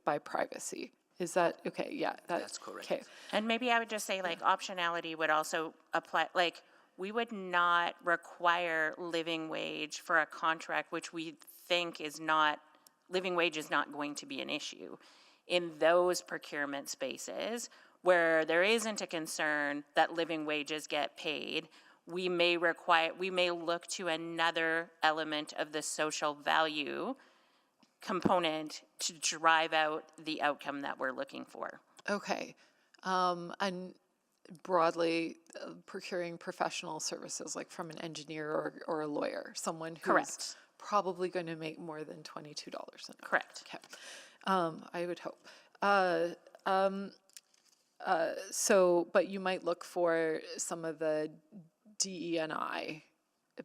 Speaker 4: by privacy. Is that, okay, yeah.
Speaker 13: That's correct.
Speaker 4: Okay.
Speaker 9: And maybe I would just say like optionality would also apply, like we would not require living wage for a contract which we think is not, living wage is not going to be an issue. In those procurement spaces where there isn't a concern that living wages get paid, we may look to another element of the social value component to drive out the outcome that we're looking for.
Speaker 4: Okay. And broadly, procuring professional services, like from an engineer or a lawyer, someone who's
Speaker 9: Correct.
Speaker 4: probably going to make more than $22 an hour.
Speaker 9: Correct.
Speaker 4: Okay. I would hope. So, but you might look for some of the DE&I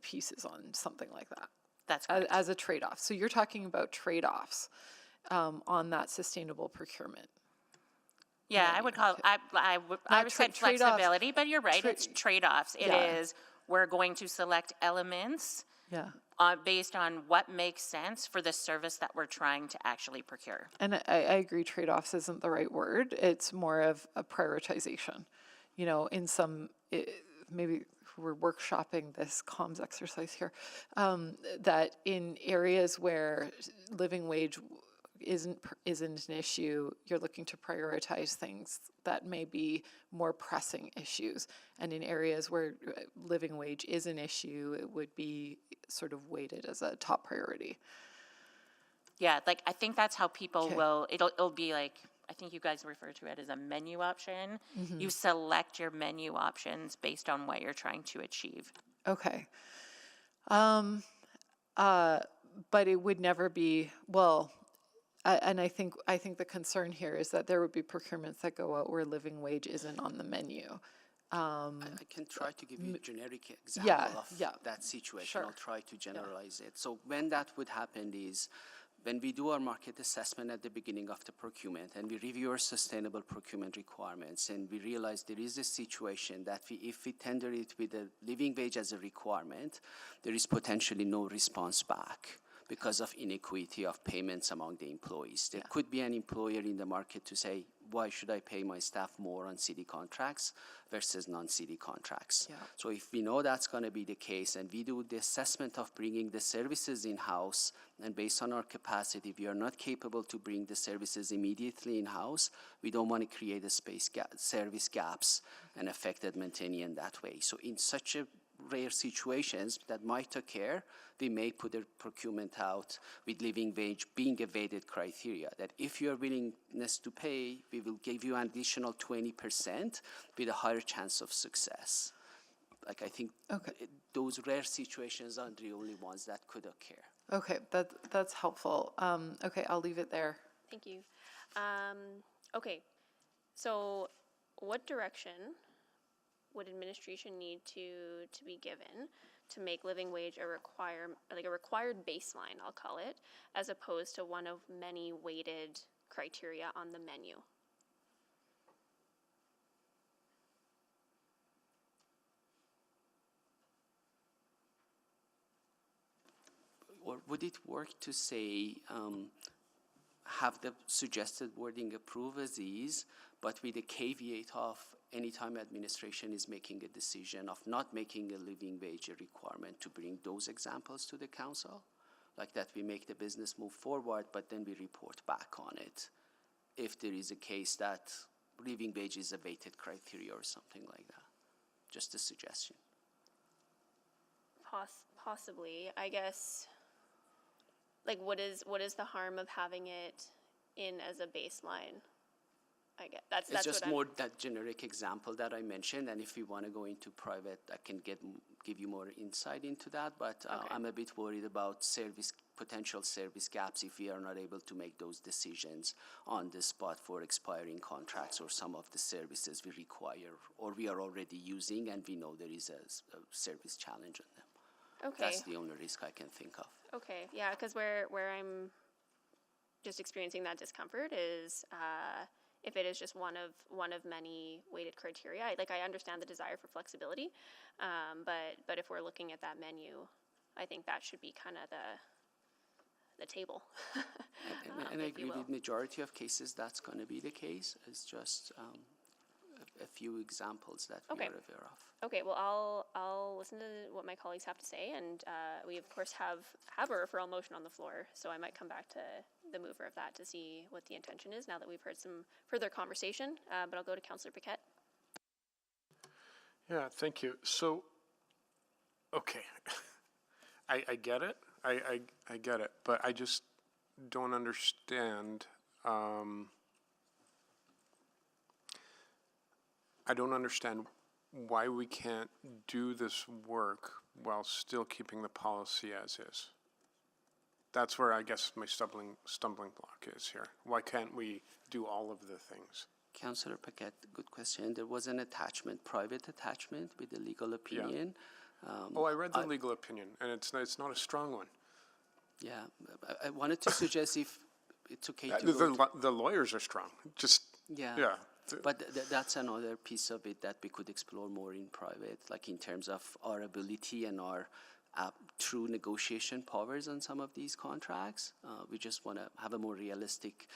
Speaker 4: pieces on something like that.
Speaker 9: That's correct.
Speaker 4: As a trade-off. So you're talking about trade-offs on that sustainable procurement.
Speaker 9: Yeah, I would call, I would say flexibility, but you're right, it's trade-offs. It is, we're going to select elements based on what makes sense for the service that we're trying to actually procure.
Speaker 4: And I agree, trade-offs isn't the right word. It's more of a prioritization. You know, in some, maybe we're workshopping this comms exercise here, that in areas where living wage isn't an issue, you're looking to prioritize things that may be more pressing issues. And in areas where living wage is an issue, it would be sort of weighted as a top priority.
Speaker 9: Yeah, like I think that's how people will, it'll be like, I think you guys refer to it as a menu option.
Speaker 4: Mm-hmm.
Speaker 9: You select your menu options based on what you're trying to achieve.
Speaker 4: Okay. But it would never be, well, and I think the concern here is that there would be procurements that go out where living wage isn't on the menu.
Speaker 13: I can try to give you a generic example of that situation. I'll try to generalize it. So when that would happen is when we do our market assessment at the beginning of the procurement and we review our sustainable procurement requirements and we realize there is a situation that if we tender it with a living wage as a requirement, there is potentially no response back because of inequity of payments among the employees. There could be an employer in the market to say, why should I pay my staff more on city contracts versus non-city contracts?
Speaker 4: Yeah.
Speaker 13: So if we know that's going to be the case and we do the assessment of bringing the services in-house, and based on our capacity, if we are not capable to bring the services immediately in-house, we don't want to create a service gaps and affect Edmontonian in that way. So in such a rare situations that might occur, we may put a procurement out with living wage being a weighted criteria, that if you are willingness to pay, we will give you an additional 20% with a higher chance of success. Like I think those rare situations are the only ones that could occur.
Speaker 4: Okay, that's helpful. Okay, I'll leave it there.
Speaker 2: Thank you. Okay, so what direction would administration need to be given to make living wage a required baseline, I'll call it, as opposed to one of many weighted criteria on the menu?
Speaker 13: Or would it work to say, have the suggested wording approved as is, but with a caveat of anytime administration is making a decision of not making a living wage a requirement, to bring those examples to the council? Like that we make the business move forward, but then we report back on it if there is a case that living wage is a weighted criteria or something like that. Just a suggestion.
Speaker 2: Possibly, I guess. Like, what is the harm of having it in as a baseline? I guess that's
Speaker 13: just
Speaker 2: what
Speaker 13: more that generic example that I mentioned, and if we want to go into private, I can give you more insight into that. But I'm a bit worried about potential service gaps if we are not able to make those decisions on the spot for expiring contracts or some of the services we require or we are already using, and we know there is a service challenge on them.
Speaker 2: Okay.
Speaker 13: That's the only risk I can think of.
Speaker 2: Okay, yeah, because where I'm just experiencing that discomfort is if it is just one of many weighted criteria. I understand the desire for flexibility, but if we're looking at that menu, I think that should be kind of the table.
Speaker 13: And I
Speaker 2: if you
Speaker 13: agree
Speaker 2: will.
Speaker 13: with majority of cases that's going to be the case. It's just a few examples that we
Speaker 2: Okay.
Speaker 13: are aware of.
Speaker 2: Okay, well, I'll listen to what my colleagues have to say, and we of course have a referral motion on the floor, so I might come back to the mover of that to see what the intention is now that we've heard some further conversation, but I'll go to Councillor Paquette.
Speaker 14: Yeah, thank you. So, okay, I get it. I get it, but I just don't understand. I don't understand why we can't do this work while still keeping the policy as is. That's where I guess my stumbling block is here. Why can't we do all of the things?
Speaker 13: Councillor Paquette, good question. There was an attachment, private attachment with the legal opinion.
Speaker 14: Yeah. I read the legal opinion, and it's not a strong one.
Speaker 13: Yeah, I wanted to suggest if it's okay to
Speaker 14: the lawyers are strong. Just yeah.
Speaker 13: But that's another piece of it that we could explore more in private, like in terms of our ability and our true negotiation powers on some of these contracts. We just want to have a more realistic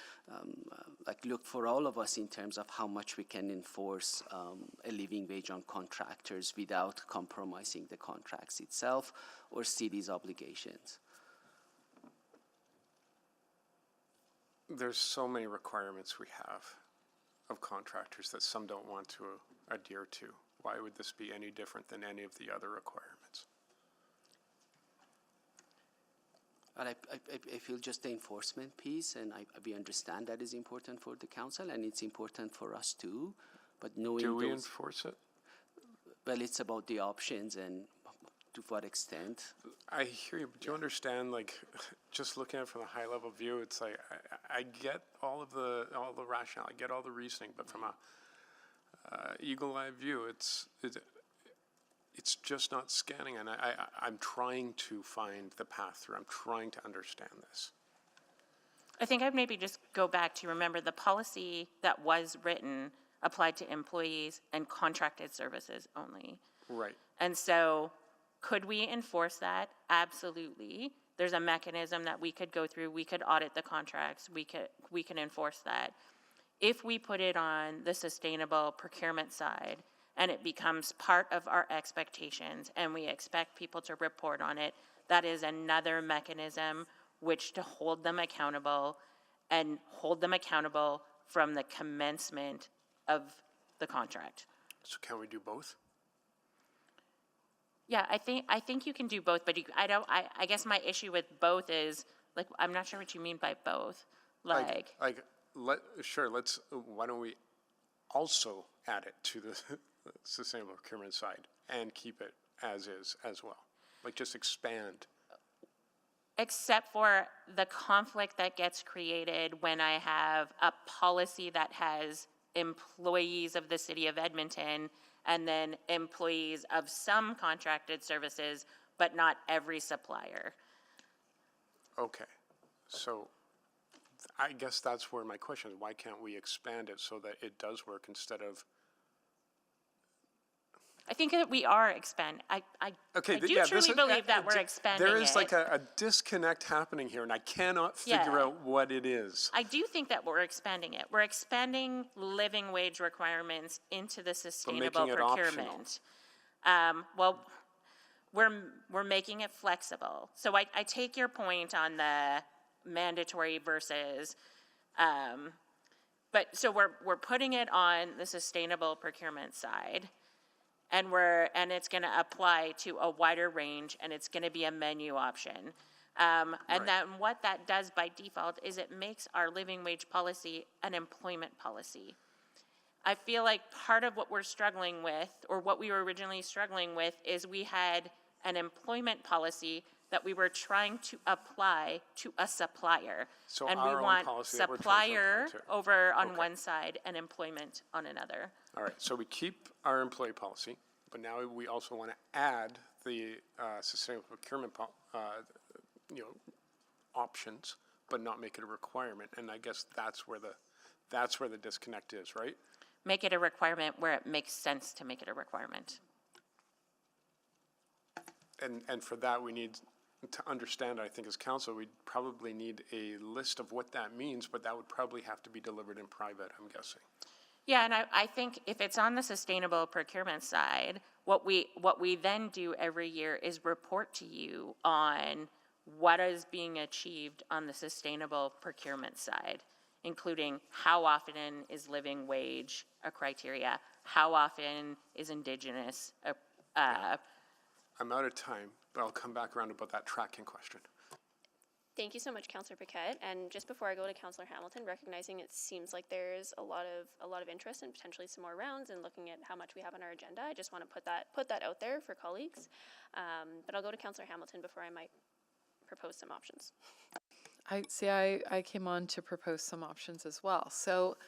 Speaker 13: look for all of us in terms of how much we can enforce a living wage on contractors without compromising the contracts itself or cities' obligations.
Speaker 14: There's so many requirements we have of contractors that some don't want to adhere to. Why would this be any different than any of the other requirements?
Speaker 13: And I feel just the enforcement piece, and we understand that is important for the council, and it's important for us too. But knowing
Speaker 14: do we enforce it?
Speaker 13: Well, it's about the options and to what extent.
Speaker 14: I hear you, but do you understand? Like, just looking at it from a high level view, it's like I get all the rationale, I get all the reasoning, but from a eagle-eye view, it's just not scanning, and I'm trying to find the path through. I'm trying to understand this.
Speaker 9: I think I'd maybe just go back to remember the policy that was written applied to employees and contracted services only.
Speaker 14: Right.
Speaker 9: And so could we enforce that? Absolutely. There's a mechanism that we could go through. We could audit the contracts. We can enforce that. If we put it on the sustainable procurement side and it becomes part of our expectations and we expect people to report on it, that is another mechanism which to hold them accountable and hold them accountable from the commencement of the contract.
Speaker 14: So can we do both?
Speaker 9: Yeah, I think you can do both, but I guess my issue with both is, like, I'm not sure what you mean by both. Why don't we also add it to the sustainable procurement side and keep it as is as well? Like, just expand. Except for the conflict that gets created when I have a policy that has employees of the city of Edmonton and then employees of some contracted services, but not every supplier.
Speaker 14: Okay, so I guess that's where my question is, why can't we expand it so that it does work instead of...
Speaker 9: I think that we are expanding. I do truly believe that we're expanding it.
Speaker 14: There is like a disconnect happening here, and I cannot figure out what it is.
Speaker 9: I do think that we're expanding it. We're expanding living wage requirements into the sustainable procurement. Well, we're making it flexible. So I take your point on the mandatory versus, but so we're putting it on the sustainable procurement side. And it's going to apply to a wider range, and it's going to be a menu option. And then what that does by default is it makes our living wage policy an employment policy. I feel like part of what we're struggling with, or what we were originally struggling with, is we had an employment policy that we were trying to apply to a supplier.
Speaker 14: So
Speaker 9: and
Speaker 14: our
Speaker 9: we
Speaker 14: own
Speaker 9: want
Speaker 14: policy that we're
Speaker 9: supplier
Speaker 14: trying to apply to.
Speaker 9: over on one side and employment on another.
Speaker 14: All right, so we keep our employee policy, but now we also want to add the sustainable procurement options, but not make it a requirement. And I guess that's where the disconnect is, right?
Speaker 9: Make it a requirement where it makes sense to make it a requirement.
Speaker 14: And for that we need to understand, I think as council, we'd probably need a list of what that means, but that would probably have to be delivered in private, I'm guessing.
Speaker 9: Yeah, and I think if it's on the sustainable procurement side, what we then do every year is report to you on what is being achieved on the sustainable procurement side, including how often is living wage a criteria, how often is Indigenous
Speaker 14: I'm out of time, but I'll come back around about that tracking question.
Speaker 2: Thank you so much, Councillor Paquette. And just before I go to Councillor Hamilton, recognizing it seems like there's a lot of interest and potentially some more rounds and looking at how much we have on our agenda, I just want to put that out there for colleagues. But I'll go to Councillor Hamilton before I might propose some options.
Speaker 4: I came on to propose some options as well. So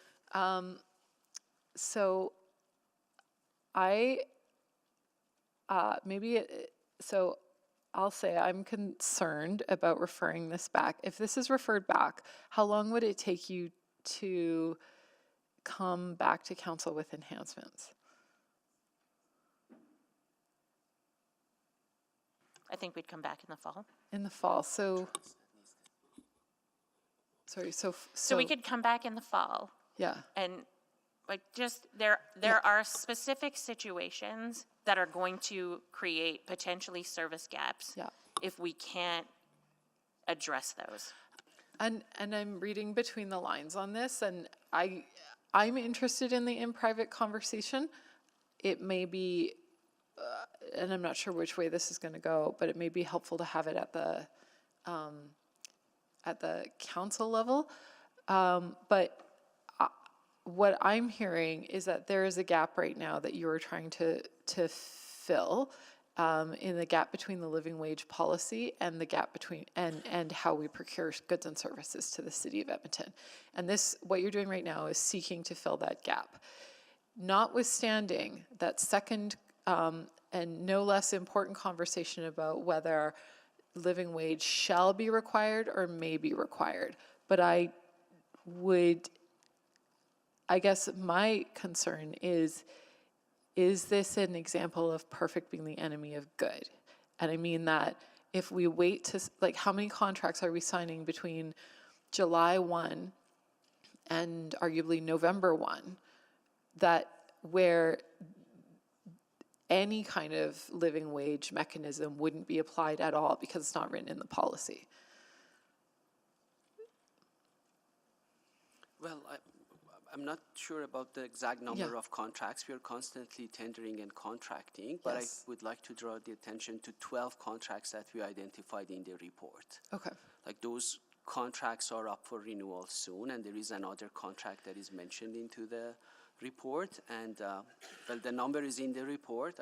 Speaker 4: I'll say I'm concerned about referring this back. If this is referred back, how long would it take you to come back to council with enhancements?
Speaker 9: I think we'd come back in the fall.
Speaker 4: In the fall, so
Speaker 9: we could come back in the fall.
Speaker 4: Yeah.
Speaker 9: And like just there are specific situations that are going to create potentially service gaps if we can't address those.
Speaker 4: And I'm reading between the lines on this, and I'm interested in the in-private conversation. It may be, and I'm not sure which way this is going to go, but it may be helpful to have it at the council level. But what I'm hearing is that there is a gap right now that you are trying to fill in the gap between the living wage policy and the gap between and how we procure goods and services to the city of Edmonton. And this, what you're doing right now is seeking to fill that gap. Notwithstanding that second and no less important conversation about whether living wage shall be required or may be required. But I guess my concern is this an example of perfect being the enemy of good? And I mean that if we wait to, like, how many contracts are we signing between July 1 and arguably November 1 that where any kind of living wage mechanism wouldn't be applied at all because it's not written in the policy?
Speaker 13: Well, I'm not sure about the exact number of contracts. We are constantly tendering and contracting, but I would like to draw the attention to 12 contracts that we identified in the report.
Speaker 4: Okay.
Speaker 13: Like those contracts are up for renewal soon, and there is another contract that is mentioned into the report. And well, the number is in the report.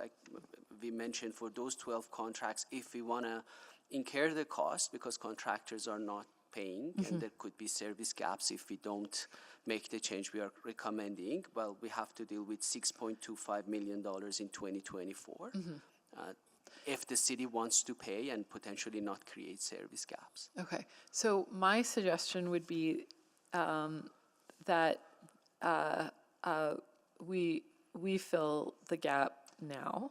Speaker 13: We mentioned for those 12 contracts, if we want to incur the cost because contractors are not paying, and there could be service gaps if we don't make the change we are recommending, well, we have to deal with $6.25 million in 2024 if the city wants to pay and potentially not create service gaps.
Speaker 4: Okay, so my suggestion would be that we fill the gap now,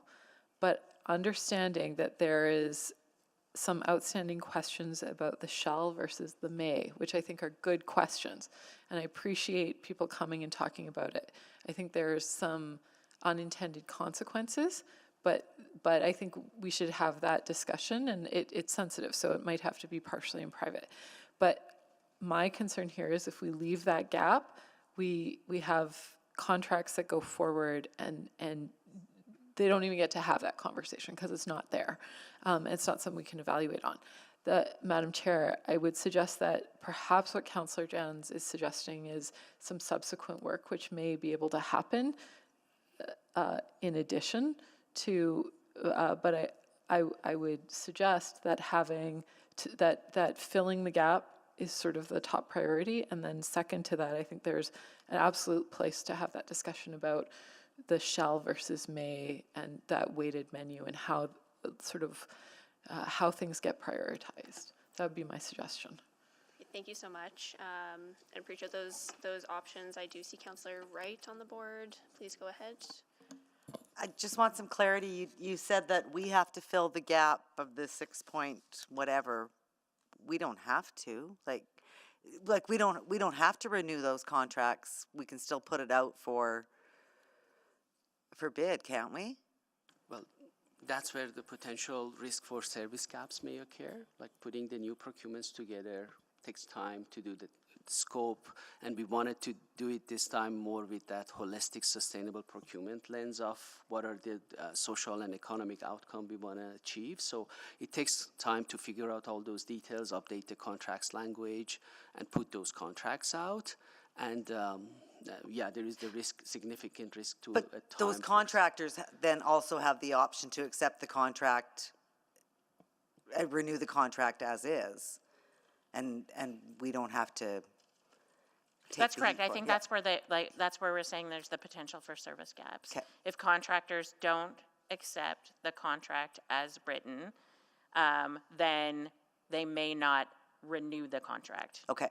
Speaker 4: but understanding that there is some outstanding questions about the shall versus the may, which I think are good questions. And I appreciate people coming and talking about it. I think there's some unintended consequences, but I think we should have that discussion, and it's sensitive, so it might have to be partially in private. But my concern here is if we leave that gap, we have contracts that go forward and they don't even get to have that conversation because it's not there. It's not something we can evaluate on. Madam Chair, I would suggest that perhaps what Councillor Jans is suggesting is some subsequent work which may be able to happen in addition to, but I would suggest that that filling the gap is sort of the top priority, and then second to that, I think there's an absolute place to have that discussion about the shall versus may and that weighted menu and how how things get prioritized. That would be my suggestion.
Speaker 2: Thank you so much. I appreciate those options. I do see Councillor Wright on the board. Please go ahead.
Speaker 5: I just want some clarity. You said that we have to fill the gap of the 6 point whatever. We don't have to, like we don't have to renew those contracts. We can still put it out for bid, can't we?
Speaker 13: Well, that's where the potential risk for service gaps may occur, like putting the new procurements together takes time to do the scope, and we wanted to do it this time more with that holistic sustainable procurement lens of what are the social and economic outcome we want to achieve. So it takes time to figure out all those details, update the contracts language, and put those contracts out. And yeah, there is the risk, significant risk to
Speaker 5: But those contractors then also have the option to accept the contract, renew the contract as is, and we don't have to.
Speaker 9: That's correct. I think that's where that's where we're saying there's the potential for service gaps.
Speaker 5: Okay.
Speaker 9: If contractors don't accept the contract as written, then they may not renew the contract.
Speaker 5: Okay.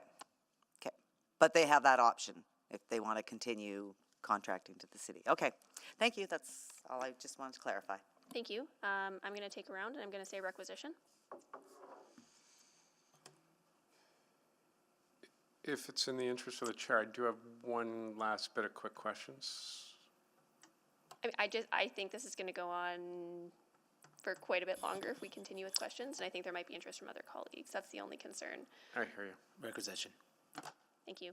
Speaker 5: Okay. But they have that option if they want to continue contracting to the city. Okay. Thank you. That's all I just wanted to clarify.
Speaker 2: Thank you. I'm going to take a round and I'm going to say requisition.
Speaker 14: If it's in the interest of the chair, I do have one last bit of quick questions.
Speaker 2: I think this is going to go on for quite a bit longer if we continue with questions, and I think there might be interest from other colleagues. That's the only concern.
Speaker 14: I hear you.
Speaker 8: Requisition.
Speaker 2: Thank you.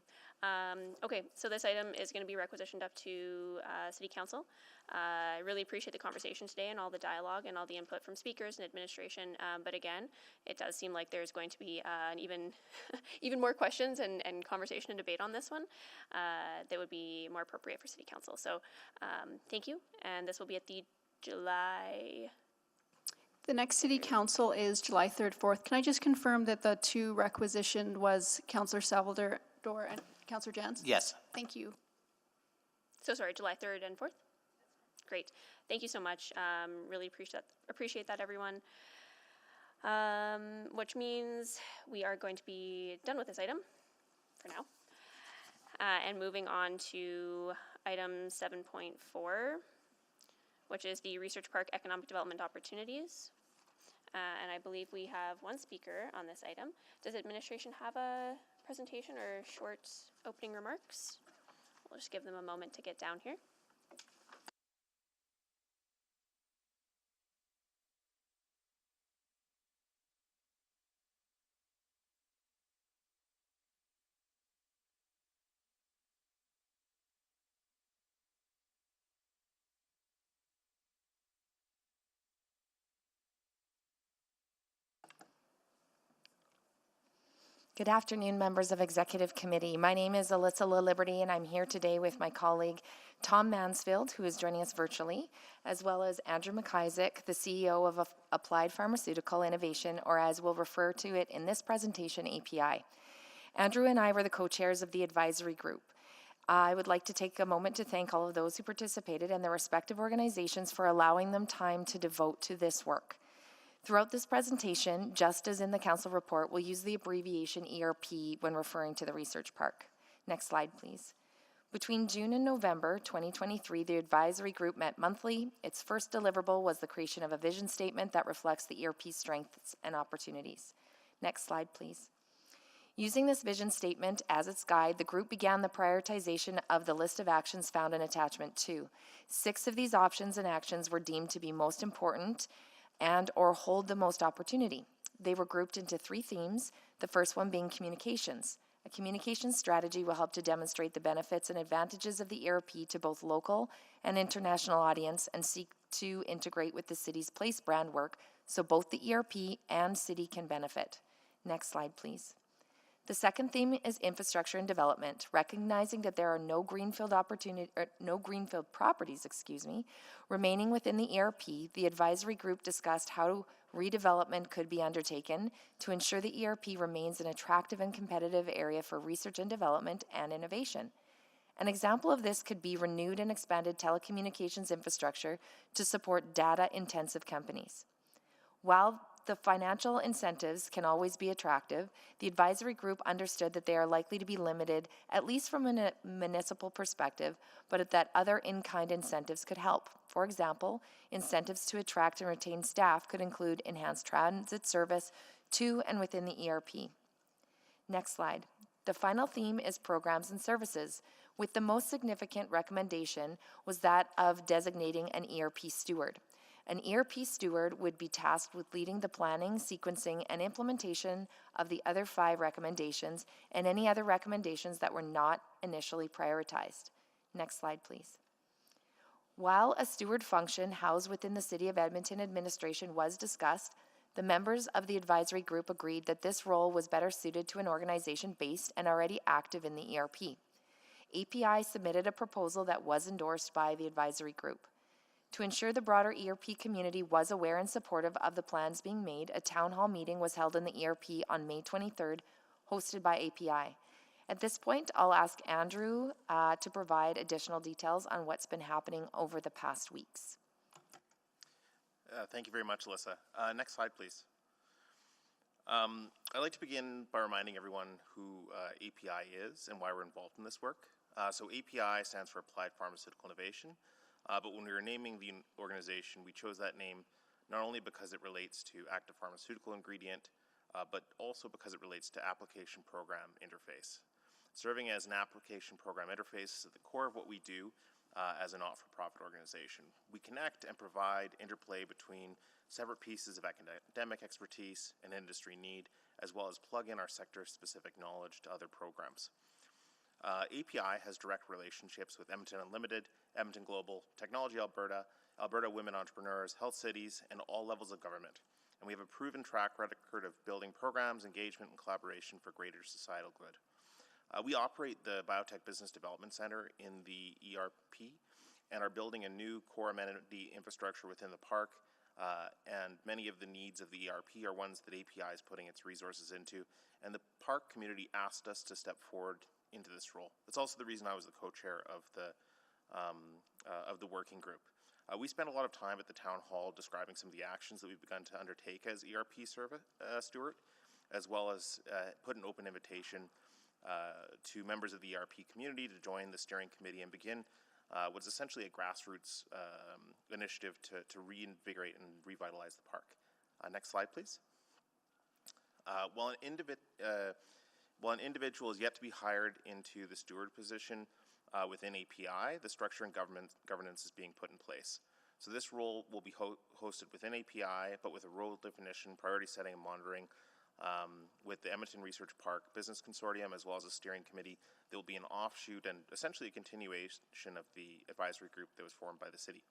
Speaker 2: Okay, so this item is going to be requisitioned up to City Council. I really appreciate the conversation today and all the dialogue and all the input from speakers and administration. But again, it does seem like there's going to be an even more questions and conversation and debate on this one that would be more appropriate for City Council. So thank you, and this will be at the July...
Speaker 1: The next City Council is July 3rd, 4th. Can I just confirm that the two requisitioned was Councillor Salvador and Councillor Jans?
Speaker 8: Yes.
Speaker 1: Thank you.
Speaker 2: So sorry, July 3rd and 4th? Great. Thank you so much. Really appreciate that, everyone. Which means we are going to be done with this item for now. And moving on to item 7.4, which is the Research Park Economic Development Opportunities. And I believe we have one speaker on this item. Does administration have a presentation or short opening remarks? We'll just give them a moment to get down here.
Speaker 12: Good afternoon, members of Executive Committee. My name is Alyssa LaLiberty, and I'm here today with my colleague Tom Mansfield, who is joining us virtually, as well as Andrew McIsaac, the CEO of Applied Pharmaceutical Innovation, or as we'll refer to it in this presentation, API. Andrew and I were the co-chairs of the advisory group. I would like to take a moment to thank all of those who participated and their respective organizations for allowing them time to devote to this work. Throughout this presentation, just as in the council report, we'll use the abbreviation ERP when referring to the research park. Next slide, please. Between June and November 2023, the advisory group met monthly. Its first deliverable was the creation of a vision statement that reflects the ERP's strengths and opportunities. Next slide, please. Using this vision statement as its guide, the group began the prioritization of the list of actions found in attachment 2. 6 of these options and actions were deemed to be most important and or hold the most opportunity. They were grouped into 3 themes, the first one being communications. A communications strategy will help to demonstrate the benefits and advantages of the ERP to both local and international audience and seek to integrate with the city's place brand work so both the ERP and city can benefit. Next slide, please. The second theme is infrastructure and development, recognizing that there are no greenfield properties, remaining within the ERP. The advisory group discussed how redevelopment could be undertaken to ensure the ERP remains an attractive and competitive area for research and development and innovation. An example of this could be renewed and expanded telecommunications infrastructure to support data-intensive companies. While the financial incentives can always be attractive, the advisory group understood that they are likely to be limited, at least from a municipal perspective, but that other in-kind incentives could help. For example, incentives to attract and retain staff could include enhanced transit service to and within the ERP. Next slide. The final theme is programs and services, with the most significant recommendation was that of designating an ERP steward. An ERP steward would be tasked with leading the planning, sequencing, and implementation of the other 5 recommendations and any other recommendations that were not initially prioritized. Next slide, please. While a steward function housed within the City of Edmonton administration was discussed, the members of the advisory group agreed that this role was better suited to an organization based and already active in the ERP. API submitted a proposal that was endorsed by the advisory group. To ensure the broader ERP community was aware and supportive of the plans being made, a town hall meeting was held in the ERP on May 23rd, hosted by API. At this point, I'll ask Andrew to provide additional details on what's been happening over the past weeks.
Speaker 17: Thank you very much, Alyssa. Next slide, please. I'd like to begin by reminding everyone who API is and why we're involved in this work. So API stands for Applied Pharmaceutical Innovation. But when we were naming the organization, we chose that name not only because it relates to active pharmaceutical ingredient, but also because it relates to application program interface. Serving as an application program interface is at the core of what we do as a not-for-profit organization. We connect and provide interplay between separate pieces of academic expertise and industry need, as well as plug in our sector-specific knowledge to other programs. API has direct relationships with Edmonton Unlimited, Edmonton Global, Technology Alberta, Alberta Women Entrepreneurs, Health Cities, and all levels of government. And we have a proven track record of building programs, engagement, and collaboration for greater societal good. We operate the Biotech Business Development Center in the ERP and are building a new core amenity infrastructure within the park. And many of the needs of the ERP are ones that API is putting its resources into. And the park community asked us to step forward into this role. That's also the reason I was the co-chair of the working group. We spent a lot of time at the town hall describing some of the actions that we've begun to undertake as ERP steward, as well as put an open invitation to members of the ERP community to join the steering committee and begin what's essentially a grassroots initiative to reinvigorate and revitalize the park. Next slide, please. While an individual is yet to be hired into the steward position within API, the structure and governance is being put in place. So this role will be hosted within API, but with a role definition, priority setting, and monitoring with the Edmonton Research Park Business Consortium, as well as a steering committee. There will be an offshoot and essentially a continuation of the advisory group that was formed by the city.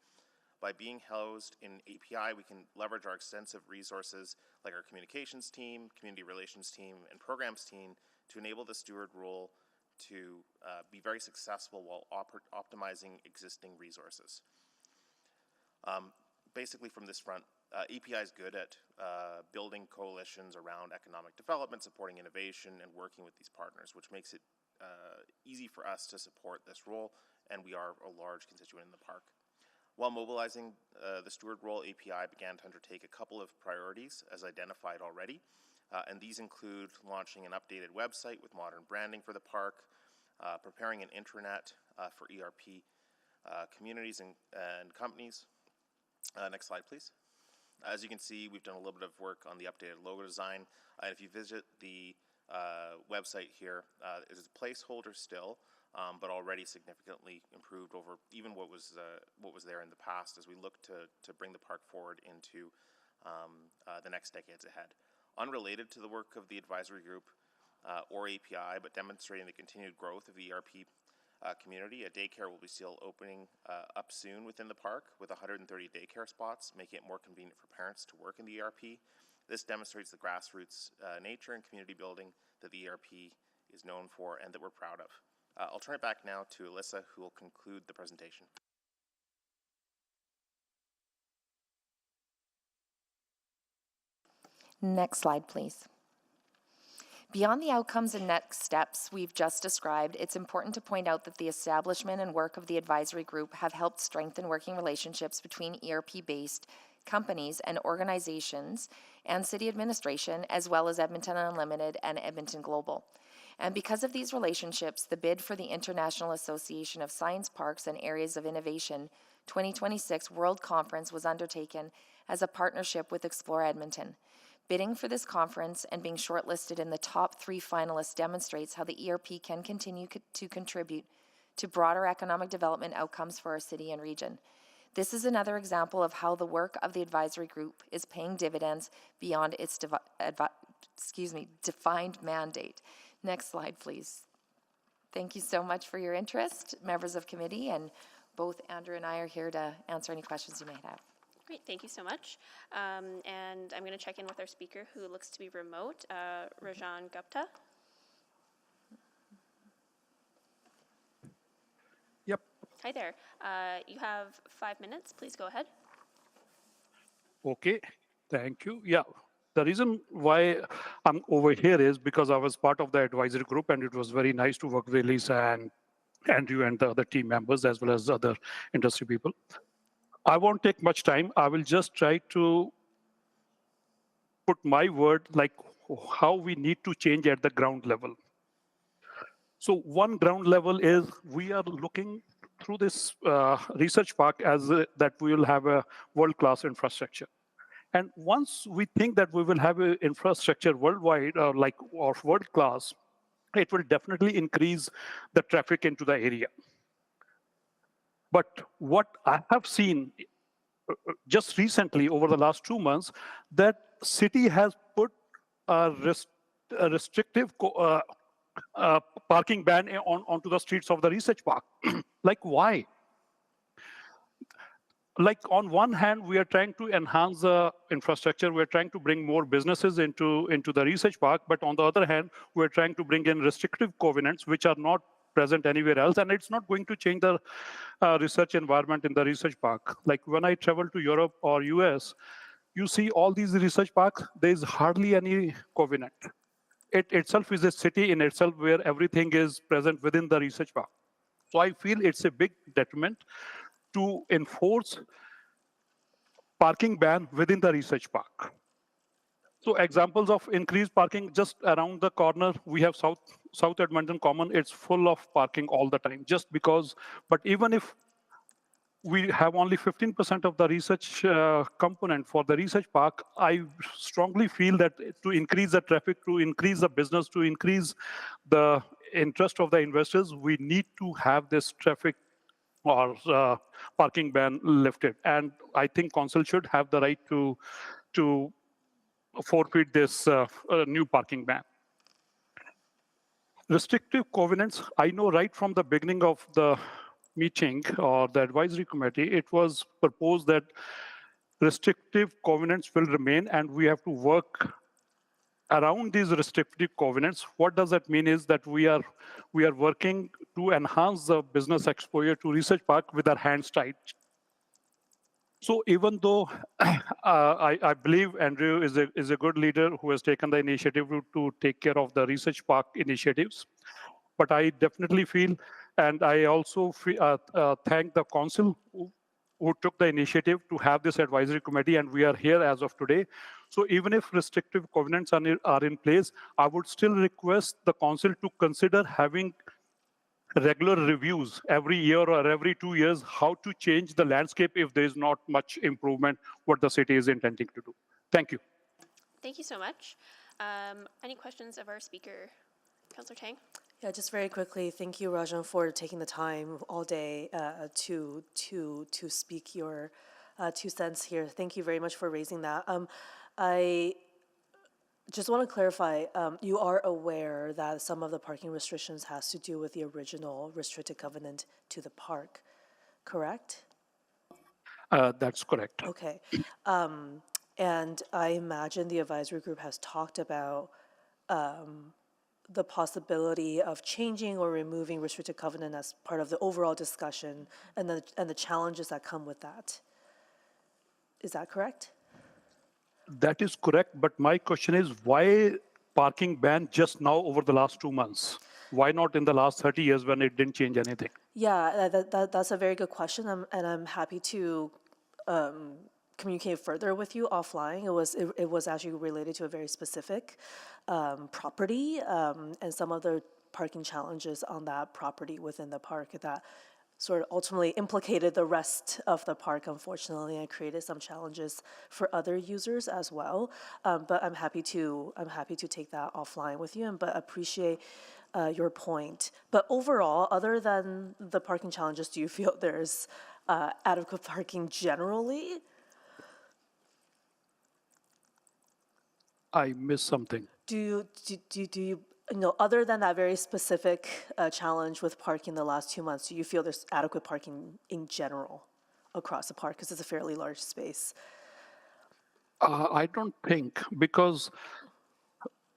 Speaker 17: By being housed in API, we can leverage our extensive resources like our communications team, community relations team, and programs team to enable the steward role to be very successful while optimizing existing resources. Basically from this front, API is good at building coalitions around economic development, supporting innovation, and working with these partners, which makes it easy for us to support this role, and we are a large constituent in the park. While mobilizing the steward role, API began to undertake a couple of priorities as identified already, and these include launching an updated website with modern branding for the park, preparing an intranet for ERP communities and companies. Next slide, please. As you can see, we've done a little bit of work on the updated logo design. If you visit the website here, it is a placeholder still, but already significantly improved over even what was there in the past as we look to bring the park forward into the next decades ahead. Unrelated to the work of the advisory group or API, but demonstrating the continued growth of the ERP community, a daycare will be still opening up soon within the park with 130 daycare spots, making it more convenient for parents to work in the ERP. This demonstrates the grassroots nature and community building that the ERP is known for and that we're proud of. I'll turn it back now to Alyssa, who will conclude the presentation.
Speaker 12: Next slide, please. Beyond the outcomes and next steps we've just described, it's important to point out that the establishment and work of the advisory group have helped strengthen working relationships between ERP-based companies, and organizations, and city administration, as well as Edmonton Unlimited and Edmonton Global. And because of these relationships, the bid for the International Association of Science Parks and Areas of Innovation 2026 World Conference was undertaken as a partnership with Explore Edmonton. Bidding for this conference and being shortlisted in the top 3 finalists demonstrates how the ERP can continue to contribute to broader economic development outcomes for our city and region. This is another example of how the work of the advisory group is paying dividends beyond its defined mandate. Next slide, please. Thank you so much for your interest, members of committee, and both Andrew and I are here to answer any questions you may have.
Speaker 2: Great, thank you so much. And I'm going to check in with our speaker who looks to be remote, Rajan Gupta.
Speaker 18: Yep.
Speaker 2: Hi there. You have 5 minutes. Please go ahead.
Speaker 18: Okay. Thank you. Yeah. The reason why I'm over here is because I was part of the advisory group, and it was very nice to work with Lisa and Andrew and the other team members, as well as other industry people. I won't take much time. I will just try to put my word like how we need to change at the ground level. So one ground level is we are looking through this research park as that we will have a world-class infrastructure. And once we think that we will have an infrastructure worldwide or world-class, it will definitely increase the traffic into the area. But what I have seen just recently over the last 2 months, that city has put a restrictive parking ban onto the streets of the research park. Like, why? Like, on one hand, we are trying to enhance the infrastructure. We're trying to bring more businesses into the research park. But on the other hand, we're trying to bring in restrictive covenants, which are not present anywhere else. And it's not going to change the research environment in the research park. Like, when I travel to Europe or US, you see all these research parks, there's hardly any covenant. It itself is a city in itself where everything is present within the research park. So I feel it's a big detriment to enforce parking ban within the research park. So examples of increased parking, just around the corner, we have South Edmonton Common. It's full of parking all the time, just because. But even if we have only 15% of the research component for the research park, I strongly feel that to increase the traffic, to increase the business, to increase the interest of the investors, we need to have this traffic or parking ban lifted. And I think council should have the right to forfeit this new parking ban. Restrictive covenants, I know right from the beginning of the meeting or the advisory committee, it was proposed that restrictive covenants will remain and we have to work around these restrictive covenants. What does that mean is that we are working to enhance the business exposure to research park with our hands tied. So even though I believe Andrew is a good leader who has taken the initiative to take care of the research park initiatives, but I definitely feel, and I also thank the council who took the initiative to have this advisory committee, and we are here as of today. So even if restrictive covenants are in place, I would still request the council to consider having regular reviews every year or every 2 years, how to change the landscape if there is not much improvement what the city is intending to do. Thank you.
Speaker 2: Thank you so much. Any questions of our speaker? Councillor Tang?
Speaker 15: Yeah, just very quickly, thank you, Rajan, for taking the time all day to speak your 2 cents here. Thank you very much for raising that. I just want to clarify, you are aware that some of the parking restrictions has to do with the original restricted covenant to the park, correct?
Speaker 18: That's correct.
Speaker 15: Okay. And I imagine the advisory group has talked about the possibility of changing or removing restricted covenant as part of the overall discussion and the challenges that come with that. Is that correct?
Speaker 18: That is correct, but my question is, why parking ban just now over the last 2 months? Why not in the last 30 years when it didn't change anything?
Speaker 15: Yeah, that's a very good question, and I'm happy to communicate further with you offline. It was actually related to a very specific property and some of the parking challenges on that property within the park that sort of ultimately implicated the rest of the park, unfortunately, and created some challenges for other users as well. But I'm happy to take that offline with you, but appreciate your point. But overall, other than the parking challenges, do you feel there's adequate parking generally?
Speaker 18: I missed something.
Speaker 15: Do you know, other than that very specific challenge with parking the last 2 months, do you feel there's adequate parking in general across the park? Because it's a fairly large space.
Speaker 18: I don't think, because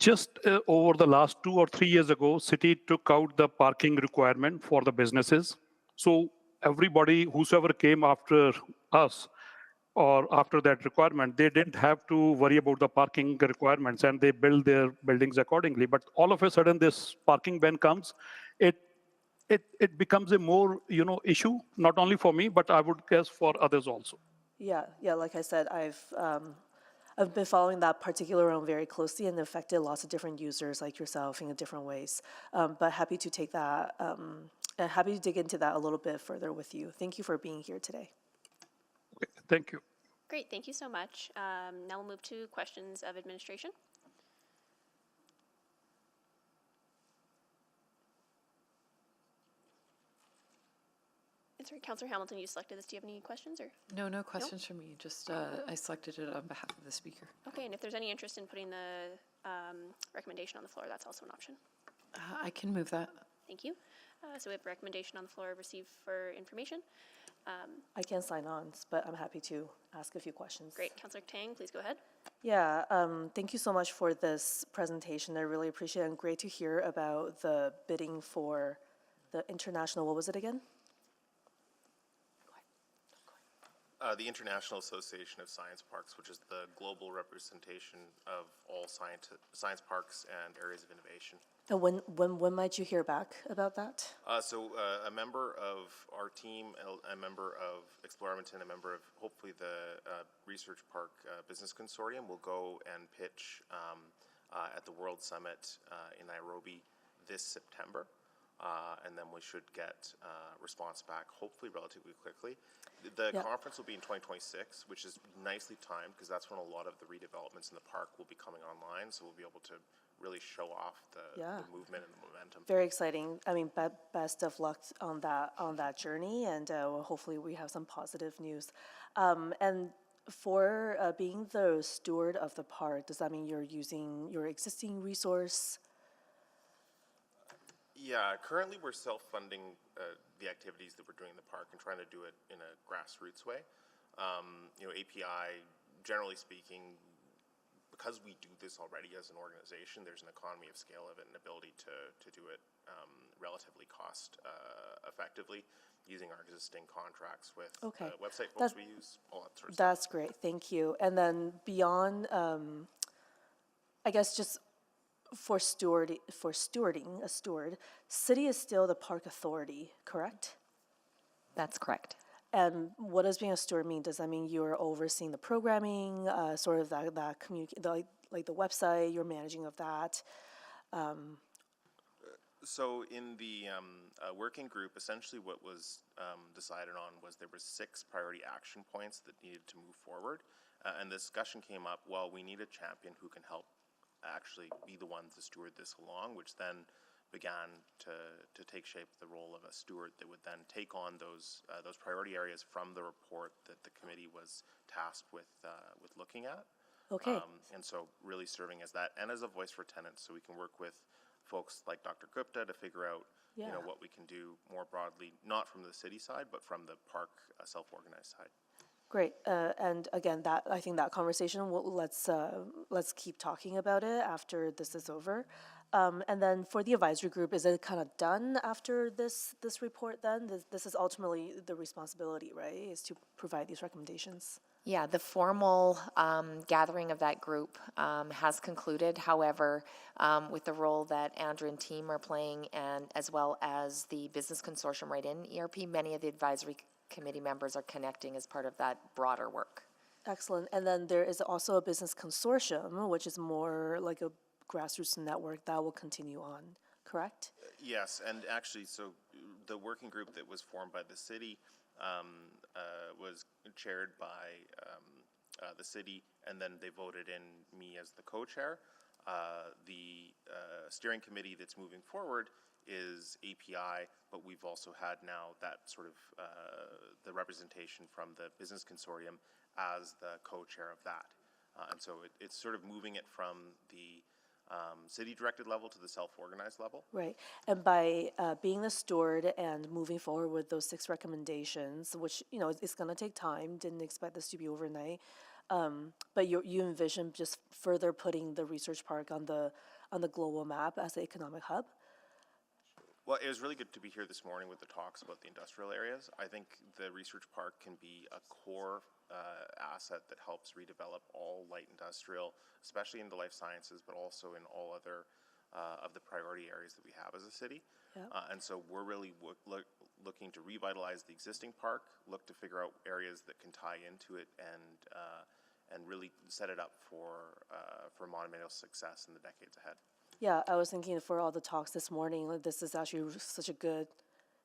Speaker 18: just over the last 2 or 3 years ago, city took out the parking requirement for the businesses. So everybody, whosoever came after us or after that requirement, they didn't have to worry about the parking requirements, and they build their buildings accordingly. But all of a sudden, this parking ban comes, it becomes a more issue, not only for me, but I would guess for others also.
Speaker 15: Yeah, like I said, I've been following that particular room very closely, and it affected lots of different users like yourself in different ways. But happy to take that, happy to dig into that a little bit further with you. Thank you for being here today.
Speaker 18: Okay, thank you.
Speaker 2: Great, thank you so much. Now we'll move to questions of administration. And sorry, Councillor Hamilton, you selected this. Do you have any questions or?
Speaker 4: No questions from me. Just I selected it on behalf of the speaker.
Speaker 2: Okay, and if there's any interest in putting the recommendation on the floor, that's also an option.
Speaker 4: I can move that.
Speaker 2: Thank you. So we have recommendation on the floor received for information.
Speaker 15: I can't sign on, but I'm happy to ask a few questions.
Speaker 2: Great. Councillor Tang, please go ahead.
Speaker 15: Yeah, thank you so much for this presentation. I really appreciate it, and great to hear about the bidding for the international, what was it again?
Speaker 17: The International Association of Science Parks, which is the global representation of all science parks and areas of innovation.
Speaker 15: When might you hear back about that?
Speaker 17: So a member of our team, a member of Explore Edmonton, a member of hopefully the Research Park Business Consortium will go and pitch at the World Summit in Nairobi this September. And then we should get response back, hopefully relatively quickly. The conference will be in 2026, which is nicely timed because that's when a lot of the redevelopments in the park will be coming online. So we'll be able to really show off the movement and the momentum.
Speaker 15: Very exciting. I mean, best of luck on that journey, and hopefully we have some positive news. And for being the steward of the park, does that mean you're using your existing resource?
Speaker 17: Yeah, currently we're self-funding the activities that we're doing in the park and trying to do it in a grassroots way. API, generally speaking, because we do this already as an organization, there's an economy of scale of it and ability to do it relatively cost effectively using our existing contracts with the website folks we use, all that sort of stuff.
Speaker 15: That's great, thank you. And then beyond, I guess just for stewarding, a steward, city is still the park authority, correct?
Speaker 12: That's correct.
Speaker 15: And what does being a steward mean? Does that mean you're overseeing the programming, sort of that like the website, you're managing of that?
Speaker 17: So in the working group, essentially what was decided on was there were 6 priority action points that needed to move forward. And the discussion came up, well, we need a champion who can help actually be the one to steward this along, which then began to take shape the role of a steward that would then take on those priority areas from the report that the committee was tasked with looking at.
Speaker 15: Okay.
Speaker 17: And so really serving as that and as a voice for tenants, so we can work with folks like Dr. Gupta to figure out what we can do more broadly, not from the city side, but from the park self-organized side.
Speaker 15: Great, and again, I think that conversation, let's keep talking about it after this is over. And then for the advisory group, is it kind of done after this report then? This is ultimately the responsibility, right, is to provide these recommendations?
Speaker 12: Yeah, the formal gathering of that group has concluded. However, with the role that Andrew and team are playing, and as well as the business consortium right in ERP, many of the advisory committee members are connecting as part of that broader work.
Speaker 15: Excellent. And then there is also a business consortium, which is more like a grassroots network that will continue on, correct?
Speaker 17: Yes, and actually, so the working group that was formed by the city was chaired by the city, and then they voted in me as the co-chair. The steering committee that's moving forward is API, but we've also had now that sort of the representation from the business consortium as the co-chair of that. And so it's sort of moving it from the city-directed level to the self-organized level.
Speaker 15: Right. And by being the steward and moving forward with those 6 recommendations, which, you know, it's going to take time, didn't expect this to be overnight, but you envision just further putting the research park on the global map as an economic hub?
Speaker 17: Well, it was really good to be here this morning with the talks about the industrial areas. I think the research park can be a core asset that helps redevelop all light industrial, especially in the life sciences, but also in all other of the priority areas that we have as a city.
Speaker 15: Yeah.
Speaker 17: And so we're really looking to revitalize the existing park, look to figure out areas that can tie into it, and really set it up for monumental success in the decades ahead.
Speaker 15: Yeah, I was thinking for all the talks this morning, like, this is actually such a good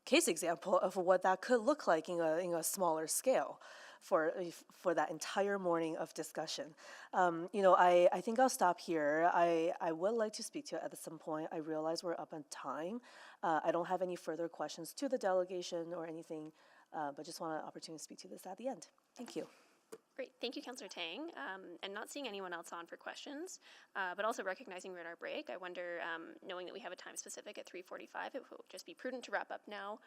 Speaker 15: case example of what that could look like in a smaller scale for that entire morning of discussion. You know, I think I'll stop here. I would like to speak to it at some point. I realize we're up on time. I don't have any further questions to the delegation or anything, but just want an opportunity to speak to this at the end. Thank you.
Speaker 2: Great, thank you, Councillor Tang. And not seeing anyone else on for questions, but also recognizing we're at our break, I wonder, knowing that we have a time specific at 3:45, it would just be prudent to wrap up now.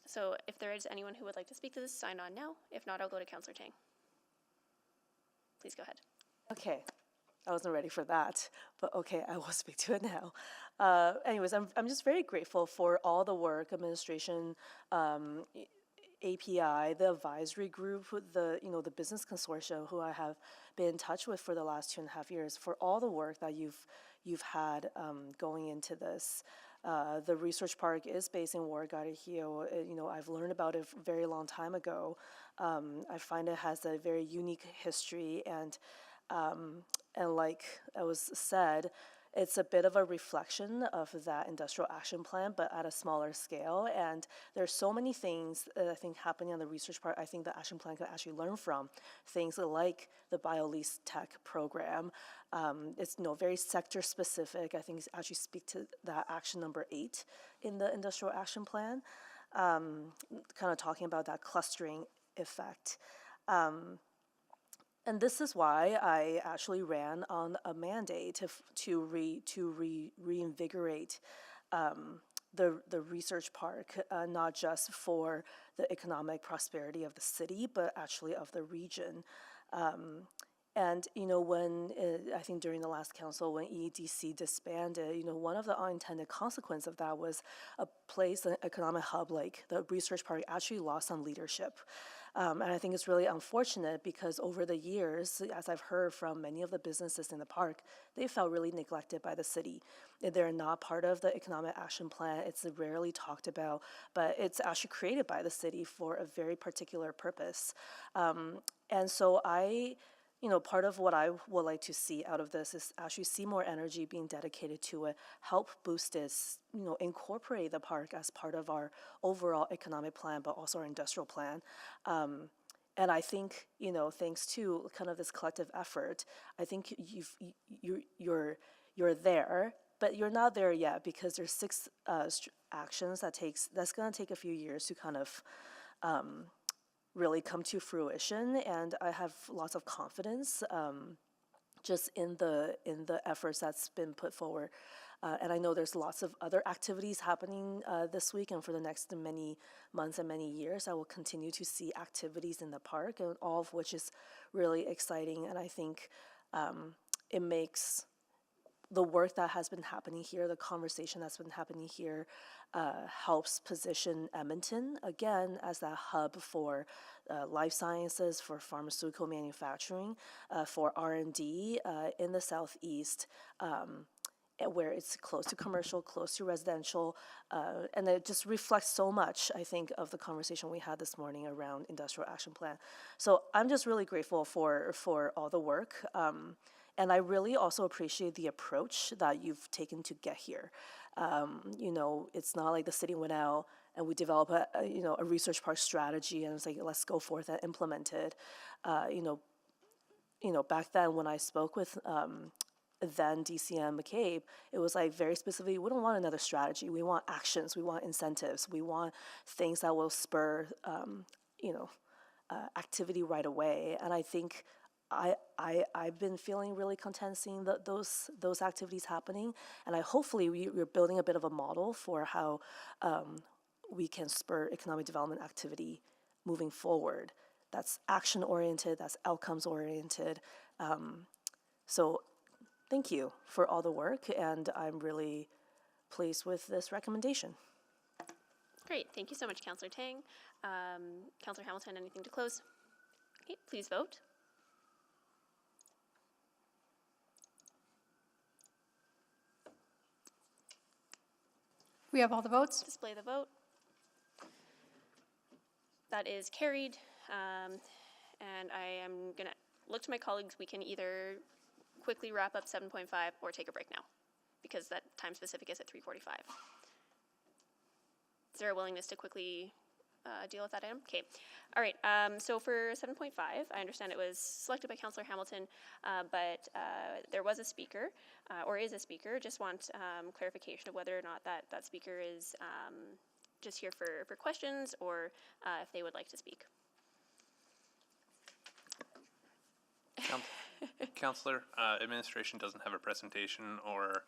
Speaker 2: So if there is anyone who would like to speak to this, sign on now. If not, I'll go to Councillor Tang. Please go ahead.
Speaker 15: Okay, I wasn't ready for that, but okay, I will speak to it now. Anyways, I'm just very grateful for all the work, administration, API, the advisory group, the business consortium who I have been in touch with for the last 2.5 years, for all the work that you've had going into this. The research park is based in Warragata Hill. You know, I've learned about it a very long time ago. I find it has a very unique history, and like it was said, it's a bit of a reflection of that industrial action plan, but at a smaller scale. And there's so many things I think happening on the research part. I think the action plan could actually learn from things like the BioLease Tech program. It's very sector specific. I think it's actually speak to that action number 8 in the industrial action plan, kind of talking about that clustering effect. And this is why I actually ran on a mandate to reinvigorate the research park, not just for the economic prosperity of the city, but actually of the region. And, you know, when I think during the last council, when EDC disbanded, you know, one of the unintended consequences of that was a place, an economic hub like the research park actually lost some leadership. And I think it's really unfortunate because over the years, as I've heard from many of the businesses in the park, they felt really neglected by the city. They're not part of the economic action plan. It's rarely talked about, but it's actually created by the city for a very particular purpose. And so part of what I would like to see out of this is actually see more energy being dedicated to it, help boost this, incorporate the park as part of our overall economic plan, but also our industrial plan. And I think, thanks to kind of this collective effort, I think you're there, but you're not there yet because there's 6 actions that's going to take a few years to kind of really come to fruition, and I have lots of confidence just in the efforts that's been put forward. And I know there's lots of other activities happening this week and for the next many months and many years. I will continue to see activities in the park, and all of which is really exciting. And I think it makes the work that has been happening here, the conversation that's been happening here, helps position Edmonton again as that hub for life sciences, for pharmaceutical manufacturing, for R&D in the Southeast. where it's close to commercial, close to residential, and it just reflects so much, I think, of the conversation we had this morning around industrial action plan. So I'm just really grateful for all the work, and I really also appreciate the approach that you've taken to get here. You know, it's not like the city went out and we developed a research park strategy and it's like, let's go forth and implement it. Back then when I spoke with then DCM McCabe, it was like very specifically, we don't want another strategy. We want actions. We want incentives. We want things that will spur, activity right away. And I think I've been feeling really content seeing those activities happening. And hopefully we're building a bit of a model for how we can spur economic development activity moving forward. That's action oriented. That's outcomes oriented. So thank you for all the work, and I'm really pleased with this recommendation.
Speaker 2: Great, thank you so much, Councillor Tang. Councillor Hamilton, anything to close? Okay, please vote.
Speaker 1: We have all the votes.
Speaker 2: Display the vote. That is carried, and I am gonna look to my colleagues. We can either quickly wrap up 7.5 or take a break now, because that time specific is at 3:45. Is there a willingness to quickly deal with that item? Okay. All right. So for 7.5, I understand it was selected by Councillor Hamilton, but there was a speaker, or is a speaker. Just want clarification of whether or not that speaker is just here for questions, or if they would like to speak.
Speaker 6: Councillor, administration doesn't have a presentation or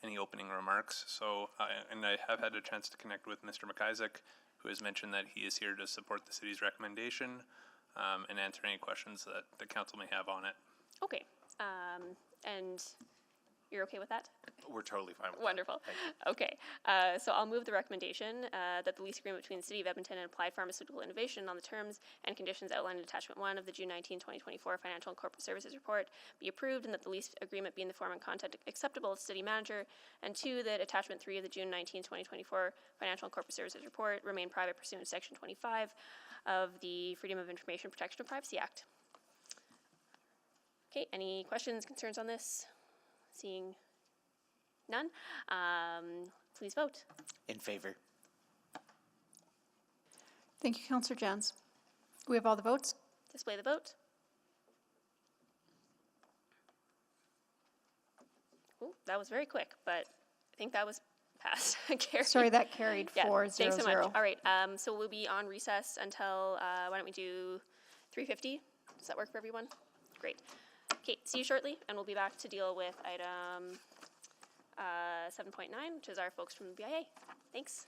Speaker 6: any opening remarks, so and I have had a chance to connect with Mr. McIsaac, who has mentioned that he is here to support the city's recommendation and answer any questions that the council may have on it.
Speaker 2: Okay, and you're okay with that?
Speaker 17: We're totally fine with
Speaker 2: Wonderful.
Speaker 17: that.
Speaker 2: Okay, so I'll move the recommendation that the lease agreement between the City of Edmonton and Applied Pharmaceutical Innovation on the terms and conditions outlined in Attachment 1 of the June 19, 2024 Financial and Corporate Services Report be approved, and that the lease agreement be in the form and content acceptable to City Manager, and 2, that Attachment 3 of the June 19, 2024 Financial and Corporate Services Report remain private pursuant to Section 25 of the Freedom of Information Protection of Privacy Act. Okay, any questions, concerns on this? Seeing none, please vote.
Speaker 8: In favor.
Speaker 1: Thank you, Councillor Jans. We have all the votes.
Speaker 2: Display the vote. Ooh, that was very quick, but I think that was passed. Carried.
Speaker 1: Sorry, that carried 4-0-0.
Speaker 2: Thanks so much. All right, so we'll be on recess until, why don't we do 3:50? Does that work for everyone? Great. Okay, see you shortly, and we'll be back to deal with item 7.9, which is our folks from the BIA. Thanks.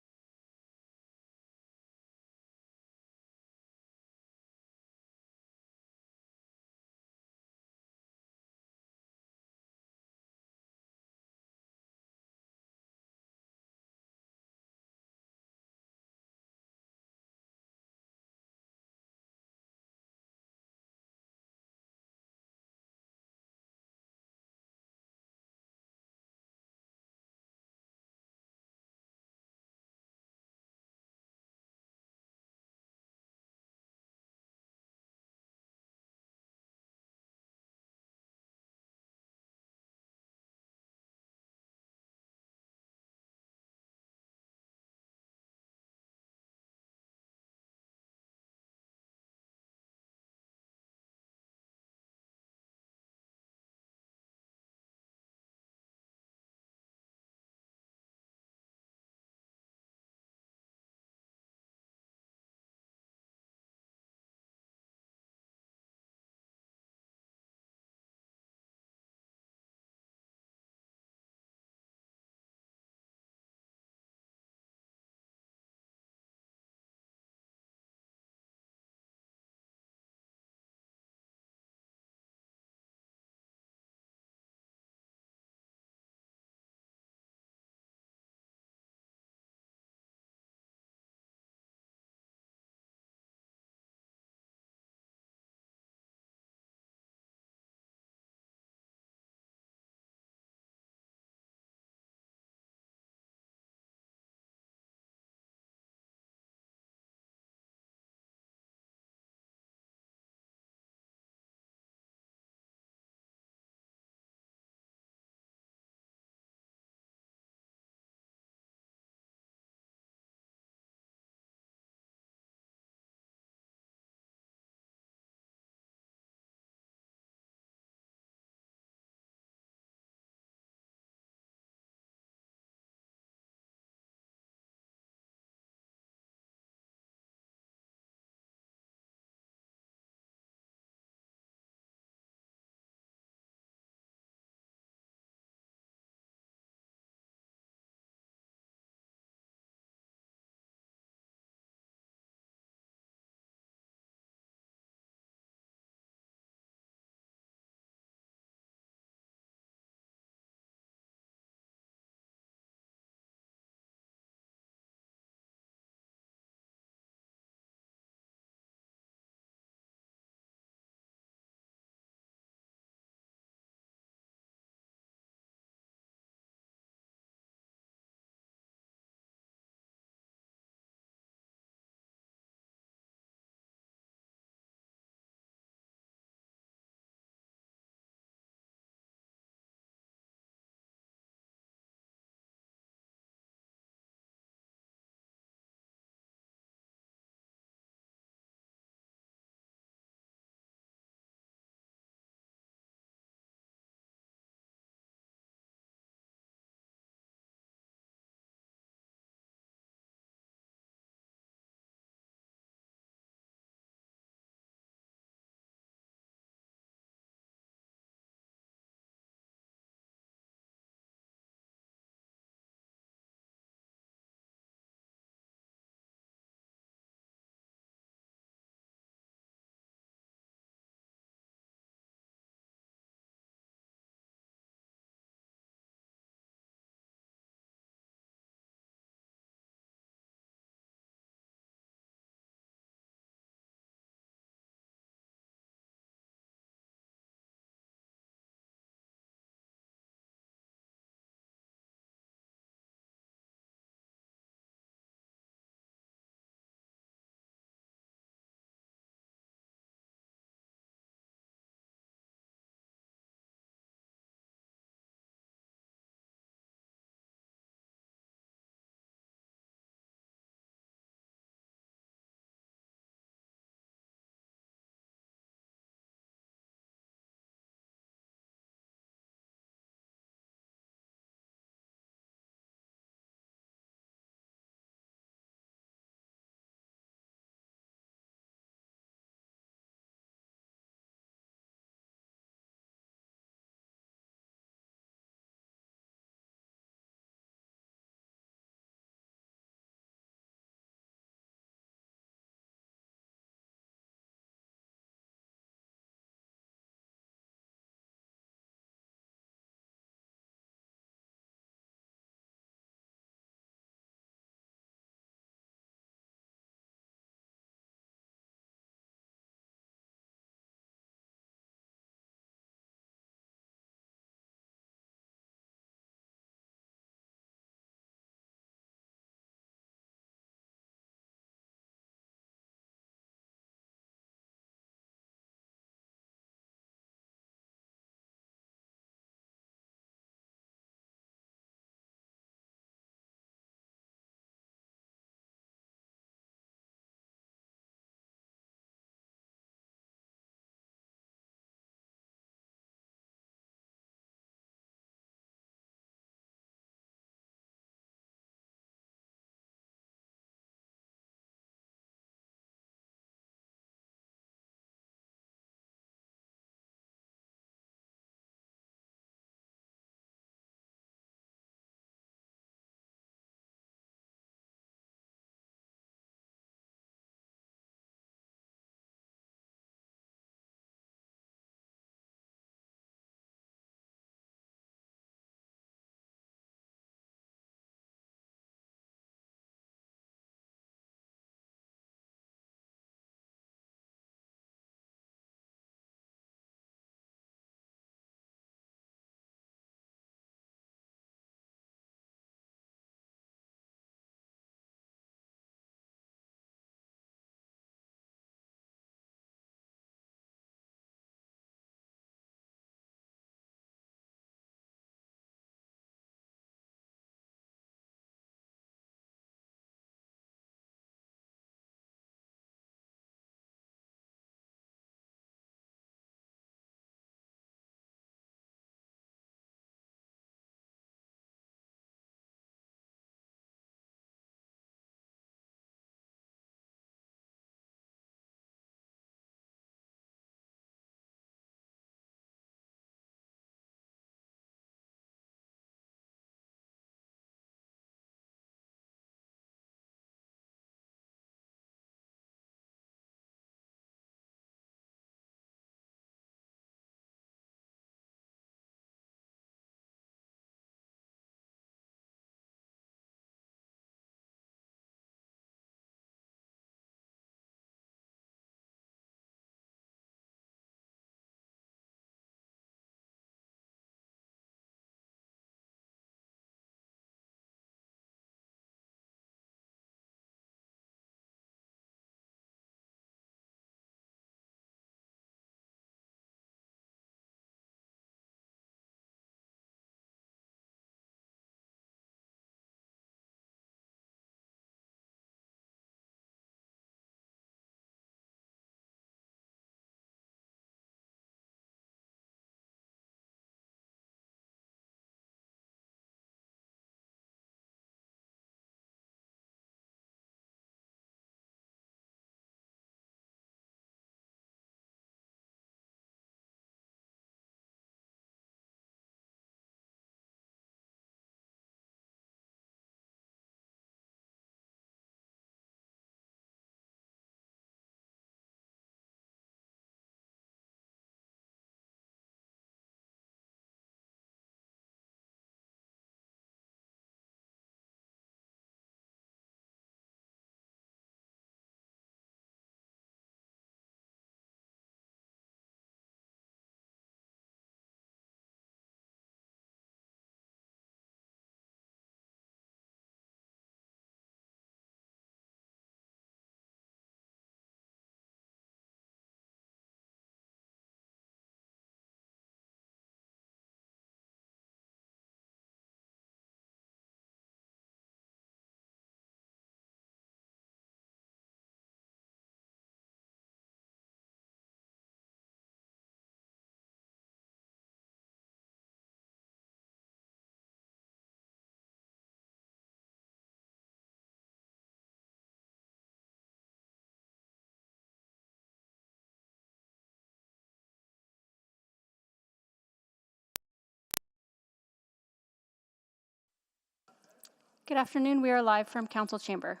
Speaker 1: Good afternoon. We are live from Council Chamber.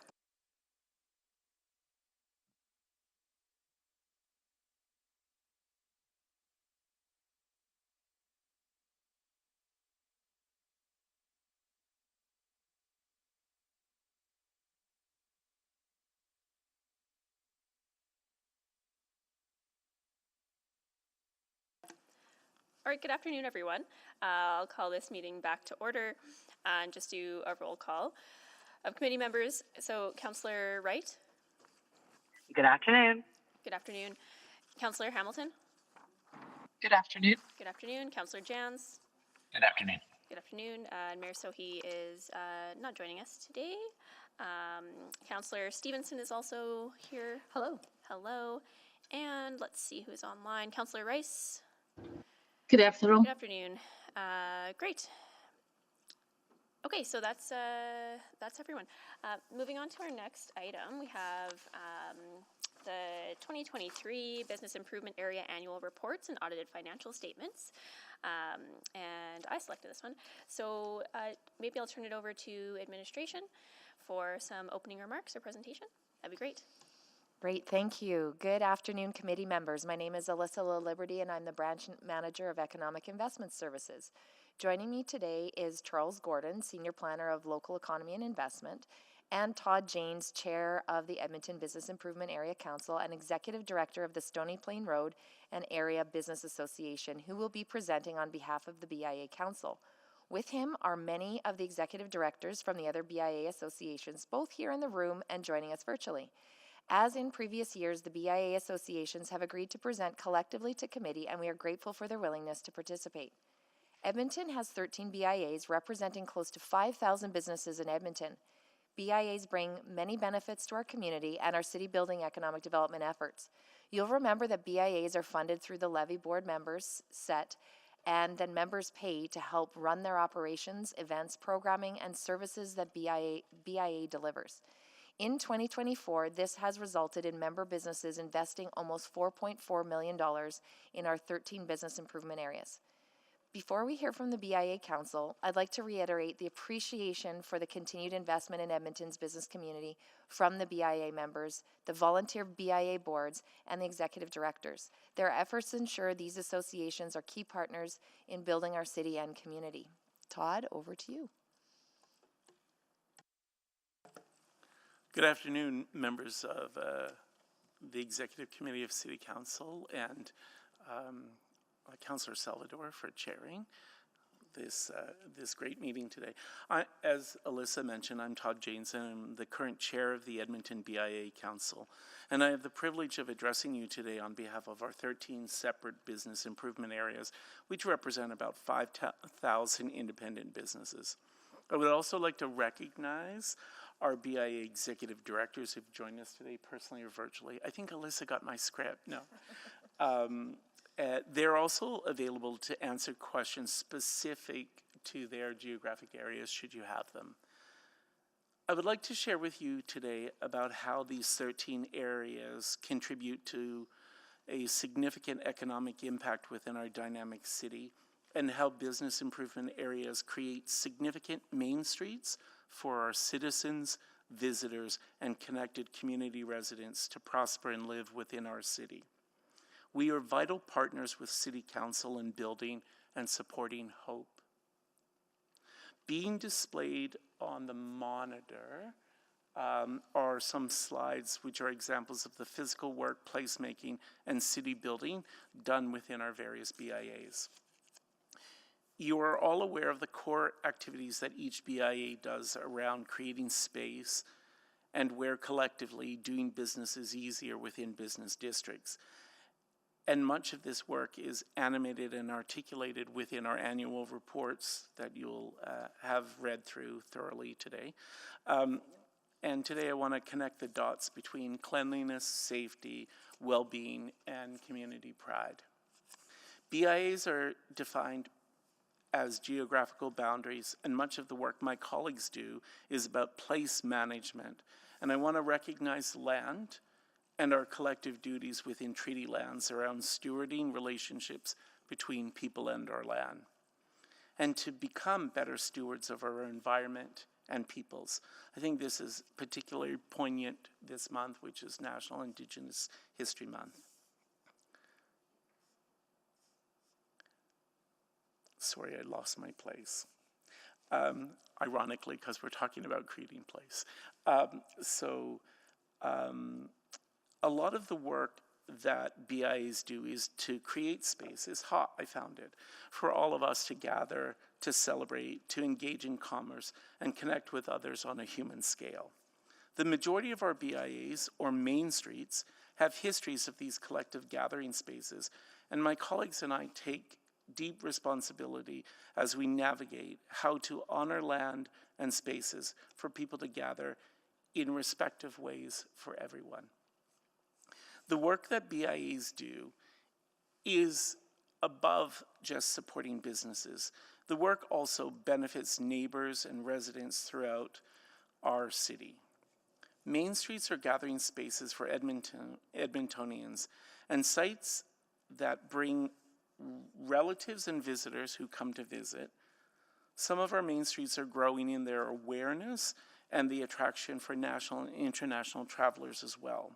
Speaker 2: All right, good afternoon, everyone. I'll call this meeting back to order and just do a roll call of committee members. So, Councillor Wright.
Speaker 3: Good afternoon.
Speaker 2: Good afternoon. Councillor Hamilton.
Speaker 3: Good afternoon.
Speaker 2: Good afternoon. Councillor Jans.
Speaker 3: Good afternoon.
Speaker 2: Good afternoon. And Mayor Sohi is not joining us today. Councillor Stevenson is also here.
Speaker 23: Hello.
Speaker 2: Hello. And let's see who's online. Councillor Rice.
Speaker 3: Good afternoon.
Speaker 2: Good afternoon. Great. Okay, so that's everyone. Moving on to our next item, we have the 2023 Business Improvement Area Annual Reports and Audited Financial Statements. And I selected this one. So maybe I'll turn it over to administration for some opening remarks or presentation. That'd be great.
Speaker 12: Great, thank you. Good afternoon, committee members. My name is Alyssa LaLiberty, and I'm the branch manager of Economic Investment Services. Joining me today is Charles Gordon, Senior Planner of Local Economy and Investment, and Todd Janes, Chair of the Edmonton Business Improvement Area Council and Executive Director of the Stony Plain Road and Area Business Association, who will be presenting on behalf of the BIA Council. With him are many of the executive directors from the other BIA associations, both here in the room and joining us virtually. As in previous years, the BIA associations have agreed to present collectively to committee, and we are grateful for their willingness to participate. Edmonton has 13 BIAs representing close to 5,000 businesses in Edmonton. BIAs bring many benefits to our community and our city-building economic development efforts. You'll remember that BIAs are funded through the levy board members set, and then members pay to help run their operations, events, programming, and services that BIA delivers. In 2024, this has resulted in member businesses investing almost $4.4 million in our 13 business improvement areas. Before we hear from the BIA Council, I'd like to reiterate the appreciation for the continued investment in Edmonton's business community from the BIA members, the volunteer BIA boards, and the executive directors. Their efforts ensure these associations are key partners in building our city and community. Todd, over to you.
Speaker 19: Good afternoon, members of the Executive Committee of City Council and Councillor Salvador for chairing this great meeting today. As Alyssa mentioned, I'm Todd Janes, and I'm the current chair of the Edmonton BIA Council. And I have the privilege of addressing you today on behalf of our 13 separate business improvement areas, which represent about 5,000 independent businesses. I would also like to recognize our BIA executive directors who've joined us today, personally or virtually. I think Alyssa got my script. No. They're also available to answer questions specific to their geographic areas, should you have them. I would like to share with you today about how these 13 areas contribute to a significant economic impact within our dynamic city, and how business improvement areas create significant main streets for our citizens, visitors, and connected community residents to prosper and live within our city. We are vital partners with City Council in building and supporting hope. Being displayed on the monitor are some slides which are examples of the physical work, placemaking, and city building done within our various BIAs. You are all aware of the core activities that each BIA does around creating space and where collectively doing business is easier within business districts. And much of this work is animated and articulated within our annual reports that you'll have read through thoroughly today. And today I want to connect the dots between cleanliness, safety, well-being, and community pride. BIAs are defined as geographical boundaries, and much of the work my colleagues do is about place management. And I want to recognize land and our collective duties within treaty lands around stewarding relationships between people and our land, and to become better stewards of our environment and peoples. I think this is particularly poignant this month, which is National Indigenous History Month. Sorry, I lost my place. Ironically, because we're talking about creating place. A lot of the work that BIAs do is to create spaces, I found it, for all of us to gather, to celebrate, to engage in commerce, and connect with others on a human scale. The majority of our BIAs, or main streets, have histories of these collective gathering spaces, and my colleagues and I take deep responsibility as we navigate how to honor land and spaces for people to gather in respective ways for everyone. The work that BIAs do is above just supporting businesses. The work also benefits neighbors and residents throughout our city. Main streets are gathering spaces for Edmontonians and sites that bring relatives and visitors who come to visit. Some of our main streets are growing in their awareness and the attraction for national and international travelers as well.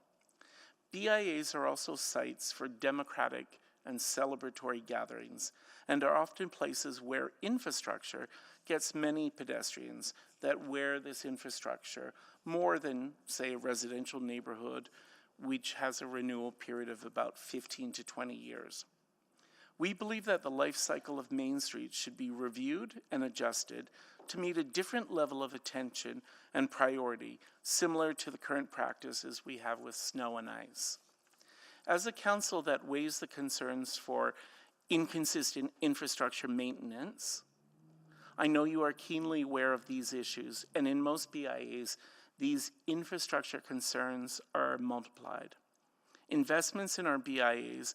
Speaker 19: BIAs are also sites for democratic and celebratory gatherings and are often places where infrastructure gets many pedestrians that wear this infrastructure more than, say, a residential neighborhood, which has a renewal period of about 15 to 20 years. We believe that the life cycle of Main Street should be reviewed and adjusted to meet a different level of attention and priority, similar to the current practices we have with snow and ice. As a council that weighs the concerns for inconsistent infrastructure maintenance, I know you are keenly aware of these issues, and in most BIAs, these infrastructure concerns are multiplied. Investments in our BIAs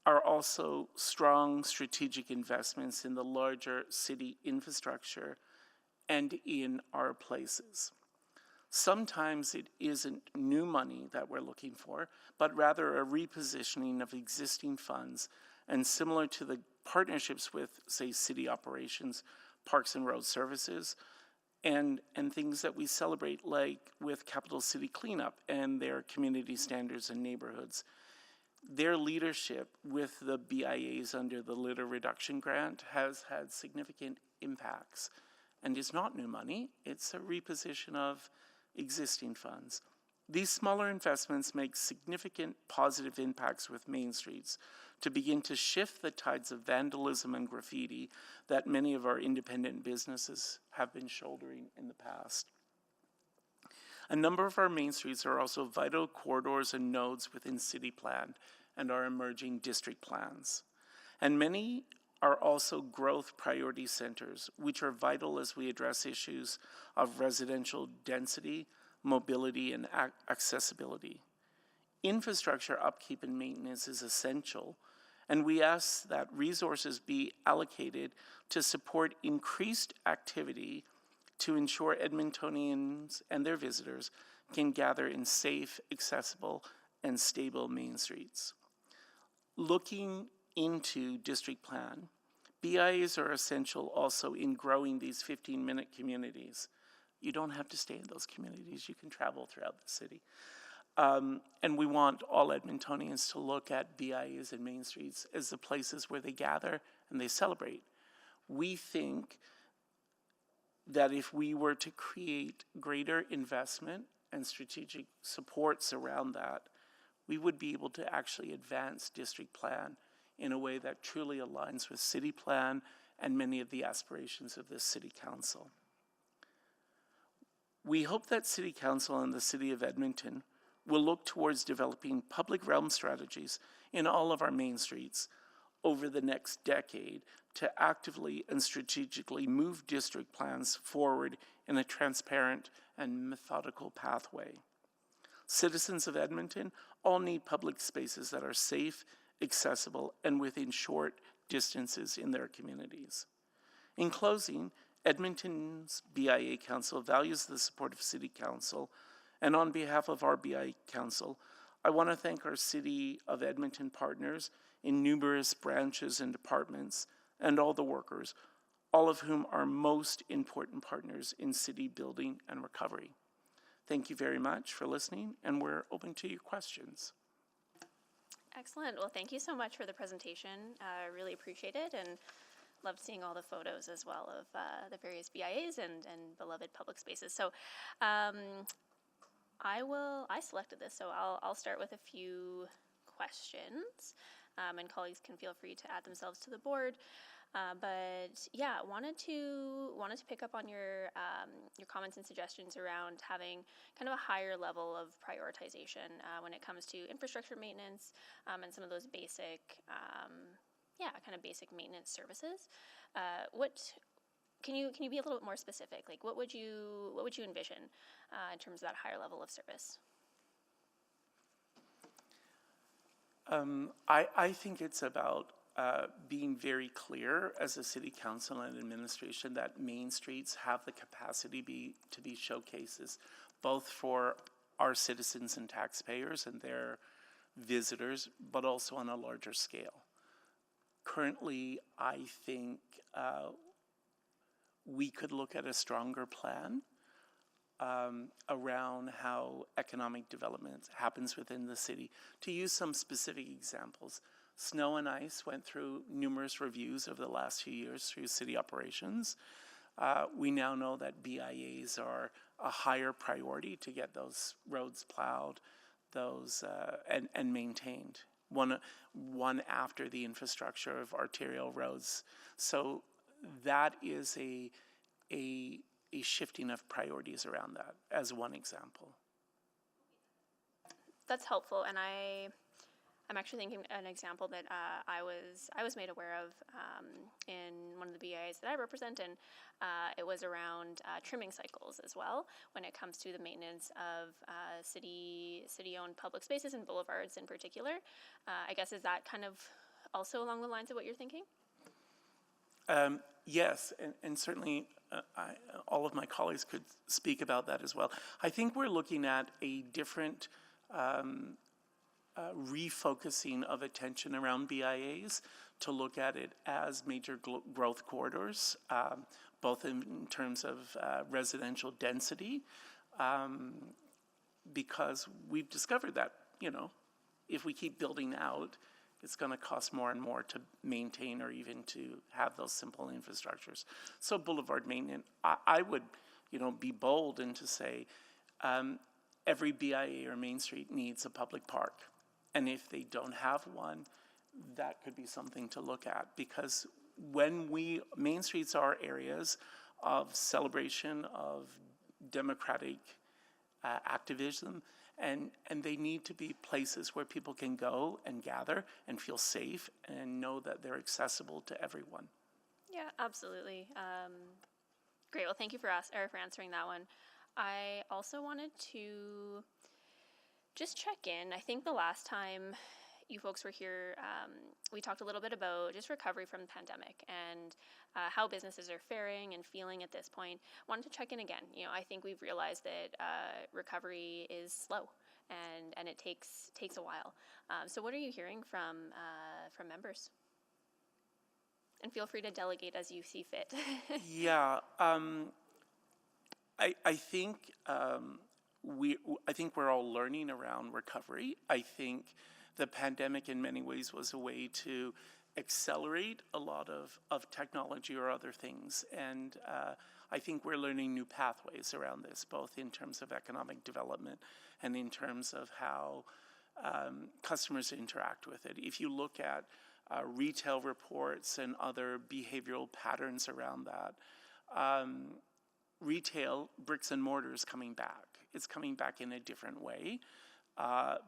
Speaker 19: are also strong strategic investments in the larger city infrastructure and in our places. Sometimes it isn't new money that we're looking for, but rather a repositioning of existing funds, and similar to the partnerships with, say, city operations, parks and road services, and things that we celebrate, like with Capital City Cleanup and their community standards and neighborhoods. Their leadership with the BIAs under the litter reduction grant has had significant impacts. And it's not new money, it's a reposition of existing funds. These smaller investments make significant positive impacts with Main Streets to begin to shift the tides of vandalism and graffiti that many of our independent businesses have been shouldering in the past. A number of our main streets are also vital corridors and nodes within city plan and our emerging district plans. And many are also growth priority centers, which are vital as we address issues of residential density, mobility, and accessibility. Infrastructure upkeep and maintenance is essential, and we ask that resources be allocated to support increased activity to ensure Edmontonians and their visitors can gather in safe, accessible, and stable main streets. Looking into district plan, BIAs are essential also in growing these 15-minute communities. You don't have to stay in those communities, you can travel throughout the city. And we want all Edmontonians to look at BIAs and main streets as the places where they gather and they celebrate. We think that if we were to create greater investment and strategic supports around that, we would be able to actually advance district plan in a way that truly aligns with city plan and many of the aspirations of this city council. We hope that city council and the city of Edmonton will look towards developing public realm strategies in all of our main streets over the next decade to actively and strategically move district plans forward in a transparent and methodical pathway. Citizens of Edmonton all need public spaces that are safe, accessible, and within short distances in their communities. In closing, Edmonton's BIA Council values the support of City Council, and on behalf of our BIA Council, I want to thank our City of Edmonton partners in numerous branches and departments, and all the workers, all of whom are most important partners in city building and recovery. Thank you very much for listening, and we're open to your questions.
Speaker 2: Excellent. Well, thank you so much for the presentation. I really appreciate it, and loved seeing all the photos as well of the various BIAs and beloved public spaces. So I selected this, so I'll start with a few questions, and colleagues can feel free to add themselves to the board. But yeah, wanted to pick up on your comments and suggestions around having kind of a higher level of prioritization when it comes to infrastructure maintenance and some of those basic, kind of basic maintenance services. Can you be a little bit more specific? Like, what would you envision in terms of that higher level of service?
Speaker 19: I think it's about being very clear as a city council and administration that main streets have the capacity to be showcases, both for our citizens and taxpayers and their visitors, but also on a larger scale. Currently, I think we could look at a stronger plan around how economic development happens within the city. To use some specific examples, Snow and Ice went through numerous reviews over the last few years through city operations. We now know that BIAs are a higher priority to get those roads plowed, and maintained. One after the infrastructure of arterial roads. So that is a shifting of priorities around that as one example.
Speaker 2: That's helpful, and I'm actually thinking an example that I was made aware of in one of the BIAs that I represent, and it was around trimming cycles as well when it comes to the maintenance of city-owned public spaces and boulevards in particular. I guess, is that kind of also along the lines of what you're thinking?
Speaker 19: Yes, and certainly all of my colleagues could speak about that as well. I think we're looking at a different refocusing of attention around BIAs to look at it as major growth corridors, both in terms of residential density, because we've discovered that, if we keep building out, it's going to cost more and more to maintain or even to have those simple infrastructures. So boulevard maintenance, I would, be bold and to say every BIA or Main Street needs a public park. And if they don't have one, that could be something to look at, because Main Streets are areas of celebration of democratic activism, and they need to be places where people can go and gather and feel safe and know that they're accessible to everyone.
Speaker 2: Yeah, absolutely. Great. Well, thank you for answering that one. I also wanted to just check in. I think the last time you folks were here, we talked a little bit about just recovery from the pandemic and how businesses are faring and feeling at this point. Wanted to check in again. I think we've realized that recovery is slow and it takes a while. So what are you hearing from members? And feel free to delegate as you see fit.
Speaker 19: Yeah, I think I think we're all learning around recovery. I think the pandemic in many ways was a way to accelerate a lot of technology or other things. And I think we're learning new pathways around this, both in terms of economic development and in terms of how customers interact with it. If you look at retail reports and other behavioral patterns around that, retail, bricks and mortar is coming back. It's coming back in a different way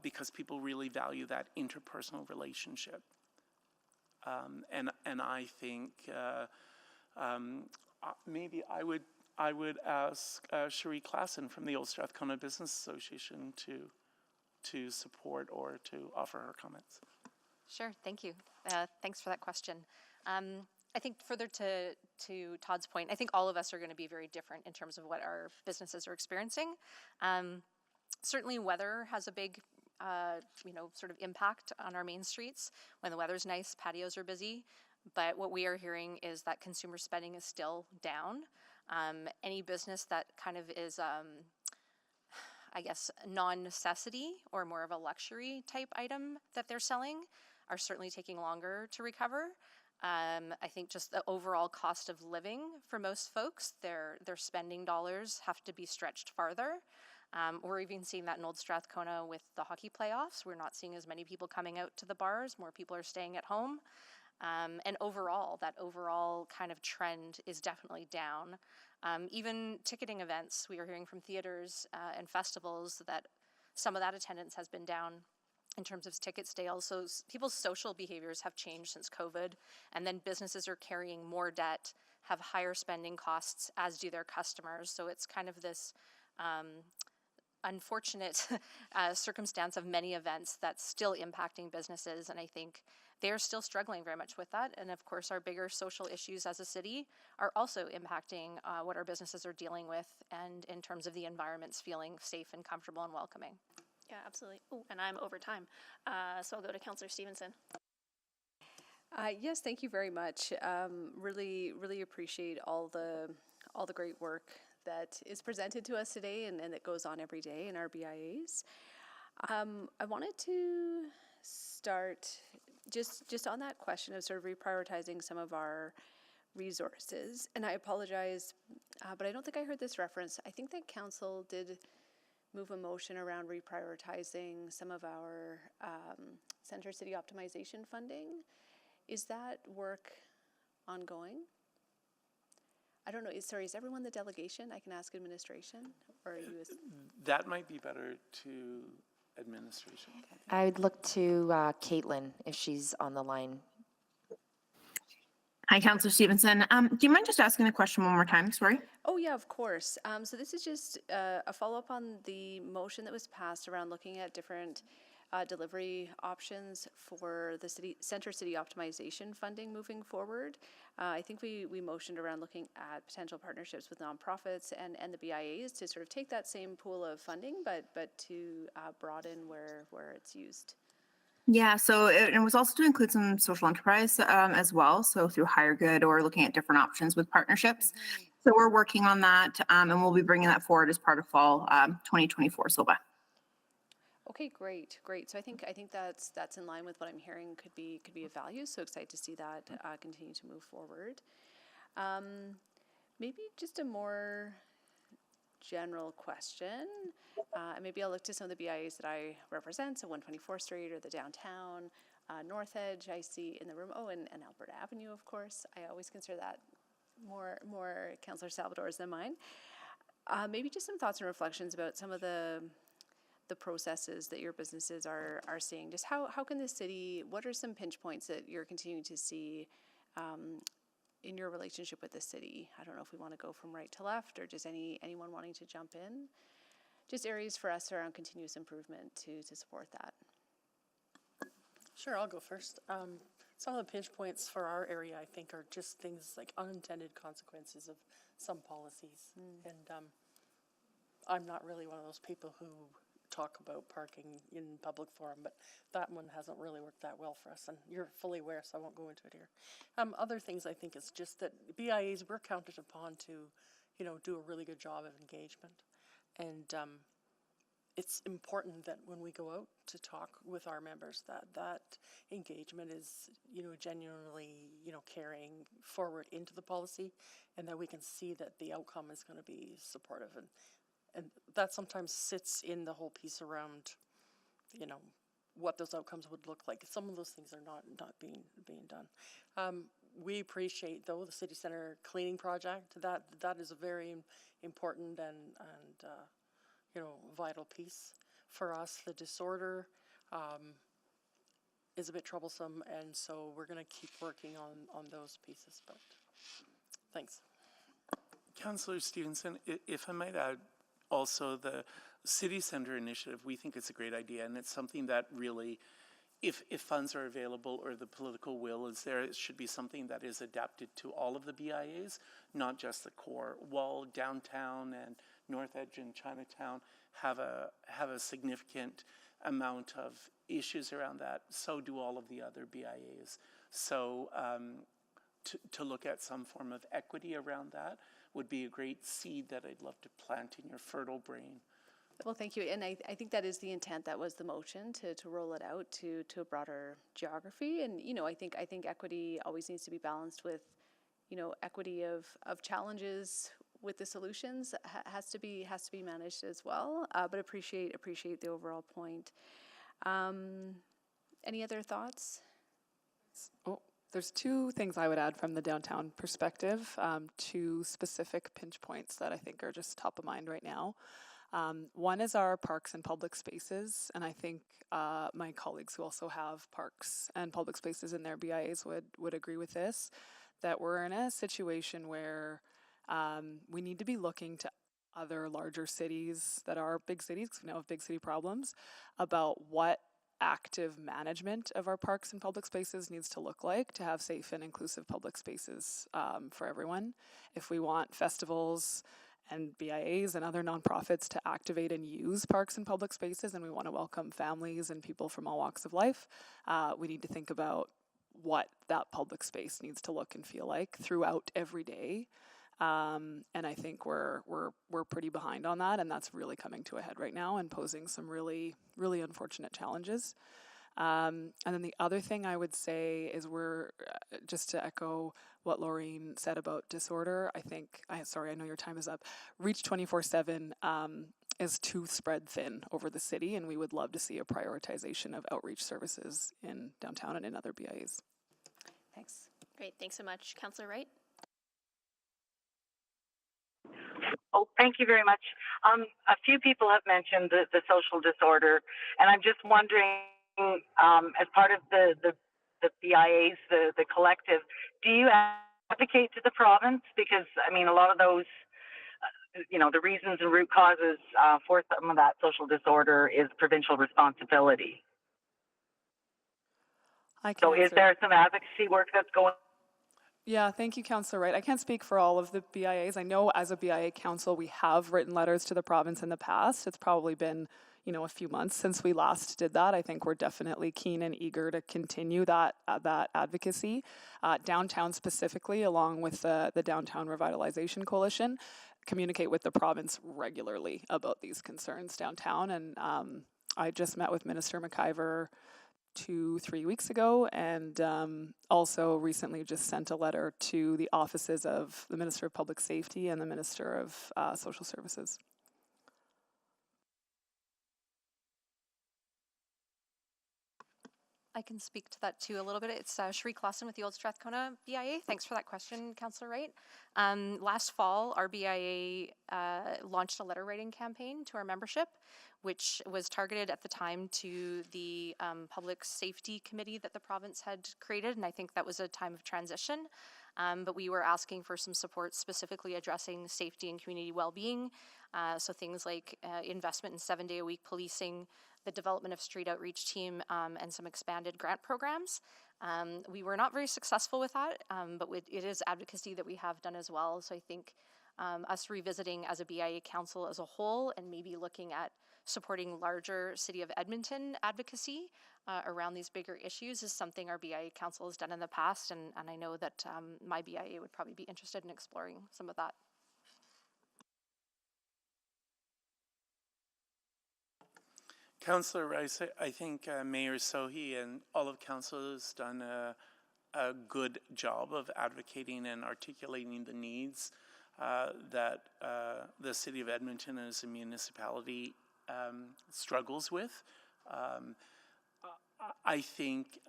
Speaker 19: because people really value that interpersonal relationship. And I think maybe I would ask Cherie Klassen from the Old Strathcona Business Association to support or to offer her comments.
Speaker 20: Sure, thank you. Thanks for that question. I think further to Todd's point, I think all of us are going to be very different in terms of what our businesses are experiencing. Certainly weather has a big sort of impact on our main streets. When the weather's nice, patios are busy. but what we are hearing is that consumer spending is still down. Any business that kind of is, I guess, non-necessity or more of a luxury type item that they're selling are certainly taking longer to recover. I think just the overall cost of living for most folks, their spending dollars have to be stretched farther. We're even seeing that in Old Strathcona with the hockey playoffs. We're not seeing as many people coming out to the bars. More people are staying at home. And overall, that overall kind of trend is definitely down. Even ticketing events, we are hearing from theaters and festivals that some of that attendance has been down in terms of ticket sales. So people's social behaviors have changed since COVID, and then businesses are carrying more debt, have higher spending costs, as do their customers. So it's kind of this unfortunate circumstance of many events that's still impacting businesses, and I think they're still struggling very much with that. And of course, our bigger social issues as a city are also impacting what our businesses are dealing with, and in terms of the environments feeling safe and comfortable and welcoming.
Speaker 2: Yeah, absolutely. Oh, and I'm over time. So I'll go to Councillor Stevenson.
Speaker 10: Yes, thank you very much. Really appreciate all the great work that is presented to us today and that goes on every day in our BIAs. I wanted to start just on that question of sort of reprioritizing some of our resources. And I apologize, but I don't think I heard this reference. I think that council did move a motion around reprioritizing some of our center city optimization funding. Is that work ongoing? I don't know. Is everyone the delegation? I can ask administration, or are you?
Speaker 19: That might be better to administration.
Speaker 12: I would look to Caitlin if she's on the line.
Speaker 21: Hi, Councillor Stevenson. Do you mind just asking the question one more time? Sorry.
Speaker 10: Oh, yeah, of course. So this is just a follow-up on the motion that was passed around looking at different delivery options for the center city optimization funding moving forward. I think we motioned around looking at potential partnerships with nonprofits and the BIAs to sort of take that same pool of funding, but to broaden where it's used.
Speaker 21: Yeah, so it was also to include some social enterprise as well, so through Higher Good or looking at different options with partnerships. So we're working on that, and we'll be bringing that forward as part of fall 2024 SOBA.
Speaker 10: Okay, great. So I think that's in line with what I'm hearing could be of value. So excited to see that continue to move forward. Maybe just a more general question. Maybe I'll look to some of the BIAs that I represent, so 124th Street or the downtown, North Edge I see in the room. Oh, and Alberta Avenue, of course. I always consider that more Councillor Salvador's than mine. Maybe just some thoughts and reflections about some of the processes that your businesses are seeing. Just how can the city, what are some pinch points that you're continuing to see in your relationship with the city? I don't know if we want to go from right to left or just anyone wanting to jump in. Just areas for us around continuous improvement to support that.
Speaker 22: Sure, I'll go first. Some of the pinch points for our area, I think, are just things like unintended consequences of some policies. And I'm not really one of those people who talk about parking in public forum, but that one hasn't really worked that well for us, and you're fully aware, so I won't go into it here. Other things I think is just that BIAs, we're counted upon to, do a really good job of engagement, and it's important that when we go out to talk with our members, that engagement is, genuinely, carrying forward into the policy, and that we can see that the outcome is going to be supportive, and that sometimes sits in the whole piece around, what those outcomes would look like. Some of those things are not being done. We appreciate, though, the city center cleaning project. That is a very important and vital piece for us. The disorder is a bit troublesome, and so we're going to keep working on those pieces. But thanks.
Speaker 19: Councillor Stevenson, if I might add, also the City Centre initiative, we think it's a great idea, and it's something that really, if funds are available or the political will is there, it should be something that is adapted to all of the BIAs, not just the core. While downtown and North Edge and Chinatown have a significant amount of issues around that, so do all of the other BIAs. So to look at some form of equity around that would be a great seed that I'd love to plant in your fertile brain.
Speaker 10: Well, thank you. And I think that is the intent. That was the motion to roll it out to a broader geography. And, you know, I think equity always needs to be balanced with, you know, equity of challenges with the solutions has to be managed as well. But appreciate the overall point. Any other thoughts?
Speaker 7: Oh, there's two things I would add from the downtown perspective, two specific pinch points that I think are just top of mind right now. One is our parks and public spaces, and I think my colleagues who also have parks and public spaces in their BIAs would agree with this, that we're in a situation where we need to be looking to other larger cities that are big cities, because we know have big city problems, about what active management of our parks and public spaces needs to look like to have safe and inclusive public spaces for everyone. If we want festivals and BIAs and other nonprofits to activate and use parks and public spaces, and we want to welcome families and people from all walks of life, we need to think about what that public space needs to look and feel like throughout every day. And I think we're pretty behind on that, and that's really coming to a head right now and posing some really, really unfortunate challenges. And then the other thing I would say is we're, just to echo what Laureen said about disorder, I know your time is up, Reach 24/7 is too spread thin over the city, and we would love to see a prioritization of outreach services in downtown and in other BIAs.
Speaker 10: Thanks.
Speaker 2: Great, thanks so much. Councillor Wright?
Speaker 3: Oh, thank you very much. A few people have mentioned the social disorder, and I'm just wondering, as part of the BIAs, the collective, do you advocate to the province? Because, I mean, a lot of those, the reasons and root causes for some of that social disorder is provincial responsibility. So is there some advocacy work that's going on?
Speaker 7: Yeah, thank you, Councillor Wright. I can't speak for all of the BIAs. I know as a BIA council, we have written letters to the province in the past. It's probably been, a few months since we last did that. I think we're definitely keen and eager to continue that advocacy. Downtown specifically, along with the Downtown Revitalization Coalition, communicate with the province regularly about these concerns downtown. And I just met with Minister McIver 2-3 weeks ago, and also recently just sent a letter to the offices of the Minister of Public Safety and the Minister of Social Services.
Speaker 20: I can speak to that too a little bit. It's Cherie Clausen with the Old Strathcona BIA. Thanks for that question, Councillor Wright. Last fall, our BIA launched a letter writing campaign to our membership, which was targeted at the time to the public safety committee that the province had created, and I think that was a time of transition. But we were asking for some support specifically addressing safety and community well-being, so things like investment in 7-day-a-week policing, the development of street outreach team, and some expanded grant programs. We were not very successful with that, but it is advocacy that we have done as well. So I think us revisiting as a BIA council as a whole and maybe looking at supporting larger City of Edmonton advocacy around these bigger issues is something our BIA council has done in the past, and I know that my BIA would probably be interested in exploring some of that.
Speaker 19: Councillor Rice, I think Mayor Sohi and all of council has done a good job of advocating and articulating the needs that the City of Edmonton as a municipality struggles with. I think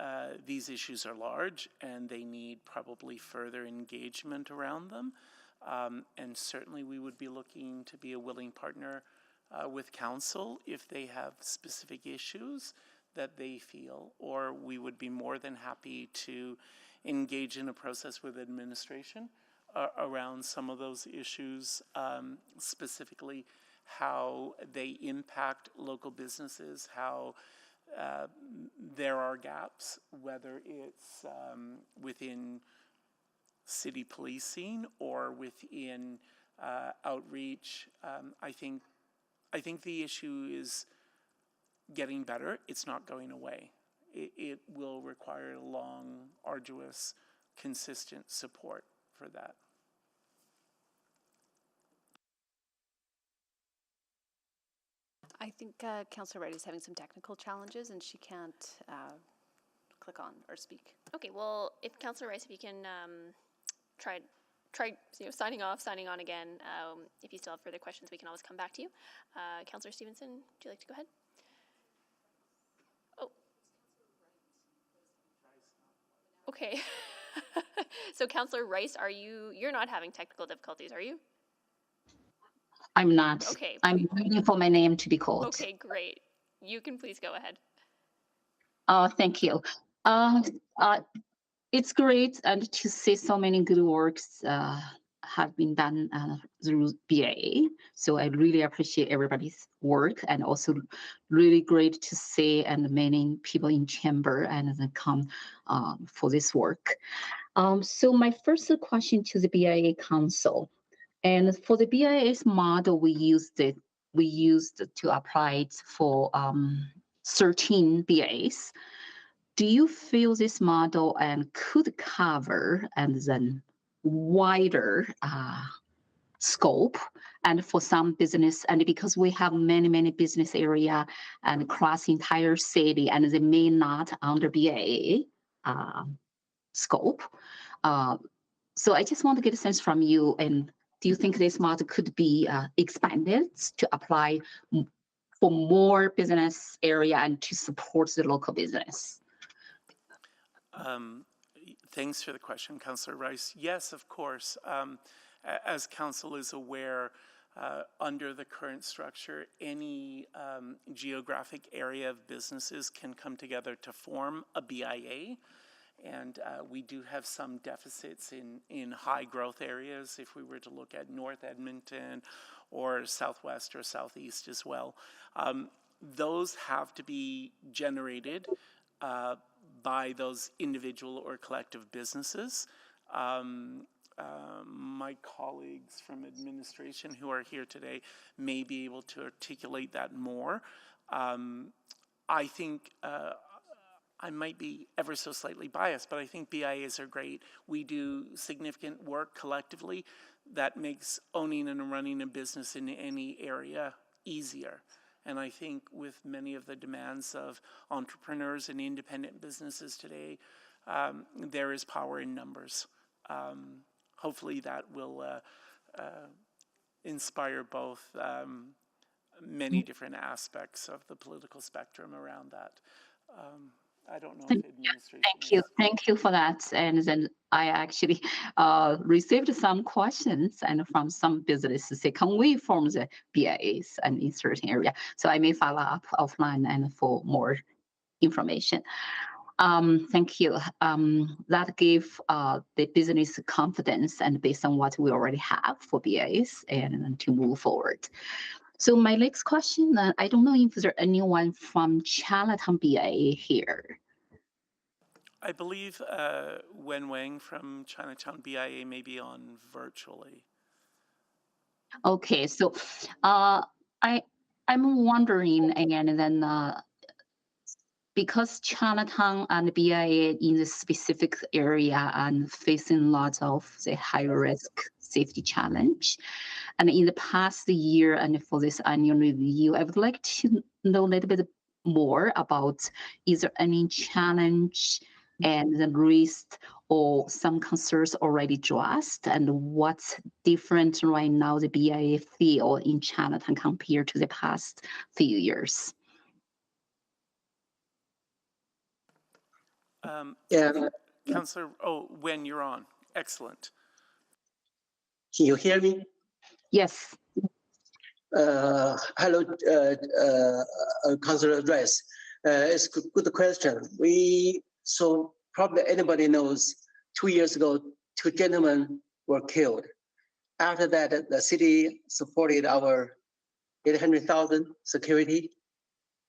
Speaker 19: these issues are large and they need probably further engagement around them. And certainly we would be looking to be a willing partner with council if they have specific issues that they feel, or we would be more than happy to engage in a process with administration around some of those issues, specifically how they impact local businesses, how there are gaps, whether it's within city policing or within outreach. I think the issue is getting better. It's not going away. It will require a long, arduous consistent support for that.
Speaker 10: I think Councillor Wright is having some technical challenges and she can't click on or speak.
Speaker 2: Okay, well, if Councillor Rice, if you can try signing off, signing on again. If you still have further questions, we can always come back to you. Councillor Stevenson, would you like to go ahead? Oh. Okay. So Councillor Rice, you're not having technical difficulties, are you?
Speaker 11: I'm not.
Speaker 2: Okay.
Speaker 11: I'm waiting for my name to be called.
Speaker 2: Okay, great. You can please go ahead.
Speaker 11: Thank you. It's great and to see so many good works have been done through BIA. So I really appreciate everybody's work, and also really great to see and many people in chamber and then come for this work. So my first question to the BIA Council, and for the BIA's model, we used to apply it for 13 BIAs. Do you feel this model and could cover and then wider scope and for some business, and because we have many business area and across entire city and they may not under BIA scope. So I just want to get a sense from you, and do you think this model could be expanded to apply for more business area and to support the local business?
Speaker 19: Thanks for the question, Councillor Rice. Yes, of course. As Council is aware, under the current structure, any geographic area of businesses can come together to form a BIA. And we do have some deficits in high growth areas if we were to look at North Edmonton or Southwest or Southeast as well. Those have to be generated by those individual or collective businesses. My colleagues from administration who are here today may be able to articulate that more. I think I might be ever so slightly biased, but I think BIAs are great. We do significant work collectively that makes owning and running a business in any area easier. And I think with many of the demands of entrepreneurs and independent businesses today, there is power in numbers. Hopefully that will inspire both many different aspects of the political spectrum around that. I don't know if administration...
Speaker 11: Thank you for that. And then I actually received some questions and from some businesses say, can we form the BIAs and in certain area? So I may follow up offline and for more information. Thank you. That gave the business confidence and based on what we already have for BIAs and to move forward. So my next question, I don't know if there's anyone from Chinatown BIA here.
Speaker 19: I believe Wen Wang from Chinatown BIA may be on virtually.
Speaker 11: Okay, so I'm wondering, and then because Chinatown and BIA in the specific area and facing lots of the high risk safety challenge. And in the past year and for this annual review, I would like to know a little bit more about is there any challenge and the risk or some concerns already addressed and what's different right now the BIA feel in Chinatown compared to the past few years?
Speaker 19: Councillor, Wen, you're on. Excellent.
Speaker 13: Can you hear me?
Speaker 11: Yes.
Speaker 13: Hello, Councillor Rice. It's a good question. So probably anybody knows 2 years ago, 2 gentlemen were killed. After that, the city supported our 800,000 security.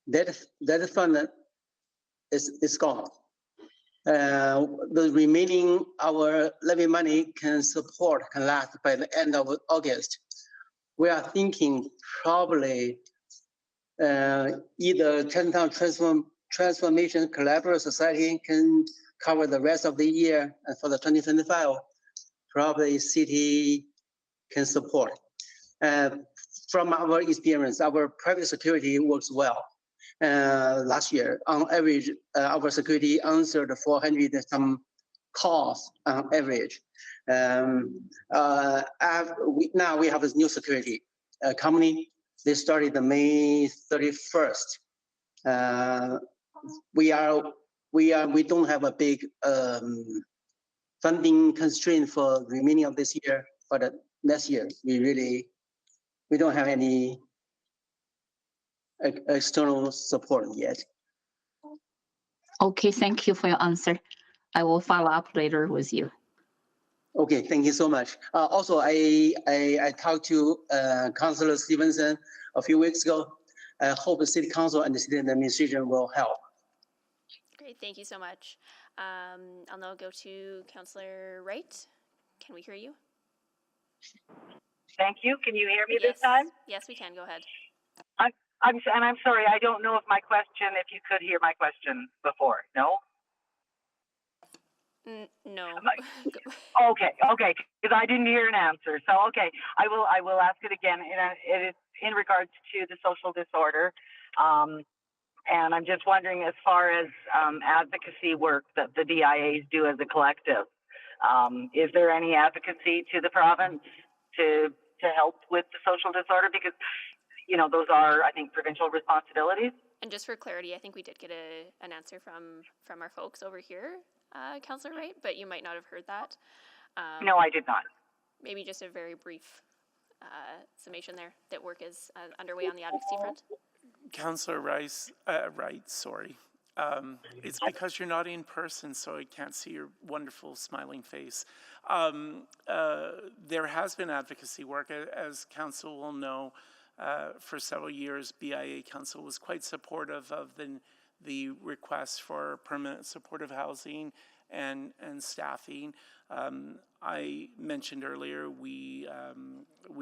Speaker 13: That fund is gone. The remaining our levy money can last by the end of August. We are thinking probably either Chinatown Transformation Collaborative Society can cover the rest of the year and for the 2025, probably city can support. From our experience, our private security works well. Last year, on average, our security answered 400 and some calls on average. Now we have a new security company. They started May 31st. We don't have a big funding constraint for the remaining of this year, but next year we don't have any external support yet.
Speaker 11: Okay, thank you for your answer. I will follow up later with you.
Speaker 13: Okay, thank you so much. Also, I talked to Councillor Stevenson a few weeks ago. I hope the City Council and the City Administration will help.
Speaker 2: Great, thank you so much. I'll now go to Councillor Wright. Can we hear you?
Speaker 3: Thank you. Can you hear me this time?
Speaker 2: Yes, we can. Go ahead.
Speaker 3: I'm sorry. I don't know if you could hear my question before. No.
Speaker 2: No.
Speaker 3: Okay, because I didn't hear an answer. So okay, I will ask it again. It is in regards to the social disorder, and I'm just wondering, as far as advocacy work that the BIAs do as a collective, is there any advocacy to the province to help with the social disorder? Because those are, I think, provincial responsibilities.
Speaker 2: And just for clarity, I think we did get an answer from our folks over here, Councillor Wright, but you might not have heard that.
Speaker 3: No, I did not.
Speaker 2: Maybe just a very brief summation there, that work is underway on the advocacy front.
Speaker 19: Councillor Wright, sorry. It's because you're not in person, so I can't see your wonderful smiling face. There has been advocacy work, as Council will know. For several years, BIA Council was quite supportive of the request for permanent supportive housing and staffing. I mentioned earlier we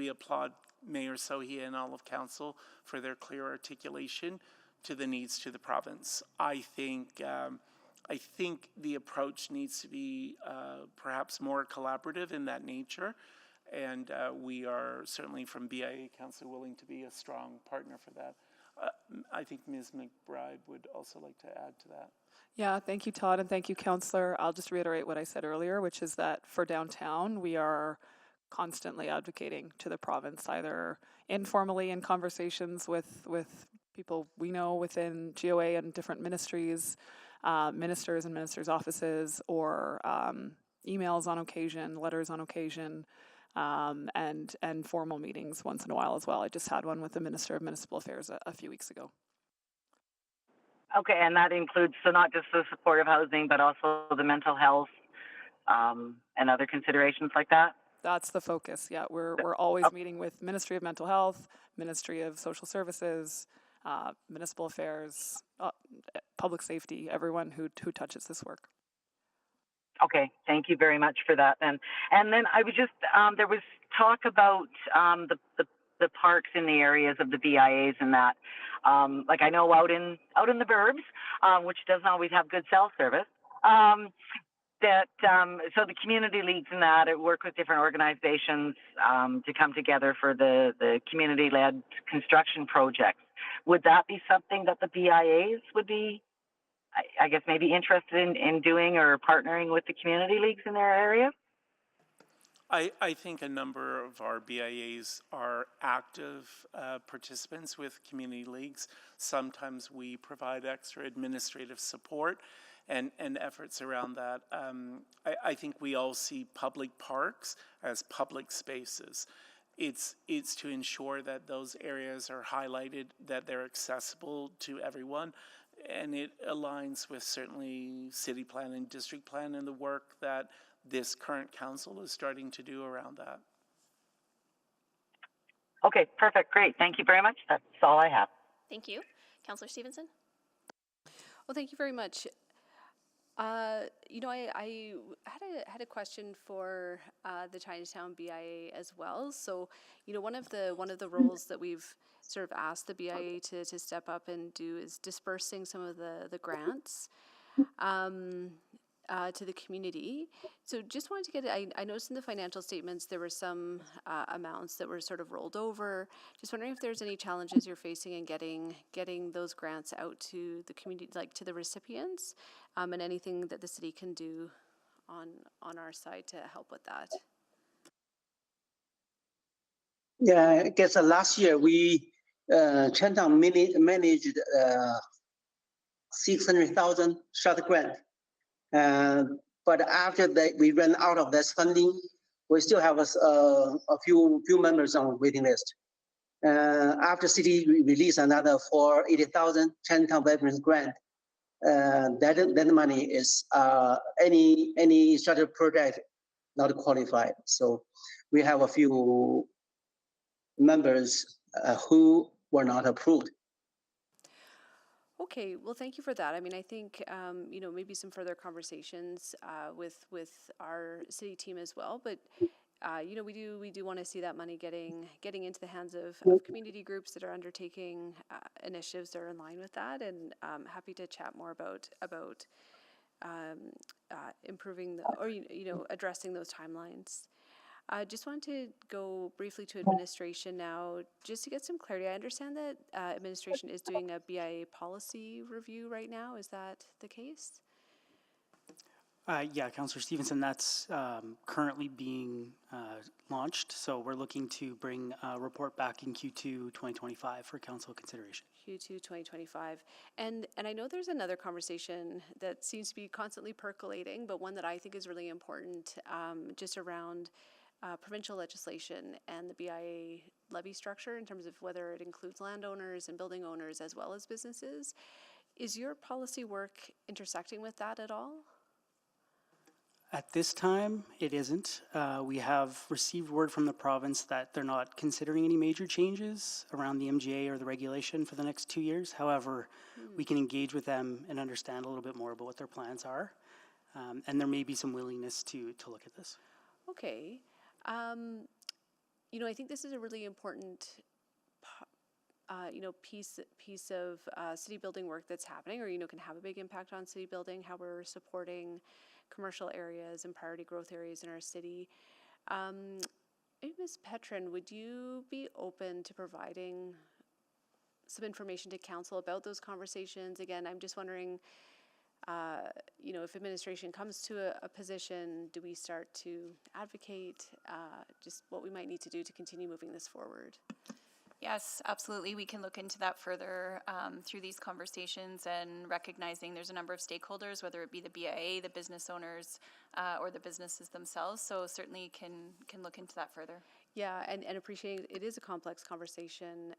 Speaker 19: applaud Mayor Sohia and all of Council for their clear articulation to the needs to the province. I think the approach needs to be perhaps more collaborative in that nature. And we are certainly from BIA Council willing to be a strong partner for that. I think Ms. McBride would also like to add to that.
Speaker 7: Yeah, thank you, Todd, and thank you, Councillor. I'll just reiterate what I said earlier, which is that for downtown, we are constantly advocating to the province, either informally in conversations with people we know within GOA and different ministries, ministers and ministers' offices, or emails on occasion, letters on occasion, and formal meetings once in a while as well. I just had one with the Minister of Municipal Affairs a few weeks ago.
Speaker 3: Okay, and that includes, so not just the supportive housing, but also the mental health and other considerations like that?
Speaker 7: That's the focus, yeah. We're always meeting with Ministry of Mental Health, Ministry of Social Services, Municipal Affairs, Public Safety, everyone who touches this work.
Speaker 3: Okay, thank you very much for that then. And then I was just, there was talk about the parks in the areas of the BIAs and that. Like I know out in the burbs, which doesn't always have good cell service, so the community leagues and that work with different organizations to come together for the community-led construction projects. Would that be something that the BIAs would be, I guess, maybe interested in doing or partnering with the community leagues in their area?
Speaker 19: I think a number of our BIAs are active participants with community leagues. Sometimes we provide extra administrative support and efforts around that. I think we all see public parks as public spaces. It's to ensure that those areas are highlighted, that they're accessible to everyone, and it aligns with certainly city plan and district plan and the work that this current council is starting to do around that.
Speaker 3: Okay, perfect, great. Thank you very much. That's all I have.
Speaker 2: Thank you. Councillor Stevenson?
Speaker 10: Well, thank you very much. I had a question for the Chinatown BIA as well. So, one of the roles that we've sort of asked the BIA to step up and do is dispersing some of the grants. to the community. So just wanted to get, I noticed in the financial statements there were some amounts that were sort of rolled over. Just wondering if there's any challenges you're facing in getting those grants out to the community, like to the recipients, and anything that the city can do on our side to help with that.
Speaker 13: Yeah, I guess last year we Chinatown managed 600,000 short grant. But after that, we ran out of that funding. We still have a few members on waiting list. After city release another 480,000 Chinatown veterans grant, that money is any started project not qualified. So we have a few members who were not approved.
Speaker 10: Okay, well, thank you for that. I mean, I think maybe some further conversations with our city team as well. But we do want to see that money getting into the hands of community groups that are undertaking initiatives that are in line with that. And happy to chat more about improving addressing those timelines. I just wanted to go briefly to administration now, just to get some clarity. I understand that administration is doing a BIA policy review right now. Is that the case?
Speaker 5: Yeah, Councillor Stevenson, that's currently being launched. So we're looking to bring a report back in Q2 2025 for council consideration.
Speaker 10: Q2 2025. And I know there's another conversation that seems to be constantly percolating, but one that I think is really important, just around provincial legislation and the BIA levy structure in terms of whether it includes landowners and building owners as well as businesses. Is your policy work intersecting with that at all?
Speaker 5: At this time, it isn't. We have received word from the province that they're not considering any major changes around the MGA or the regulation for the next 2 years. However, we can engage with them and understand a little bit more about what their plans are. And there may be some willingness to look at this.
Speaker 10: Okay. I think this is a really important, piece of city building work that's happening, or can have a big impact on city building. How we're supporting commercial areas and priority growth areas in our city. Ms. Petrin, would you be open to providing some information to council about those conversations? Again, I'm just wondering. If administration comes to a position, do we start to advocate just what we might need to do to continue moving this forward?
Speaker 9: Yes, absolutely. We can look into that further through these conversations and recognizing there's a number of stakeholders, whether it be the BIA, the business owners, or the businesses themselves. So certainly can look into that further.
Speaker 10: Yeah, and appreciating it is a complex conversation,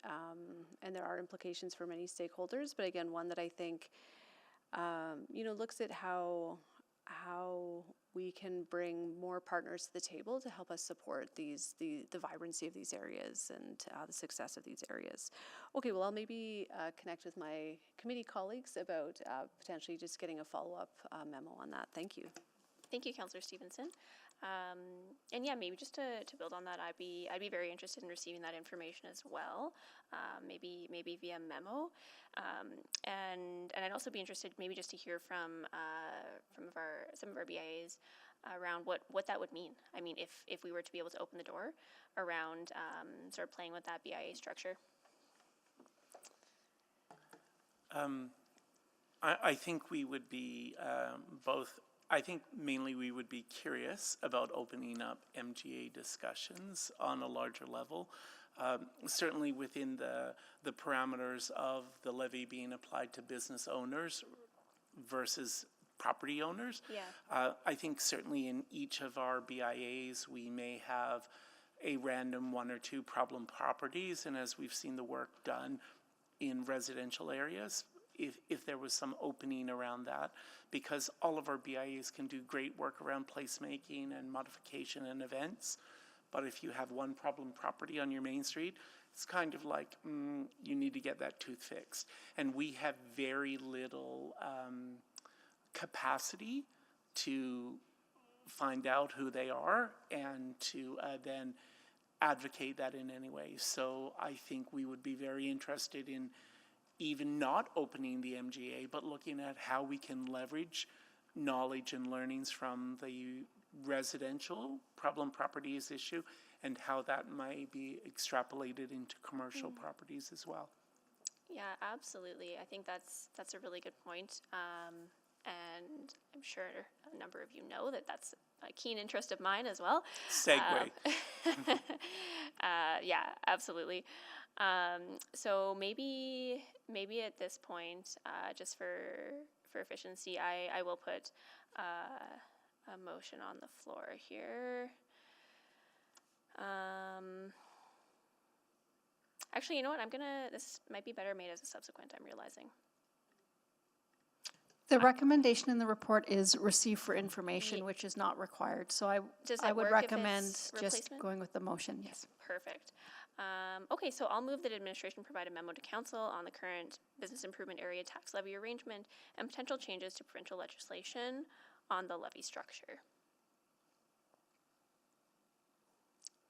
Speaker 10: and there are implications for many stakeholders. But again, one that I think looks at how we can bring more partners to the table to help us support the vibrancy of these areas and the success of these areas. Okay, well, I'll maybe connect with my committee colleagues about potentially just getting a follow-up memo on that. Thank you.
Speaker 2: Thank you, Councillor Stevenson. And yeah, maybe just to build on that, I'd be very interested in receiving that information as well. Maybe via memo, and I'd also be interested maybe just to hear from some of our BIAs around what that would mean. I mean, if we were to be able to open the door around sort of playing with that BIA structure.
Speaker 19: I think we would be both. I think mainly we would be curious about opening up MGA discussions on a larger level, certainly within the parameters of the levy being applied to business owners versus property owners.
Speaker 2: Yeah.
Speaker 19: I think certainly in each of our BIAs we may have a random one or two problem properties, and as we've seen the work done in residential areas, if there was some opening around that, because all of our BIAs can do great work around placemaking and modification and events. But if you have one problem property on your main street, it's kind of like, you need to get that tooth fixed. And we have very little capacity to find out who they are and to then advocate that in any way. So I think we would be very interested in even not opening the MGA, but looking at how we can leverage knowledge and learnings from the residential problem properties issue and how that might be extrapolated into commercial properties as well.
Speaker 2: Yeah, absolutely. I think that's a really good point. And I'm sure a number of you know that that's a keen interest of mine as well.
Speaker 19: Segue.
Speaker 2: Yeah, absolutely. So maybe at this point, just for efficiency, I will put a motion on the floor here. Actually, you know what? This might be better made as a subsequent, I'm realizing.
Speaker 1: The recommendation in the report is receive for information, which is not required. So I would
Speaker 2: work if
Speaker 1: recommend
Speaker 2: it's
Speaker 1: just
Speaker 2: replacement?
Speaker 1: going with the motion, yes.
Speaker 2: Perfect. Okay, so I'll move that administration provide a memo to council on the current business improvement area tax levy arrangement and potential changes to provincial legislation on the levy structure.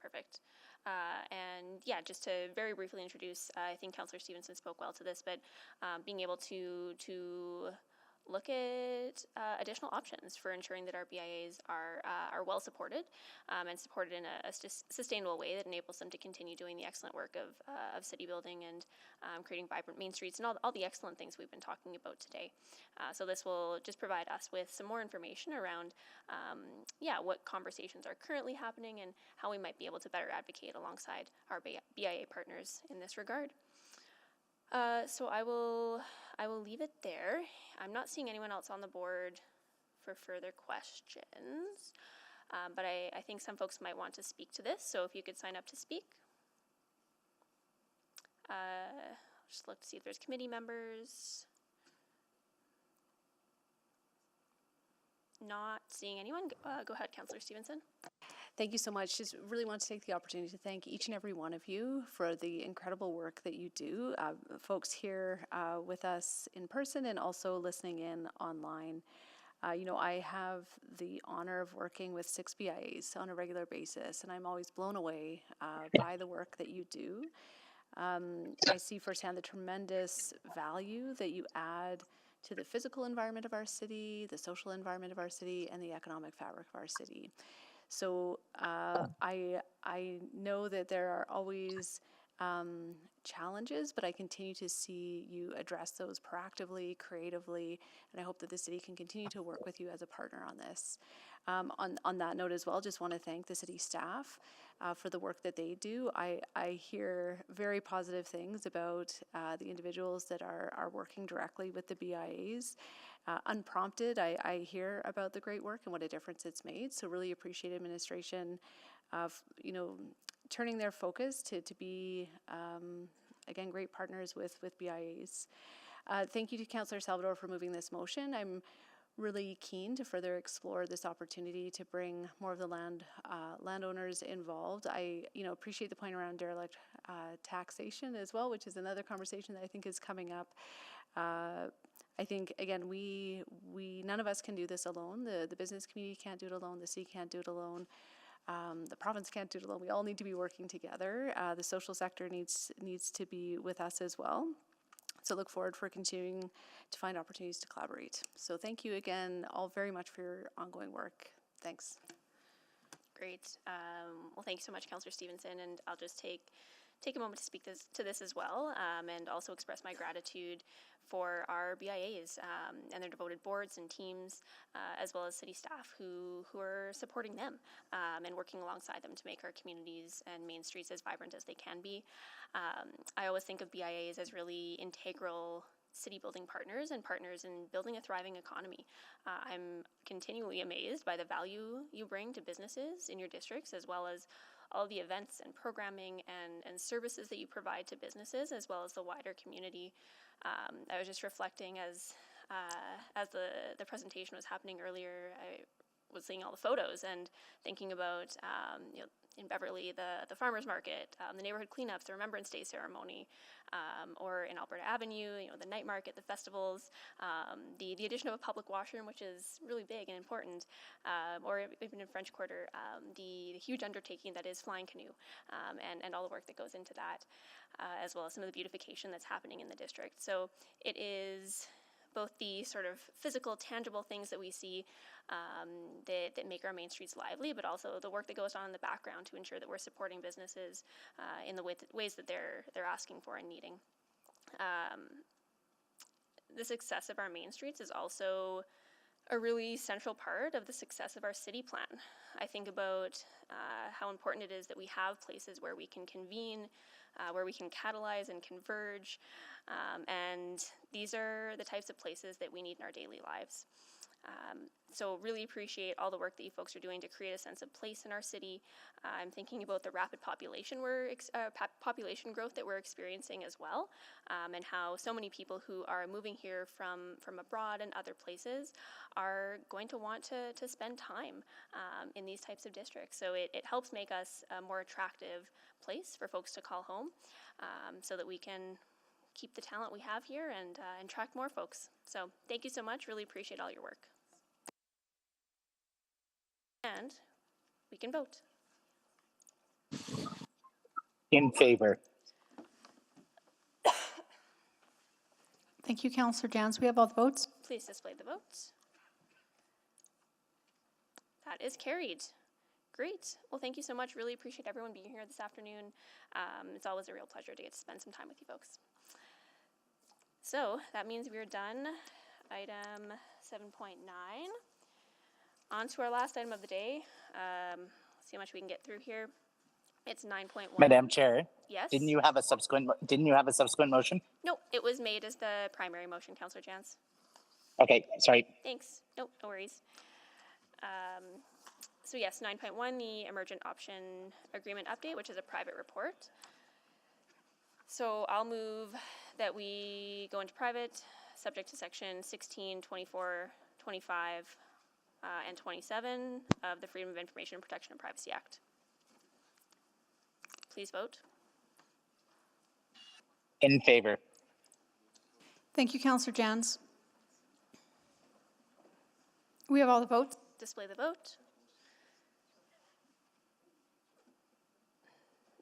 Speaker 2: Perfect. And yeah, just to very briefly introduce, I think Councillor Stevenson spoke well to this, but being able to look at additional options for ensuring that our BIAs are well supported and supported in a sustainable way that enables them to continue doing the excellent work of city building and creating vibrant main streets and all the excellent things we've been talking about today. So this will just provide us with some more information around what conversations are currently happening and how we might be able to better advocate alongside our BIA partners in this regard. So I will leave it there. I'm not seeing anyone else on the board for further questions, but I think some folks might want to speak to this, so if you could sign up to speak. Just look to see if there's committee members. Not seeing anyone. Go ahead, Councillor Stevenson.
Speaker 10: Thank you so much. Just really want to take the opportunity to thank each and every one of you for the incredible work that you do. Folks here with us in person and also listening in online. I have the honor of working with 6 BIAs on a regular basis, and I'm always blown away by the work that you do. I see firsthand the tremendous value that you add to the physical environment of our city, the social environment of our city, and the economic fabric of our city. So I know that there are always challenges, but I continue to see you address those proactively, creatively, and I hope that the city can continue to work with you as a partner on this. On that note as well, just want to thank the city staff for the work that they do. I hear very positive things about the individuals that are working directly with the BIAs. Unprompted, I hear about the great work and what a difference it's made. So really appreciate administration of, turning their focus to be, again, great partners with BIAs. Thank you to Councillor Salvador for moving this motion. I'm really keen to further explore this opportunity to bring more of the landowners involved. I appreciate the point around derelict taxation as well, which is another conversation that I think is coming up. I think, again, we none of us can do this alone. The business community can't do it alone. The city can't do it alone. The province can't do it alone. We all need to be working together. The social sector needs to be with us as well. So look forward for continuing to find opportunities to collaborate. So thank you again all very much for your ongoing work. Thanks.
Speaker 2: Great. Well, thank you so much, Councillor Stevenson, and I'll just take a moment to speak to this as well, and also express my gratitude for our BIAs and their devoted boards and teams, as well as city staff who are supporting them and working alongside them to make our communities and main streets as vibrant as they can be. I always think of BIAs as really integral city building partners and partners in building a thriving economy. I'm continually amazed by the value you bring to businesses in your districts, as well as all the events and programming and services that you provide to businesses, as well as the wider community. I was just reflecting as the presentation was happening earlier. I was seeing all the photos and thinking about in Beverly the farmers market, the neighborhood cleanups, the Remembrance Day ceremony, or in Alberta Avenue, the night market, the festivals, the addition of a public washroom, which is really big and important, or even in French Quarter, the huge undertaking that is Flying Canoe, and all the work that goes into that, as well as some of the beautification that's happening in the district. So it is both the sort of physical, tangible things that we see that make our main streets lively, but also the work that goes on in the background to ensure that we're supporting businesses in the ways that they're asking for and needing. The success of our main streets is also a really central part of the success of our city plan. I think about how important it is that we have places where we can convene, where we can catalyze and converge, and these are the types of places that we need in our daily lives. So really appreciate all the work that you folks are doing to create a sense of place in our city. I'm thinking about the rapid population population growth that we're experiencing as well, and how so many people who are moving here from abroad and other places are going to want to spend time in these types of districts. So it helps make us a more attractive place for folks to call home, so that we can keep the talent we have here and attract more folks. So thank you so much. Really appreciate all your work. And we can vote.
Speaker 14: In favor.
Speaker 1: Thank you, Councillor Jans. We have all the votes.
Speaker 2: Please display the votes. That is carried. Great. Well, thank you so much. Really appreciate everyone being here this afternoon. It's always a real pleasure to get to spend some time with you folks. So that means we're done. Item 7.9. On to our last item of the day. See how much we can get through here. It's 9.1.
Speaker 14: Madam Chair.
Speaker 2: Yes.
Speaker 14: Didn't you have a subsequent motion?
Speaker 2: No, it was made as the primary motion, Councillor Jans.
Speaker 14: Okay, sorry.
Speaker 2: Thanks. Nope, no worries. So yes, 9.1, the emergent option agreement update, which is a private report. So I'll move that we go into private, subject to section 16, 24, 25, and 27 of the Freedom of Information and Protection of Privacy Act. Please vote.
Speaker 14: In favor.
Speaker 1: Thank you, Councillor Jans. We have all the votes.
Speaker 2: Display the vote.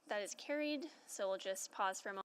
Speaker 2: That is carried, so we'll just pause for a moment.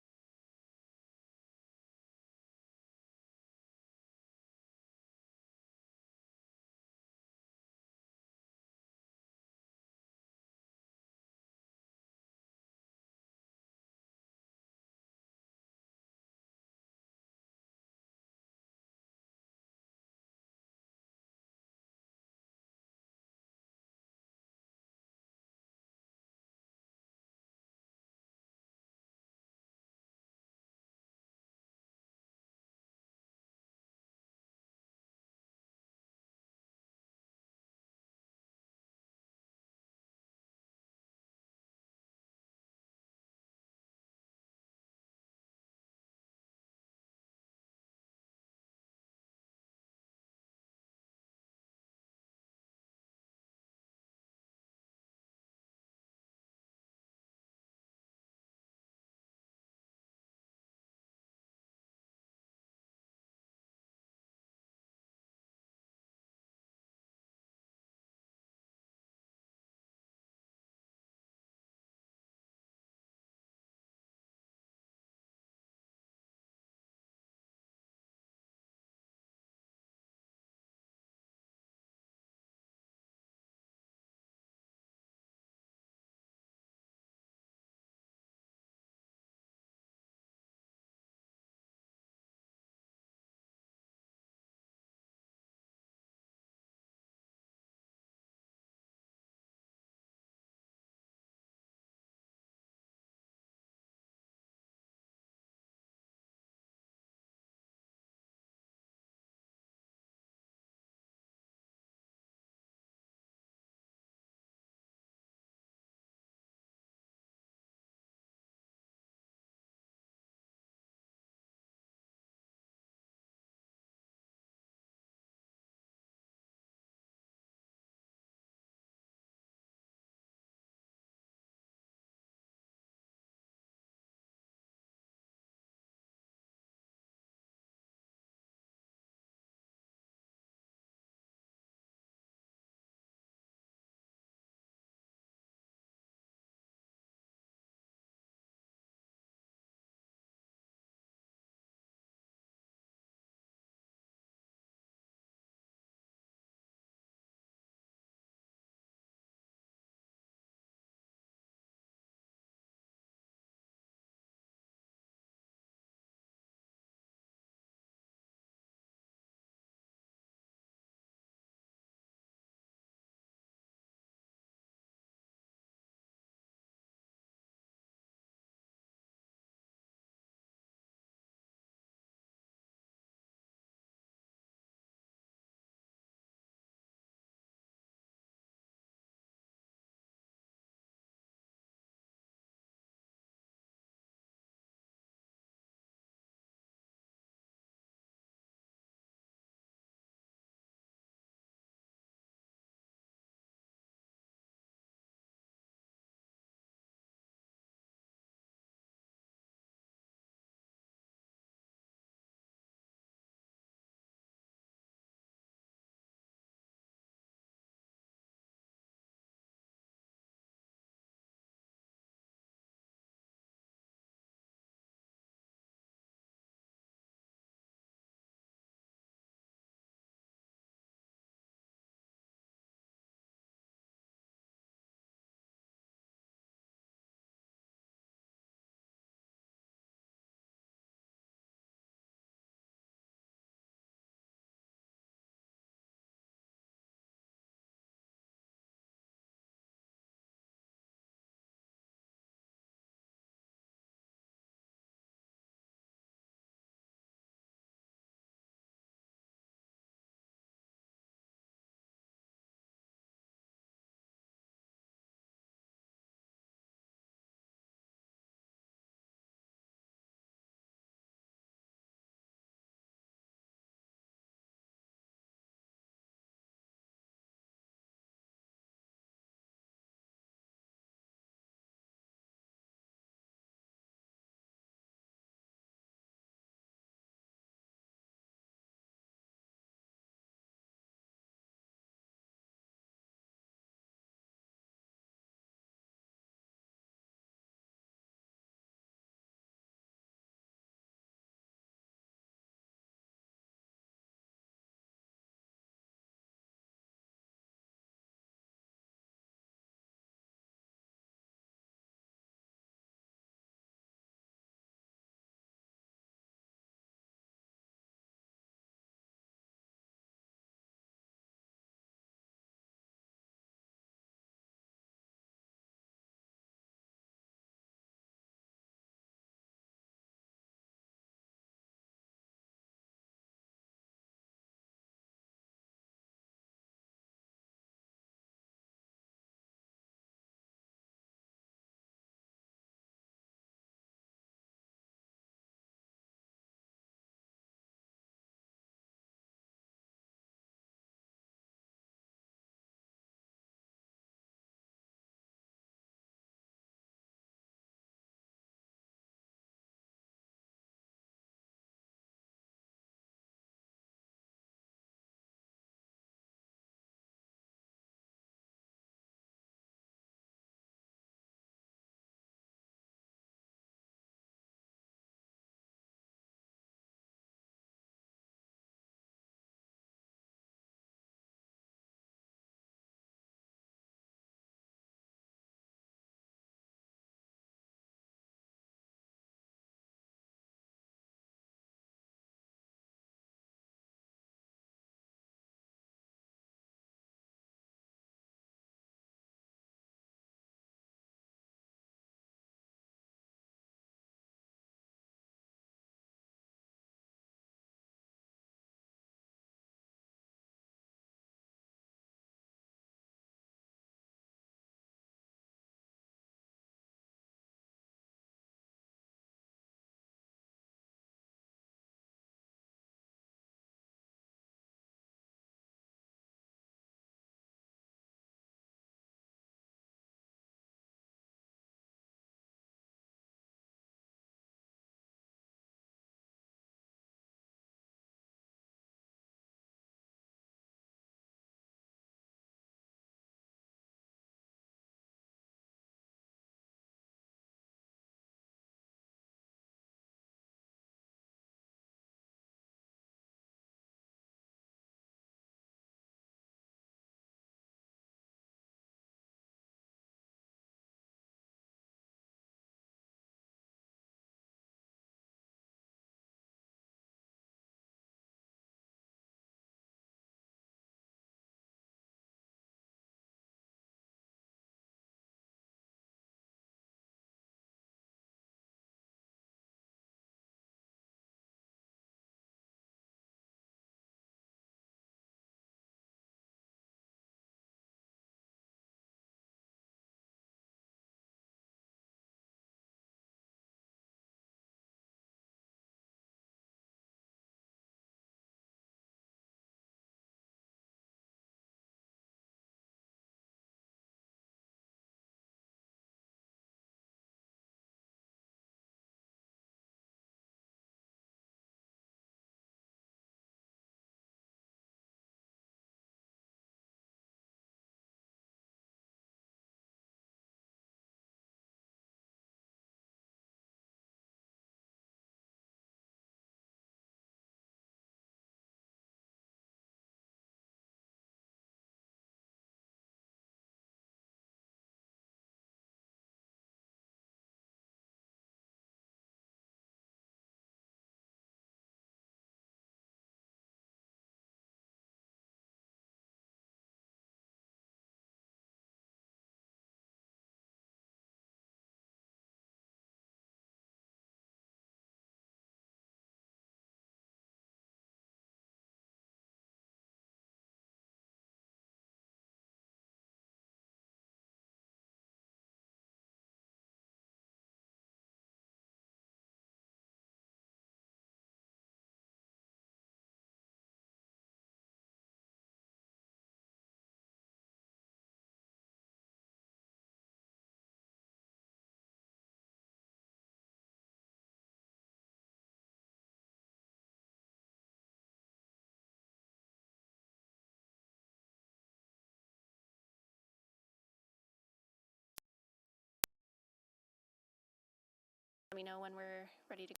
Speaker 2: me know when we're ready to go.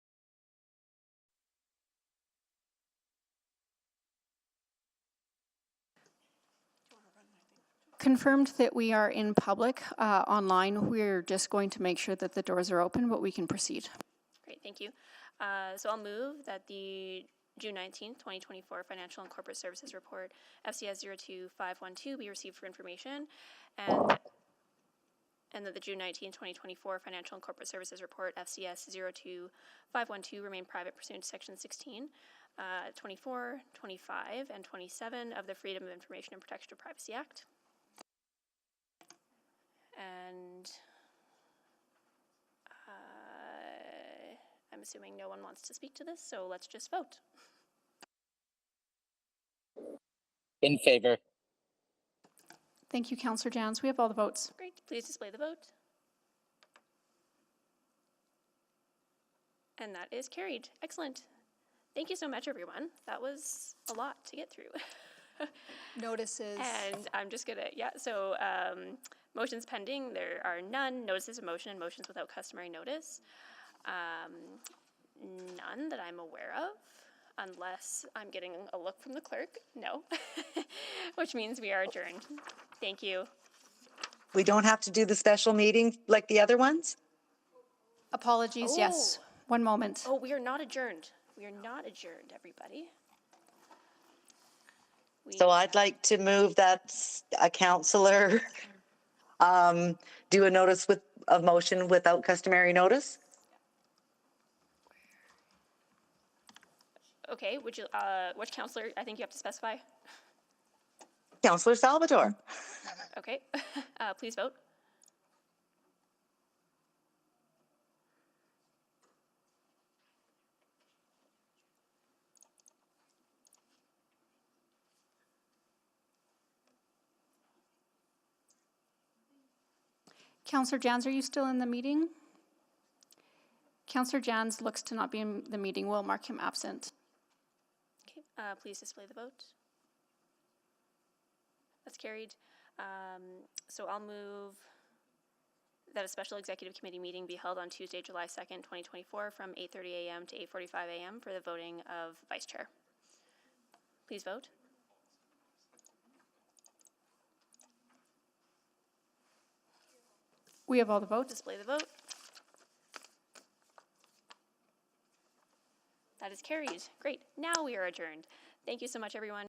Speaker 1: Confirmed that we are in public online. We're just going to make sure that the doors are open, but we can proceed.
Speaker 2: Great, thank you. So I'll move that the June 19th, 2024 Financial and Corporate Services Report, FCS 02512, be received for information, and that the June 19th, 2024 Financial and Corporate Services Report, FCS 02512, remain private pursuant to Section 16, 24, 25, and 27 of the Freedom of Information and Protection of Privacy Act. And I'm assuming no one wants to speak to this, so let's just vote.
Speaker 14: In favor.
Speaker 1: Thank you, Councillor Jans. We have all the votes.
Speaker 2: Great, please display the vote. And that is carried. Excellent. Thank you so much, everyone. That was a lot to get through.
Speaker 1: Notices.
Speaker 2: And I'm just gonna, so motions pending, there are none. Notices of motion and motions without customary notice. None that I'm aware of, unless I'm getting a look from the clerk. No, which means we are adjourned. Thank you.
Speaker 4: We don't have to do the special meeting like the other ones?
Speaker 1: Apologies, yes. One moment.
Speaker 2: Oh, we are not adjourned. We are not adjourned, everybody.
Speaker 4: So I'd like to move that a councillor do a notice of motion without customary notice.
Speaker 2: Okay, would you, which councillor, I think you have to specify.
Speaker 4: Councillor Salvatore.
Speaker 2: Okay, please vote.
Speaker 1: Councillor Jans, are you still in the meeting? Councillor Jans looks to not be in the meeting. We'll mark him absent.
Speaker 2: Okay, please display the vote. That's carried. So I'll move that a special executive committee meeting be held on Tuesday, July 2nd, 2024 from 8:30 a.m. to 8:45 a.m. for the voting of vice chair. Please vote.
Speaker 1: We have all the votes.
Speaker 2: Display the vote. That is carried. Great. Now we are adjourned. Thank you so much, everyone.